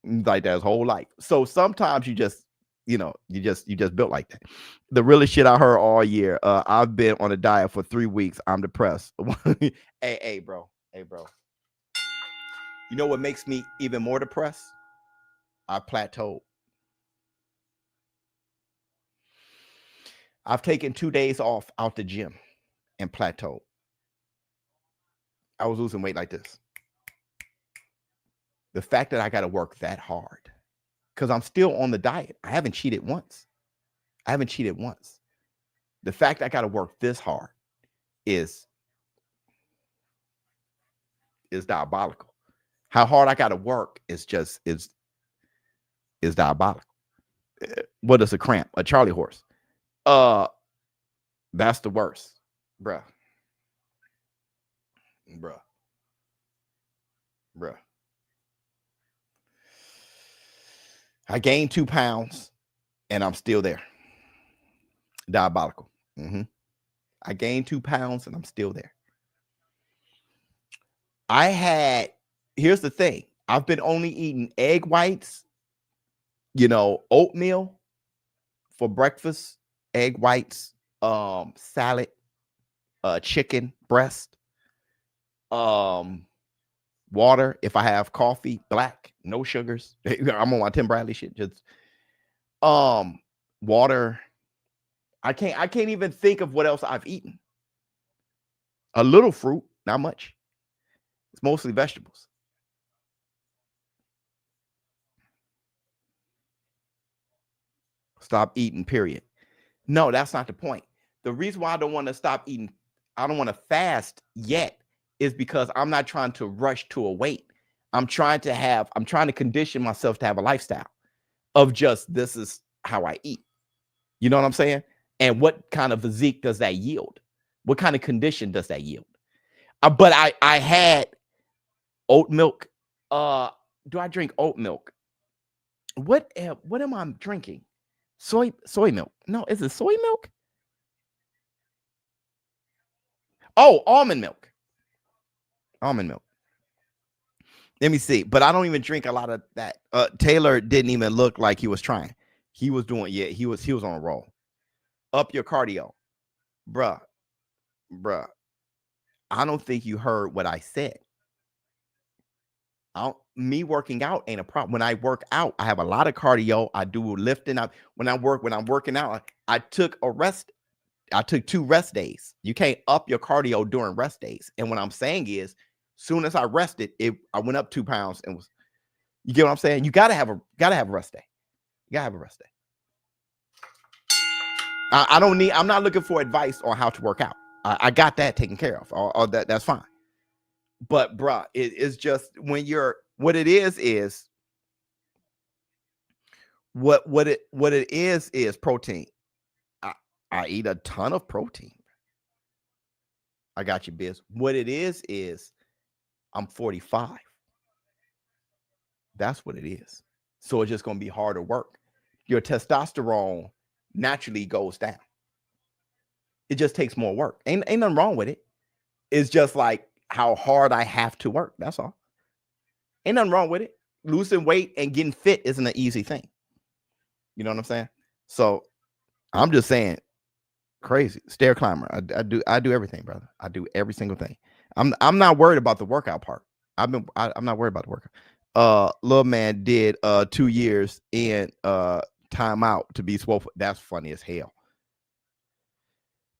Like that his whole life. So sometimes you just built like that. The realest shit I heard all year. I've been on a diet for 3 weeks. I'm depressed. Hey, bro. You know what makes me even more depressed? I plateaued. I've taken 2 days off out the gym and plateaued. I was losing weight like this. The fact that I got to work that hard because I'm still on the diet. I haven't cheated once. The fact I got to work this hard is diabolical. How hard I got to work is diabolical. What is a cramp? A Charlie horse. That's the worst, bruh. I gained 2 pounds and I'm still there. Diabolical. I gained 2 pounds and I'm still there. Here's the thing. I've been only eating egg whites, oatmeal for breakfast, egg whites, salad, chicken breast, water. If I have coffee, black, no sugars. I'm on my Tim Bradley shit. Just water. I can't even think of what else I've eaten. A little fruit, not much. It's mostly vegetables. Stop eating, period. No, that's not the point. The reason why I don't want to stop eating, I don't want to fast yet, is because I'm not trying to rush to a weight. I'm trying to condition myself to have a lifestyle of just, this is how I eat. You know what I'm saying? And what kind of physique does that yield? What kind of condition does that yield? But I had oat milk. Do I drink oat milk? What am I drinking? Soy milk. No, is it soy milk? Oh, almond milk. Almond milk. Let me see. But I don't even drink a lot of that. Taylor didn't even look like he was trying. He was doing, he was on a roll. Up your cardio. Bruh. I don't think you heard what I said. Me working out ain't a problem. When I work out, I have a lot of cardio. I do lifting up. When I'm working out, I took a rest. I took 2 rest days. You can't up your cardio during rest days. And what I'm saying is, soon as I rested, I went up 2 pounds and was. You get what I'm saying? You gotta have a rest day. You gotta have a rest day. I'm not looking for advice on how to work out. I got that taken care of. All that's fine. But bruh, it's just when you're what it is protein. I eat a ton of protein. I got you, Biz. What it is I'm 45. That's what it is. So it's just gonna be harder work. Your testosterone naturally goes down. It just takes more work. Ain't nothing wrong with it. It's just like how hard I have to work. That's all. Ain't nothing wrong with it. Losing weight and getting fit isn't an easy thing. You know what I'm saying? So I'm just saying, crazy stair climber. I do everything, brother. I do every single thing. I'm not worried about the workout part. I'm not worried about the workout. Little man did 2 years in timeout to be swole. That's funny as hell.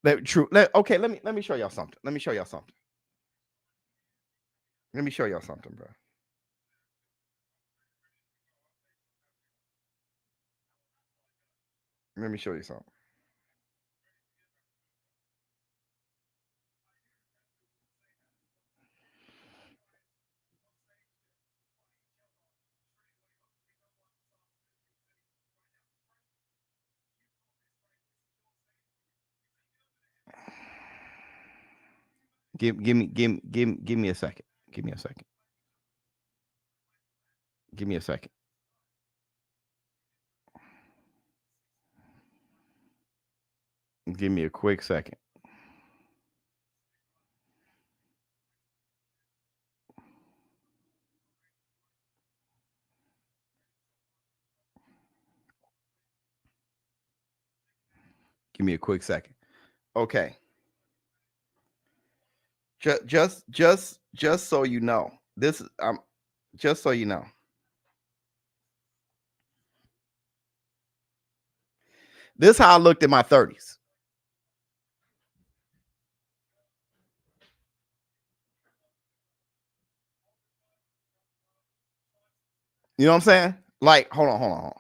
Okay, let me show y'all something. Let me show y'all something, bro. Let me show you something. Give me a second. Give me a second. Give me a second. Give me a quick second. Give me a quick second. Okay. Just so you know, this just so you know. This is how I looked in my 30s. You know what I'm saying? Like, hold on.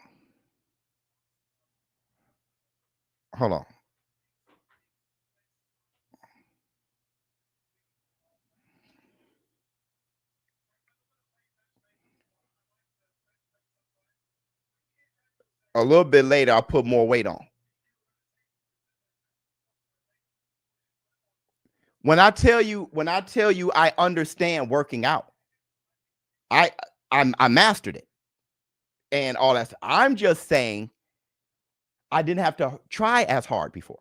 A little bit later, I'll put more weight on. When I tell you I understand working out, I mastered it and all that. I'm just saying I didn't have to try as hard before.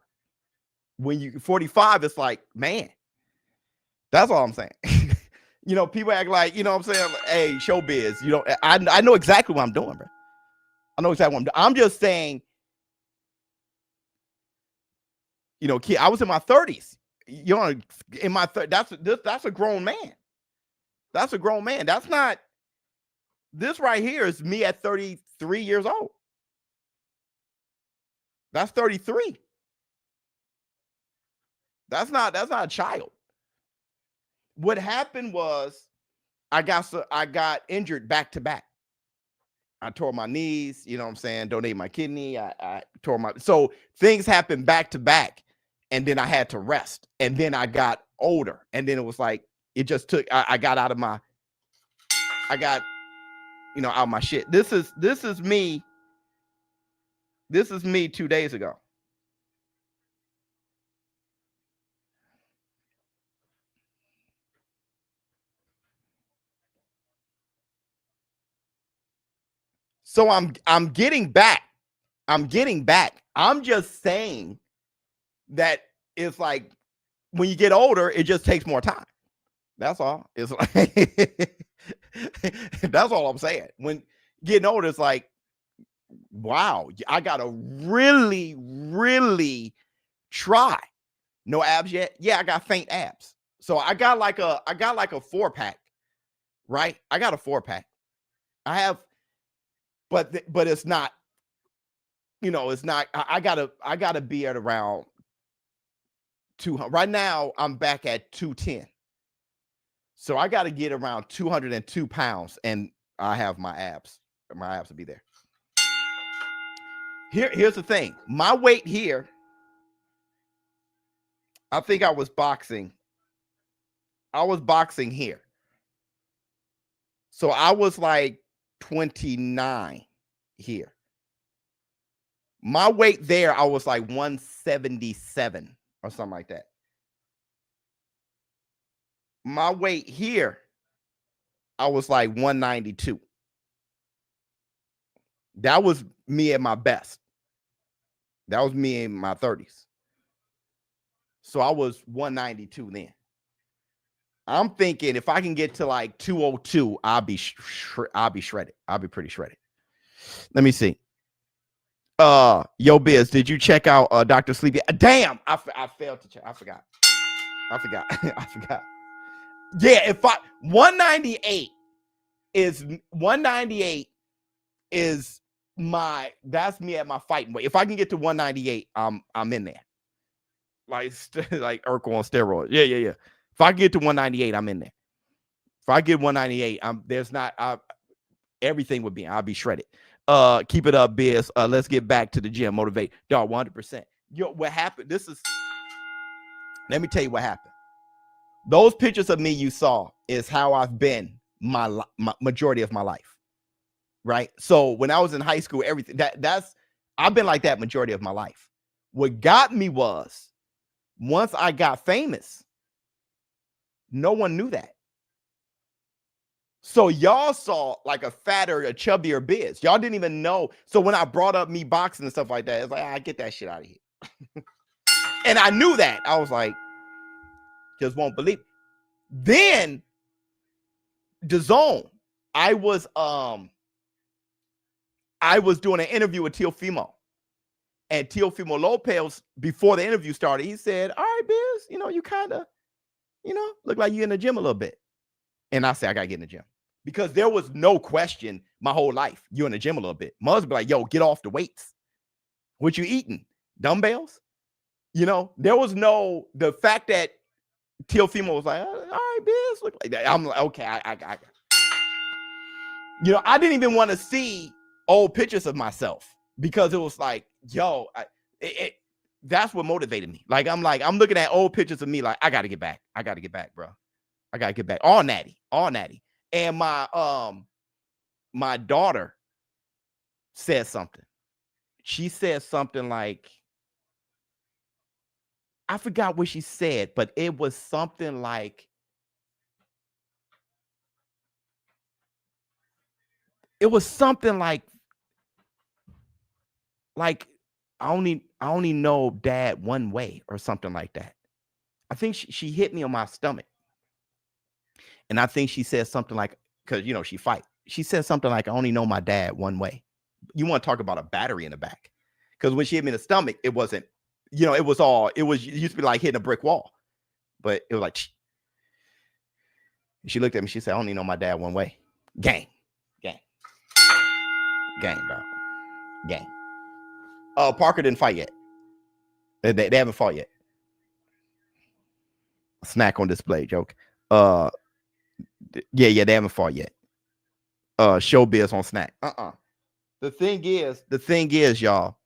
When you 45, it's like, man, that's all I'm saying. You know, people act like, you know what I'm saying? Hey, ShowBizz, you know, I know exactly what I'm doing, bro. I know exactly what I'm doing. I'm just saying, you know, I was in my 30s. You know, in my 30s, that's a grown man. That's a grown man. That's not, this right here is me at 33 years old. That's 33. That's not a child. What happened was I got injured back to back. I tore my knees, you know what I'm saying? Donated my kidney. I tore so things happened back to back, and then I had to rest. And then I got older, and then it was like it just took. I got out of my. I got, you know, out of my shit. This is me. This is me 2 days ago. So I'm getting back. I'm getting back. I'm just saying that it's like when you get older, it just takes more time. That's all. It's like that's all I'm saying. When getting older, it's like, wow, I gotta really, really try. No abs yet? Yeah, I got faint abs. So I got like a 4-pack, right? I got a 4-pack. I have, but it's not, you know, it's not. I gotta be at around 200. Right now, I'm back at 210. So I got to get around 202 pounds, and I have my abs. My abs will be there. Here's the thing. My weight here, I think I was boxing. I was boxing here. So I was like 29 here. My weight there, I was like 177 or something like that. My weight here, I was like 192. That was me at my best. That was me in my 30s. So I was 192 then. I'm thinking if I can get to like 202, I'll be shredded. I'll be pretty shredded. Let me see. Yo, Biz, did you check out Dr. Sleepy? Damn, I failed to check. I forgot. I forgot. Yeah, if 198 is that's me at my fighting weight. If I can get to 198, I'm in there. Like Urkel on steroids. Yeah. If I get to 198, I'm in there. If I get 198, everything would be, I'll be shredded. Keep it up, Biz. Let's get back to the gym. Motivate. Dog, 100%. Yo, what happened? Let me tell you what happened. Those pictures of me you saw is how I've been my majority of my life. Right? So when I was in high school, everything I've been like that majority of my life. What got me was once I got famous, no one knew that. So y'all saw like a fatter, a chubbier Biz. Y'all didn't even know. So when I brought up me boxing and stuff like that, it's like, I get that shit out of here. And I knew that. I was like, just won't believe it. Then DAZN, I was doing an interview with Teofimo. And Teofimo Lopez, before the interview started, he said, all right, Biz, you know, you kind of, you know, look like you're in the gym a little bit. And I said, I got to get in the gym. Because there was no question my whole life, you're in the gym a little bit. Must be like, yo, get off the weights. What you eating? Dumbbells? You know, there was the fact that Teofimo was like, all right, Biz, look like that. I'm like, okay, I you know, I didn't even want to see old pictures of myself because it was like, yo, that's what motivated me. Like, I'm looking at old pictures of me like, I got to get back. I got to get back, bro. I got to get back. All natty. And my daughter said something. she said something like, I forgot what she said, but it was something like, I only know dad one way or something like that. I think she hit me on my stomach. And I think she said something like, because, you know, she fight. She said something like, I only know my dad one way. You want to talk about a battery in the back. Because when she hit me in the stomach, it wasn't, you know, it used to be like hitting a brick wall. But it was like, shh. She looked at me. She said, I only know my dad one way. Gang. Gang. Gang, dog. Gang. Parker didn't fight yet. They haven't fought yet. Snack on display, joke. Yeah, they haven't fought yet. ShowBizz on snack. The thing is, y'all,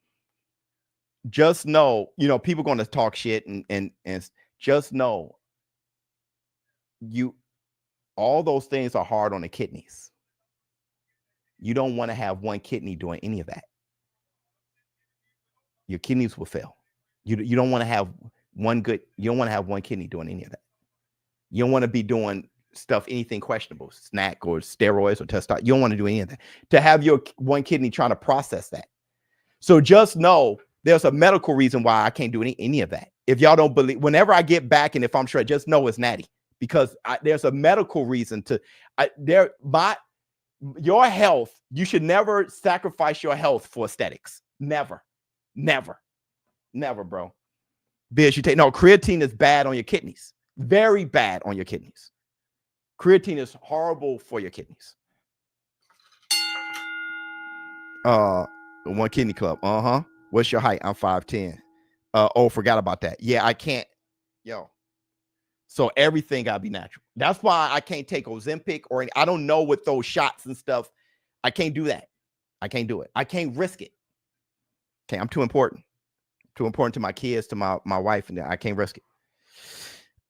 just know, you know, people going to talk shit and just know all those things are hard on the kidneys. You don't want to have one kidney doing any of that. Your kidneys will fail. You don't want to have one kidney doing any of that. You don't want to be doing stuff, anything questionable, snack or steroids or testosterone. You don't want to do any of that. To have your one kidney trying to process that. So just know there's a medical reason why I can't do any of that. If y'all don't believe, whenever I get back and if I'm sure, just know it's natty, because there's a medical reason to your health. You should never sacrifice your health for aesthetics. Never, bro. Biz, creatine is bad on your kidneys. Very bad on your kidneys. Creatine is horrible for your kidneys. One kidney club. What's your height? I'm 5'10". Forgot about that. Yeah, I can't. Yo. So everything gotta be natural. That's why I can't take Ozempic or I don't know with those shots and stuff. I can't do that. I can't do it. I can't risk it. Okay, I'm too important. Too important to my kids, to my wife, and I can't risk it.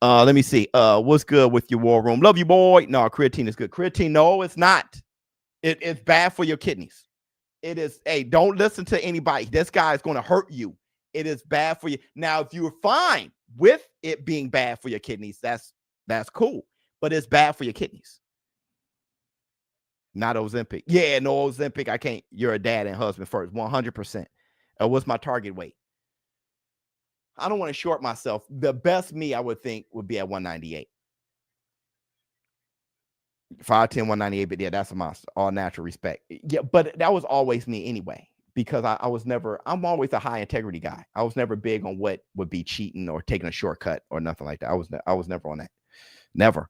Let me see. What's good with your war room? Love you, boy. No, creatine is good. Creatine, no, it's not. It's bad for your kidneys. It is. Hey, don't listen to anybody. This guy is going to hurt you. It is bad for you. Now, if you're fine with it being bad for your kidneys, that's cool. But it's bad for your kidneys. Not Ozempic. Yeah, no Ozempic. I can't. You're a dad and husband first. 100%. What's my target weight? I don't want to short myself. The best me, I would think, would be at 198. 5'10", 198, but yeah, that's a monster. All natural, respect. Yeah, but that was always me anyway, because I'm always a high integrity guy. I was never big on what would be cheating or taking a shortcut or nothing like that. I was never on that. Never.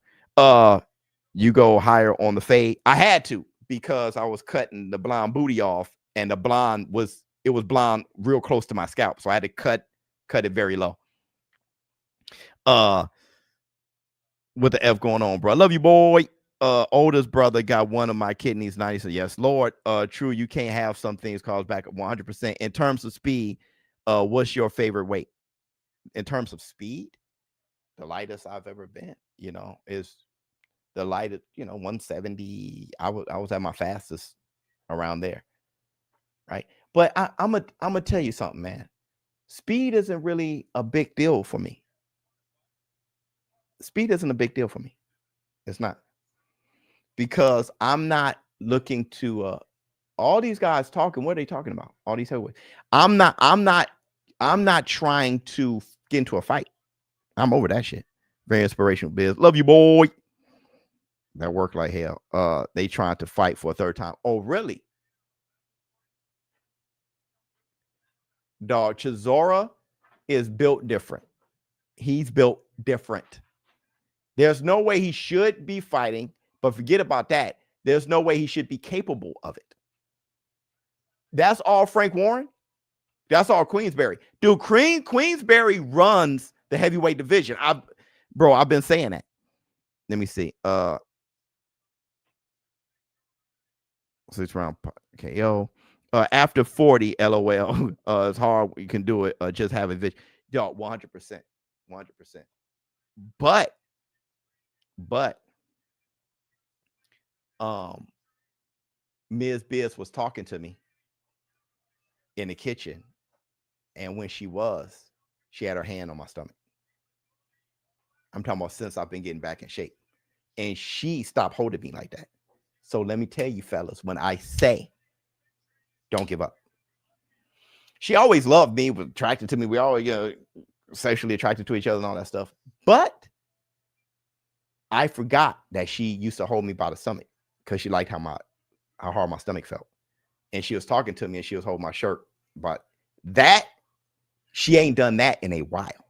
You go higher on the fade. I had to, because I was cutting the blonde booty off, and the blonde was blonde real close to my scalp. So I had to cut it very low. What the F going on, bro? I love you, boy. Oldest brother got one of my kidneys 90. So yes, Lord. True, you can't have some things caused back at 100%. In terms of speed, what's your favorite weight? In terms of speed, the lightest I've ever been, is the lightest, 170. I was at my fastest around there. Right. But I'm gonna tell you something, man. Speed isn't really a big deal for me. Speed isn't a big deal for me. It's not. Because I'm not looking to all these guys talking. What are they talking about? All these heavyweights. I'm not trying to get into a fight. I'm over that shit. Very inspirational, Biz. Love you, boy. That worked like hell. They trying to fight for a third time. Oh, really? Dog, Chisora is built different. He's built different. There's no way he should be fighting, but forget about that. There's no way he should be capable of it. That's all Frank Warren. That's all Queensberry. Dude, Queensberry runs the heavyweight division. I've been saying that. Let me see. 6 round KO. After 40, LOL. It's hard. You can do it. Just have a vision. Yo, 100%. 100%. But Ms. Biz was talking to me in the kitchen. And when she had her hand on my stomach. I'm talking about since I've been getting back in shape. And she stopped holding me like that. So let me tell you, fellas, when I say don't give up. She always loved me, was attracted to me. We always sexually attracted to each other and all that stuff. But I forgot that she used to hold me by the stomach because she liked how hard my stomach felt. And she was talking to me and she was holding my shirt. But that, she ain't done that in a while.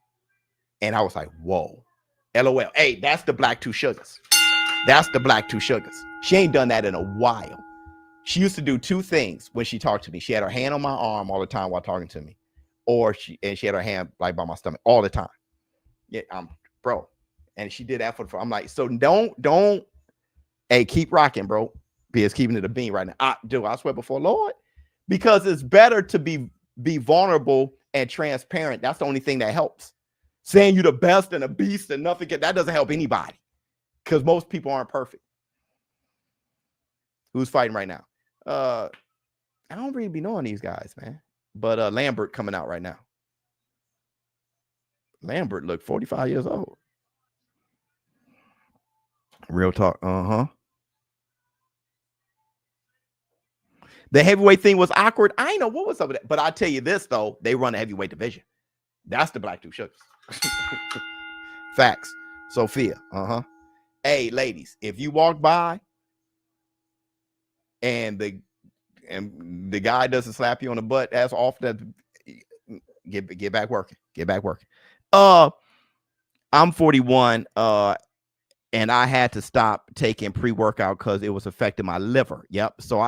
And I was like, whoa. LOL. Hey, that's the black two sugars. That's the black two sugars. She ain't done that in a while. She used to do two things when she talked to me. She had her hand on my arm all the time while talking to me. Or she had her hand like by my stomach all the time. Yeah, bro. And she did that for I'm like, so don't, hey, keep rocking, bro. Because keeping it a bean right now. I swear before Lord. Because it's better to be vulnerable and transparent. That's the only thing that helps. Saying you're the best and a beast and nothing, that doesn't help anybody. Because most people aren't perfect. Who's fighting right now? I don't really be knowing these guys, man. But Lambert coming out right now. Lambert looked 45 years old. Real talk. The heavyweight thing was awkward. I ain't know what was up with that. But I'll tell you this, though. They run a heavyweight division. That's the black two sugars. Facts. Sophia. Hey, ladies, if you walk by and the guy doesn't slap you on the butt as often, get back working. Get back working. I'm 41. And I had to stop taking pre-workout because it was affecting my liver. Yep. So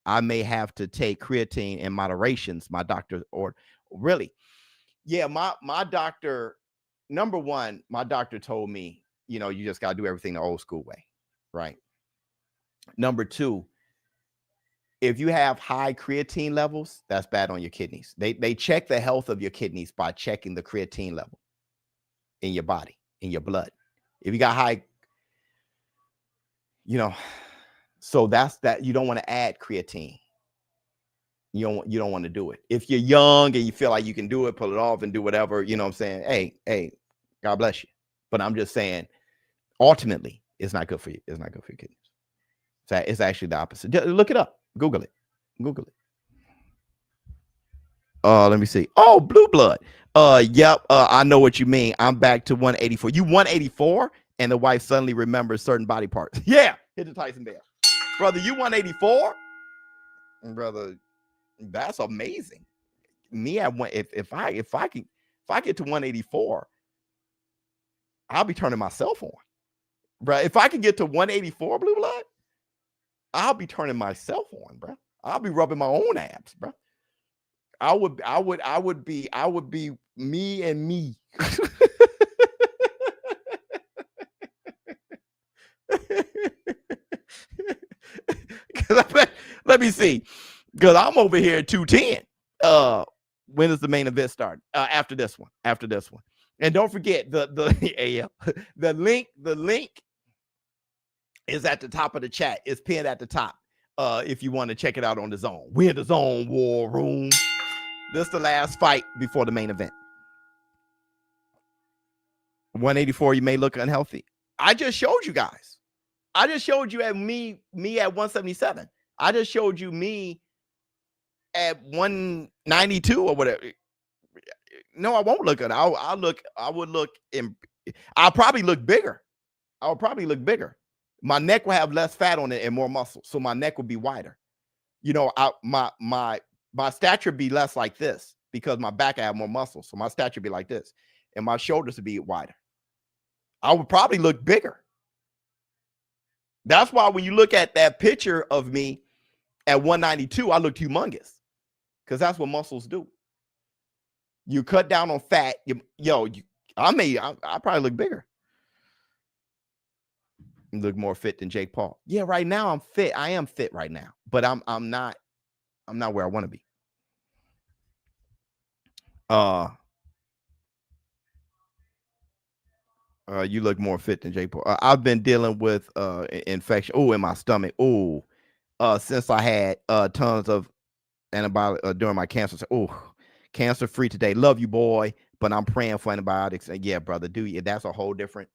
I may have to take creatine in moderations. My doctor or really. Yeah, my doctor, number one, my doctor told me, you just got to do everything the old school way. Right. Number two, if you have high creatine levels, that's bad on your kidneys. They check the health of your kidneys by checking the creatine level in your body, in your blood. If you got high, so that's that. You don't want to add creatine. You don't want to do it. If you're young and you feel like you can do it, pull it off and do whatever, you know what I'm saying? Hey, God bless you. But I'm just saying, ultimately, it's not good for you. It's not good for your kidneys. It's actually the opposite. Just look it up. Google it. Let me see. Oh, blue blood. Yep. I know what you mean. I'm back to 184. You 184, and the wife suddenly remembers certain body parts. Yeah, hit the Tyson Bear, brother. You 184, brother. That's amazing. Me at one. If I get to 184, I'll be turning myself on, bro. If I can get to 184, blue blood, I'll be turning myself on, bro. I'll be rubbing my own abs, bro. I would be me and me. Let me see. Because I'm over here at 210. When does the main event start? After this one. And don't forget the link is at the top of the chat. It's pinned at the top. If you want to check it out on DAZN. We're in the DAZN War Room. This is the last fight before the main event. 184, you may look unhealthy. I just showed you guys. I just showed you at me at 177. I just showed you me at 192 or whatever. No, I won't look good. I'll probably look bigger. I'll probably look bigger. My neck will have less fat on it and more muscle. So my neck will be wider. My stature be less like this because my back I have more muscle. So my stature be like this. And my shoulders would be wider. I would probably look bigger. That's why when you look at that picture of me at 192, I looked humongous. Because that's what muscles do. You cut down on fat. I probably look bigger. You look more fit than Jake Paul. Yeah, right now I'm fit. I am fit right now. But I'm not where I want to be. You look more fit than Jake Paul. I've been dealing with infection. Oh, in my stomach. Oh, since I had tons of antibiotic during my cancer. Oh, cancer free today. Love you, boy. But I'm praying for antibiotics. And yeah, brother, that's a whole different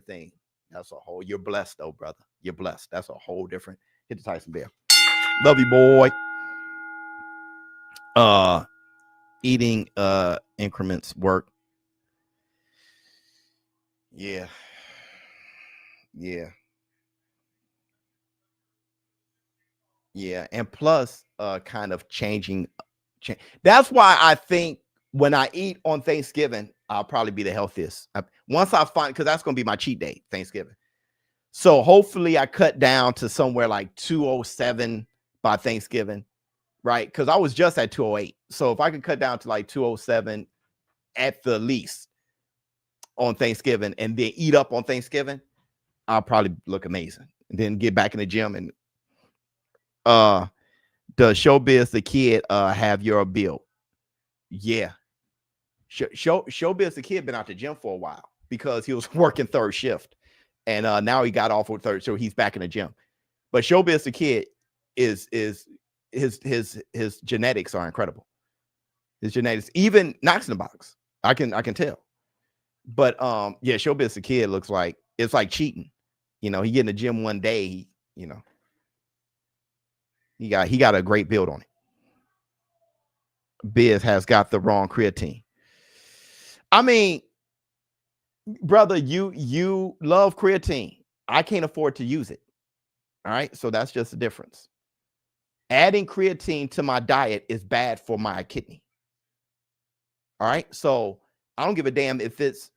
thing. That's a whole. You're blessed though, brother. You're blessed. That's a whole different. Hit the Tyson bell. Love you, boy. Eating increments work. Yeah. And plus kind of changing. That's why I think when I eat on Thanksgiving, I'll probably be the healthiest. Once I find, because that's going to be my cheat day, Thanksgiving. So hopefully I cut down to somewhere like 207 by Thanksgiving, right? Because I was just at 208. So if I could cut down to like 207 at the least on Thanksgiving and then eat up on Thanksgiving, I'll probably look amazing. And then get back in the gym. And does ShowBizz the Kid have your build? Yeah. ShowBizz the Kid been out the gym for a while because he was working third shift. And now he got off with third, so he's back in the gym. But ShowBizz the Kid is his genetics are incredible. His genetics, even knocks in the box, I can tell. But yeah, ShowBizz the Kid looks like it's like cheating. You know, he get in the gym one day, he got a great build on it. Biz has got the wrong creatine. I mean, brother, you love creatine. I can't afford to use it. All right. So that's just the difference. Adding creatine to my diet is bad for my kidney. All right. So I don't give a damn if it's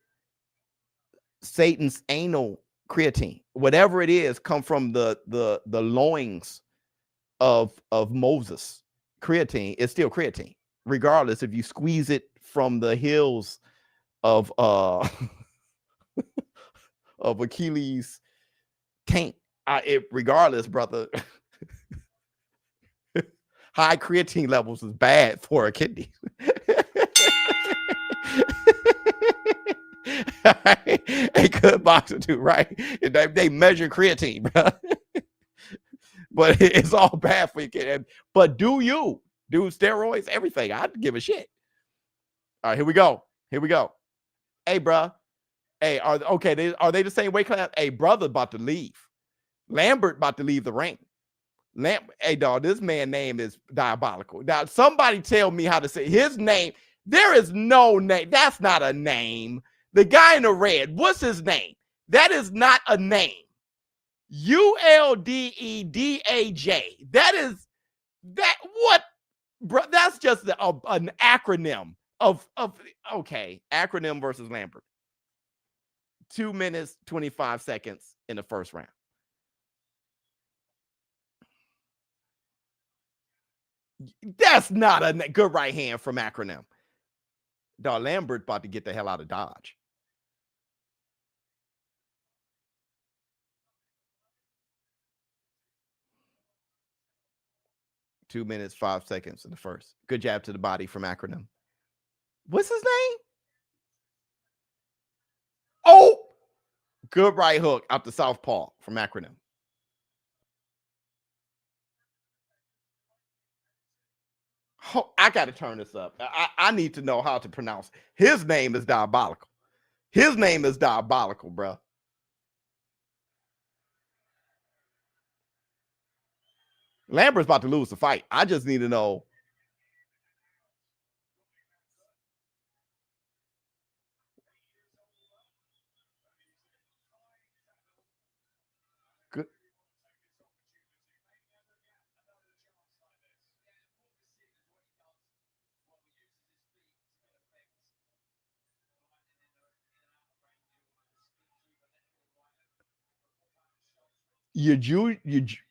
Satan's anal creatine. Whatever it is, come from the loins of Moses. Creatine is still creatine, regardless if you squeeze it from the hills of of Achilles' taint. Regardless, brother, high creatine levels is bad for a kidney. A good boxer too, right? They measure creatine, bro. But it's all bad for your kid. But do steroids, everything? I'd give a shit. All right, here we go. Hey, bro. Hey, are they the same weight class? Hey, brother about to leave. Lambert about to leave the ring. Hey, dog, this man's name is diabolical. Now, somebody tell me how to say his name. There is no name. That's not a name. The guy in the red, what's his name? That is not a name. ULDEDAJ. What, bro? That's just an acronym of acronym versus Lambert. 2 minutes, 25 seconds in the first round. That's not a good right hand from acronym. Dog, Lambert about to get the hell out of Dodge. Two minutes, 5 seconds in the first. Good jab to the body from acronym. What's his name? Oh, good right hook out the southpaw from acronym. Oh, I got to turn this up. I need to know how to pronounce. His name is diabolical. His name is diabolical, bro. Lambert's about to lose the fight. I just need to know. Good.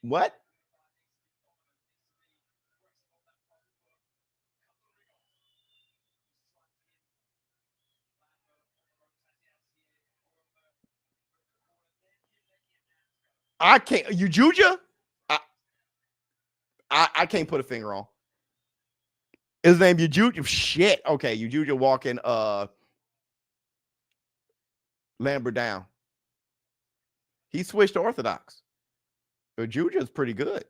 What? I can't. Juja? I can't put a finger on. His name Juja. Shit. Okay, Juja walking Lambert down. He switched to orthodox. Juja is pretty good.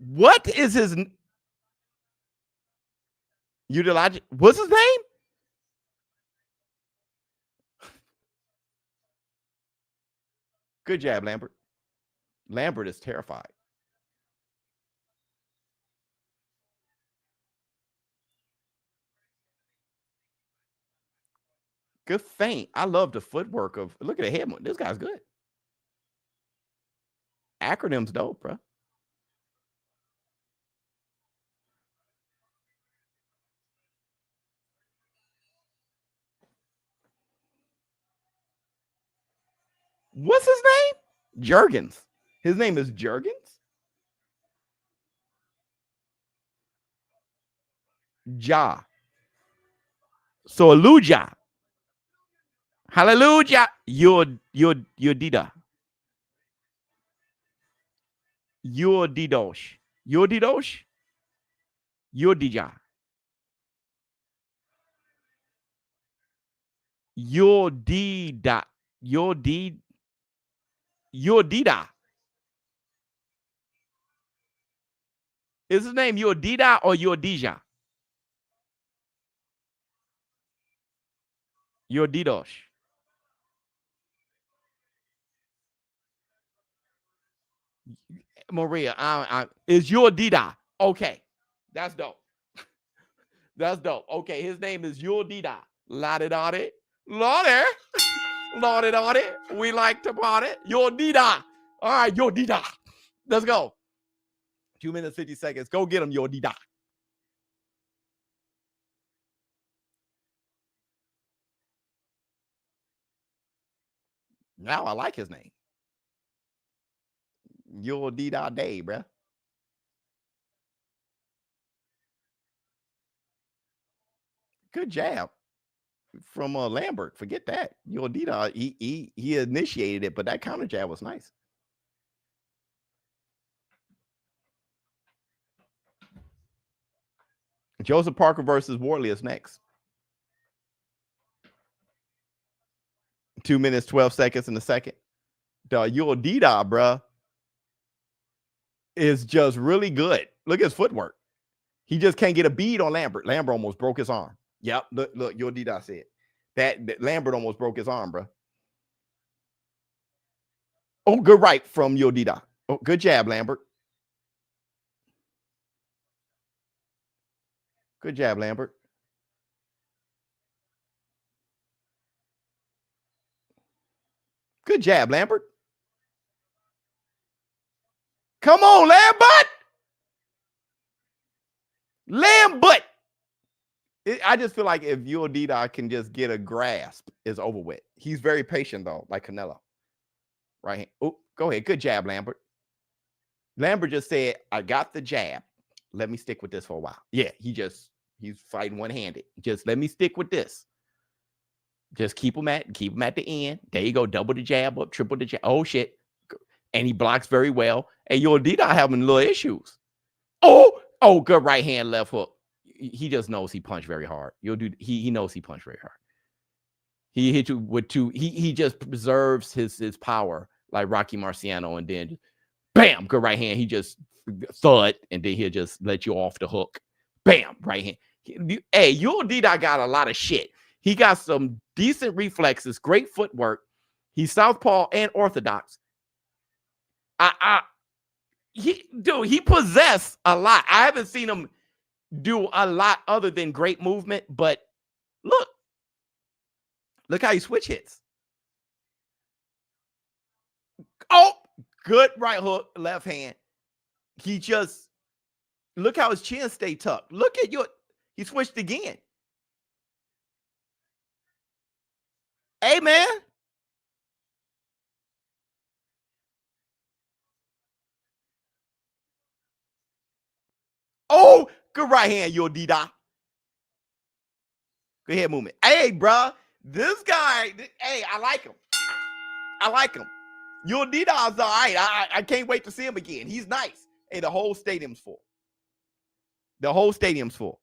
What is his Utilize? What's his name? Good jab, Lambert. Lambert is terrified. Good feint. I love the footwork of. Look at the head. This guy's good. Acronyms dope, bro. What's his name? Juergens. His name is Juergens? Ja. So Aluja. Hallelujah. You're Dida. You're Didosh. You're Didosh. You're Dija. You're Dida. You're D. You're Dida. Is his name You're Dida or You're Dija? You're Didosh. Maria, is Your Dida. Okay. That's dope. That's dope. Okay, his name is Your Dida. La-di-da-di. Lordy. Lordy-da-di. We like to party. Your Dida. All right, Your Dida. Let's go. 2 minutes, 50 seconds. Go get him, Your Dida. Now I like his name. Your Dida Day, bruh. Good jab from Lambert. Forget that. Your Dida, he initiated it, but that counter jab was nice. Joseph Parker versus Wardley is next. 2 minutes, 12 seconds in the second. Your Dida, bruh, is just really good. Look at his footwork. He just can't get a bead on Lambert. Lambert almost broke his arm. Yep. Look, Your Dida said that Lambert almost broke his arm, bro. Oh, good right from Your Dida. Oh, good jab, Lambert. Good jab, Lambert. Good jab, Lambert. Come on, Lambert. Lambert. I just feel like if Your Dida can just get a grasp, it's over with. He's very patient, though, like Canelo. Right. Oh, go ahead. Good jab, Lambert. Lambert just said, I got the jab. Let me stick with this for a while. Yeah, he's fighting one-handed. Just let me stick with this. Just keep him at the end. There you go. Double the jab up, triple the jab. Oh, shit. And he blocks very well. And Your Dida having little issues. Oh, good right hand, left hook. He just knows he punched very hard. He knows he punched very hard. He hit you with two. He just preserves his power like Rocky Marciano, and then bam, good right hand. He just thud, and then he'll just let you off the hook. Bam, right hand. Hey, Your Dida got a lot of shit. He got some decent reflexes, great footwork. He's southpaw and orthodox. He possessed a lot. I haven't seen him do a lot other than great movement, but look how he switch hits. Oh, good right hook, left hand. He just look how his chin stay tucked. Look at he switched again. Hey, man. Oh, good right hand, Your Dida. Good head movement. Hey, bro, this guy, hey, I like him. I like him. Your Dida's all right. I can't wait to see him again. He's nice. Hey, the whole stadium's full. The whole stadium's full.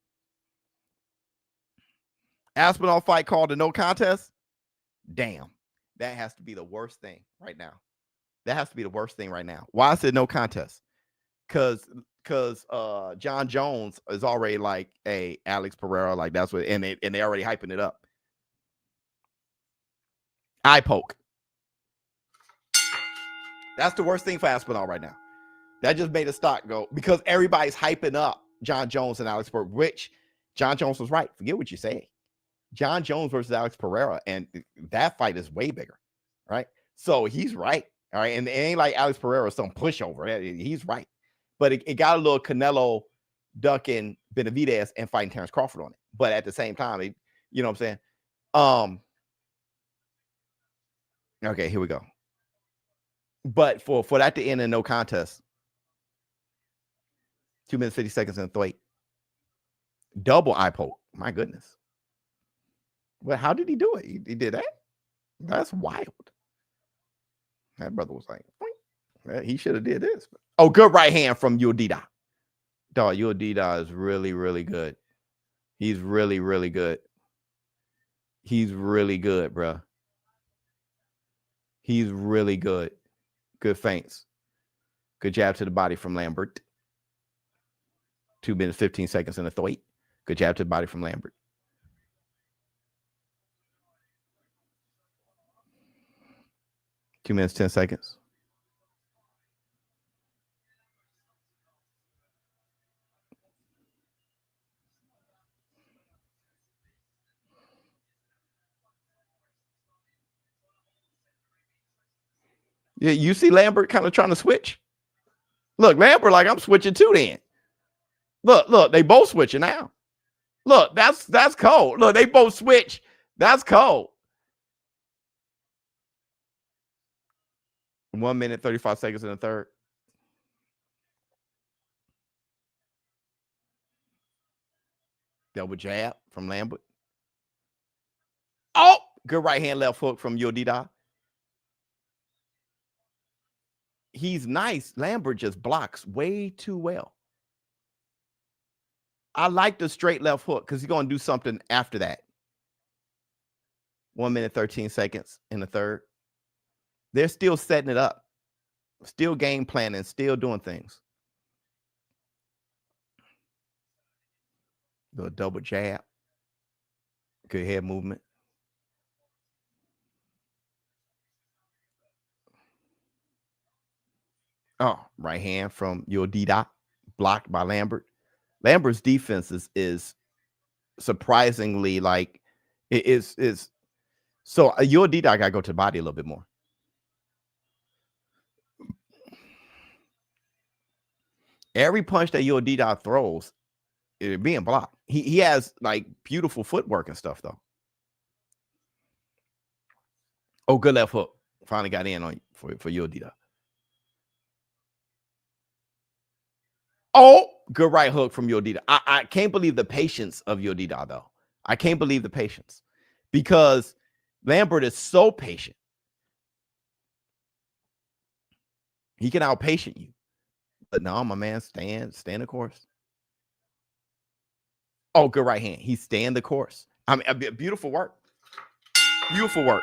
Aspinall fight called a no contest. Damn. That has to be the worst thing right now. That has to be the worst thing right now. Why is it no contest? Because because John Jones is already like a Alex Pereira, like that's what, and they already hyping it up. Eye poke. That's the worst thing for Aspinall right now. That just made the stock go because everybody's hyping up John Jones and Alex Pereira, which John Jones was right. Forget what you say. John Jones versus Alex Pereira, and that fight is way bigger, right? So he's right, all right? And it ain't like Alex Pereira some pushover. He's right. But it got a little Canelo ducking Benavidez and fighting Terrence Crawford on it. But at the same time, you know what I'm saying? Okay, here we go. But for that to end in no contest, 2 minutes, 50 seconds in the throat. Double eye poke. My goodness. Well, how did he do it? He did that? That's wild. That brother was like, he should have did this. Oh, good right hand from Yodida. Dog, Yodida is really, really good. He's really, really good. He's really good, bro. He's really good. Good feints. Good jab to the body from Lambert. 2 minutes, 15 seconds in the throat. Good jab to the body from Lambert. Two minutes, 10 seconds. Yeah, you see Lambert kind of trying to switch. Look, Lambert like, I'm switching too then. Look, they both switching now. Look, that's cold. Look, they both switch. That's cold. 1 minute, 35 seconds in the third. Double jab from Lambert. Oh, good right hand, left hook from Yodida. He's nice. Lambert just blocks way too well. I like the straight left hook because he's going to do something after that. 1 minute, 13 seconds in the third. They're still setting it up. Still game planning, still doing things. The double jab. Good head movement. Oh, right hand from Yodida, blocked by Lambert. Lambert's defense is surprisingly like it is. So Yodida got to go to the body a little bit more. Every punch that Yodida throws is being blocked. He has like beautiful footwork and stuff though. Oh, good left hook. Finally got in on for Yodida. Oh, good right hook from Yodida. I can't believe the patience of Yodida, though. I can't believe the patience because Lambert is so patient. He can outpatient you. But no, my man, stand the course. Oh, good right hand. He's staying the course. I mean, beautiful work. Beautiful work.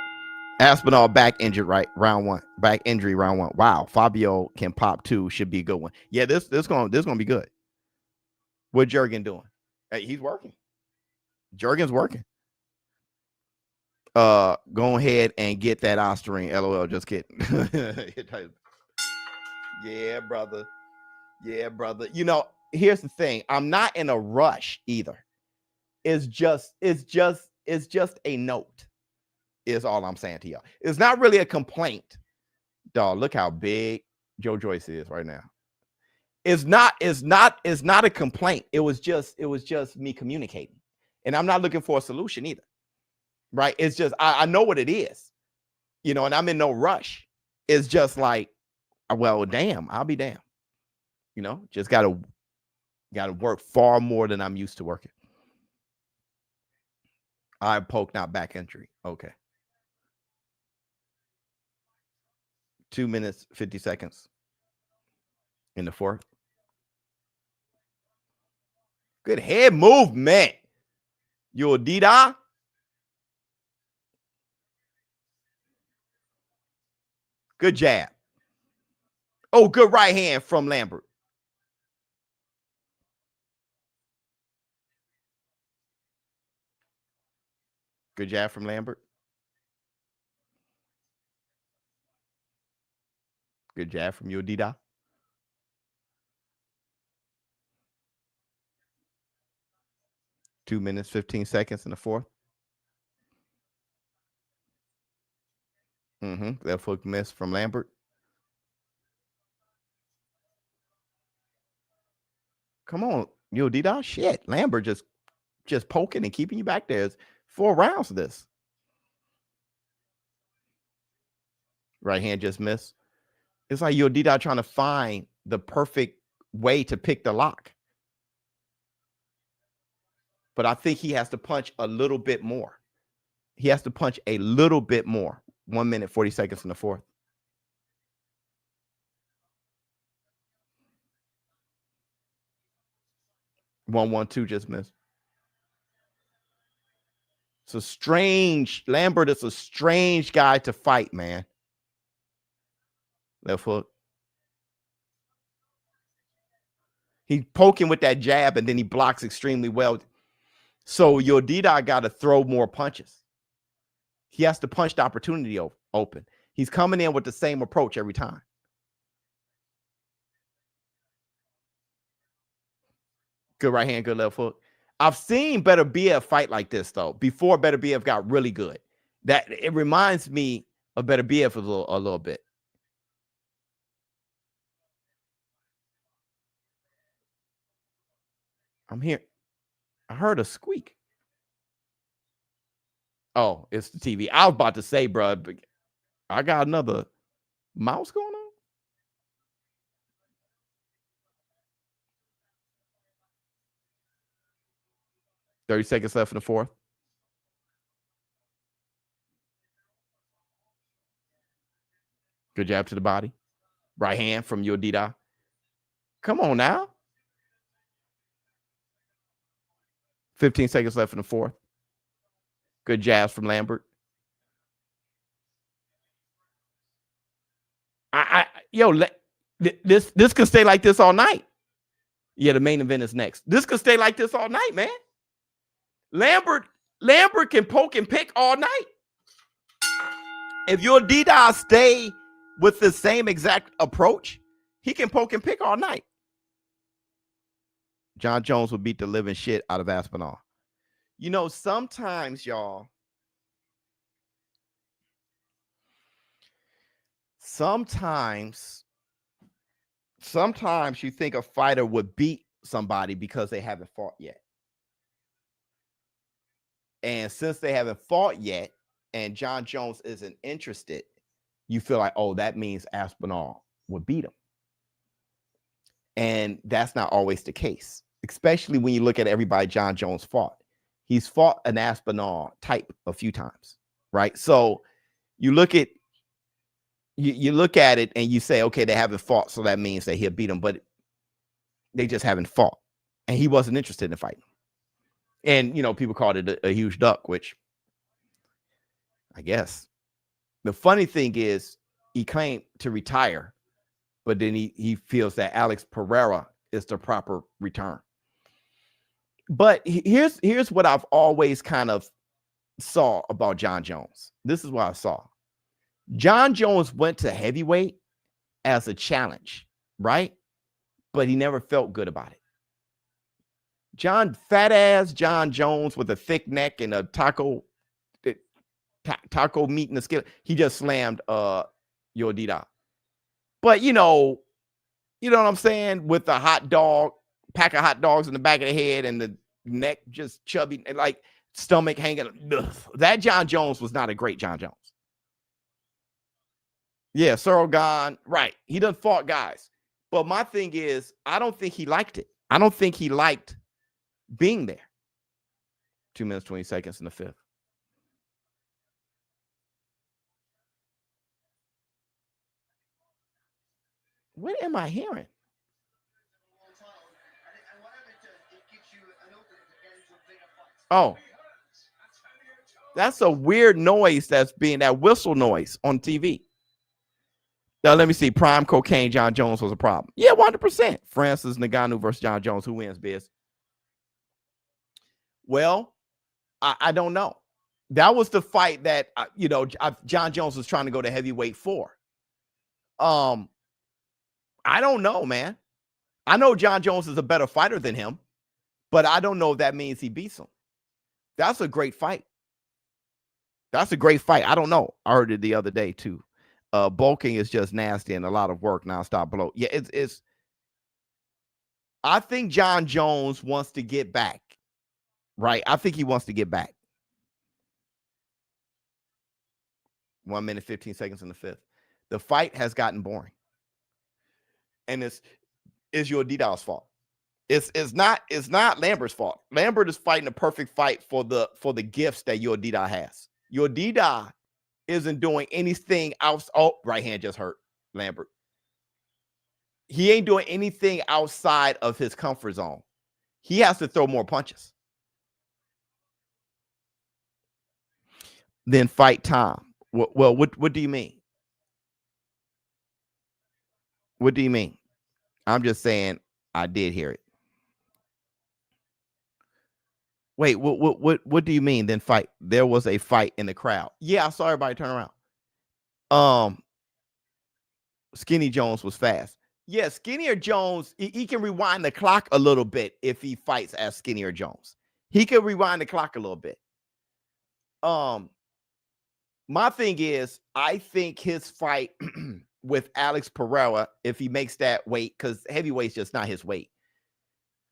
Aspinall back injured round one. Back injury round one. Wow, Fabio can pop two. Should be a good one. Yeah, this gonna be good. What Juergen doing? Hey, he's working. Juergen's working. Go ahead and get that Osterine. LOL, just kidding. Yeah, brother. Yeah, brother. You know, here's the thing. I'm not in a rush either. It's just a note. Is all I'm saying to y'all. It's not really a complaint. Dog, look how big Joe Joyce is right now. It's not a complaint. It was just me communicating. And I'm not looking for a solution either. Right? It's just I know what it is. You know, and I'm in no rush. It's just like, well, damn, I'll be damned. You know, just gotta work far more than I'm used to working. I poke, not back entry. Okay. 2 minutes, 50 seconds in the fourth. Good head movement. Yodida. Good jab. Oh, good right hand from Lambert. Good jab from Lambert. Good jab from Yodida. Two minutes, 15 seconds in the fourth. Left hook miss from Lambert. Come on, Yodida. Shit. Lambert just poking and keeping you back there. It's 4 rounds of this. Right hand just missed. It's like Yodida trying to find the perfect way to pick the lock. But I think he has to punch a little bit more. He has to punch a little bit more. 1 minute, 40 seconds in the fourth. One, two just missed. It's a strange, Lambert is a strange guy to fight, man. Left hook. He's poking with that jab, and then he blocks extremely well. So Yodida got to throw more punches. He has to punch the opportunity open. He's coming in with the same approach every time. Good right hand, good left hook. I've seen Better BF fight like this, though, before Better BF got really good. That it reminds me of Better BF a little bit. I'm here. I heard a squeak. Oh, it's the TV. I was about to say, bro, I got another mouse going on. $30 seconds left in the fourth. Good jab to the body. Right hand from Yodida. Come on now. 15 seconds left in the fourth. Good jabs from Lambert. This could stay like this all night. Yeah, the main event is next. This could stay like this all night, man. Lambert can poke and pick all night. If Yodida stay with the same exact approach, he can poke and pick all night. John Jones will beat the living shit out of Aspinall. You know, sometimes, y'all, sometimes you think a fighter would beat somebody because they haven't fought yet. And since they haven't fought yet and John Jones isn't interested, you feel like, oh, that means Aspinall would beat him. And that's not always the case, especially when you look at everybody John Jones fought. He's fought an Aspinall type a few times, right? So you look at it and you say, okay, they haven't fought, so that means that he'll beat him, but they just haven't fought. And he wasn't interested in fighting. And, you know, people called it a huge duck, which I guess. The funny thing is he claimed to retire, but then he feels that Alex Pereira is the proper return. But here's what I've always kind of saw about John Jones. This is what I saw. John Jones went to heavyweight as a challenge, right? But he never felt good about it. Fat ass John Jones with a thick neck and a taco meat in the skillet. He just slammed Yodida. But you know what I'm saying? With a hot dog, pack of hot dogs in the back of the head and the neck just chubby, and like stomach hanging. Ugh. That John Jones was not a great John Jones. Yeah, Surrogan, right. He done fought guys. But my thing is, I don't think he liked it. I don't think he liked being there. 2 minutes, 20 seconds in the fifth. What am I hearing? Oh, that's a weird noise that's being that whistle noise on TV. Now, let me see. Prime cocaine, John Jones was a problem. Yeah, 100%. Francis Ngannou versus John Jones. Who wins, Biz? Well, I don't know. That was the fight that John Jones was trying to go to heavyweight for. I don't know, man. I know John Jones is a better fighter than him, but I don't know if that means he beats him. That's a great fight. That's a great fight. I don't know. I heard it the other day too. Bulking is just nasty and a lot of work, nonstop blow. Yeah, it's. I think John Jones wants to get back, right? I think he wants to get back. 1 minute, 15 seconds in the fifth. The fight has gotten boring. And it's Woodal's fault. It's not Lambert's fault. Lambert is fighting a perfect fight for the gifts that Woodal has. Woodal isn't doing anything else. Oh, right hand just hurt Lambert. He ain't doing anything outside of his comfort zone. He has to throw more punches. Then fight time. Well, what do you mean? What do you mean? I'm just saying I did hear it. Wait, what do you mean then fight? There was a fight in the crowd. Yeah, I saw everybody turn around. Skinny Jones was fast. Yeah, Skinnier Jones, he can rewind the clock a little bit if he fights as Skinnier Jones. He can rewind the clock a little bit. My thing is, I think his fight with Alex Pereira, if he makes that weight, because heavyweight's just not his weight.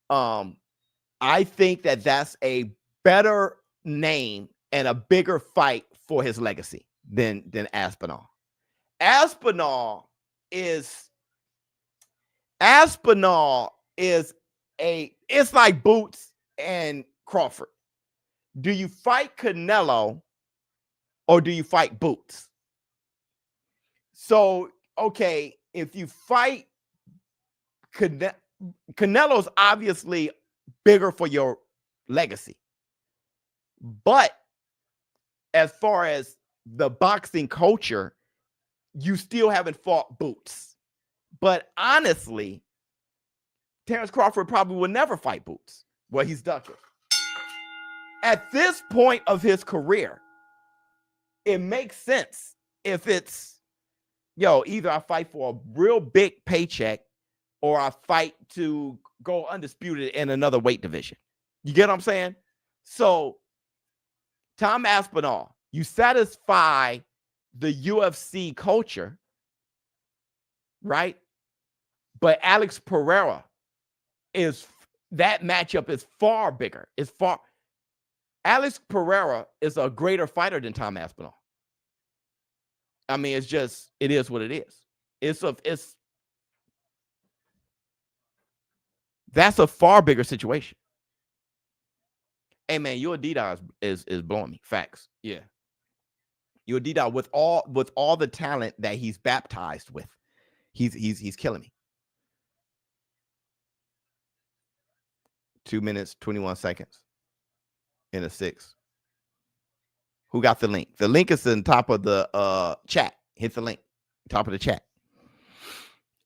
I think that's a better name and a bigger fight for his legacy than Aspinall. Aspinall is it's like Boots and Crawford. Do you fight Canelo or do you fight Boots? So, okay, if you fight Canelo's obviously bigger for your legacy. But as far as the boxing culture, you still haven't fought Boots. But honestly, Terrence Crawford probably will never fight Boots. Well, he's ducking. At this point of his career, it makes sense if it's, either I fight for a real big paycheck or I fight to go undisputed in another weight division. You get what I'm saying? So, Tom Aspinall, you satisfy the UFC culture, right? But Alex Pereira that matchup is far bigger. Alex Pereira is a greater fighter than Tom Aspinall. I mean, it is what it is. That's a far bigger situation. Hey man, your Woodal is blowing me. Facts. Yeah. Your Woodal with all the talent that he's baptized with, he's killing me. 2 minutes, 21 seconds in a 6. Who got the link? The link is in top of the chat. Hit the link. Top of the chat.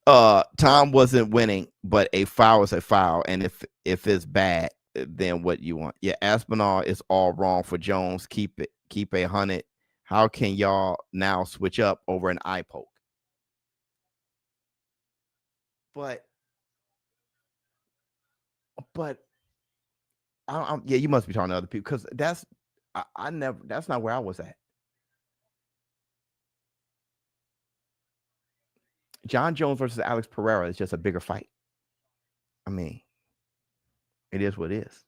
Tom wasn't winning, but a foul is a foul. And if it's bad, then what you want? Yeah, Aspinall is all wrong for Jones. Keep 100. How can y'all now switch up over an eye poke? But yeah, you must be talking to other people because that's not where I was at. John Jones versus Alex Pereira is just a bigger fight. I mean, it is what it is.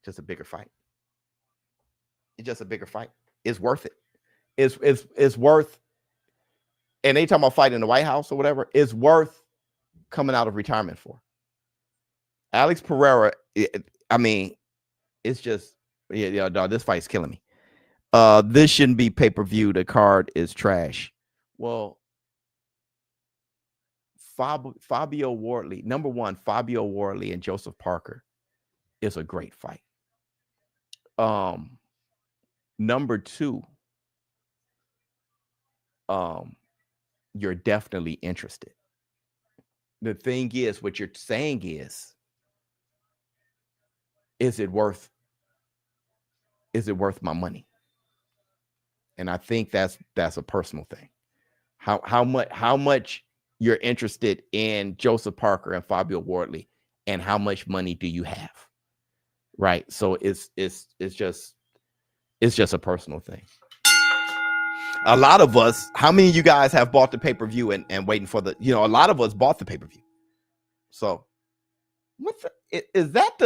Just a bigger fight. It's just a bigger fight. It's worth it. It's worth. And they talking about fighting in the White House or whatever. It's worth coming out of retirement for. Alex Pereira. I mean, it's just dog, this fight's killing me. This shouldn't be pay-per-view. The card is trash. Well, Fabio Wardley, number one, Fabio Wardley and Joseph Parker is a great fight. Number two, you're definitely interested. The thing is, what you're saying is it worth my money? And I think that's a personal thing. How much you're interested in Joseph Parker and Fabio Wardley, and how much money do you have? Right. So it's just a personal thing. A lot of us, how many of you guys have bought the pay-per-view and waiting for the, a lot of us bought the pay-per-view. So is that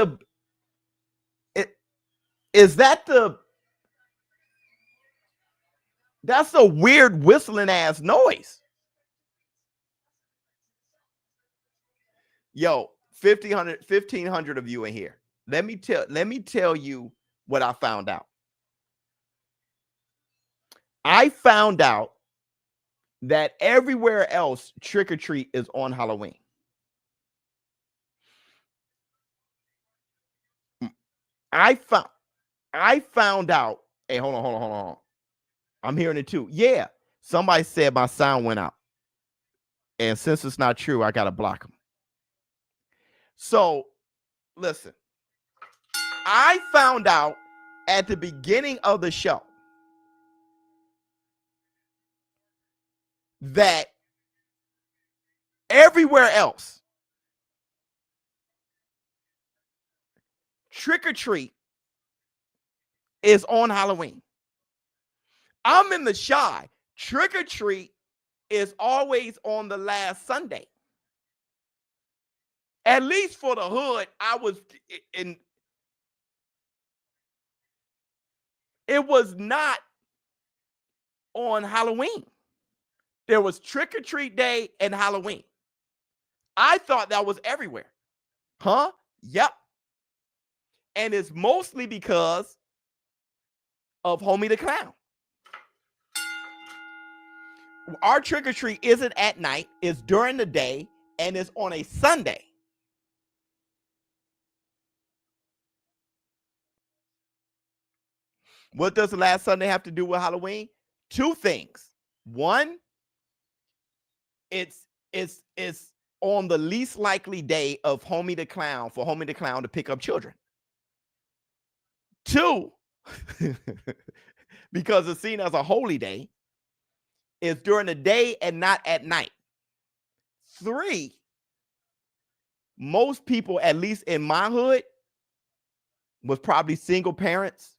that's a weird whistling ass noise. Yo, 1,500 of you in here. Let me tell you what I found out. I found out that everywhere else trick or treat is on Halloween. I found out. Hey, hold on. I'm hearing it too. Yeah. Somebody said my sound went out. And since it's not true, I got to block them. So, listen. I found out at the beginning of the show that everywhere else, trick or treat is on Halloween. I'm in the Shy. Trick or treat is always on the last Sunday. At least for the hood, I was in. It was not on Halloween. There was trick or treat day and Halloween. I thought that was everywhere. Huh? Yep. And it's mostly because of Homie the Clown. Our trick or treat isn't at night, it's during the day, and it's on a Sunday. What does the last Sunday have to do with Halloween? Two things. One, it's on the least likely day of Homie the Clown for Homie the Clown to pick up children. Two, because it's seen as a holy day, it's during the day and not at night. Three, most people, at least in my hood, was probably single parents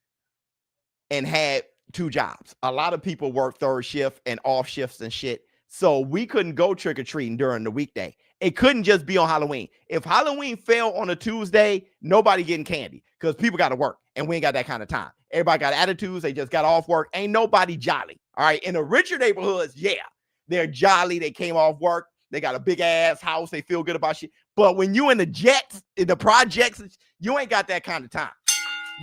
and had two jobs. A lot of people work third shift and off shifts and shit. So we couldn't go trick-or-treating during the weekday. It couldn't just be on Halloween. If Halloween fell on a Tuesday, nobody getting candy because people got to work and we ain't got that kind of time. Everybody got attitudes. They just got off work. Ain't nobody jolly. All right. In the richer neighborhoods, yeah, they're jolly. They came off work. They got a big ass house. They feel good about shit. But when you in the jets, in the projects, you ain't got that kind of time.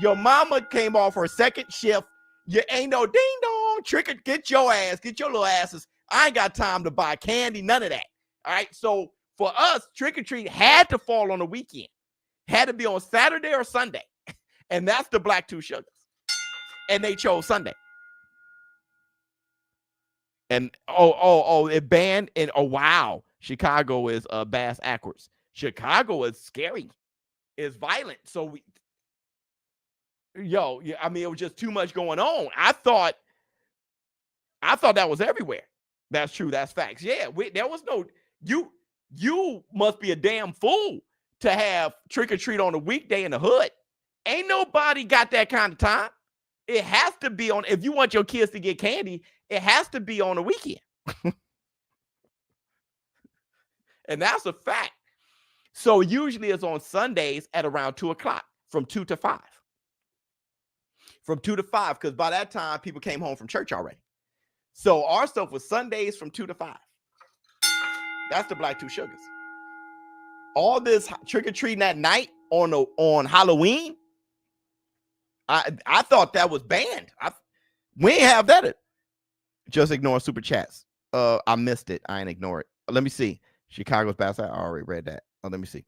Your mama came off her second shift. You ain't no ding dong trick or get your ass, get your little asses. I ain't got time to buy candy, none of that. All right. So for us, trick or treat had to fall on the weekend, had to be on Saturday or Sunday. And that's the Black Two Sugars. And they chose Sunday. And it banned. And oh wow, Chicago is bass backwards. Chicago is scary. It's violent. So I mean, it was just too much going on. I thought that was everywhere. That's true. That's facts. Yeah, there was no you must be a damn fool to have trick or treat on a weekday in the hood. Ain't nobody got that kind of time. It has to be on. If you want your kids to get candy, it has to be on a weekend. And that's a fact. So usually it's on Sundays at around 2:00 from 2 to 5. From 2 to 5, because by that time people came home from church already. So our stuff was Sundays from 2 to 5. That's the Black Two Sugars. All this trick-or-treating at night on Halloween, I thought that was banned. We ain't have that. Just ignore super chats. I missed it. I ain't ignore it. Let me see. Chicago's best. I already read that. Let me see.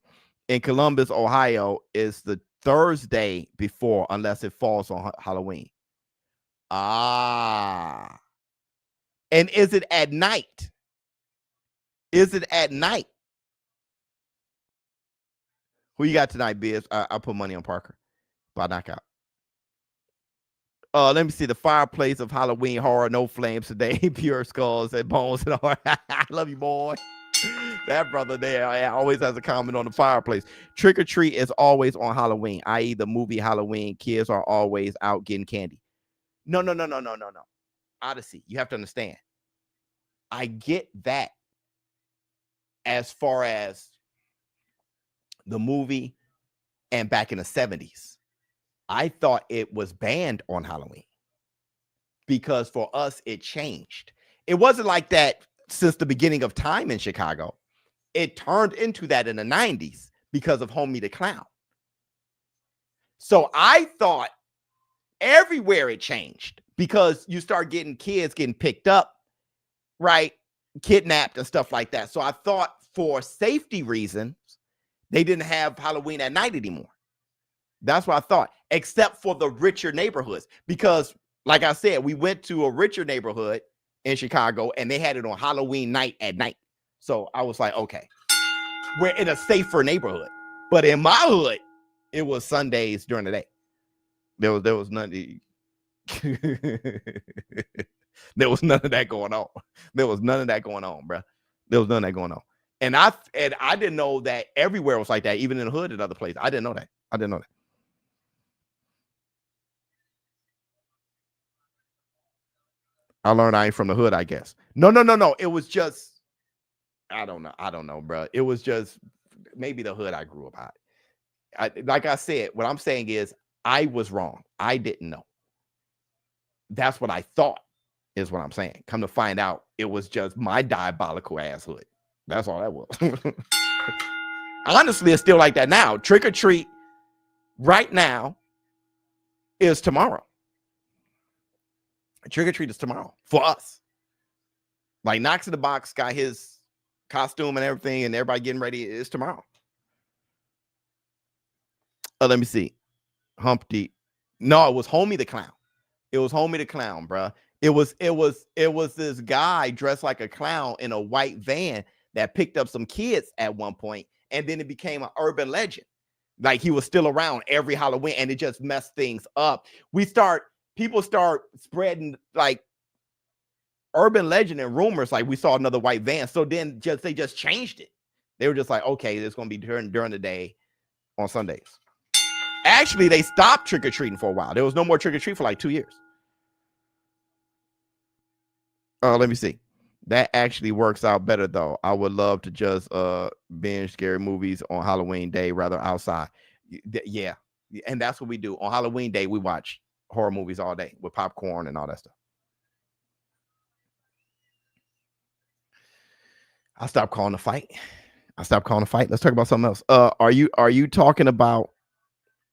In Columbus, Ohio, is the Thursday before, unless it falls on Halloween. Ah. And is it at night? Is it at night? Who you got tonight, Biz? I put money on Parker by knockout. Let me see. The fireplace of Halloween horror, no flames today, pure skulls and bones and all. I love you, boy. That brother there always has a comment on the fireplace. Trick or treat is always on Halloween, i.e., the movie Halloween. Kids are always out getting candy. No. Odyssey, you have to understand. I get that as far as the movie and back in the 70s. I thought it was banned on Halloween because for us, it changed. It wasn't like that since the beginning of time in Chicago. It turned into that in the 90s because of Homie the Clown. So I thought everywhere it changed because you start getting kids getting picked up, right? Kidnapped and stuff like that. So I thought for safety reasons, they didn't have Halloween at night anymore. That's what I thought, except for the richer neighborhoods. Because, like I said, we went to a richer neighborhood in Chicago, and they had it on Halloween night at night. So I was like, okay, we're in a safer neighborhood. But in my hood, it was Sundays during the day. There was none. There was none of that going on. There was none of that going on, bro. There was none of that going on. And I didn't know that everywhere was like that, even in the hood and other places. I didn't know that. I learned I ain't from the hood, I guess. No. It was just, I don't know, bro. It was just maybe the hood I grew up at. Like I said, what I'm saying is I was wrong. I didn't know. That's what I thought is what I'm saying. Come to find out, it was just my diabolical ass hood. That's all that was. Honestly, it's still like that now. Trick or treat right now is tomorrow. Trick or treat is tomorrow for us. Like Knox in the Box got his costume and everything, and everybody getting ready. It's tomorrow. Let me see. Humpty. No, it was Homie the Clown. It was Homie the Clown, bro. It was this guy dressed like a clown in a white van that picked up some kids at one point, and then it became an urban legend. Like he was still around every Halloween, and it just messed things up. People start spreading like urban legend and rumors, like we saw another white van. So then they just changed it. They were just like, okay, it's going to be during the day on Sundays. Actually, they stopped trick-or-treating for a while. There was no more trick-or-treat for like 2 years. Let me see. That actually works out better, though. I would love to just binge scary movies on Halloween day rather outside. Yeah. And that's what we do. On Halloween day, we watch horror movies all day with popcorn and all that stuff. I stopped calling the fight. Let's talk about something else. Are you talking about?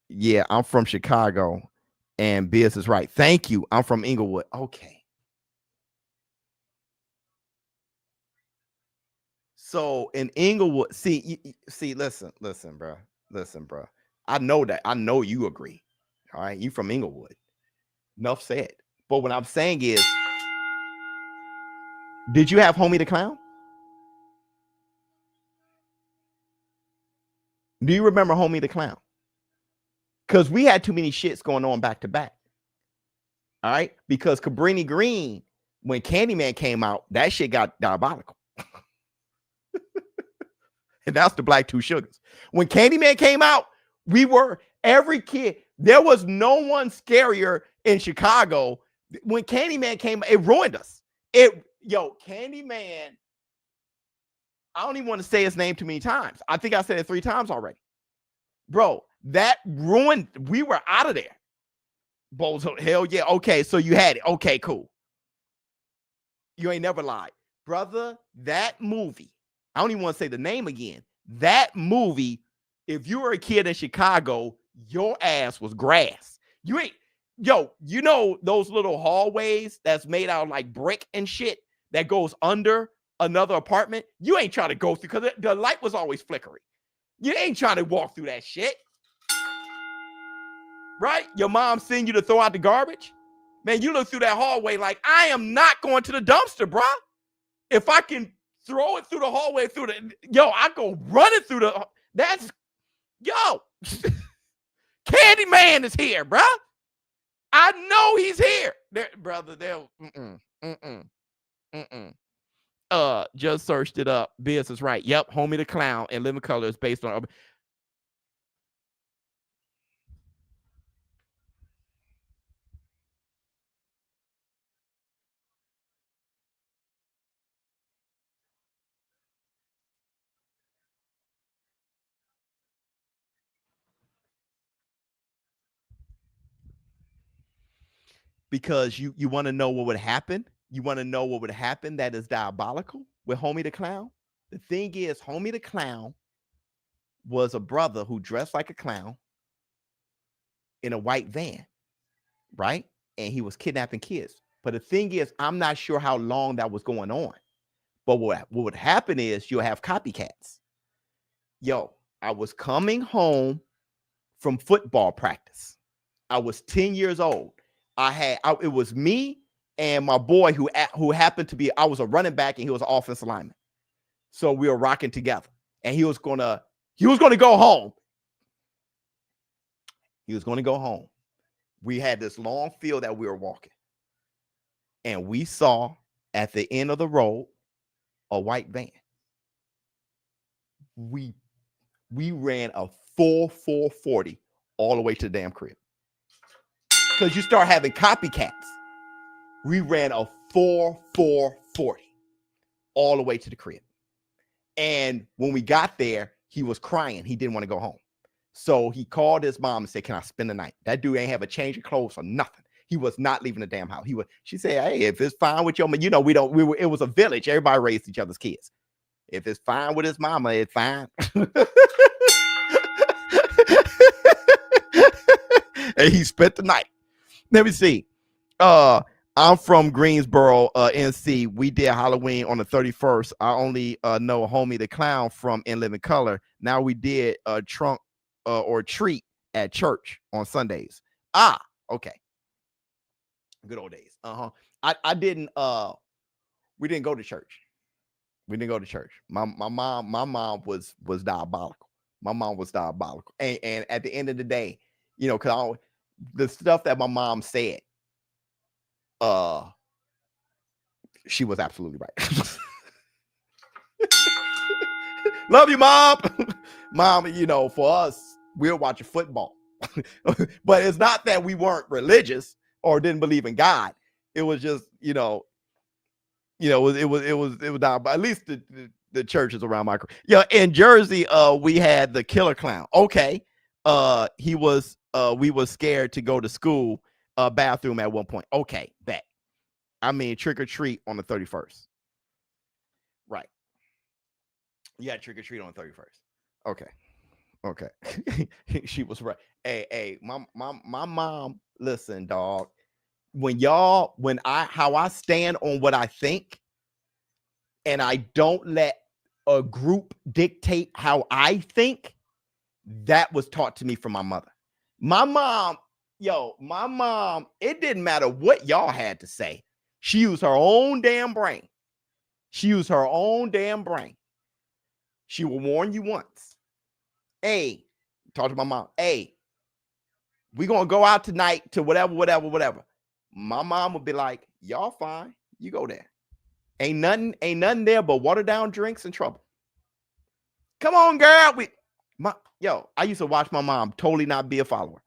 Yeah, I'm from Chicago, and Biz is right. Thank you. I'm from Inglewood. Okay. So in Inglewood, listen, bro. I know that. I know you agree. All right, you from Inglewood. Enough said. But what I'm saying is, did you have Homie the Clown? Do you remember Homie the Clown? Because we had too many shits going on back to back. All right, because Cabrini Green, when Candyman came out, that shit got diabolical. And that's the Black Two Sugars. When Candyman came out, every kid, there was no one scarier in Chicago. When Candyman came, it ruined us. Candyman, I don't even want to say his name too many times. I think I said it 3 times already. Bro, that ruined, we were out of there. Bozo, hell yeah. Okay, so you had it. Okay, cool. You ain't never lied. Brother, that movie, I don't even want to say the name again. That movie, if you were a kid in Chicago, your ass was grass. You know those little hallways that's made out of like brick and shit that goes under another apartment? You ain't trying to go through because the light was always flickering. You ain't trying to walk through that shit. Right? Your mom sent you to throw out the garbage. Man, you look through that hallway like, I am not going to the dumpster, bro. If I can throw it through the hallway, I go running through Candyman is here, bro. I know he's here. Brother, just searched it up. Biz is right. Yep, Homie the Clown and Living Color is based on. Because you want to know what would happen. You want to know what would happen that is diabolical with Homie the Clown. The thing is, Homie the Clown was a brother who dressed like a clown in a white van, right? And he was kidnapping kids. But the thing is, I'm not sure how long that was going on. But what would happen is you'll have copycats. Yo, I was coming home from football practice. I was 10 years old. It was me and my boy who happened to be, I was a running back and he was an offensive lineman. So we were rocking together. And he was gonna go home. He was gonna go home. We had this long field that we were walking. And we saw at the end of the road a white van. We ran a 4.40 all the way to the damn crib. Because you start having copycats. We ran a 4.40 all the way to the crib. And when we got there, he was crying. He didn't want to go home. So he called his mom and said, "Can I spend the night?" That dude ain't have a change of clothes or nothing. He was not leaving the damn house. She said, "Hey, if it's fine with your, it was a village. Everybody raised each other's kids. If it's fine with his mama, it's fine." And he spent the night. Let me see. I'm from Greensboro, NC. We did Halloween on the 31st. I only know Homie the Clown from In Living Color. Now we did a trunk or treat at church on Sundays. Okay. Good old days. I didn't. We didn't go to church. We didn't go to church. My mom was diabolical. My mom was diabolical. And at the end of the day, because the stuff that my mom said, she was absolutely right. Love you, Mom. Mom, for us, we're watching football. But it's not that we weren't religious or didn't believe in God. It was just, it was down, but at least the churches around my in Jersey, we had the Killer Clown. Okay. We was scared to go to school bathroom at one point. Okay, bet. I mean, trick or treat on the 31st. Right. Yeah, trick or treat on the 31st. Okay. She was right. Hey, my mom, listen, dog. How I stand on what I think, and I don't let a group dictate how I think, that was taught to me from my mother. My mom, it didn't matter what y'all had to say. She used her own damn brain. She would warn you once. Hey, talk to my mom. Hey, we're going to go out tonight to whatever. My mom would be like, "Y'all fine. You go there. Ain't nothing there but watered down drinks and trouble. Come on, girl." I used to watch my mom totally not be a follower.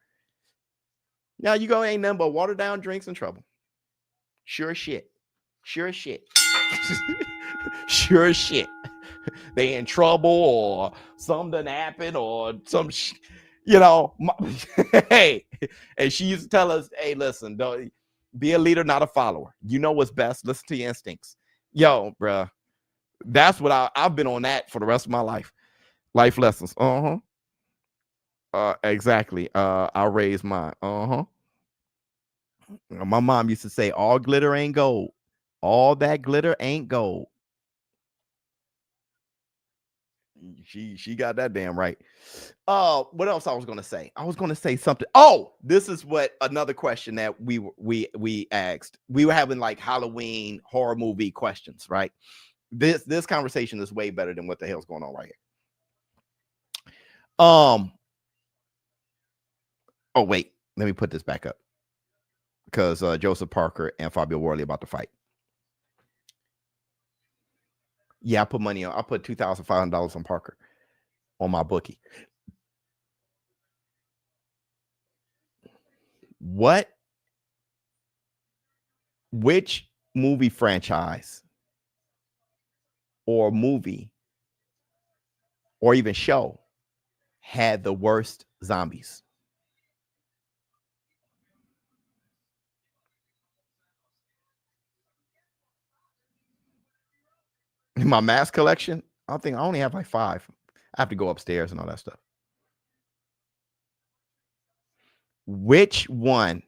Now you go, ain't nothing but watered down drinks and trouble. Sure as shit. Sure as shit. They in trouble or something done happened or some hey, and she used to tell us, "Hey, listen, don't be a leader, not a follower. You know what's best. Listen to your instincts." Bruh. That's what I've been on that for the rest of my life. Life lessons. Exactly. I raised mine. My mom used to say, "All glitter ain't gold. All that glitter ain't gold." She got that damn right. What else I was gonna say? I was gonna say something. Oh, this is what another question that we asked. We were having like Halloween horror movie questions, right? This conversation is way better than what the hell's going on right here. Oh wait, let me put this back up. because Joseph Parker and Fabio Wardley about to fight. Yeah, I put money on. I put $2,500 on Parker on my bookie. Which movie franchise or movie or even show had the worst zombies? In my mask collection, I think I only have like 5. I have to go upstairs and all that stuff. Which one?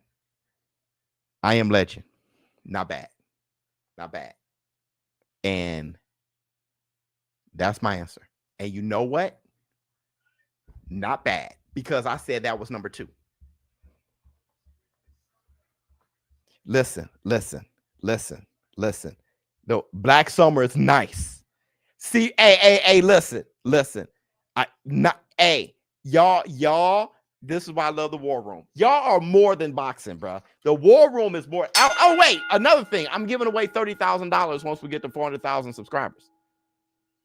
I Am Legend. Not bad. Not bad. And that's my answer. And you know what? Not bad, because I said that was number 2. Listen. No, Black Summer is nice. See, hey, listen. Y'all, this is why I love the War Room. Y'all are more than boxing, bro. The War Room is more. Oh, wait, another thing. I'm giving away $30,000 once we get to 400,000 subscribers.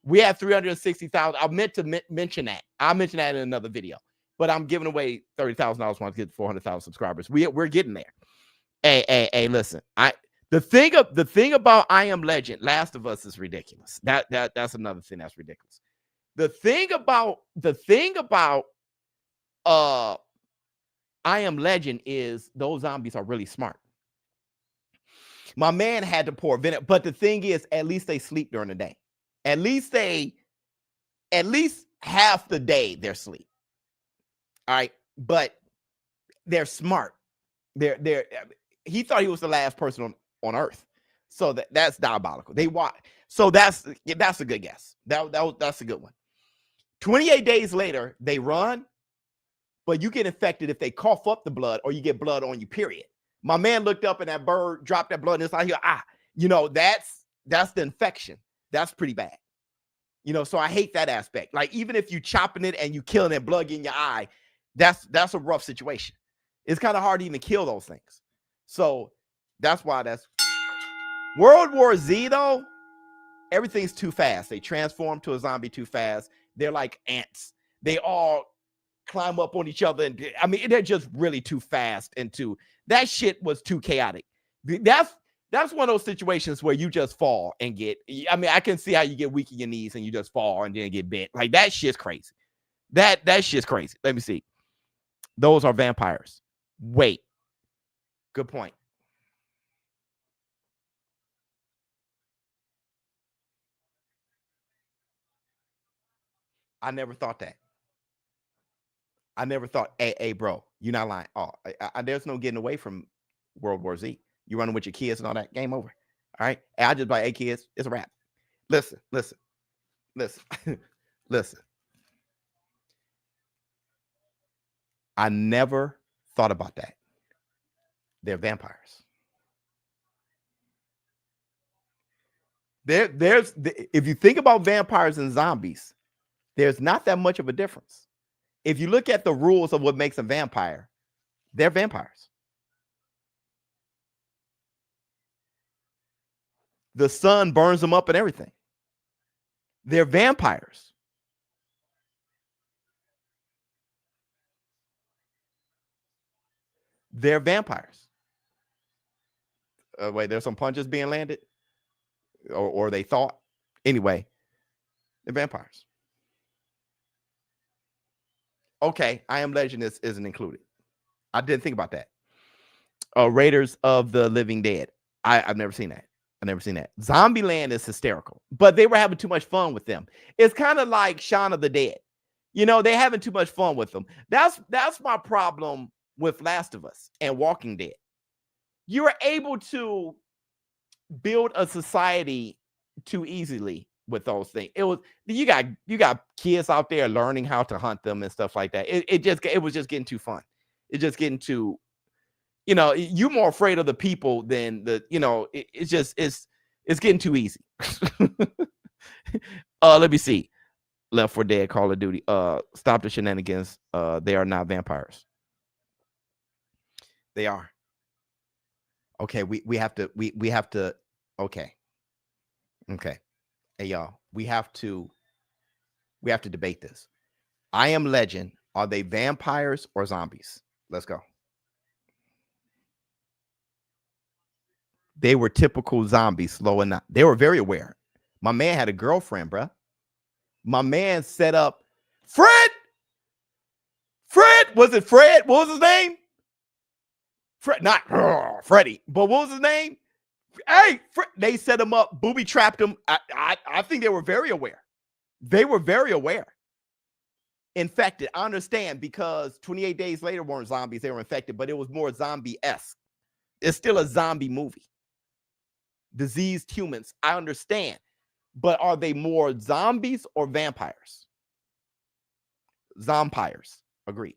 We have 360,000. I meant to mention that. I'll mention that in another video. But I'm giving away $30,000 once we get to 400,000 subscribers. We're getting there. Hey, listen. The thing about I Am Legend, Last of Us, is ridiculous. That's another thing that's ridiculous. The thing about I Am Legend is those zombies are really smart. My man had to pour vinegar, but the thing is, at least they sleep during the day. At least half the day they're asleep. All right, but they're smart. He thought he was the last person on Earth, so that's diabolical. They watch, so that's a good guess. That's a good one. 28 days later, they run, but you get infected if they cough up the blood or you get blood on you. Period. My man looked up and that bird dropped that blood, and it's like, that's the infection. That's pretty bad. So I hate that aspect. Like, even if you chopping it and you killing it, blood in your eye, that's a rough situation. It's kind of hard to even kill those things. So that's why that's World War Z, though. Everything's too fast. They transform to a zombie too fast. They're like ants. They all climb up on each other. And they're just really too fast. And that shit was too chaotic. That's one of those situations where you just fall and get, I can see how you get weak in your knees and you just fall and then get bent. Like, that shit's crazy. That shit's crazy. Let me see. Those are vampires. Wait. Good point. I never thought that. I never thought, hey, bro, you're not lying. Oh, there's no getting away from World War Z. You running with your kids and all that, game over. All right. I just like, hey, kids, it's a wrap. Listen. I never thought about that. They're vampires. If you think about vampires and zombies, there's not that much of a difference. If you look at the rules of what makes a vampire, they're vampires. The sun burns them up and everything. They're vampires. They're vampires. Wait, there's some punches being landed? Or they thought? Anyway, they're vampires. Okay, I Am Legend isn't included. I didn't think about that. Raiders of the Living Dead. I've never seen that. Zombieland is hysterical, but they were having too much fun with them. It's kind of like Shaun of the Dead. They're having too much fun with them. That's my problem with Last of Us and Walking Dead. You are able to build a society too easily with those things. You got kids out there learning how to hunt them and stuff like that. It was just getting too fun. It's just getting too, you're more afraid of the people than it's getting too easy. Let me see. Left 4 Dead, Call of Duty. Stop the shenanigans. They are not vampires. They are. Okay, we have to. Okay. Hey y'all, we have to debate this. I Am Legend, are they vampires or zombies? Let's go. They were typical zombies, slow and not. They were very aware. My man had a girlfriend, bruh. My man set up Fred. Was it Fred? What was his name? Fred, not Freddie, but what was his name? Hey, Fred. They set him up, booby trapped him. I think they were very aware. They were very aware. Infected. I understand, because 28 days later weren't zombies, they were infected, but it was more zombie-esque. It's still a zombie movie. Diseased humans, I understand. But are they more zombies or vampires? Zompires. Agreed.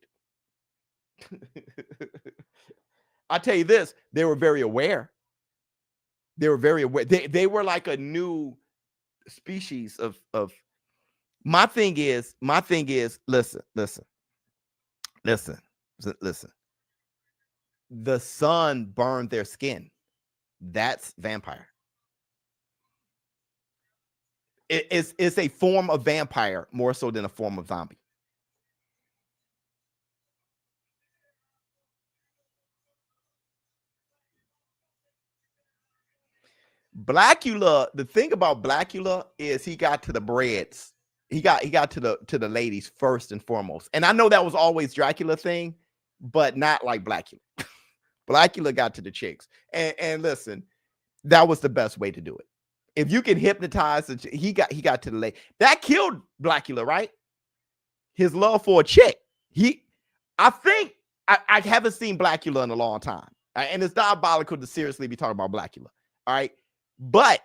I tell you this, they were very aware. They were very aware. They were like a new species of my thing is, listen. The sun burned their skin. That's vampire. It's a form of vampire more so than a form of zombie. Blackula, the thing about Blackula is he got to the breads. He got to the ladies first and foremost. And I know that was always Dracula thing, but not like Blackula. Blackula got to the chicks. And listen, that was the best way to do it. If you can hypnotize, he got to the lady. That killed Blackula, right? His love for a chick. I think I haven't seen Blackula in a long time. And it's diabolical to seriously be talking about Blackula. All right. But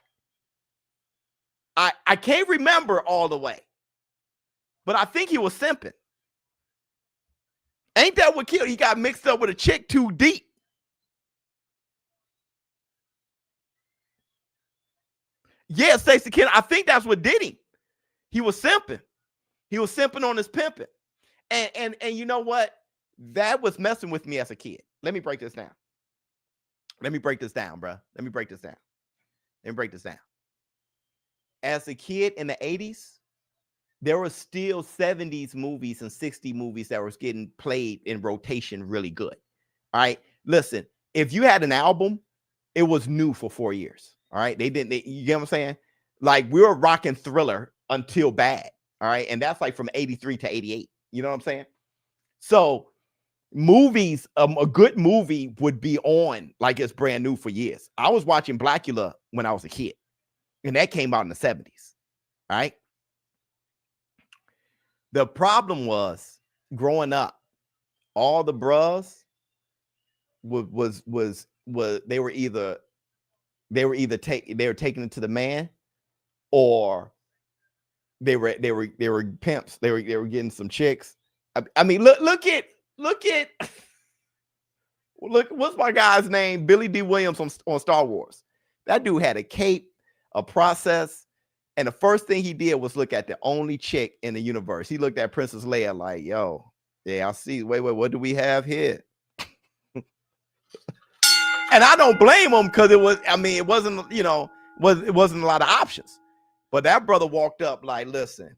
I can't remember all the way. But I think he was simping. Ain't that what killed? He got mixed up with a chick too deep. Yeah, Stacey Ken, I think that's what did him. He was simping. He was simping on his pimping. And you know what? That was messing with me as a kid. Let me break this down. Let me break this down, bro. Let me break this down. As a kid in the 80s, there were still 70s movies and 60 movies that was getting played in rotation really good. All right. Listen, if you had an album, it was new for 4 years. All right. You get what I'm saying? Like, we were rocking Thriller until Bad. All right. And that's like from 83 to 88. You know what I'm saying? So movies, a good movie would be on like it's brand new for years. I was watching Blackula when I was a kid, and that came out in the 70s. All right. The problem was, growing up, all the bros was they were taking it to the man, or they were pimps. They were getting some chicks. I mean, look, what's my guy's name? Billy D. Williams on Star Wars. That dude had a cape, a process, and the first thing he did was look at the only chick in the universe. He looked at Princess Leia like, yo, yeah, I see. Wait, what do we have here? And I don't blame him, because it wasn't, it wasn't a lot of options. But that brother walked up like, listen,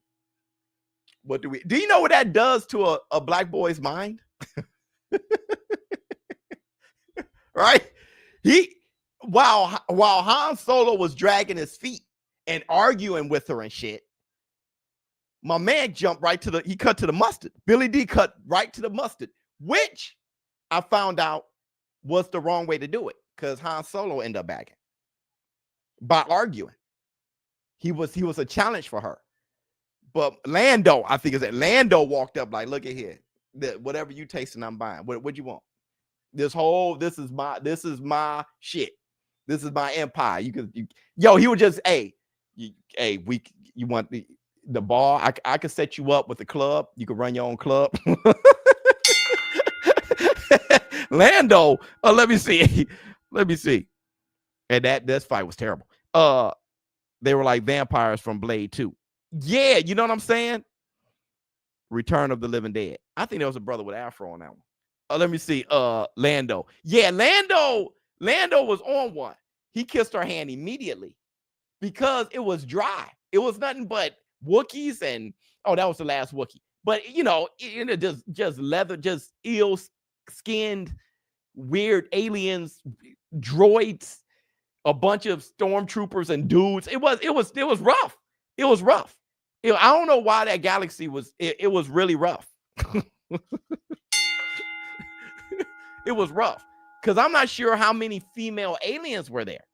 do you know what that does to a black boy's mind? Right? While Han Solo was dragging his feet and arguing with her and shit, my man jumped he cut to the mustard. Billy D cut right to the mustard, which I found out was the wrong way to do it, because Han Solo ended up bagging by arguing. He was a challenge for her. But Lando, I think Lando walked up like, look at here. Whatever you tasting, I'm buying. What you want? This is my shit. This is my empire. He would just, you want the bar? I could set you up with the club. You could run your own club. Lando, let me see. And that fight was terrible. They were like vampires from Blade 2. Yeah, you know what I'm saying? Return of the Living Dead. I think there was a brother with Afro on that one. Let me see. Lando. Yeah, Lando. Lando was on one. He kissed her hand immediately because it was dry. It was nothing but Wookiees and that was the last Wookiee. But just leather, just ill-skinned, weird aliens, droids, a bunch of stormtroopers and dudes. It was rough. It was rough. I don't know why that galaxy was. It was really rough. It was rough because I'm not sure how many female aliens were there.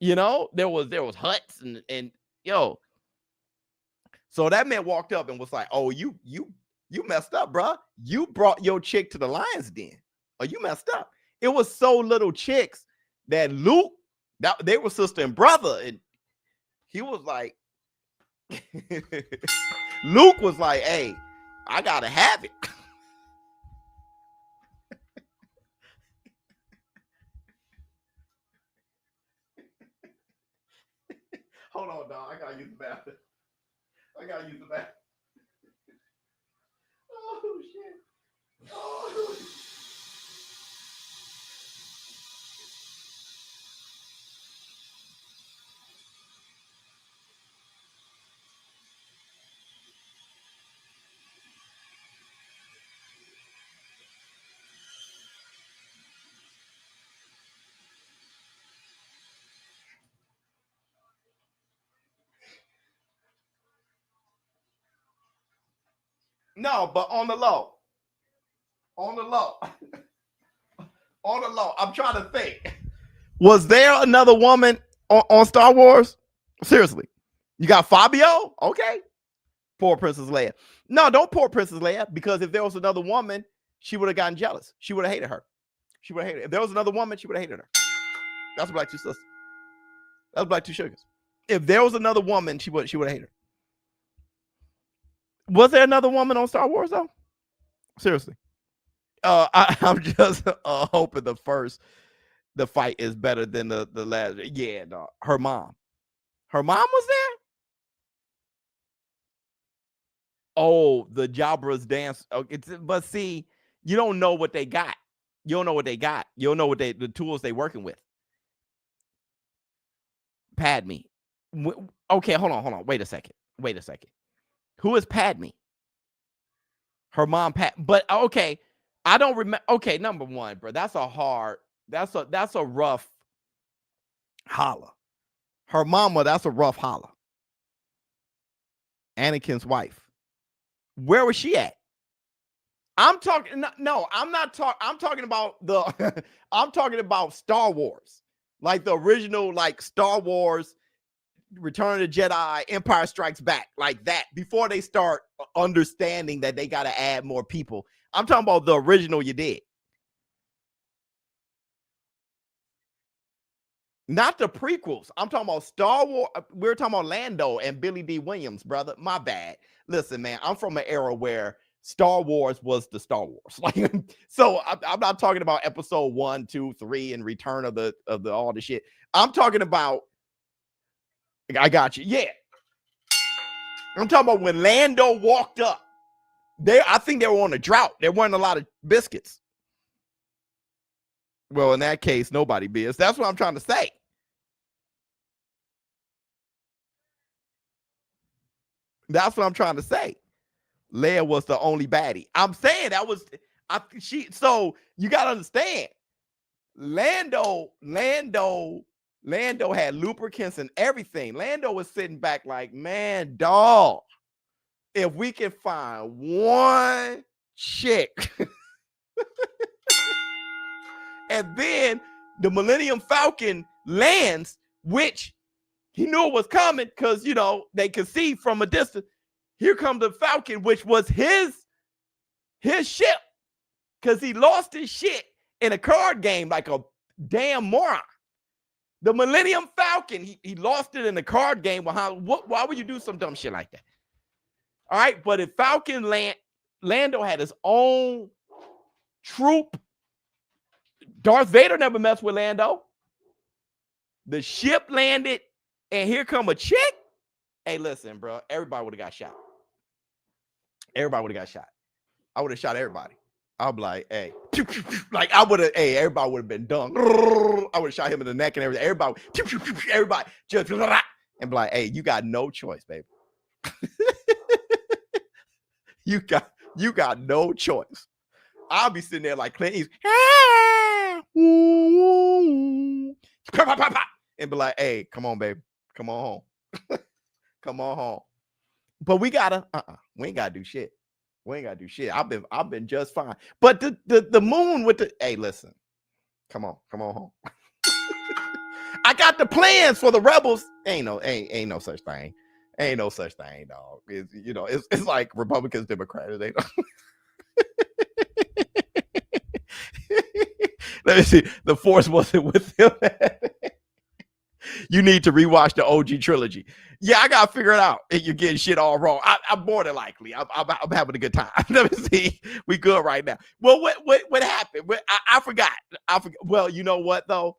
There was Hutts and yo. So that man walked up and was like, "Oh, you messed up, bro. You brought your chick to the lion's den. Oh, you messed up." It was so little chicks that Luke, they were sister and brother, and he was like, Luke was like, "Hey, I gotta have it." Hold on, dog. I gotta use the bathroom. Oh shit. Oh. No, but on the low. I'm trying to think. Was there another woman on Star Wars? Seriously. You got Fabio? Okay. Poor Princess Leia. No, don't poor Princess Leia, because if there was another woman, she would have gotten jealous. She would have hated her. If there was another woman, she would have hated her. That's Black Two Sisters. That's Black Two Sugars. If there was another woman, she would have hated her. Was there another woman on Star Wars though? Seriously. I'm just hoping the fight is better than the last. Yeah, no. Her mom was there. Oh, the Jabra's dance. Okay, but see, you don't know what they got. You don't know what the tools they working with. Padme. Okay, hold on. Wait a second. Who is Padme? Her mom, but okay, I don't remember. Okay, number one, bro, that's a rough holla. Her mama, that's a rough holla. Anakin's wife. Where was she at? I'm talking. No, I'm not talking. I'm talking about I'm talking about Star Wars, like the original, like Star Wars, Return of the Jedi, Empire Strikes Back, like that. Before they start understanding that they got to add more people. I'm talking about the original you did. Not the prequels. I'm talking about Star Wars. We're talking about Lando and Billy D. Williams, brother. My bad. Listen, man, I'm from an era where Star Wars was the Star Wars. Like, so I'm not talking about episode 1, 2, 3 and Return of the all the shit. I'm talking about. I got you. Yeah. I'm talking about when Lando walked up. I think they were on a drought. There weren't a lot of biscuits. Well, in that case, nobody biz. That's what I'm trying to say. That's what I'm trying to say. Leia was the only baddie. I'm saying that was so you gotta understand. Lando had lubricants and everything. Lando was sitting back like, man, dog, if we can find one chick. And then the Millennium Falcon lands, which he knew it was coming because, you know, they could see from a distance. Here comes the Falcon, which was his ship, because he lost his shit in a card game like a damn moron. The Millennium Falcon, he lost it in the card game. Why would you do some dumb shit like that? All right, but if Falcon Lando had his own troop. Darth Vader never messed with Lando. The ship landed, and here come a chick. Hey, listen, bro. Everybody would have got shot. I would have shot everybody. I'm like, hey, like I would have, hey, everybody would have been done. I would have shot him in the neck and everything. Everybody just and be like, hey, you got no choice, baby. you got no choice. I'll be sitting there like Clint Eastwood, and be like, hey, come on, baby, come on home, come on home. But we gotta, we ain't gotta do shit. We ain't gotta do shit. I've been just fine. But the moon with the, hey, listen, come on home. I got the plans for the rebels. Ain't no such thing. Ain't no such thing, dog. It's like Republicans, Democrats. They don't. Let me see. The force wasn't with them. You need to rewatch the OG trilogy. Yeah, I gotta figure it out. You're getting shit all wrong. I'm more than likely. I'm having a good time. Let me see. We good right now. Well, what happened? I forgot. Well, you know what though?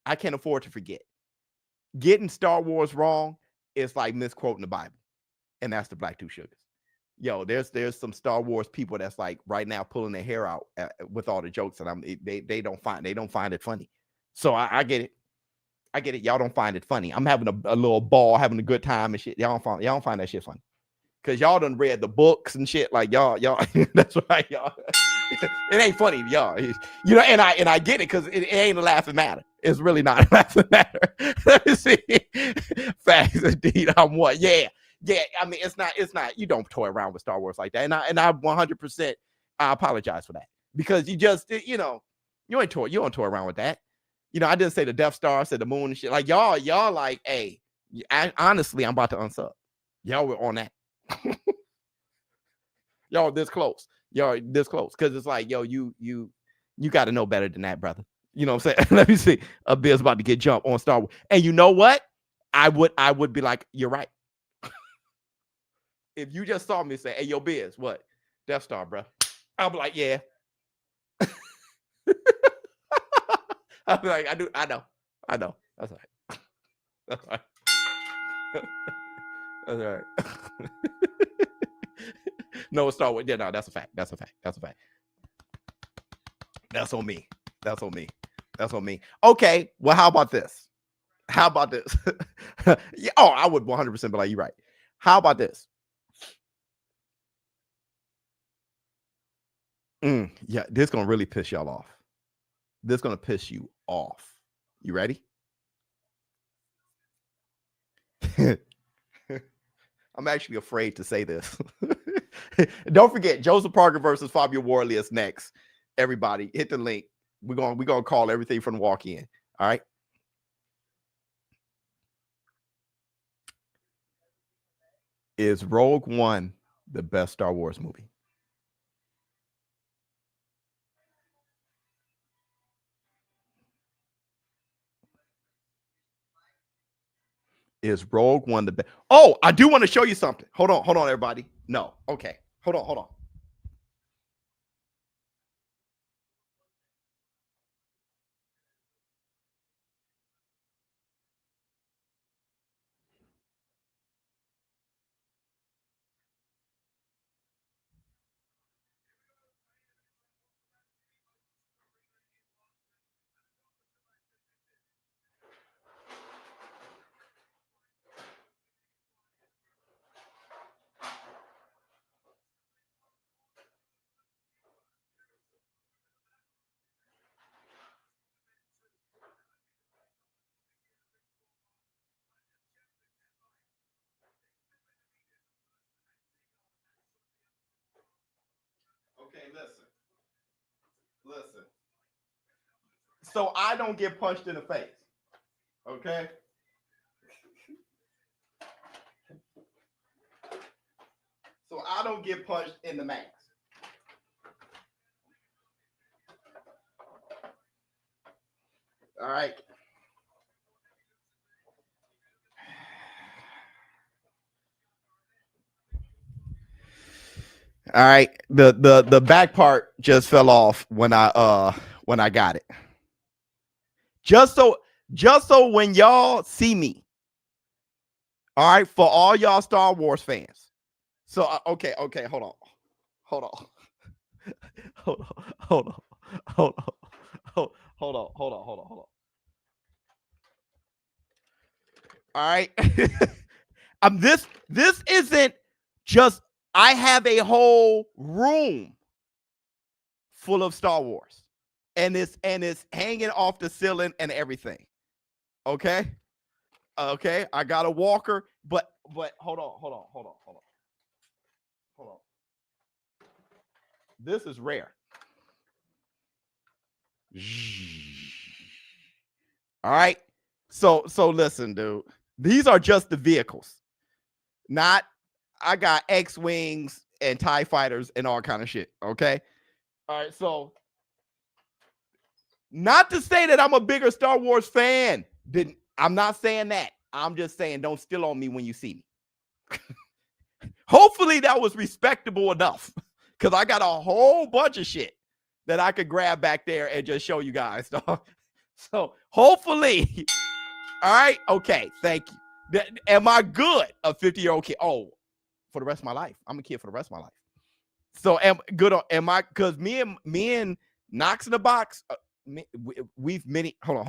I can't afford to forget. Getting Star Wars wrong is like misquoting the Bible, and that's the Black Two Sugars. Yo, there's some Star Wars people that's like right now pulling their hair out with all the jokes, and they don't find it funny. So I get it. I get it. Y'all don't find it funny. I'm having a little ball, having a good time and shit. Y'all don't find that shit funny. Cause y'all done read the books and shit. Like y'all, that's right, y'all. It ain't funny, y'all. And I get it because it ain't a laughing matter. It's really not a laughing matter. Let me see. Facts indeed. I'm what? Yeah. I mean, it's not. You don't toy around with Star Wars like that. And I 100%. I apologize for that because you just you don't toy around with that. I didn't say the Death Star, I said the moon and shit. Like y'all like, hey, honestly, I'm about to unsub. Y'all were on that. Y'all this close. Y'all this close. Cause it's like, yo, you got to know better than that, brother. You know what I'm saying? Let me see. A Bill's about to get jumped on Star Wars. And you know what? I would be like, you're right. If you just saw me say, hey, yo, Biz, what? Death Star, bro. I'll be like, yeah. I'll be like, I know. That's all right. That's all right. That's all right. No, Star Wars. Yeah, no, that's a fact. That's a fact. That's on me. Okay, well, how about this? Yeah, I would 100% be like, you're right. How about this? Yeah, this is gonna really piss y'all off. This is gonna piss you off. You ready? I'm actually afraid to say this. Don't forget, Joseph Parker versus Fabio Wardley is next. Everybody, hit the link. We're gonna call everything from the walk-in. All right. Is Rogue One the best Star Wars movie? Is Rogue One the best? Oh, I do want to show you something. Hold on, everybody. No, okay. Hold on. Okay, listen. So I don't get punched in the face. Okay? So I don't get punched in the max. All right. All right. The back part just fell off when I got it. Just so when y'all see me. All right, for all y'all Star Wars fans. So okay, hold on. Hold on. Hold on. All right. This isn't just, I have a whole room full of Star Wars. And it's hanging off the ceiling and everything. Okay? Okay, I got a walker, but hold on. This is rare. All right. So listen, dude. These are just the vehicles. Not, I got X-Wings and TIE fighters and all kind of shit. Okay. All right. So not to say that I'm a bigger Star Wars fan. I'm not saying that. I'm just saying don't steal on me when you see me. Hopefully that was respectable enough, because I got a whole bunch of shit that I could grab back there and just show you guys. So hopefully, all right, okay, thank you. Am I good? A 50-year-old kid? Oh, for the rest of my life. I'm a kid for the rest of my life. So am I? Because me and Knox in the Box, we've many. Hold on.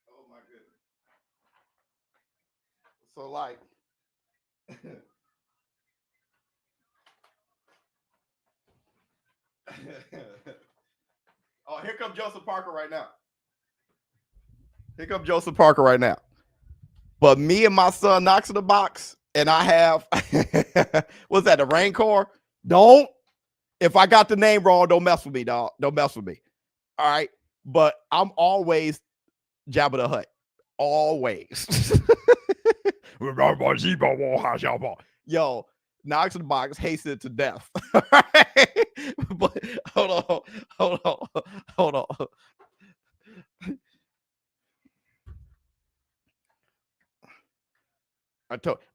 Oh my goodness. So like, oh, here comes Joseph Parker right now. But me and my son Knox in the Box, and I have, what's that, the Rancor? Don't, if I got the name wrong, don't mess with me, dog. Don't mess with me. All right. But I'm always Jabba the Hutt. Always. Yo, Knox in the Box hates it to death. But hold on.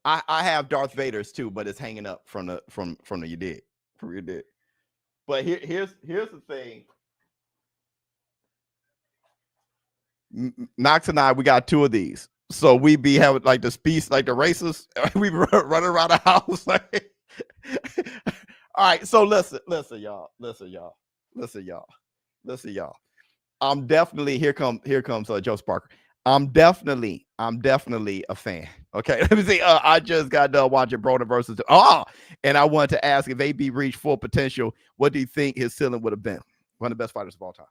I have Darth Vader's too, but it's hanging up from the you did. But here's the thing. Knox and I, we got two of these. So we be having like the speeds, like the races. We running around the house. Like, all right. So listen, y'all. I'm definitely here comes Joseph Parker. I'm definitely a fan. Okay, let me see. I just got done watching Broner versus and I wanted to ask if AB reached full potential, what do you think his ceiling would have been? One of the best fighters of all time.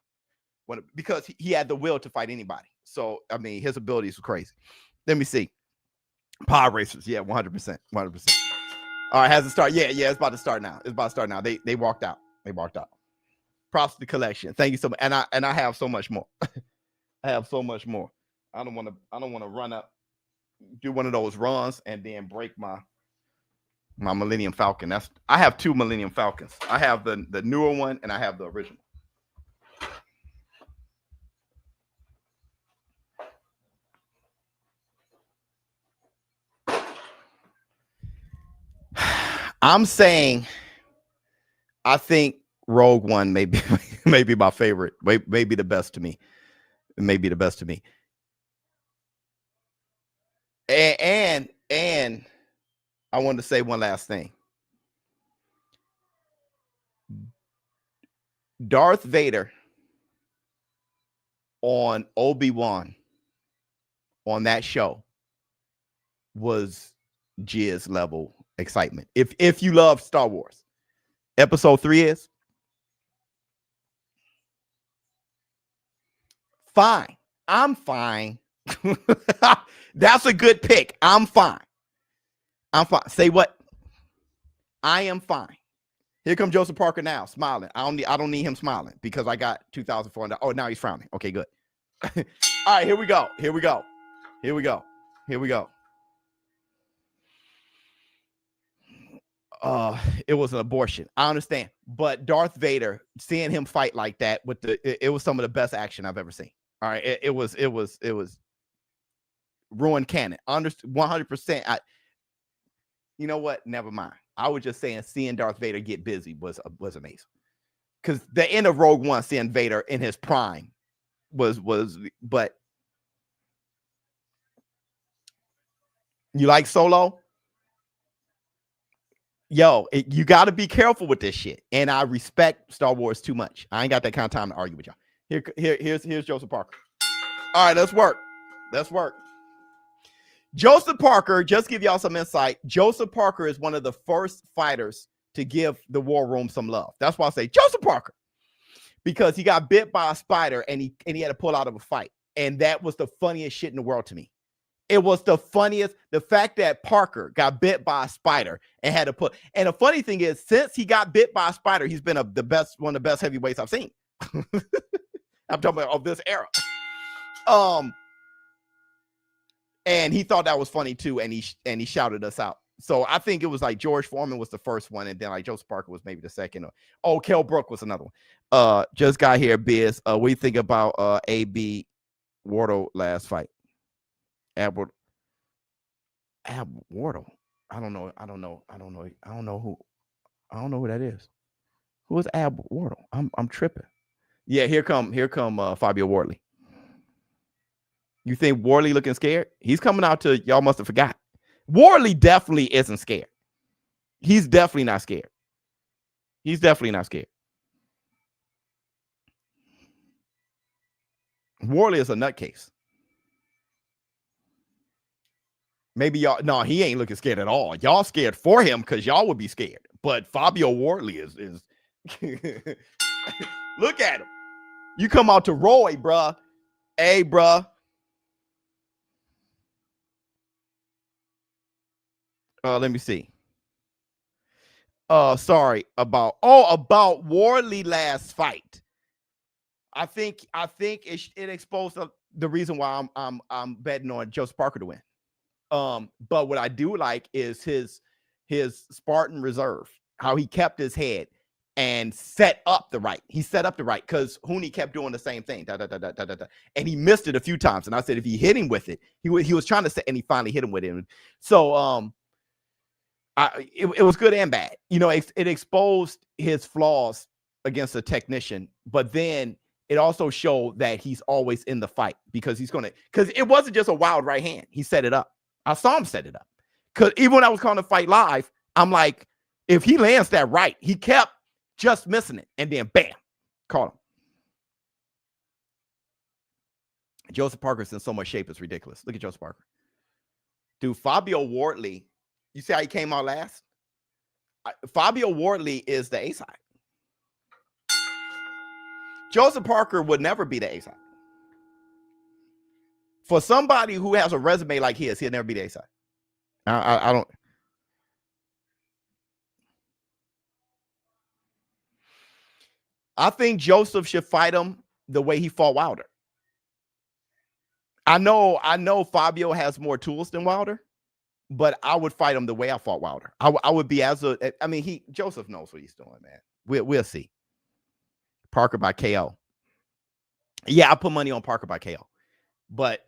Because he had the will to fight anybody. So I mean, his abilities were crazy. Let me see. Pod racers, yeah, 100%. All right, has it start? Yeah, it's about to start now. They walked out. Props to the collection. Thank you so much. And I have so much more. I don't want to run up, do one of those runs and then break my Millennium Falcon. I have two Millennium Falcons. I have the newer one and I have the original. I'm saying, I think Rogue One may be my favorite, maybe the best to me. And I wanted to say one last thing. Darth Vader on Obi-Wan on that show was Jizz level excitement. If you love Star Wars, episode 3 is. Fine. I'm fine. That's a good pick. I'm fine. I'm fine. Say what? I am fine. Here comes Joseph Parker now, smiling. I don't need him smiling because I got 2,400. Oh, now he's frowning. Okay, good. All right, here we go. Here we go. Here we go. Here we go. It was an abortion. I understand. But Darth Vader, seeing him fight like that with it was some of the best action I've ever seen. All right. It was ruined canon. 100%. You know what? Never mind. I was just saying seeing Darth Vader get busy was amazing. Because the end of Rogue One, seeing Vader in his prime but you like Solo? Yo, you got to be careful with this shit. And I respect Star Wars too much. I ain't got that kind of time to argue with y'all. Here's Joseph Parker. All right, let's work. Let's work. Joseph Parker, just give y'all some insight. Joseph Parker is one of the first fighters to give the War Room some love. That's why I say Joseph Parker. Because he got bit by a spider and he had to pull out of a fight. And that was the funniest shit in the world to me. It was the funniest. The fact that Parker got bit by a spider and had to put. And the funny thing is, since he got bit by a spider, he's been one of the best heavyweights I've seen. I'm talking about of this era. And he thought that was funny too, and he shouted us out. So I think it was like George Foreman was the first one, and then like Joseph Parker was maybe the second. Kell Brook was another one. Just got here, Biz. What do you think about AB Wardle last fight? Wardle. I don't know who that is. Who is Ab Wardle? I'm tripping. Yeah, here come Fabio Wardley. You think Wardley looking scared? He's coming out to y'all must have forgot. Wardley definitely isn't scared. He's definitely not scared. He's definitely not scared. Wardley is a nutcase. Maybe y'all, no, he ain't looking scared at all. Y'all scared for him because y'all would be scared. But Fabio Wardley is look at him. You come out to Roy, bruh. Hey, bruh. Let me see. Sorry about Wardley last fight. I think it exposed the reason why I'm betting on Joseph Parker to win. But what I do like is his Spartan reserve, how he kept his head and set up the right. He set up the right because Hooney kept doing the same thing. And he missed it a few times. And I said, if he hit him with it, he was trying to set, and he finally hit him with it. So, it was good and bad. You know, it exposed his flaws against a technician, but then it also showed that he's always in the fight because it wasn't just a wild right hand. He set it up. I saw him set it up. Because even when I was calling the fight live, I'm like, if he lands that right, he kept just missing it. And then bam, caught him. Joseph Parker's in so much shape, it's ridiculous. Look at Joseph Parker. Dude, Fabio Wardley, you see how he came out last? Fabio Wardley is the A-side. Joseph Parker would never be the A-side. For somebody who has a resume like his, he'll never be the A-side. I don't. I think Joseph should fight him the way he fought Wilder. I know Fabio has more tools than Wilder, but I would fight him the way I fought Wilder. I would be Joseph knows what he's doing, man. We'll see. Parker by KO. Yeah, I put money on Parker by KO. But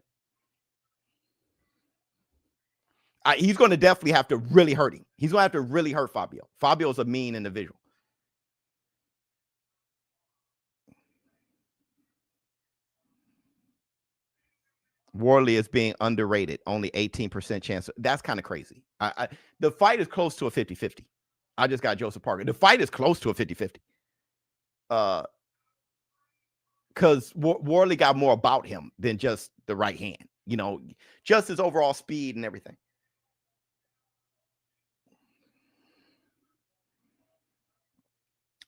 he's going to definitely have to really hurt him. He's going to have to really hurt Fabio. Fabio's a mean individual. Wardley is being underrated. Only 18% chance. That's kind of crazy. The fight is close to a 50-50. I just got Joseph Parker. The fight is close to a 50-50. Because Wardley got more about him than just the right hand. You know, just his overall speed and everything.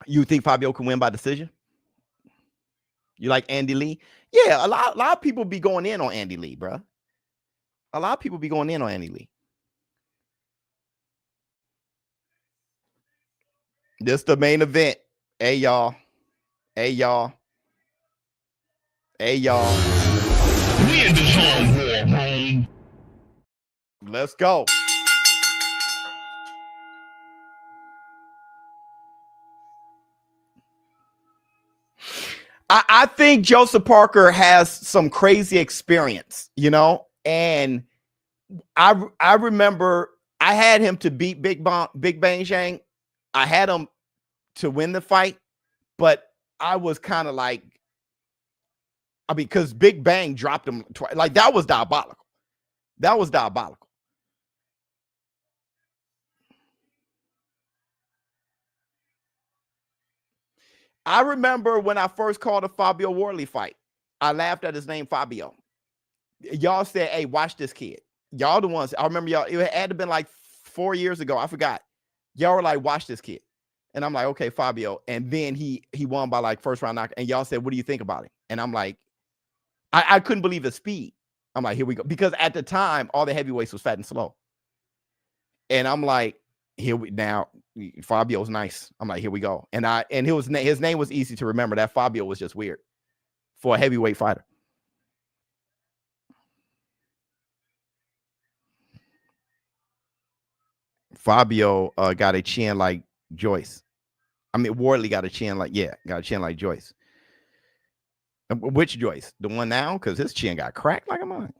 You think Fabio can win by decision? You like Andy Lee? Yeah, a lot of people be going in on Andy Lee, bro. A lot of people be going in on Andy Lee. This the main event. Hey, y'all. Hey, y'all. Hey, y'all. We in the zone, home. Let's go. I think Joseph Parker has some crazy experience, you know, and I remember I had him to beat Big Bang Zhang. I had him to win the fight, but I was kind of like, I mean, because Big Bang dropped him twice. Like, that was diabolical. That was diabolical. I remember when I first called a Fabio Wardley fight, I laughed at his name, Fabio. Y'all said, hey, watch this kid. Y'all the ones, I remember y'all, it had to been like 4 years ago. I forgot. Y'all were like, watch this kid. And I'm like, okay, Fabio. And then he won by like first round knock. And y'all said, what do you think about it? And I'm like, I couldn't believe the speed. I'm like, here we go. Because at the time, all the heavyweights was fat and slow. And I'm like, here we now, Fabio's nice. I'm like, here we go. And his name was easy to remember. That Fabio was just weird for a heavyweight fighter. Fabio got a chin like Joyce. I mean, Wardley got a chin like, got a chin like Joyce. Which Joyce? The one now? Because his chin got cracked like a mine.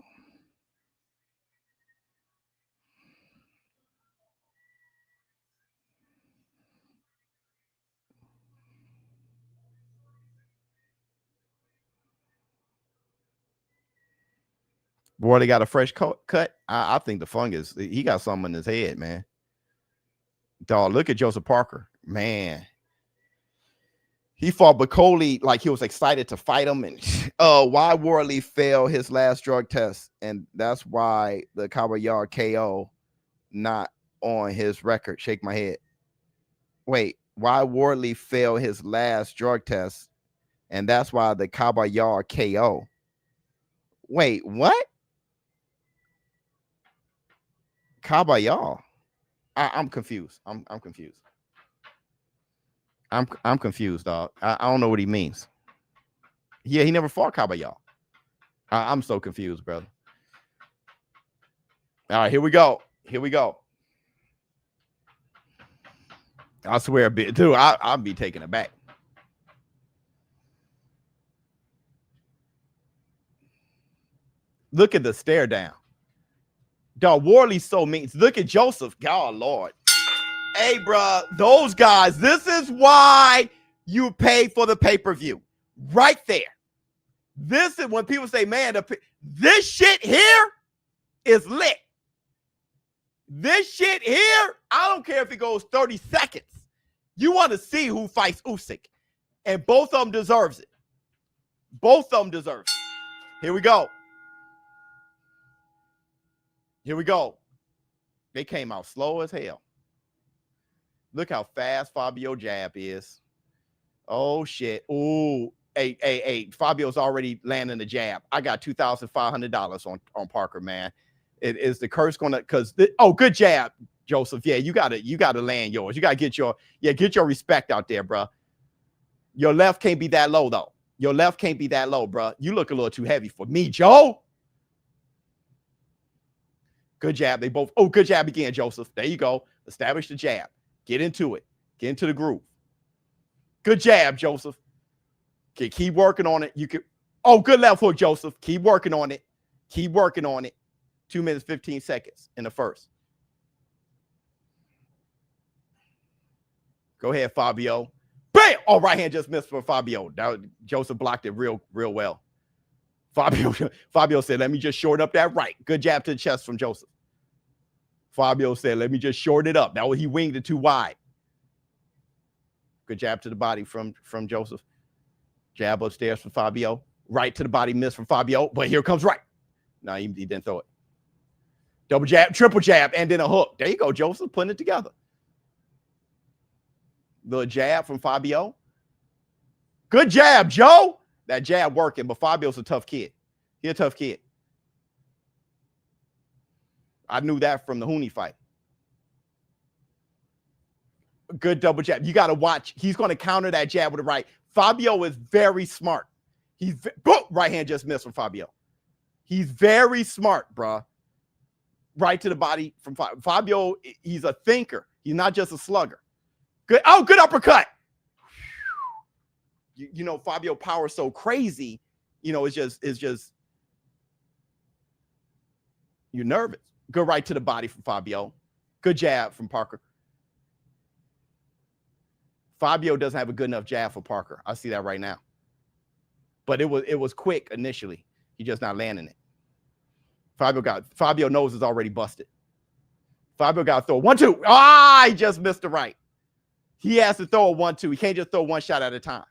Wardley got a fresh cut. I think the fungus, he got something in his head, man. Dog, look at Joseph Parker. Man. He fought Bacoli like he was excited to fight him. And why Wardley failed his last drug test. And that's why the Caballard KO not on his record. Shake my head. Wait, why Wardley failed his last drug test. And that's why the Caballard KO. Wait, what? Caballard. I'm confused. I'm confused. I'm confused, dog. I don't know what he means. Yeah, he never fought Caballard. I'm so confused, brother. All right, here we go. Here we go. I swear, dude, I'll be taken aback. Look at the stare down. Dog, Wardley's so mean. Look at Joseph. God, Lord. Hey, bro, those guys, this is why you pay for the pay-per-view. Right there. This is when people say, man, this shit here is lit. This shit here, I don't care if it goes 30 seconds. You want to see who fights Usyk. And both of them deserves it. Both of them deserve it. Here we go. Here we go. They came out slow as hell. Look how fast Fabio jab is. Oh, shit. Ooh. Hey. Fabio's already landing the jab. I got $2,500 on Parker, man. Is the curse going to, because, good jab, Joseph. Yeah, you got to land yours. You got to get your respect out there, bro. Your left can't be that low, though. Your left can't be that low, bro. You look a little too heavy for me, Joe. Good jab. They both, good jab again, Joseph. There you go. Establish the jab. Get into it. Get into the groove. Good jab, Joseph. Okay, keep working on it. You can. Good left hook, Joseph. Keep working on it. Keep working on it. 2 minutes, 15 seconds in the first. Go ahead, Fabio. Bam! Right hand just missed for Fabio. Joseph blocked it real well. Fabio said, let me just shorten up that right. Good jab to the chest from Joseph. Fabio said, let me just shorten it up. That way he winged it too wide. Good jab to the body from Joseph. Jab upstairs from Fabio. Right to the body, miss from Fabio. But here comes right. No, he didn't throw it. Double jab, triple jab, and then a hook. There you go, Joseph, putting it together. The jab from Fabio. Good jab, Joe. That jab working, but Fabio's a tough kid. He's a tough kid. I knew that from the Hooney fight. Good double jab. You got to watch. He's going to counter that jab with the right. Fabio is very smart. Boom, right hand just missed from Fabio. He's very smart, bruh. Right to the body from Fabio. Fabio, he's a thinker. He's not just a slugger. Good. Oh, good uppercut. You know, Fabio power so crazy. You know, it's just you're nervous. Good right to the body from Fabio. Good jab from Parker. Fabio doesn't have a good enough jab for Parker. I see that right now. But it was quick initially. He's just not landing it. Fabio nose is already busted. Fabio got to throw 1-2. Ah, he just missed the right. He has to throw a 1-2. He can't just throw one shot at a time.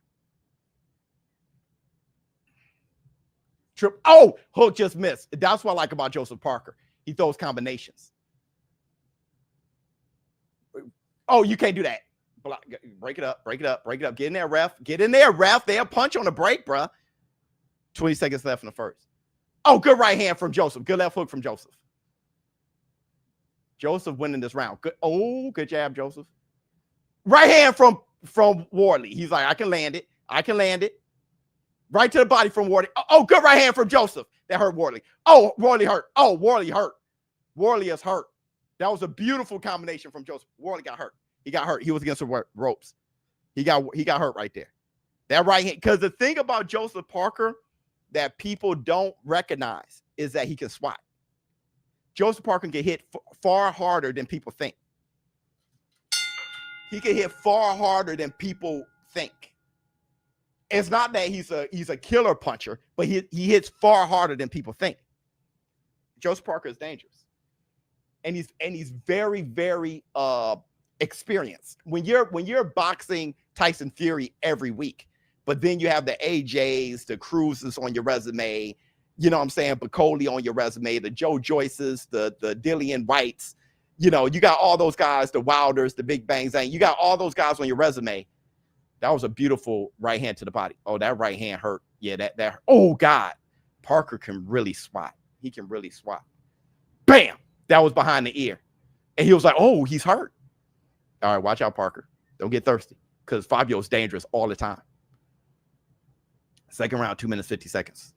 Trip. Oh, hook just missed. That's what I like about Joseph Parker. He throws combinations. Oh, you can't do that. Break it up, break it up, break it up. Get in there, ref. Get in there, ref. They'll punch on the break, bruh. 20 seconds left in the first. Oh, good right hand from Joseph. Good left hook from Joseph. Joseph winning this round. Good. Oh, good jab, Joseph. Right hand from Wardley. He's like, I can land it. I can land it. Right to the body from Wardley. Oh, good right hand from Joseph. That hurt Wardley. Oh, Wardley hurt. Oh, Wardley hurt. Wardley is hurt. That was a beautiful combination from Joseph. Wardley got hurt. He got hurt. He was against the ropes. He got hurt right there. That right hand. Because the thing about Joseph Parker that people don't recognize is that he can swat. Joseph Parker can get hit far harder than people think. He can hit far harder than people think. It's not that he's a killer puncher, but he hits far harder than people think. Joseph Parker is dangerous. And he's very, very experienced. When you're boxing Tyson Fury every week, but then you have the AJs, the Cruzes on your resume, you know what I'm saying, Bacoli on your resume, the Joe Joyces, the Dillian Whites, you know, you got all those guys, the Wilders, the Big Bangs, you got all those guys on your resume. That was a beautiful right hand to the body. Oh, that right hand hurt. Yeah, that oh God. Parker can really swat. He can really swat. Bam! That was behind the ear. And he was like, oh, he's hurt. All right, watch out, Parker. Don't get thirsty. Because Fabio's dangerous all the time. Second round, 2 minutes, 50 seconds.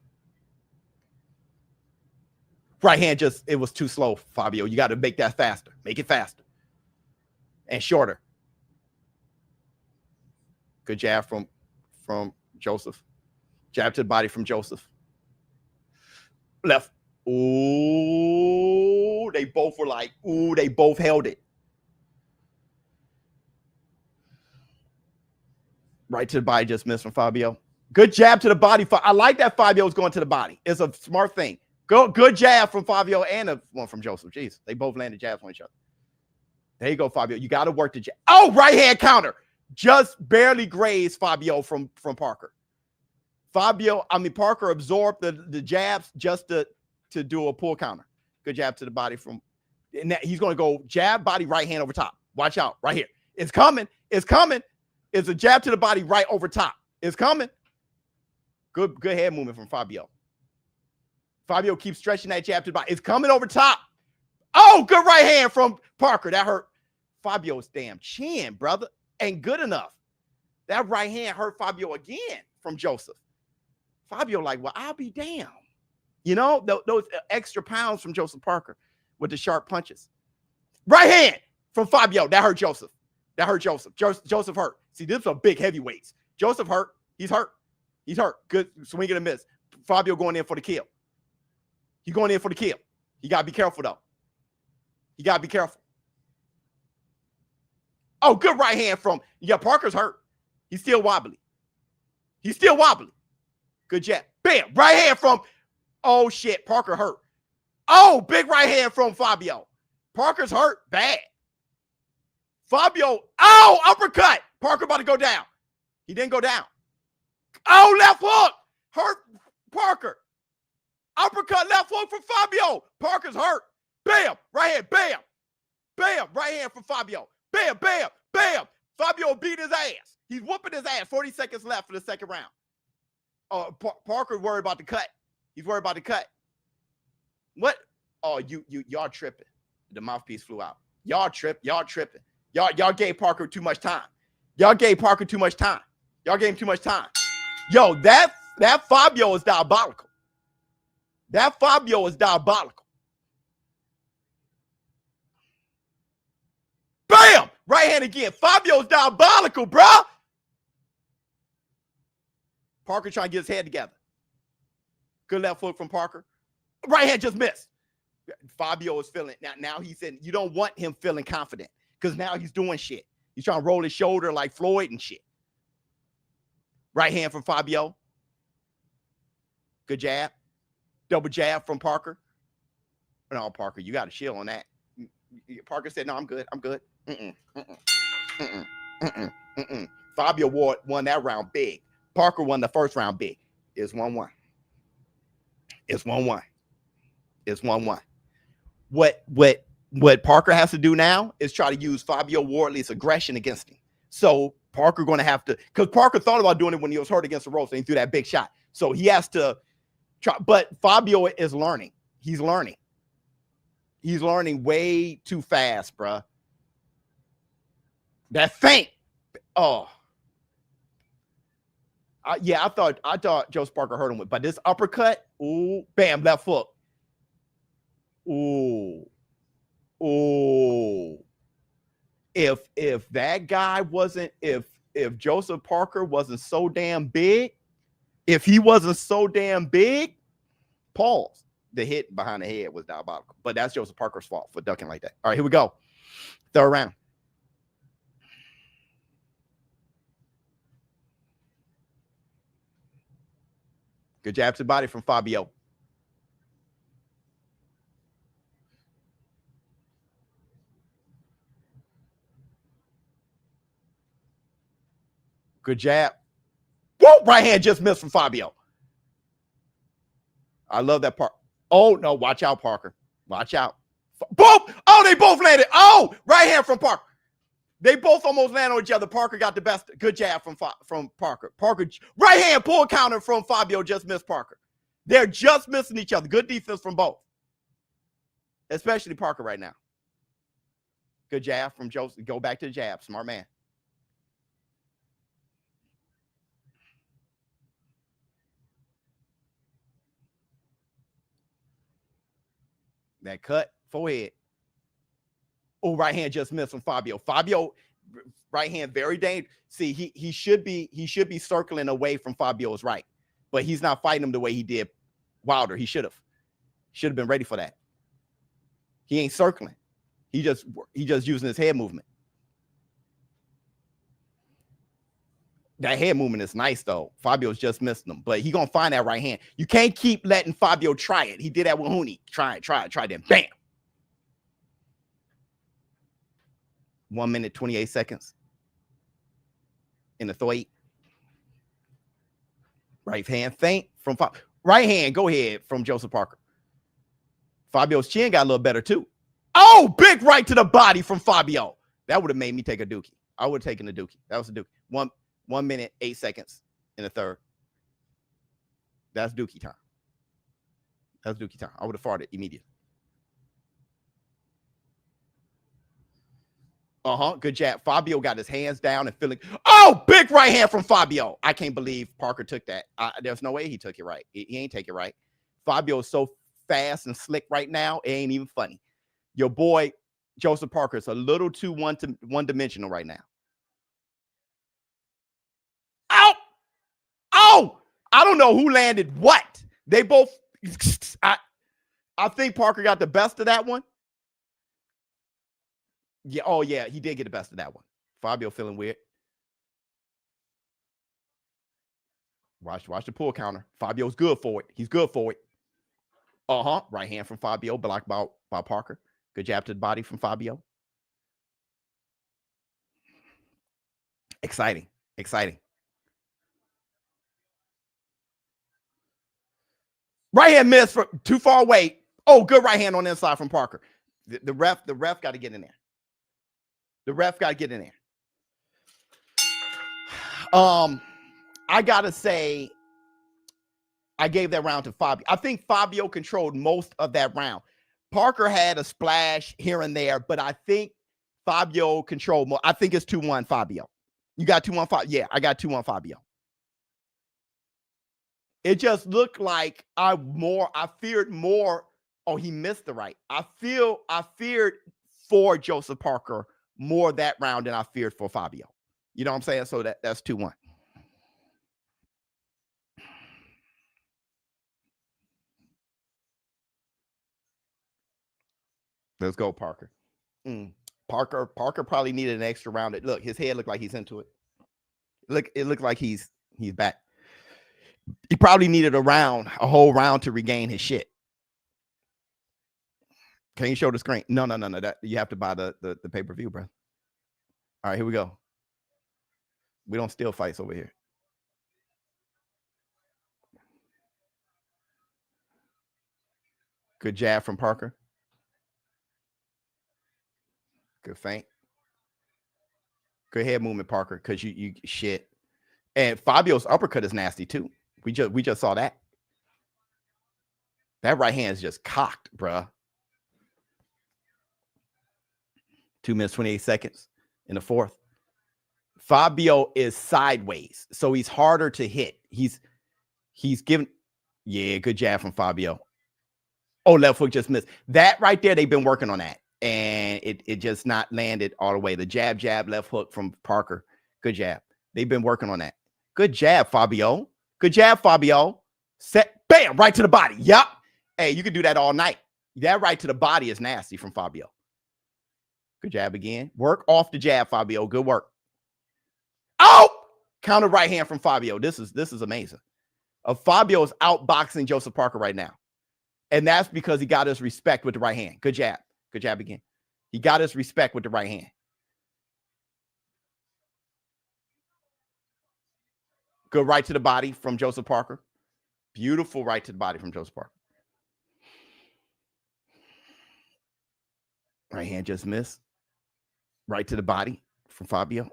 Right hand it was too slow, Fabio. You got to make that faster. Make it faster. And shorter. Good jab from Joseph. Jab to the body from Joseph. Left. Ooh, they both were like, ooh, they both held it. Right to the body, just missed from Fabio. Good jab to the body. I like that Fabio's going to the body. It's a smart thing. Good jab from Fabio and one from Joseph. Jeez, they both landed jabs on each other. There you go, Fabio. You got to work the jab. Oh, right hand counter. Just barely grazed Fabio from Parker. Parker absorbed the jabs just to do a pull counter. Good jab to the body from, and he's going to go jab, body, right hand over top. Watch out, right here. It's coming. It's coming. It's a jab to the body right over top. It's coming. Good head movement from Fabio. Fabio keeps stretching that jab to the body. It's coming over top. Oh, good right hand from Parker. That hurt Fabio's damn chin, brother. Ain't good enough. That right hand hurt Fabio again from Joseph. Fabio like, well, I'll be damned. You know, those extra pounds from Joseph Parker with the sharp punches. Right hand from Fabio. That hurt Joseph. That hurt Joseph. Joseph hurt. See, this is a big heavyweights. Joseph hurt. He's hurt. He's hurt. Good swing and a miss. Fabio going in for the kill. He's going in for the kill. You got to be careful, though. You got to be careful. Oh, good right hand from, yeah, Parker's hurt. He's still wobbly. He's still wobbly. Good jab. Bam. Right hand from, oh, shit, Parker hurt. Oh, big right hand from Fabio. Parker's hurt. Bad. Fabio, oh, uppercut. Parker about to go down. He didn't go down. Oh, left hook. Hurt Parker. Uppercut, left hook from Fabio. Parker's hurt. Bam. Right hand. Bam. Bam. Right hand from Fabio. Bam, bam, bam. Fabio beat his ass. He's whooping his ass. 40 seconds left for the second round. Parker worried about the cut. He's worried about the cut. What? Oh, y'all tripping. The mouthpiece flew out. Y'all tripping. Y'all gave Parker too much time. Y'all gave Parker too much time. Y'all gave him too much time. Yo, that Fabio is diabolical. That Fabio is diabolical. Bam! Right hand again. Fabio's diabolical, bro. Parker trying to get his head together. Good left foot from Parker. Right hand just missed. Fabio is feeling now he's in. You don't want him feeling confident because now he's doing shit. He's trying to roll his shoulder like Floyd and shit. Right hand from Fabio. Good jab. Double jab from Parker. No, Parker, you got a shield on that. Parker said, no, I'm good. I'm good. Fabio won that round big. Parker won the first round big. It's 1-1. It's 1-1. It's 1-1. What Parker has to do now is try to use Fabio Wardley's aggression against him. So Parker going to have to, because Parker thought about doing it when he was hurt against the ropes and he threw that big shot. So he has to try, but Fabio is learning. He's learning. He's learning way too fast, bruh. That feint. Oh. Yeah, I thought Joseph Parker hurt him with, but this uppercut, ooh, bam, left foot. Ooh. Ooh. If that guy wasn't, if Joseph Parker wasn't so damn big, if he wasn't so damn big, pause. The hit behind the head was diabolical. But that's Joseph Parker's fault for ducking like that. All right, here we go. Third round. Good jab to the body from Fabio. Good jab. Whoa, right hand just missed from Fabio. I love that part. Oh, no, watch out, Parker. Watch out. Boom! Oh, they both landed. Oh, right hand from Parker. They both almost landed on each other. Parker got the best. Good jab from Parker. Parker, right hand pull counter from Fabio, just missed Parker. They're just missing each other. Good defense from both. Especially Parker right now. Good jab from Joseph. Go back to the jab. Smart man. That cut, forehead. Oh, right hand just missed from Fabio. Fabio, right hand, very dangerous. See, he should be circling away from Fabio's right, but he's not fighting him the way he did Wilder. He should have been ready for that. He ain't circling. He just using his head movement. That head movement is nice though. Fabio's just missing him, but he gonna find that right hand. You can't keep letting Fabio try it. He did that with Hooney. Try it, then bam. 1 minute, 28 seconds in the throat. Right hand feint from right hand. Go ahead from Joseph Parker. Fabio's chin got a little better too. Oh, big right to the body from Fabio. That would have made me take a dookie. I would have taken the dookie. That was a dookie. 1 minute, 8 seconds in the third. That's dookie time. That's dookie time. I would have farted immediately. Good jab. Fabio got his hands down and feeling. Oh, big right hand from Fabio. I can't believe Parker took that. There's no way he took it right. He ain't take it right. Fabio is so fast and slick right now. It ain't even funny. Your boy, Joseph Parker, is a little too one-dimensional right now. Oh, I don't know who landed what. They both, I think Parker got the best of that one. Yeah, oh yeah, he did get the best of that one. Fabio feeling weird. Watch the pull counter. Fabio's good for it. He's good for it. Right hand from Fabio, blocked by Parker. Good jab to the body from Fabio. Exciting. Right hand miss from too far away. Oh, good right hand on the inside from Parker. The ref got to get in there. The ref got to get in there. I gotta say, I gave that round to Fabio. I think Fabio controlled most of that round. Parker had a splash here and there, but I think Fabio controlled more. I think it's 2-1 Fabio. You got 2-1 Fabio? Yeah, I got 2-1 Fabio. It just looked like I feared more. Oh, he missed the right. I feared for Joseph Parker more that round than I feared for Fabio. You know what I'm saying? So that's 2-1. Let's go, Parker. Parker probably needed an extra round. Look, his head looked like he's into it. Look, it looked like he's back. He probably needed a whole round to regain his shit. Can you show the screen? No. That you have to buy the pay-per-view, bro. All right, here we go. We don't steal fights over here. Good jab from Parker. Good feint. Good head movement, Parker, because you shit. And Fabio's uppercut is nasty too. We just saw that. That right hand is just cocked, bruh. 2 minutes, 28 seconds in the fourth. Fabio is sideways, so he's harder to hit. He's given. Yeah, good jab from Fabio. Oh, left hook just missed. That right there, they've been working on that. And it just not landed all the way. The jab, left hook from Parker. Good jab. They've been working on that. Good jab, Fabio. Good jab, Fabio. Set, bam, right to the body. Yup. Hey, you can do that all night. That right to the body is nasty from Fabio. Good jab again. Work off the jab, Fabio. Good work. Oh! Counter right hand from Fabio. This is amazing. Fabio is outboxing Joseph Parker right now. And that's because he got his respect with the right hand. Good jab. Good jab again. He got his respect with the right hand. Good right to the body from Joseph Parker. Beautiful right to the body from Joseph Parker. Right hand just missed. Right to the body from Fabio.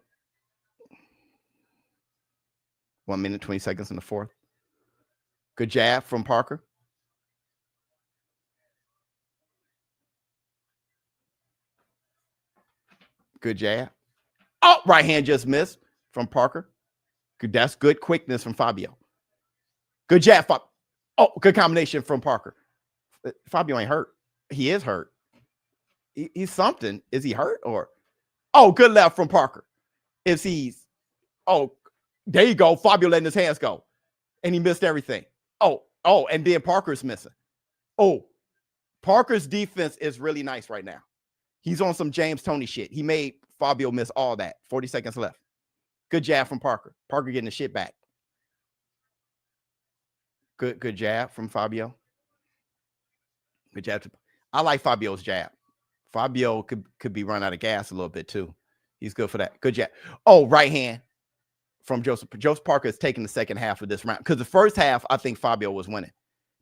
1 minute, 20 seconds in the fourth. Good jab from Parker. Good jab. Oh, right hand just missed from Parker. Good, that's good quickness from Fabio. Good jab. Oh, good combination from Parker. Fabio ain't hurt. He is hurt. He's something. Is he hurt or? Oh, good left from Parker. If he's, oh, there you go. Fabio letting his hands go. And he missed everything. Oh, and then Parker's missing. Oh, Parker's defense is really nice right now. He's on some James Toney shit. He made Fabio miss all that. 40 seconds left. Good jab from Parker. Parker getting the shit back. Good jab from Fabio. Good jab. I like Fabio's jab. Fabio could be run out of gas a little bit too. He's good for that. Good jab. Oh, right hand from Joseph. Joseph Parker is taking the second half of this round because the first half, I think Fabio was winning.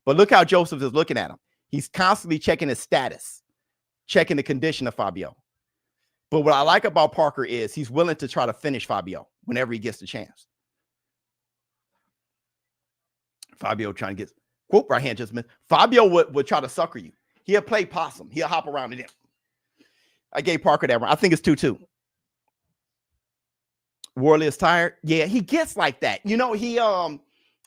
But look how Joseph is looking at him. He's constantly checking his status, checking the condition of Fabio. But what I like about Parker is he's willing to try to finish Fabio whenever he gets the chance. Fabio trying to get, whoop, right hand just missed. Fabio would try to sucker you. He'll play possum. He'll hop around it. I gave Parker that round. I think it's 2-2. Wardley is tired. Yeah, he gets like that. You know,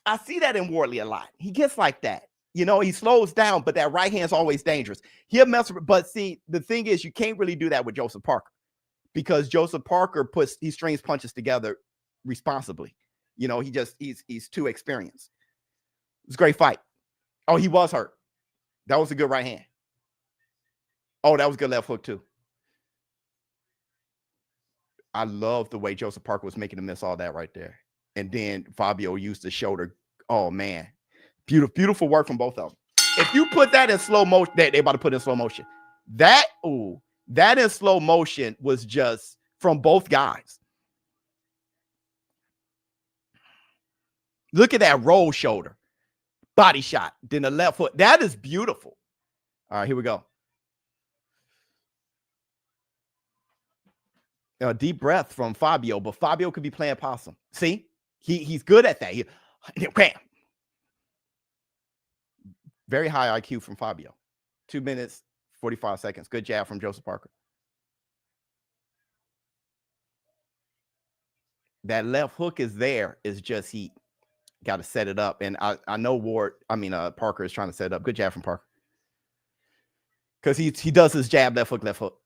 I see that in Wardley a lot. He gets like that. You know, he slows down, but that right hand's always dangerous. He'll mess with, but see, the thing is, you can't really do that with Joseph Parker because Joseph Parker he strings punches together responsibly. You know, he's too experienced. It was a great fight. Oh, he was hurt. That was a good right hand. Oh, that was a good left hook too. I love the way Joseph Parker was making him miss all that right there. And then Fabio used the shoulder. Oh, man. Beautiful work from both of them. If you put that in slow motion, they about to put in slow motion. That in slow motion was just from both guys. Look at that roll shoulder. Body shot. Then the left foot. That is beautiful. All right, here we go. A deep breath from Fabio, but Fabio could be playing possum. See? He's good at that. Bam. Very high IQ from Fabio. 2 minutes, 45 seconds. Good jab from Joseph Parker. That left hook is there. It's just he got to set it up. And I know Parker is trying to set it up. Good jab from Parker. Because he does his jab, left hook, left hook.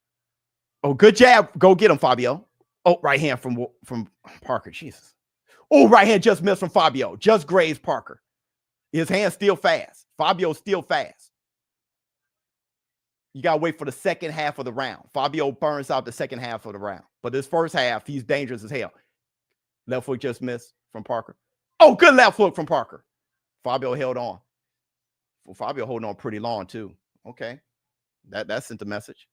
Oh, good jab. Go get him, Fabio. Oh, right hand from Parker. Jesus. Oh, right hand just missed from Fabio. Just grazed Parker. His hand's still fast. Fabio's still fast. You got to wait for the second half of the round. Fabio burns out the second half of the round. But this first half, he's dangerous as hell. Left hook just missed from Parker. Oh, good left hook from Parker. Fabio held on. Well, Fabio holding on pretty long, too. Okay. That sent the message.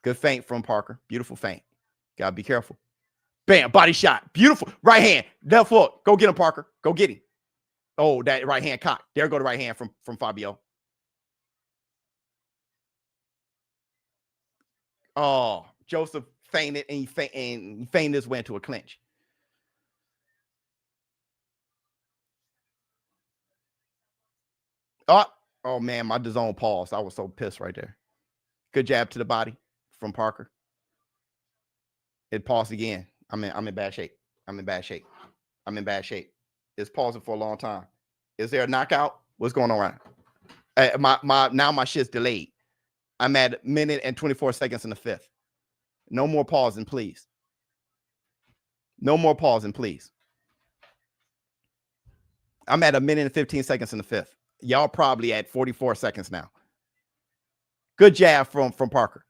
Good feint from Parker. Beautiful feint. Got to be careful. Bam, body shot. Beautiful. Right hand. Left hook. Go get him, Parker. Go get him. Oh, that right hand cock. There go the right hand from Fabio. Oh, Joseph feinted and he feinted his way into a clinch. Oh man, my DAZN paused. I was so pissed right there. Good jab to the body from Parker. It paused again. I'm in bad shape. I'm in bad shape. It's pausing for a long time. Is there a knockout? What's going on right now? My shit's delayed. I'm at 1 minute and 24 seconds in the fifth. No more pausing, please. No more pausing, please. I'm at 1 minute and 15 seconds in the fifth. Y'all probably at 44 seconds now. Good jab from Parker.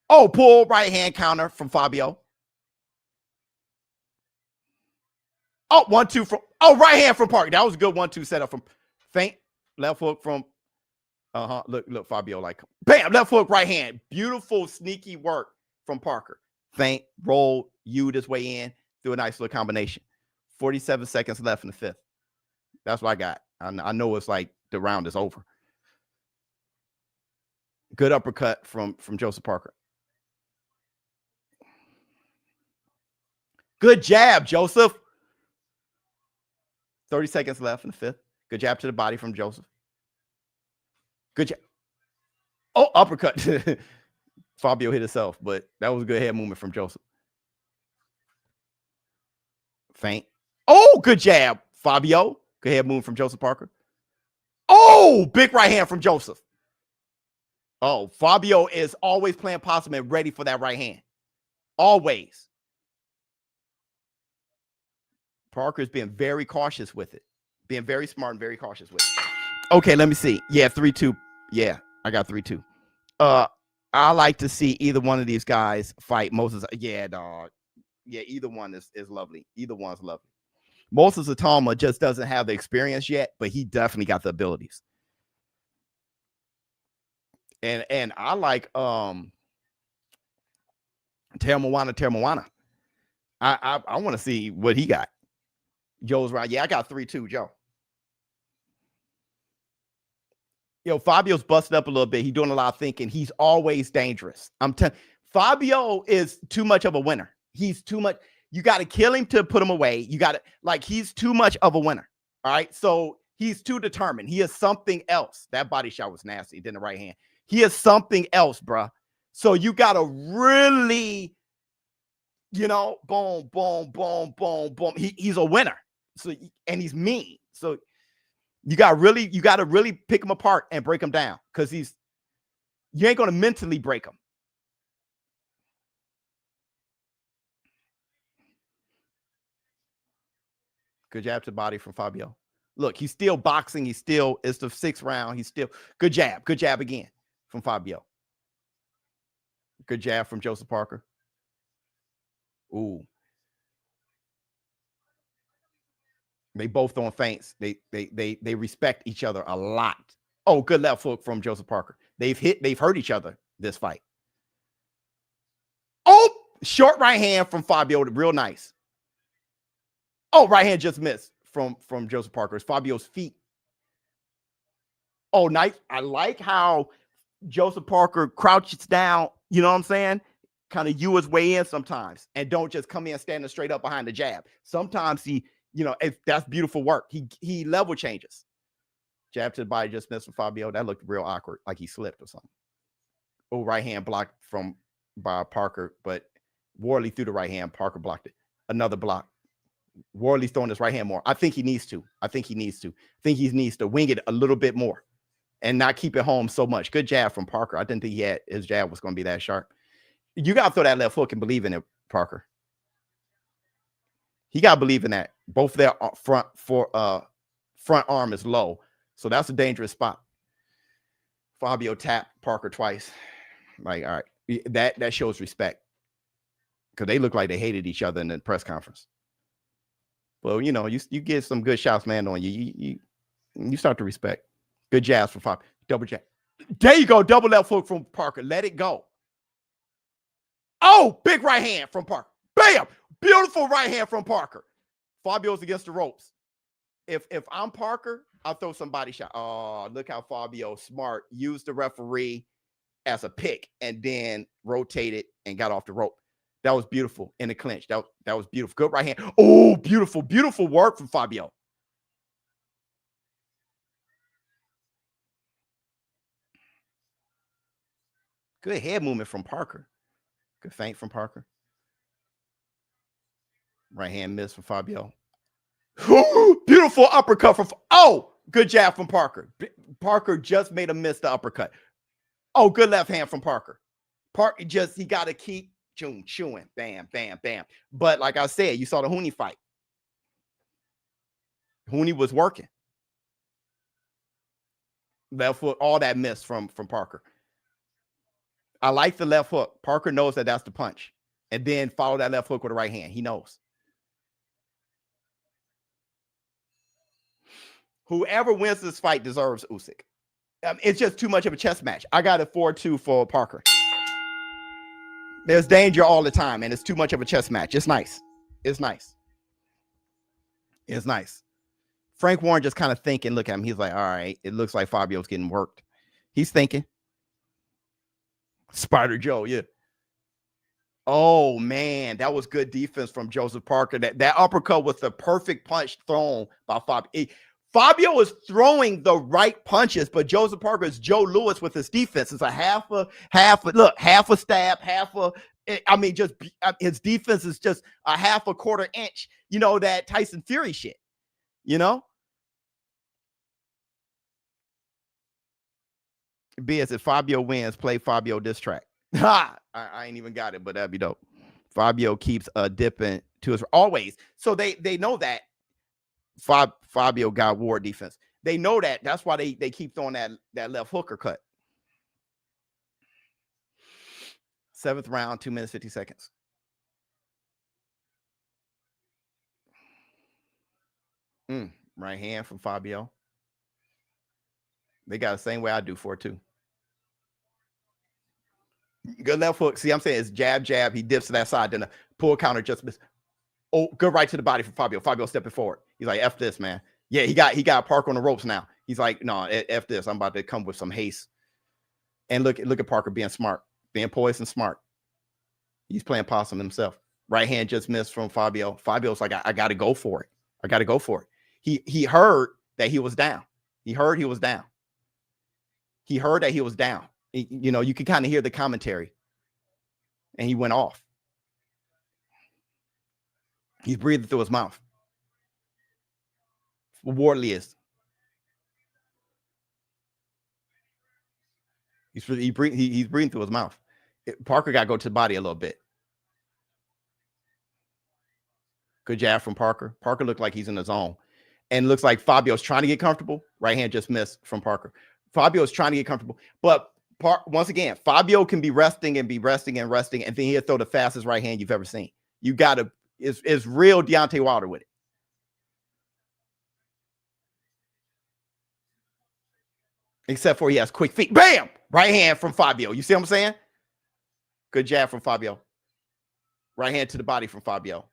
Oh, pull right hand counter from Fabio. Oh, 1-2 from right hand from Parker. That was a good 1-2 setup from feint. Left hook from look Fabio like bam, left hook, right hand. Beautiful sneaky work from Parker. Feint, roll, U this way in, do a nice little combination. 47 seconds left in the fifth. That's what I got. I know it's like the round is over. Good uppercut from Joseph Parker. Good jab, Joseph. 30 seconds left in the fifth. Good jab to the body from Joseph. Good jab. Oh, uppercut. Fabio hit himself, but that was a good head movement from Joseph. Feint. Oh, good jab, Fabio. Good head movement from Joseph Parker. Oh, big right hand from Joseph. Oh, Fabio is always playing possum and ready for that right hand. Always. Parker's being very cautious with it. Being very smart and very cautious with it. Okay, let me see. Yeah, 3-2. Yeah, I got 3-2. I like to see either one of these guys fight Moses. Yeah, dog. Yeah, either one is lovely. Either one's lovely. Moses Atama just doesn't have the experience yet, but he definitely got the abilities. And I like Termowana. I want to see what he got. Joe's right. Yeah, I got 3-2, Joe. Yo, Fabio's busted up a little bit. He's doing a lot of thinking. He's always dangerous. I'm telling Fabio is too much of a winner. He's too much. You got to kill him to put him away. You got to, like, he's too much of a winner. All right. So he's too determined. He is something else. That body shot was nasty. He did the right hand. He is something else, bruh. So you got to really, boom, boom, boom, boom, boom. He's a winner. So, and he's mean. So you got to really pick him apart and break him down, because you ain't going to mentally break him. Good jab to the body from Fabio. Look, he's still boxing. It's the sixth round. He's still good jab. Good jab again from Fabio. Good jab from Joseph Parker. Ooh. They both throwing feints. They respect each other a lot. Oh, good left hook from Joseph Parker. They've hurt each other this fight. Oh, short right hand from Fabio. Real nice. Oh, right hand just missed from Joseph Parker. It's Fabio's feet. Oh, nice. I like how Joseph Parker crouches down. You know what I'm saying? Kind of his way in sometimes, and don't just come in standing straight up behind the jab. Sometimes he, that's beautiful work. He level changes. Jab to the body, just missed from Fabio. That looked real awkward, like he slipped or something. Oh, right hand blocked by Parker, but Wardley threw the right hand. Parker blocked it. Another block. Wardley's throwing his right hand more. I think he needs to. I think he needs to wing it a little bit more and not keep it home so much. Good jab from Parker. I didn't think his jab was going to be that sharp. You got to throw that left hook and believe in it, Parker. He got to believe in that. Both their front arm is low. So that's a dangerous spot. Fabio tapped Parker twice. Like, all right, that shows respect because they look like they hated each other in the press conference. Well, you know, you get some good shots, man, on you. You start to respect. Good jabs for Fabio. Double jab. There you go. Double left hook from Parker. Let it go. Oh, big right hand from Parker. Bam! Beautiful right hand from Parker. Fabio's against the ropes. If I'm Parker, I'll throw some body shot. Oh, look how Fabio smart used the referee as a pick and then rotated and got off the rope. That was beautiful in the clinch. That was beautiful. Good right hand. Oh, beautiful, beautiful work from Fabio. Good head movement from Parker. Good feint from Parker. Right hand miss from Fabio. Beautiful uppercut from. Oh, good jab from Parker. Parker just made a miss the uppercut. Oh, good left hand from Parker. Parker he got to keep chewing. Bam, bam, bam. But like I said, you saw the Hooney fight. Hooney was working. Left foot, all that miss from Parker. I like the left hook. Parker knows that that's the punch. And then follow that left hook with the right hand. He knows. Whoever wins this fight deserves Usyk. It's just too much of a chess match. I got a 4-2 for Parker. There's danger all the time, and it's too much of a chess match. It's nice. It's nice. It's nice. Frank Warren just kind of thinking, look at him. He's like, all right, it looks like Fabio's getting worked. He's thinking. Spider Joe, yeah. Oh, man, that was good defense from Joseph Parker. That uppercut was the perfect punch thrown by Fabio. Fabio is throwing the right punches, but Joseph Parker is Joe Louis with his defense. It's a half a stab, his defense is just a half a quarter inch, you know, that Tyson Fury shit, you know? BS, if Fabio wins, play Fabio diss track. Ha! I ain't even got it, but that'd be dope. Fabio keeps dipping to his always. So they know that Fabio got war defense. They know that. That's why they keep throwing that left hooker cut. 7th round, 2 minutes, 50 seconds. Right hand from Fabio. They got the same way I do 4-2. Good left hook. See, I'm saying it's jab, jab. He dips to that side. Then a pull counter just missed. Oh, good right to the body from Fabio. Fabio stepping forward. He's like, F this, man. Yeah, he got Parker on the ropes now. He's like, no, F this. I'm about to come with some haste. And look at Parker being smart, being poised and smart. He's playing possum himself. Right hand just missed from Fabio. Fabio's like, I got to go for it. I got to go for it. He heard that he was down. He heard he was down. He heard that he was down. You know, you can kind of hear the commentary. And he went off. He's breathing through his mouth. Wardley is. He's breathing through his mouth. Parker got to go to the body a little bit. Good jab from Parker. Parker looked like he's in the zone. And looks like Fabio's trying to get comfortable. Right hand just missed from Parker. Fabio's trying to get comfortable. But once again, Fabio can be resting, and then he'll throw the fastest right hand you've ever seen. You got to, it's real Deontay Wilder with it. Except for he has quick feet. Bam! Right hand from Fabio. You see what I'm saying? Good jab from Fabio. Right hand to the body from Fabio.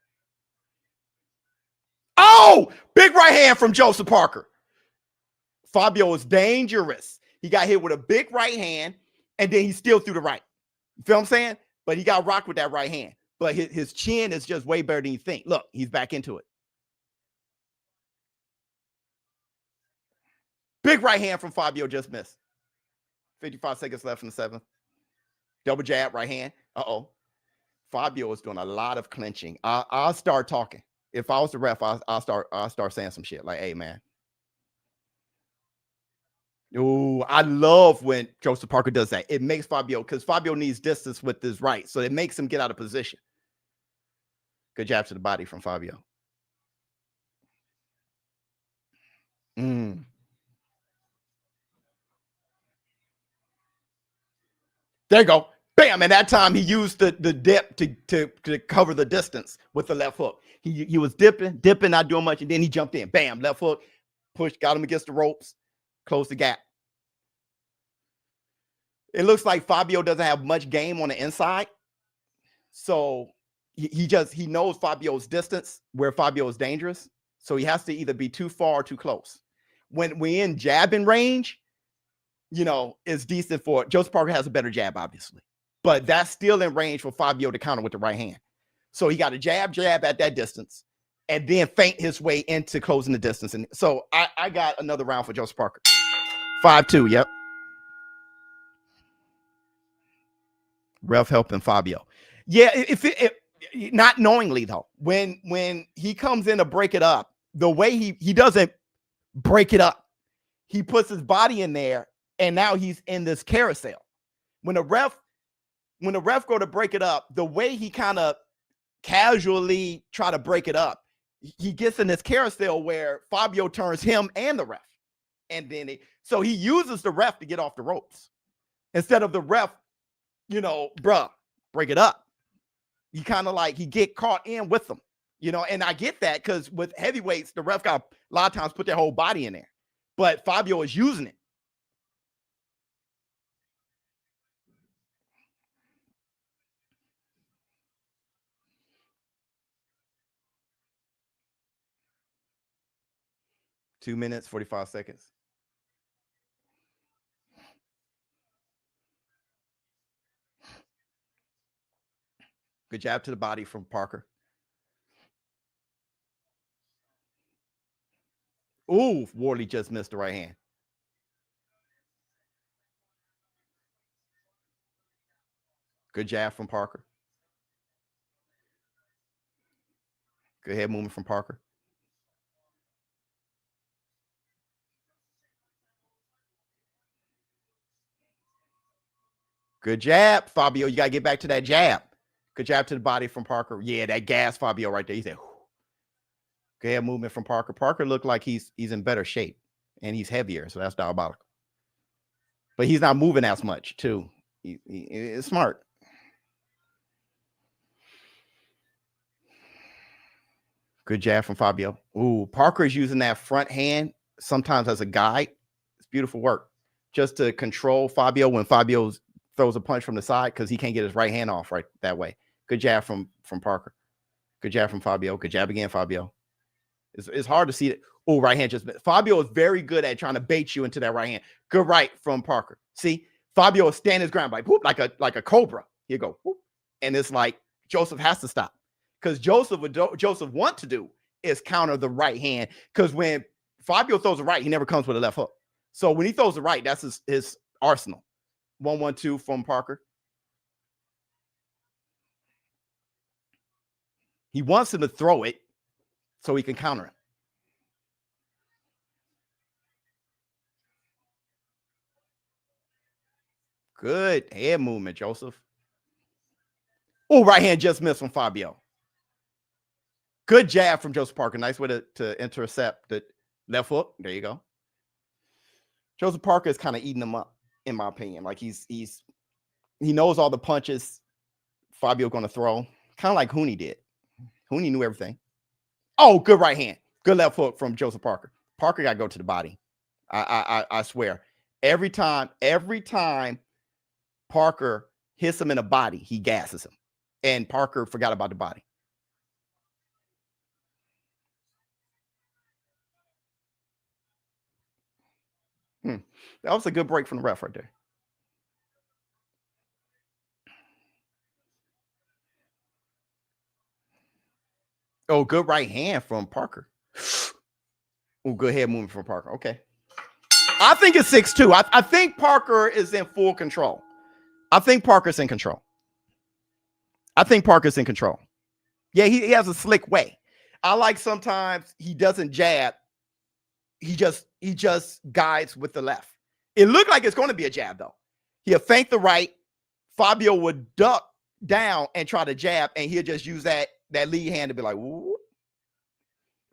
Oh! Big right hand from Joseph Parker. Fabio is dangerous. He got hit with a big right hand, and then he still threw the right. You feel what I'm saying? But he got rocked with that right hand. But his chin is just way better than you think. Look, he's back into it. Big right hand from Fabio, just missed. 55 seconds left in the 7th. Double jab, right hand. Uh-oh. Fabio is doing a lot of clinching. I'll start talking. If I was the ref, I'll start saying some shit like, hey, man. Ooh, I love when Joseph Parker does that. It makes Fabio, because Fabio needs distance with his right, so it makes him get out of position. Good jab to the body from Fabio. There you go. Bam. And that time he used the dip to cover the distance with the left hook. He was dipping, not doing much, and then he jumped in. Bam, left hook, push, got him against the ropes, closed the gap. It looks like Fabio doesn't have much game on the inside. So he knows Fabio's distance, where Fabio is dangerous. So he has to either be too far or too close. When we're in jabbing range, you know, it's decent for Joseph Parker has a better jab, obviously, but that's still in range for Fabio to counter with the right hand. So he got a jab at that distance and then feint his way into closing the distance. And so I got another round for Joseph Parker. 5-2. Yep. Ref helping Fabio. Yeah. If not knowingly though, when he comes in to break it up, the way he doesn't break it up, he puts his body in there. And now he's in this carousel. When the ref go to break it up, the way he kind of casually try to break it up, he gets in this carousel where Fabio turns him and the ref. And then so he uses the ref to get off the ropes. Instead of the ref, you know, bruh, break it up. He kind of like, he get caught in with them, you know, and I get that because with heavyweights, the ref got a lot of times put their whole body in there. But Fabio is using it. Two minutes, 45 seconds. Good jab to the body from Parker. Ooh, Wardley just missed the right hand. Good jab from Parker. Good head movement from Parker. Good jab, Fabio. You got to get back to that jab. Good jab to the body from Parker. Yeah, that gas Fabio right there. He said, whew. Good head movement from Parker. Parker looked like he's in better shape, and he's heavier, so that's diabolical. But he's not moving as much, too. He's smart. Good jab from Fabio. Ooh, Parker is using that front hand sometimes as a guide. It's beautiful work. Just to control Fabio when Fabio throws a punch from the side because he can't get his right hand off right that way. Good jab from Parker. Good jab from Fabio. Good jab again, Fabio. It's hard to see it. Oh, right hand just missed. Fabio is very good at trying to bait you into that right hand. Good right from Parker. See, Fabio is standing his ground like whoop, like a cobra. You go, whoop. And it's like Joseph has to stop. Because Joseph want to do is counter the right hand. Because when Fabio throws a right, he never comes with a left hook. So when he throws the right, that's his arsenal. 1-1-2 from Parker. He wants him to throw it so he can counter him. Good head movement, Joseph. Oh, right hand just missed from Fabio. Good jab from Joseph Parker. Nice way to intercept the left hook. There you go. Joseph Parker is kind of eating him up, in my opinion. Like he knows all the punches Fabio going to throw. Kind of like Hooney did. Hooney knew everything. Oh, good right hand. Good left hook from Joseph Parker. Parker got to go to the body. I swear. Every time Parker hits him in the body, he gasses him. And Parker forgot about the body. That was a good break from the ref right there. Oh, good right hand from Parker. Oh, good head movement from Parker. Okay. I think it's 6-2. I think Parker is in full control. I think Parker's in control. Yeah, he has a slick way. I like sometimes he doesn't jab. He just guides with the left. It looked like it's going to be a jab, though. He'll feint the right. Fabio would duck down and try to jab, and he'll just use that lead hand to be like, whoop.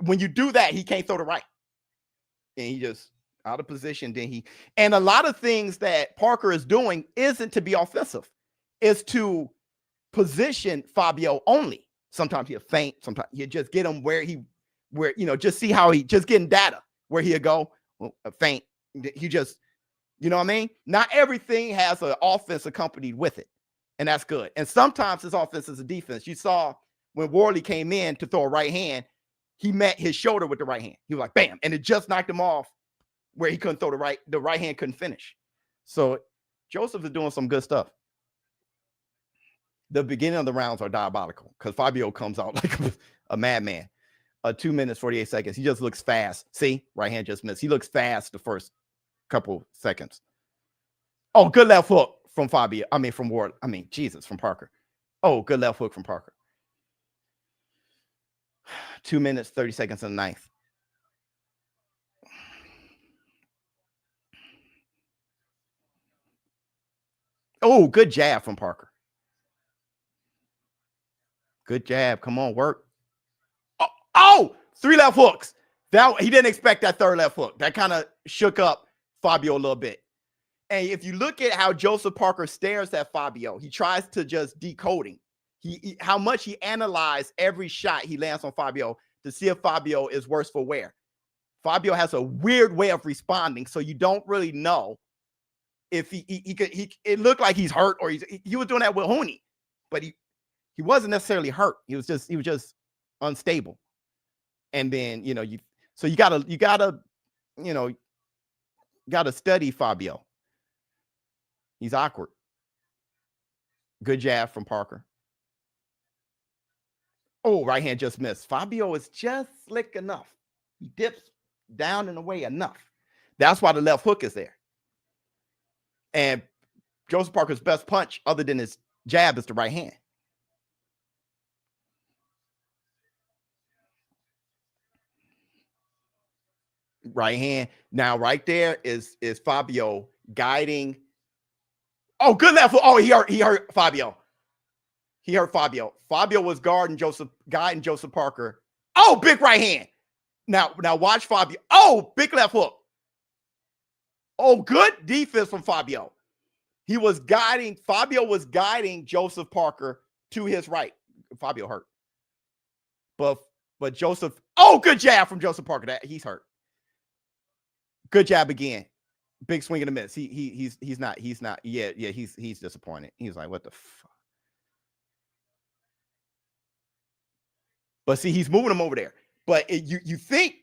When you do that, he can't throw the right. And he just out of position. And a lot of things that Parker is doing isn't to be offensive. It's to position Fabio only. Sometimes he'll feint. Sometimes he'll just get him just see how he just getting data where he'll go, feint. He just, you know what I mean? Not everything has an offense accompanied with it. And that's good. And sometimes his offense is a defense. You saw when Wardley came in to throw a right hand, he met his shoulder with the right hand. He was like, bam. And it just knocked him off where he couldn't throw the right hand couldn't finish. So Joseph is doing some good stuff. The beginning of the rounds are diabolical because Fabio comes out like a madman. 2 minutes, 48 seconds. He just looks fast. See, right hand just missed. He looks fast the first couple seconds. Oh, good left hook from Fabio. From Ward. From Parker. Oh, good left hook from Parker. 2 minutes, 30 seconds in the ninth. Oh, good jab from Parker. Good jab. Come on, work. Oh, 3 left hooks. He didn't expect that third left hook. That kind of shook up Fabio a little bit. And if you look at how Joseph Parker stares at Fabio, he tries to just decode him. How much he analyzed every shot he lands on Fabio to see if Fabio is worse for wear. Fabio has a weird way of responding, so you don't really know if it looked like he's hurt or he was doing that with Hooney, but he wasn't necessarily hurt. He was just unstable. And then, you gotta study Fabio. He's awkward. Good jab from Parker. Oh, right hand just missed. Fabio is just slick enough. He dips down and away enough. That's why the left hook is there. And Joseph Parker's best punch, other than his jab, is the right hand. Right hand. Now, right there is Fabio guiding. Oh, good left hook. Oh, he hurt Fabio. He hurt Fabio. Fabio was guiding Joseph Parker. Oh, big right hand. Now watch Fabio. Oh, big left hook. Oh, good defense from Fabio. Fabio was guiding Joseph Parker to his right. Fabio hurt. But Joseph, oh, good jab from Joseph Parker. He's hurt. Good jab again. Big swing and a miss. He's not. Yeah, he's disappointed. He's like, what the fuck? But see, he's moving him over there. But you think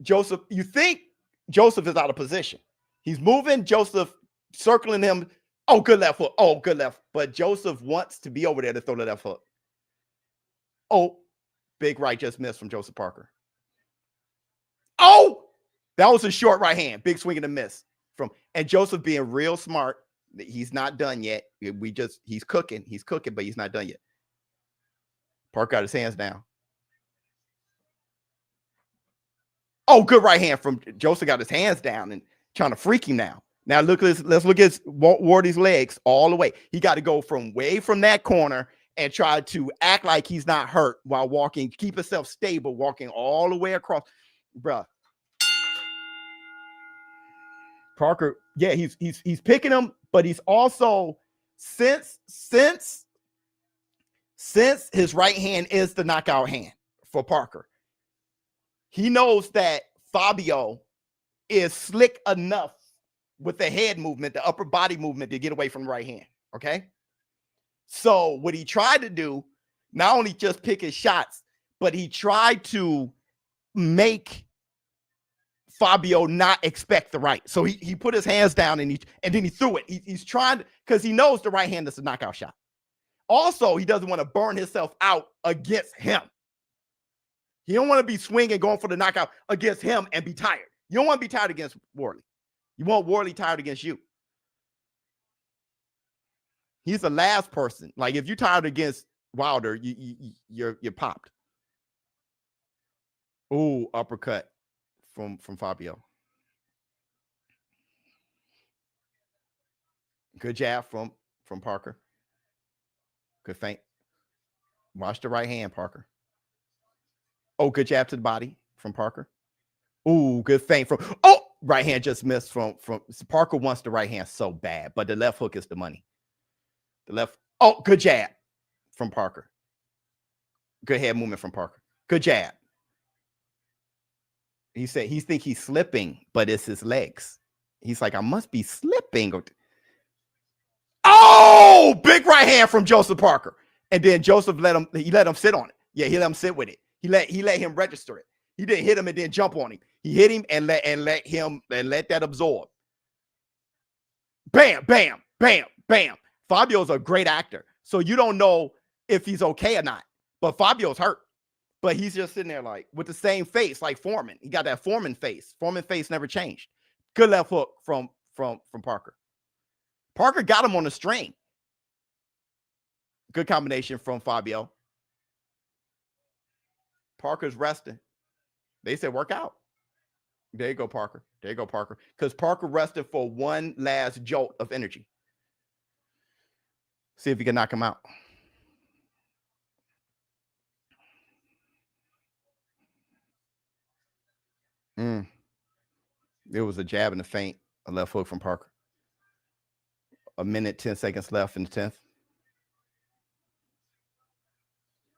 Joseph is out of position. He's moving Joseph, circling him. Oh, good left hook. Oh, good left. But Joseph wants to be over there to throw the left hook. Oh, big right just missed from Joseph Parker. Oh, that was a short right hand. Big swing and a miss and Joseph being real smart. He's not done yet. He's cooking, but he's not done yet. Parker got his hands down. Oh, good right hand from Joseph. Got his hands down and trying to freak him now. Now let's look at Wardley's legs all the way. He got to go from that corner and try to act like he's not hurt while walking, keep himself stable, walking all the way across. Bruh. Parker, yeah, he's picking him, but he's also since his right hand is the knockout hand for Parker, he knows that Fabio is slick enough with the head movement, the upper body movement, to get away from the right hand. Okay. So what he tried to do, not only just pick his shots, but he tried to make Fabio not expect the right. So he put his hands down and then he threw it. He's trying to, because he knows the right hand is a knockout shot. Also, he doesn't want to burn himself out against him. He don't want to be swinging, going for the knockout against him and be tired. You don't want to be tired against Wardley. You want Wardley tired against you. He's the last person. Like if you tired against Wilder, you're popped. Ooh, uppercut from Fabio. Good jab from Parker. Good feint. Watch the right hand, Parker. Oh, good jab to the body from Parker. Ooh, good feint from. Oh, right hand just missed from Parker. Wants the right hand so bad, but the left hook is the money. The left. Oh, good jab from Parker. Good head movement from Parker. Good jab. He said he think he's slipping, but it's his legs. He's like, I must be slipping. Oh, big right hand from Joseph Parker. And then Joseph let him sit on it. Yeah, he let him sit with it. He let him register it. He didn't hit him and then jump on him. He hit him and let that absorb. Bam, bam, bam, bam. Fabio's a great actor. So you don't know if he's okay or not. But Fabio's hurt. But he's just sitting there like with the same face, like Foreman. He got that Foreman face. Foreman face never changed. Good left hook from Parker. Parker got him on the string. Good combination from Fabio. Parker's resting. They said work out. There you go, Parker. There you go, Parker. Because Parker rested for one last jolt of energy. See if he can knock him out. There was a jab and a feint, a left hook from Parker. A minute, 10 seconds left in the 10th.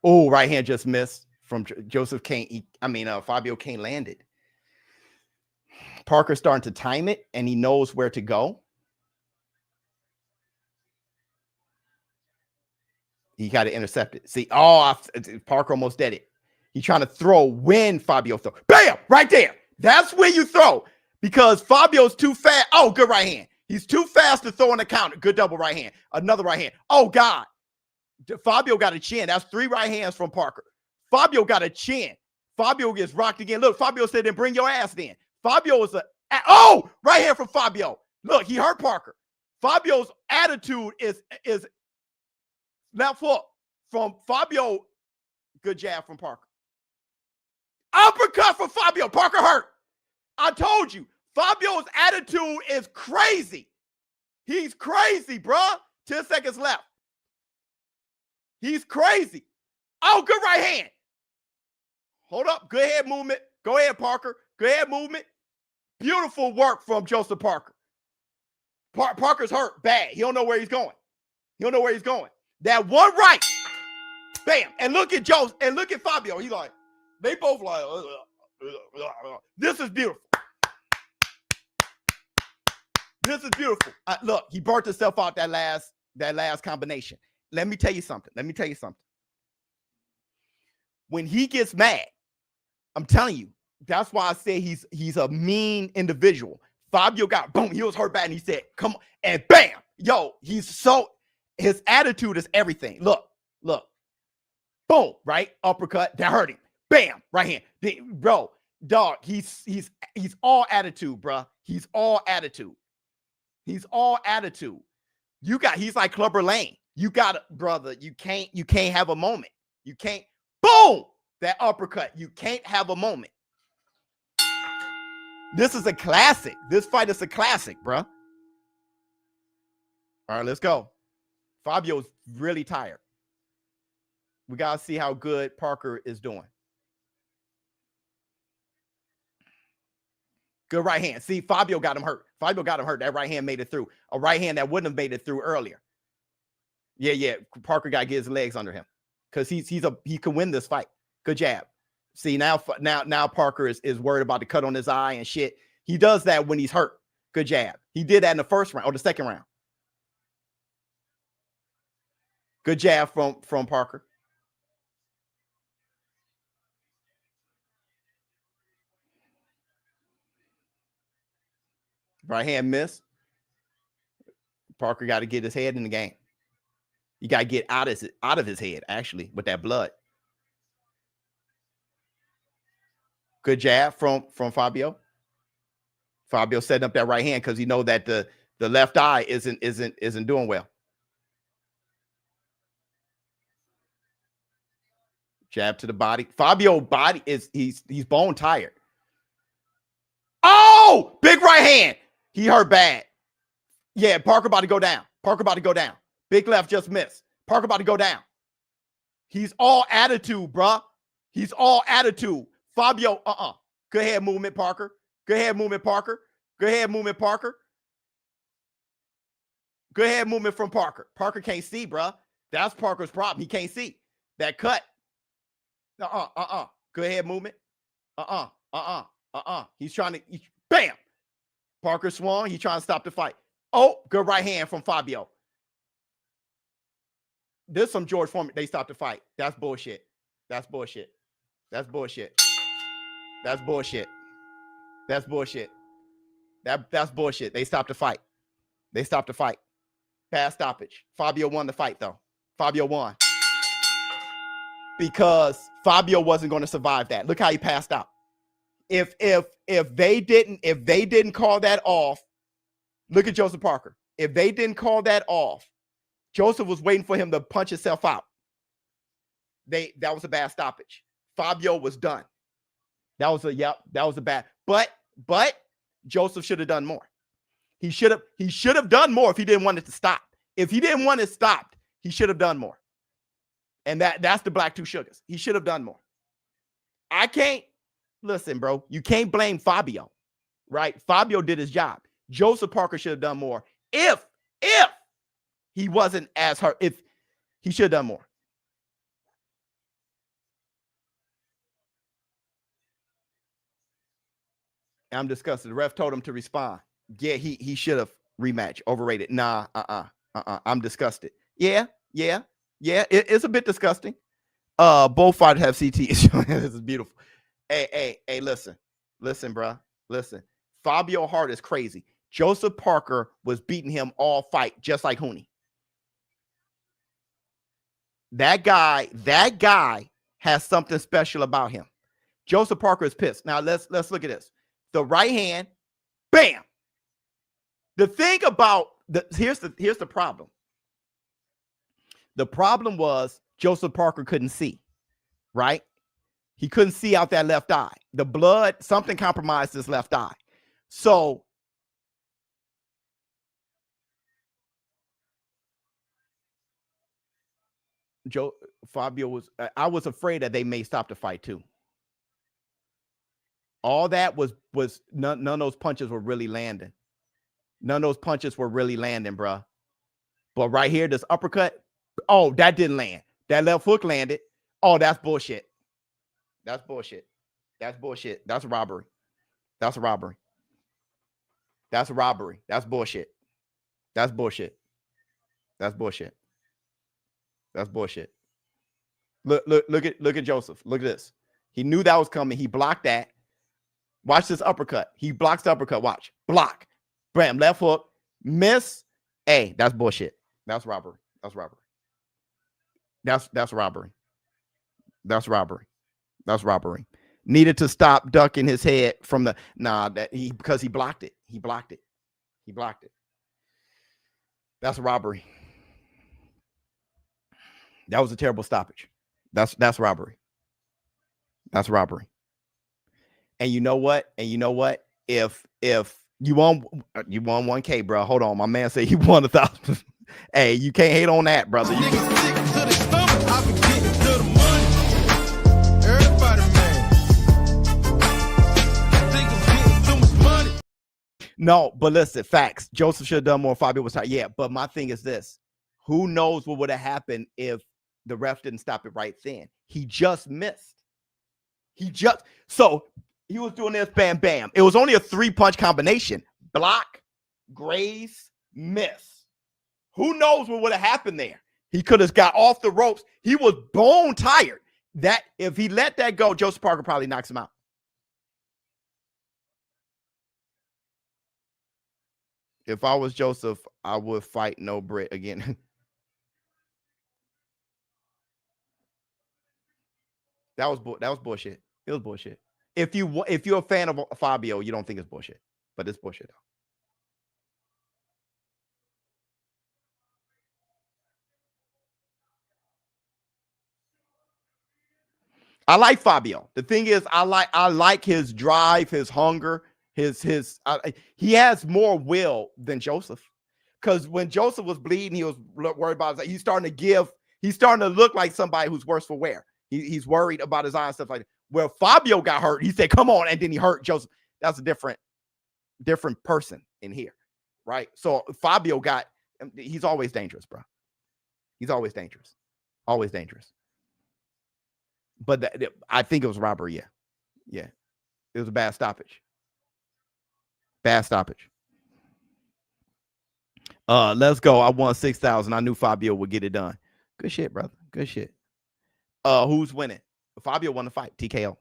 Oh, right hand just missed from Joseph Kane. Fabio Kane landed. Parker's starting to time it, and he knows where to go. He got to intercept it. See, Parker almost did it. He's trying to throw when Fabio throw. Bam! Right there. That's where you throw because Fabio's too fast. Oh, good right hand. He's too fast to throw on the counter. Good double right hand. Another right hand. Oh, God. Fabio got a chin. That's 3 right hands from Parker. Fabio got a chin. Fabio gets rocked again. Look, Fabio said, then bring your ass in. Fabio is right hand from Fabio. Look, he hurt Parker. Fabio's attitude is left hook from Fabio. Good jab from Parker. Uppercut from Fabio. Parker hurt. I told you. Fabio's attitude is crazy. He's crazy, bruh. 10 seconds left. He's crazy. Oh, good right hand. Hold up. Good head movement. Go ahead, Parker. Good head movement. Beautiful work from Joseph Parker. Parker's hurt bad. He don't know where he's going. That one right. Bam. And look at Joseph and look at Fabio. He's like, they both like, this is beautiful. This is beautiful. Look, he burnt himself out that last combination. Let me tell you something. When he gets mad, I'm telling you, that's why I say he's a mean individual. Fabio got boom. He was hurt bad, and he said, "Come on," and bam, yo, his attitude is everything. Look, boom, right uppercut that hurt him. Bam, right hand, bro, dog. He's all attitude, bro. He's all attitude. He's like Clubber Lane. You got it, brother. You can't have a moment. You can't. Boom, that uppercut. You can't have a moment. This is a classic. This fight is a classic, bro. All right, let's go. Fabio's really tired. We got to see how good Parker is doing. Good right hand. See, Fabio got him hurt. That right hand made it through. A right hand that wouldn't have made it through earlier. Yeah. Parker got to get his legs under him because he can win this fight. Good jab. See, now Parker is worried about the cut on his eye and shit. He does that when he's hurt. Good jab. He did that in the first round or the second round. Good jab from Parker. Right hand miss. Parker got to get his head in the game. You got to get out of his head, actually, with that blood. Good jab from Fabio. Fabio setting up that right hand because he know that the left eye isn't doing well. Jab to the body. Fabio body he's bone tired. Oh, big right hand. He hurt bad. Yeah, Parker about to go down. Parker about to go down. Big left just missed. Parker about to go down. He's all attitude, bruh. He's all attitude. Fabio, Good head movement, Parker. Good head movement, Parker. Good head movement, Parker. Good head movement from Parker. Parker can't see, bruh. That's Parker's problem. He can't see. That cut. Good head movement. He's trying to, bam. Parker swung. He's trying to stop the fight. Oh, good right hand from Fabio. There's some George Foreman. They stopped the fight. That's bullshit. That's bullshit. That's bullshit. That's bullshit. That's bullshit. That's bullshit. They stopped the fight. They stopped the fight. Pass stoppage. Fabio won the fight, though. Fabio won. Because Fabio wasn't going to survive that. Look how he passed out. If they didn't call that off, look at Joseph Parker. If they didn't call that off, Joseph was waiting for him to punch himself out. That was a bad stoppage. Fabio was done. That was a bad. But Joseph should have done more. He should have done more if he didn't want it to stop. If he didn't want it stopped, he should have done more. And that's the black two sugars. He should have done more. I can't listen, bro. You can't blame Fabio, right? Fabio did his job. Joseph Parker should have done more. If he wasn't as hurt, if he should have done more. I'm disgusted. The ref told him to respond. Yeah, he should have rematch. Overrated. Nah, I'm disgusted. Yeah. It's a bit disgusting. Both fighters have CT. This is beautiful. Hey, listen, bro. Listen. Fabio Hart is crazy. Joseph Parker was beating him all fight, just like Hooney. That guy has something special about him. Joseph Parker is pissed. Now let's look at this. The right hand, bam. The thing about here's the problem. The problem was Joseph Parker couldn't see, right? He couldn't see out that left eye. The blood, something compromised his left eye. So I was afraid that they may stop the fight too. All that was none of those punches were really landing. None of those punches were really landing, bruh. But right here, this uppercut, oh, that didn't land. That left hook landed. Oh, that's bullshit. That's bullshit. That's bullshit. That's robbery. That's robbery. That's robbery. That's bullshit. That's bullshit. That's bullshit. That's bullshit. Look at Joseph. Look at this. He knew that was coming. He blocked that. Watch this uppercut. He blocks the uppercut. Watch. Block. Bam. Left hook. Miss. Hey, that's bullshit. That's robbery. That's robbery. That's robbery. That's robbery. That's robbery. Needed to stop ducking his head from the because he blocked it. He blocked it. He blocked it. That's robbery. That was a terrible stoppage. That's robbery. That's robbery. And you know what? If you won 1K, bro. Hold on. My man said he won 1,000. Hey, you can't hate on that, brother. You can stick to the stomach, I be getting to the money. Everybody, man. Think I'm getting too much money. No, but listen, facts. Joseph should have done more. Fabio was tired. Yeah, but my thing is this. Who knows what would have happened if the ref didn't stop it right then? He just missed. So he was doing this, bam, bam. It was only a 3-punch combination. Block, graze, miss. Who knows what would have happened there? He could have got off the ropes. He was bone tired. That if he let that go, Joseph Parker probably knocks him out. If I was Joseph, I would fight no Brit again. That was bullshit. It was bullshit. If you're a fan of Fabio, you don't think it's bullshit. But it's bullshit though. I like Fabio. The thing is, I like his drive, his hunger, he has more will than Joseph. Because when Joseph was bleeding, he was worried about his, he's starting to look like somebody who's worse for wear. He's worried about his eye and stuff like that. Well, Fabio got hurt. He said, "Come on," and then he hurt Joseph. That's a different person in here, right? So Fabio he's always dangerous, bro. He's always dangerous, always dangerous. But I think it was robbery. Yeah, it was a bad stoppage. Bad stoppage. Let's go. I won 6,000. I knew Fabio would get it done. Good shit, brother. Good shit. Who's winning? Fabio won the fight. TKO.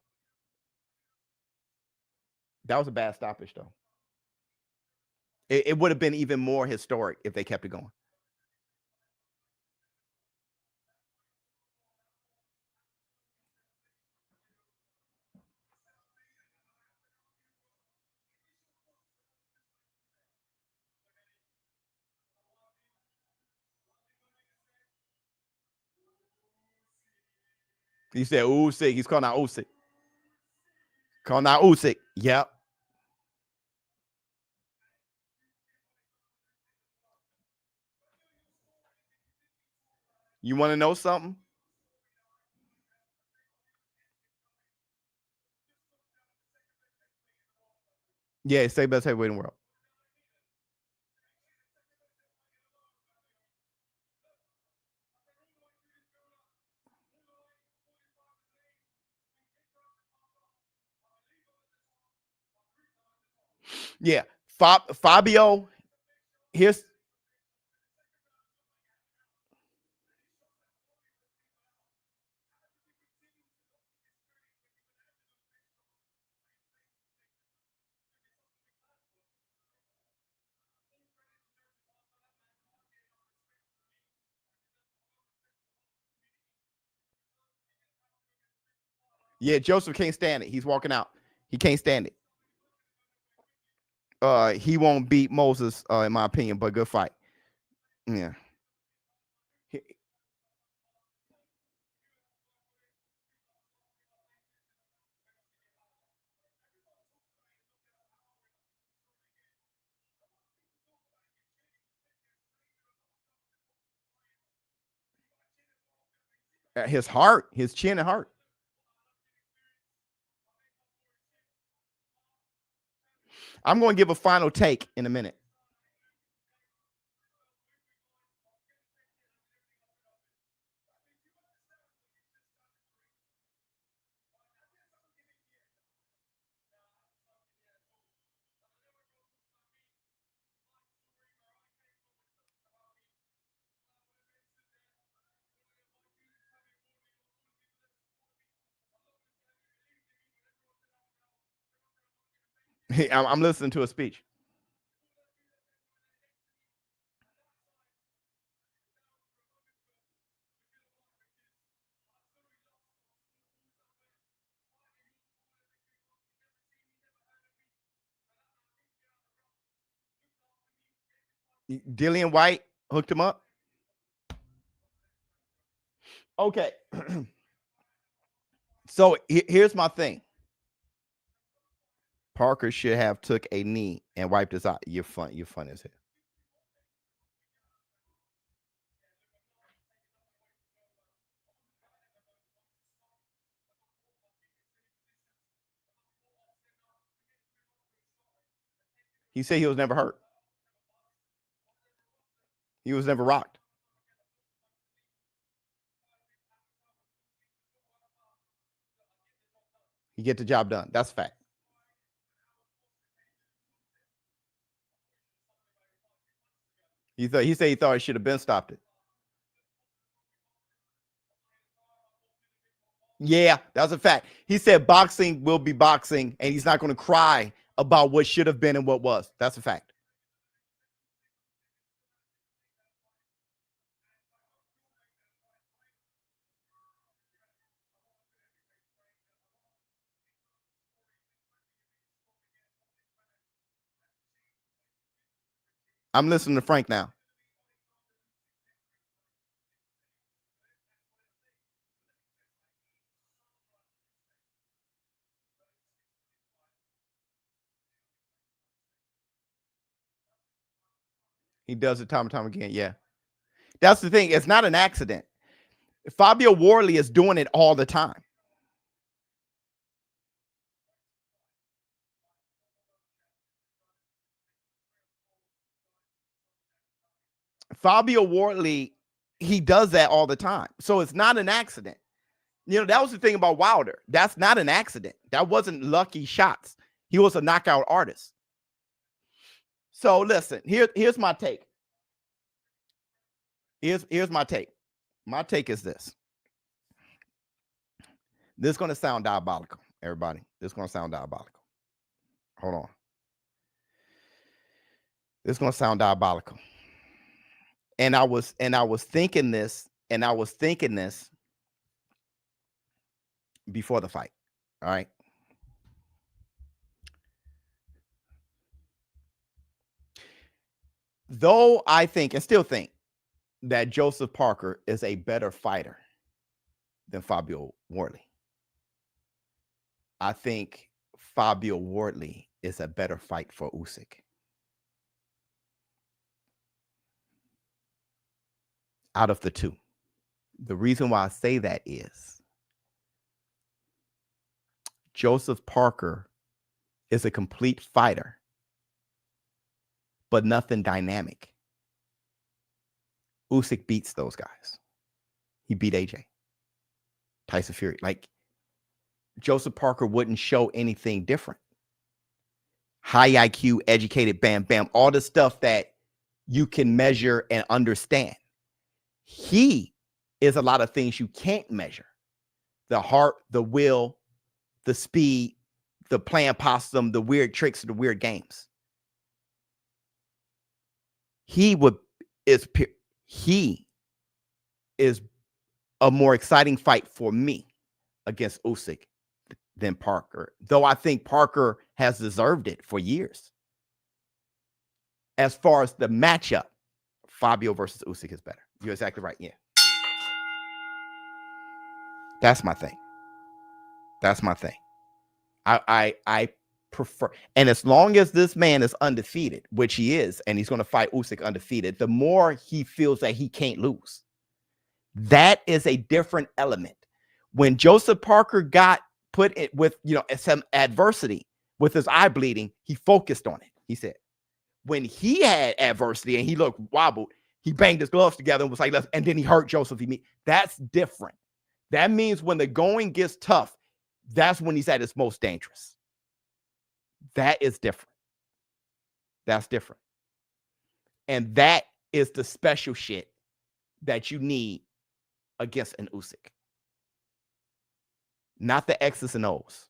That was a bad stoppage, though. It would have been even more historic if they kept it going. He said Usyk. He's calling out Usyk. Calling out Usyk. Yep. You want to know something? Yeah, say best heavyweight in the world. Yeah, Fabio. Here's Joseph can't stand it. He's walking out. He can't stand it. He won't beat Moses, in my opinion, but good fight. Yeah. His heart, his chin and heart. I'm going to give a final take in a minute. I'm listening to a speech. Dillian White hooked him up. Okay. So here's my thing. Parker should have took a knee and wiped his eye. You're fun as hell. He said he was never hurt. He was never rocked. He get the job done. That's a fact. He said he thought he should have been stopped it. Yeah, that's a fact. He said boxing will be boxing, and he's not going to cry about what should have been and what was. That's a fact. I'm listening to Frank now. He does it time and time again. Yeah. That's the thing. It's not an accident. Fabio Wardley is doing it all the time. Fabio Wardley, he does that all the time. So it's not an accident. You know, that was the thing about Wilder. That's not an accident. That wasn't lucky shots. He was a knockout artist. So listen, here's my take. Here's my take. My take is this. This is going to sound diabolical, everybody. This is going to sound diabolical. Hold on. This is going to sound diabolical. And I was thinking this before the fight. All right. Though I think and still think that Joseph Parker is a better fighter than Fabio Wardley, I think Fabio Wardley is a better fight for Usyk. Out of the two. The reason why I say that is Joseph Parker is a complete fighter, but nothing dynamic. Usyk beats those guys. He beat AJ. Tyson Fury. Like, Joseph Parker wouldn't show anything different. High IQ, educated, bam, bam, all the stuff that you can measure and understand. He is a lot of things you can't measure. The heart, the will, the speed, the playing possum, the weird tricks, the weird games. He is a more exciting fight for me against Usyk than Parker, though I think Parker has deserved it for years. As far as the matchup, Fabio versus Usyk is better. You're exactly right. Yeah. That's my thing. That's my thing. I prefer, and as long as this man is undefeated, which he is, and he's going to fight Usyk undefeated, the more he feels that he can't lose. That is a different element. When Joseph Parker got put it with, some adversity with his eye bleeding, he focused on it. He said, when he had adversity and he looked wobbled, he banged his gloves together and was like, and then he hurt Joseph. That's different. That means when the going gets tough, that's when he's at his most dangerous. That is different. That's different. And that is the special shit that you need against an Usyk. Not the X's and O's.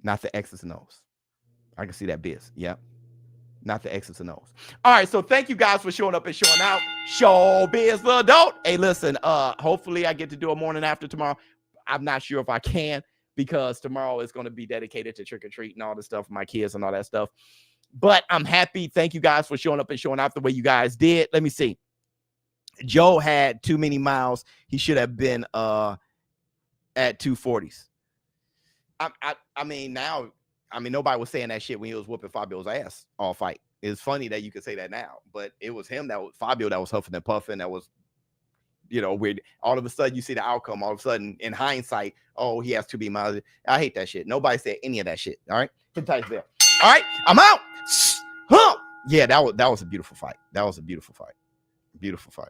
Not the X's and O's. I can see that biz. Yep. Not the X's and O's. All right. So thank you guys for showing up and showing out. ShowBizz the adult. Hey, listen, hopefully I get to do a morning after tomorrow. I'm not sure if I can, because tomorrow is going to be dedicated to trick or treat and all this stuff for my kids and all that stuff. But I'm happy. Thank you guys for showing up and showing out the way you guys did. Let me see. Joe had too many miles. He should have been at 240s. I mean, nobody was saying that shit when he was whooping Fabio's ass all fight. It's funny that you could say that now, but it was him Fabio that was huffing and puffing. That was, weird. All of a sudden you see the outcome. All of a sudden, in hindsight, oh, he has too many miles. I hate that shit. Nobody said any of that shit. All right. There. All right. I'm out. Huh. Yeah, that was a beautiful fight. That was a beautiful fight. Beautiful fight.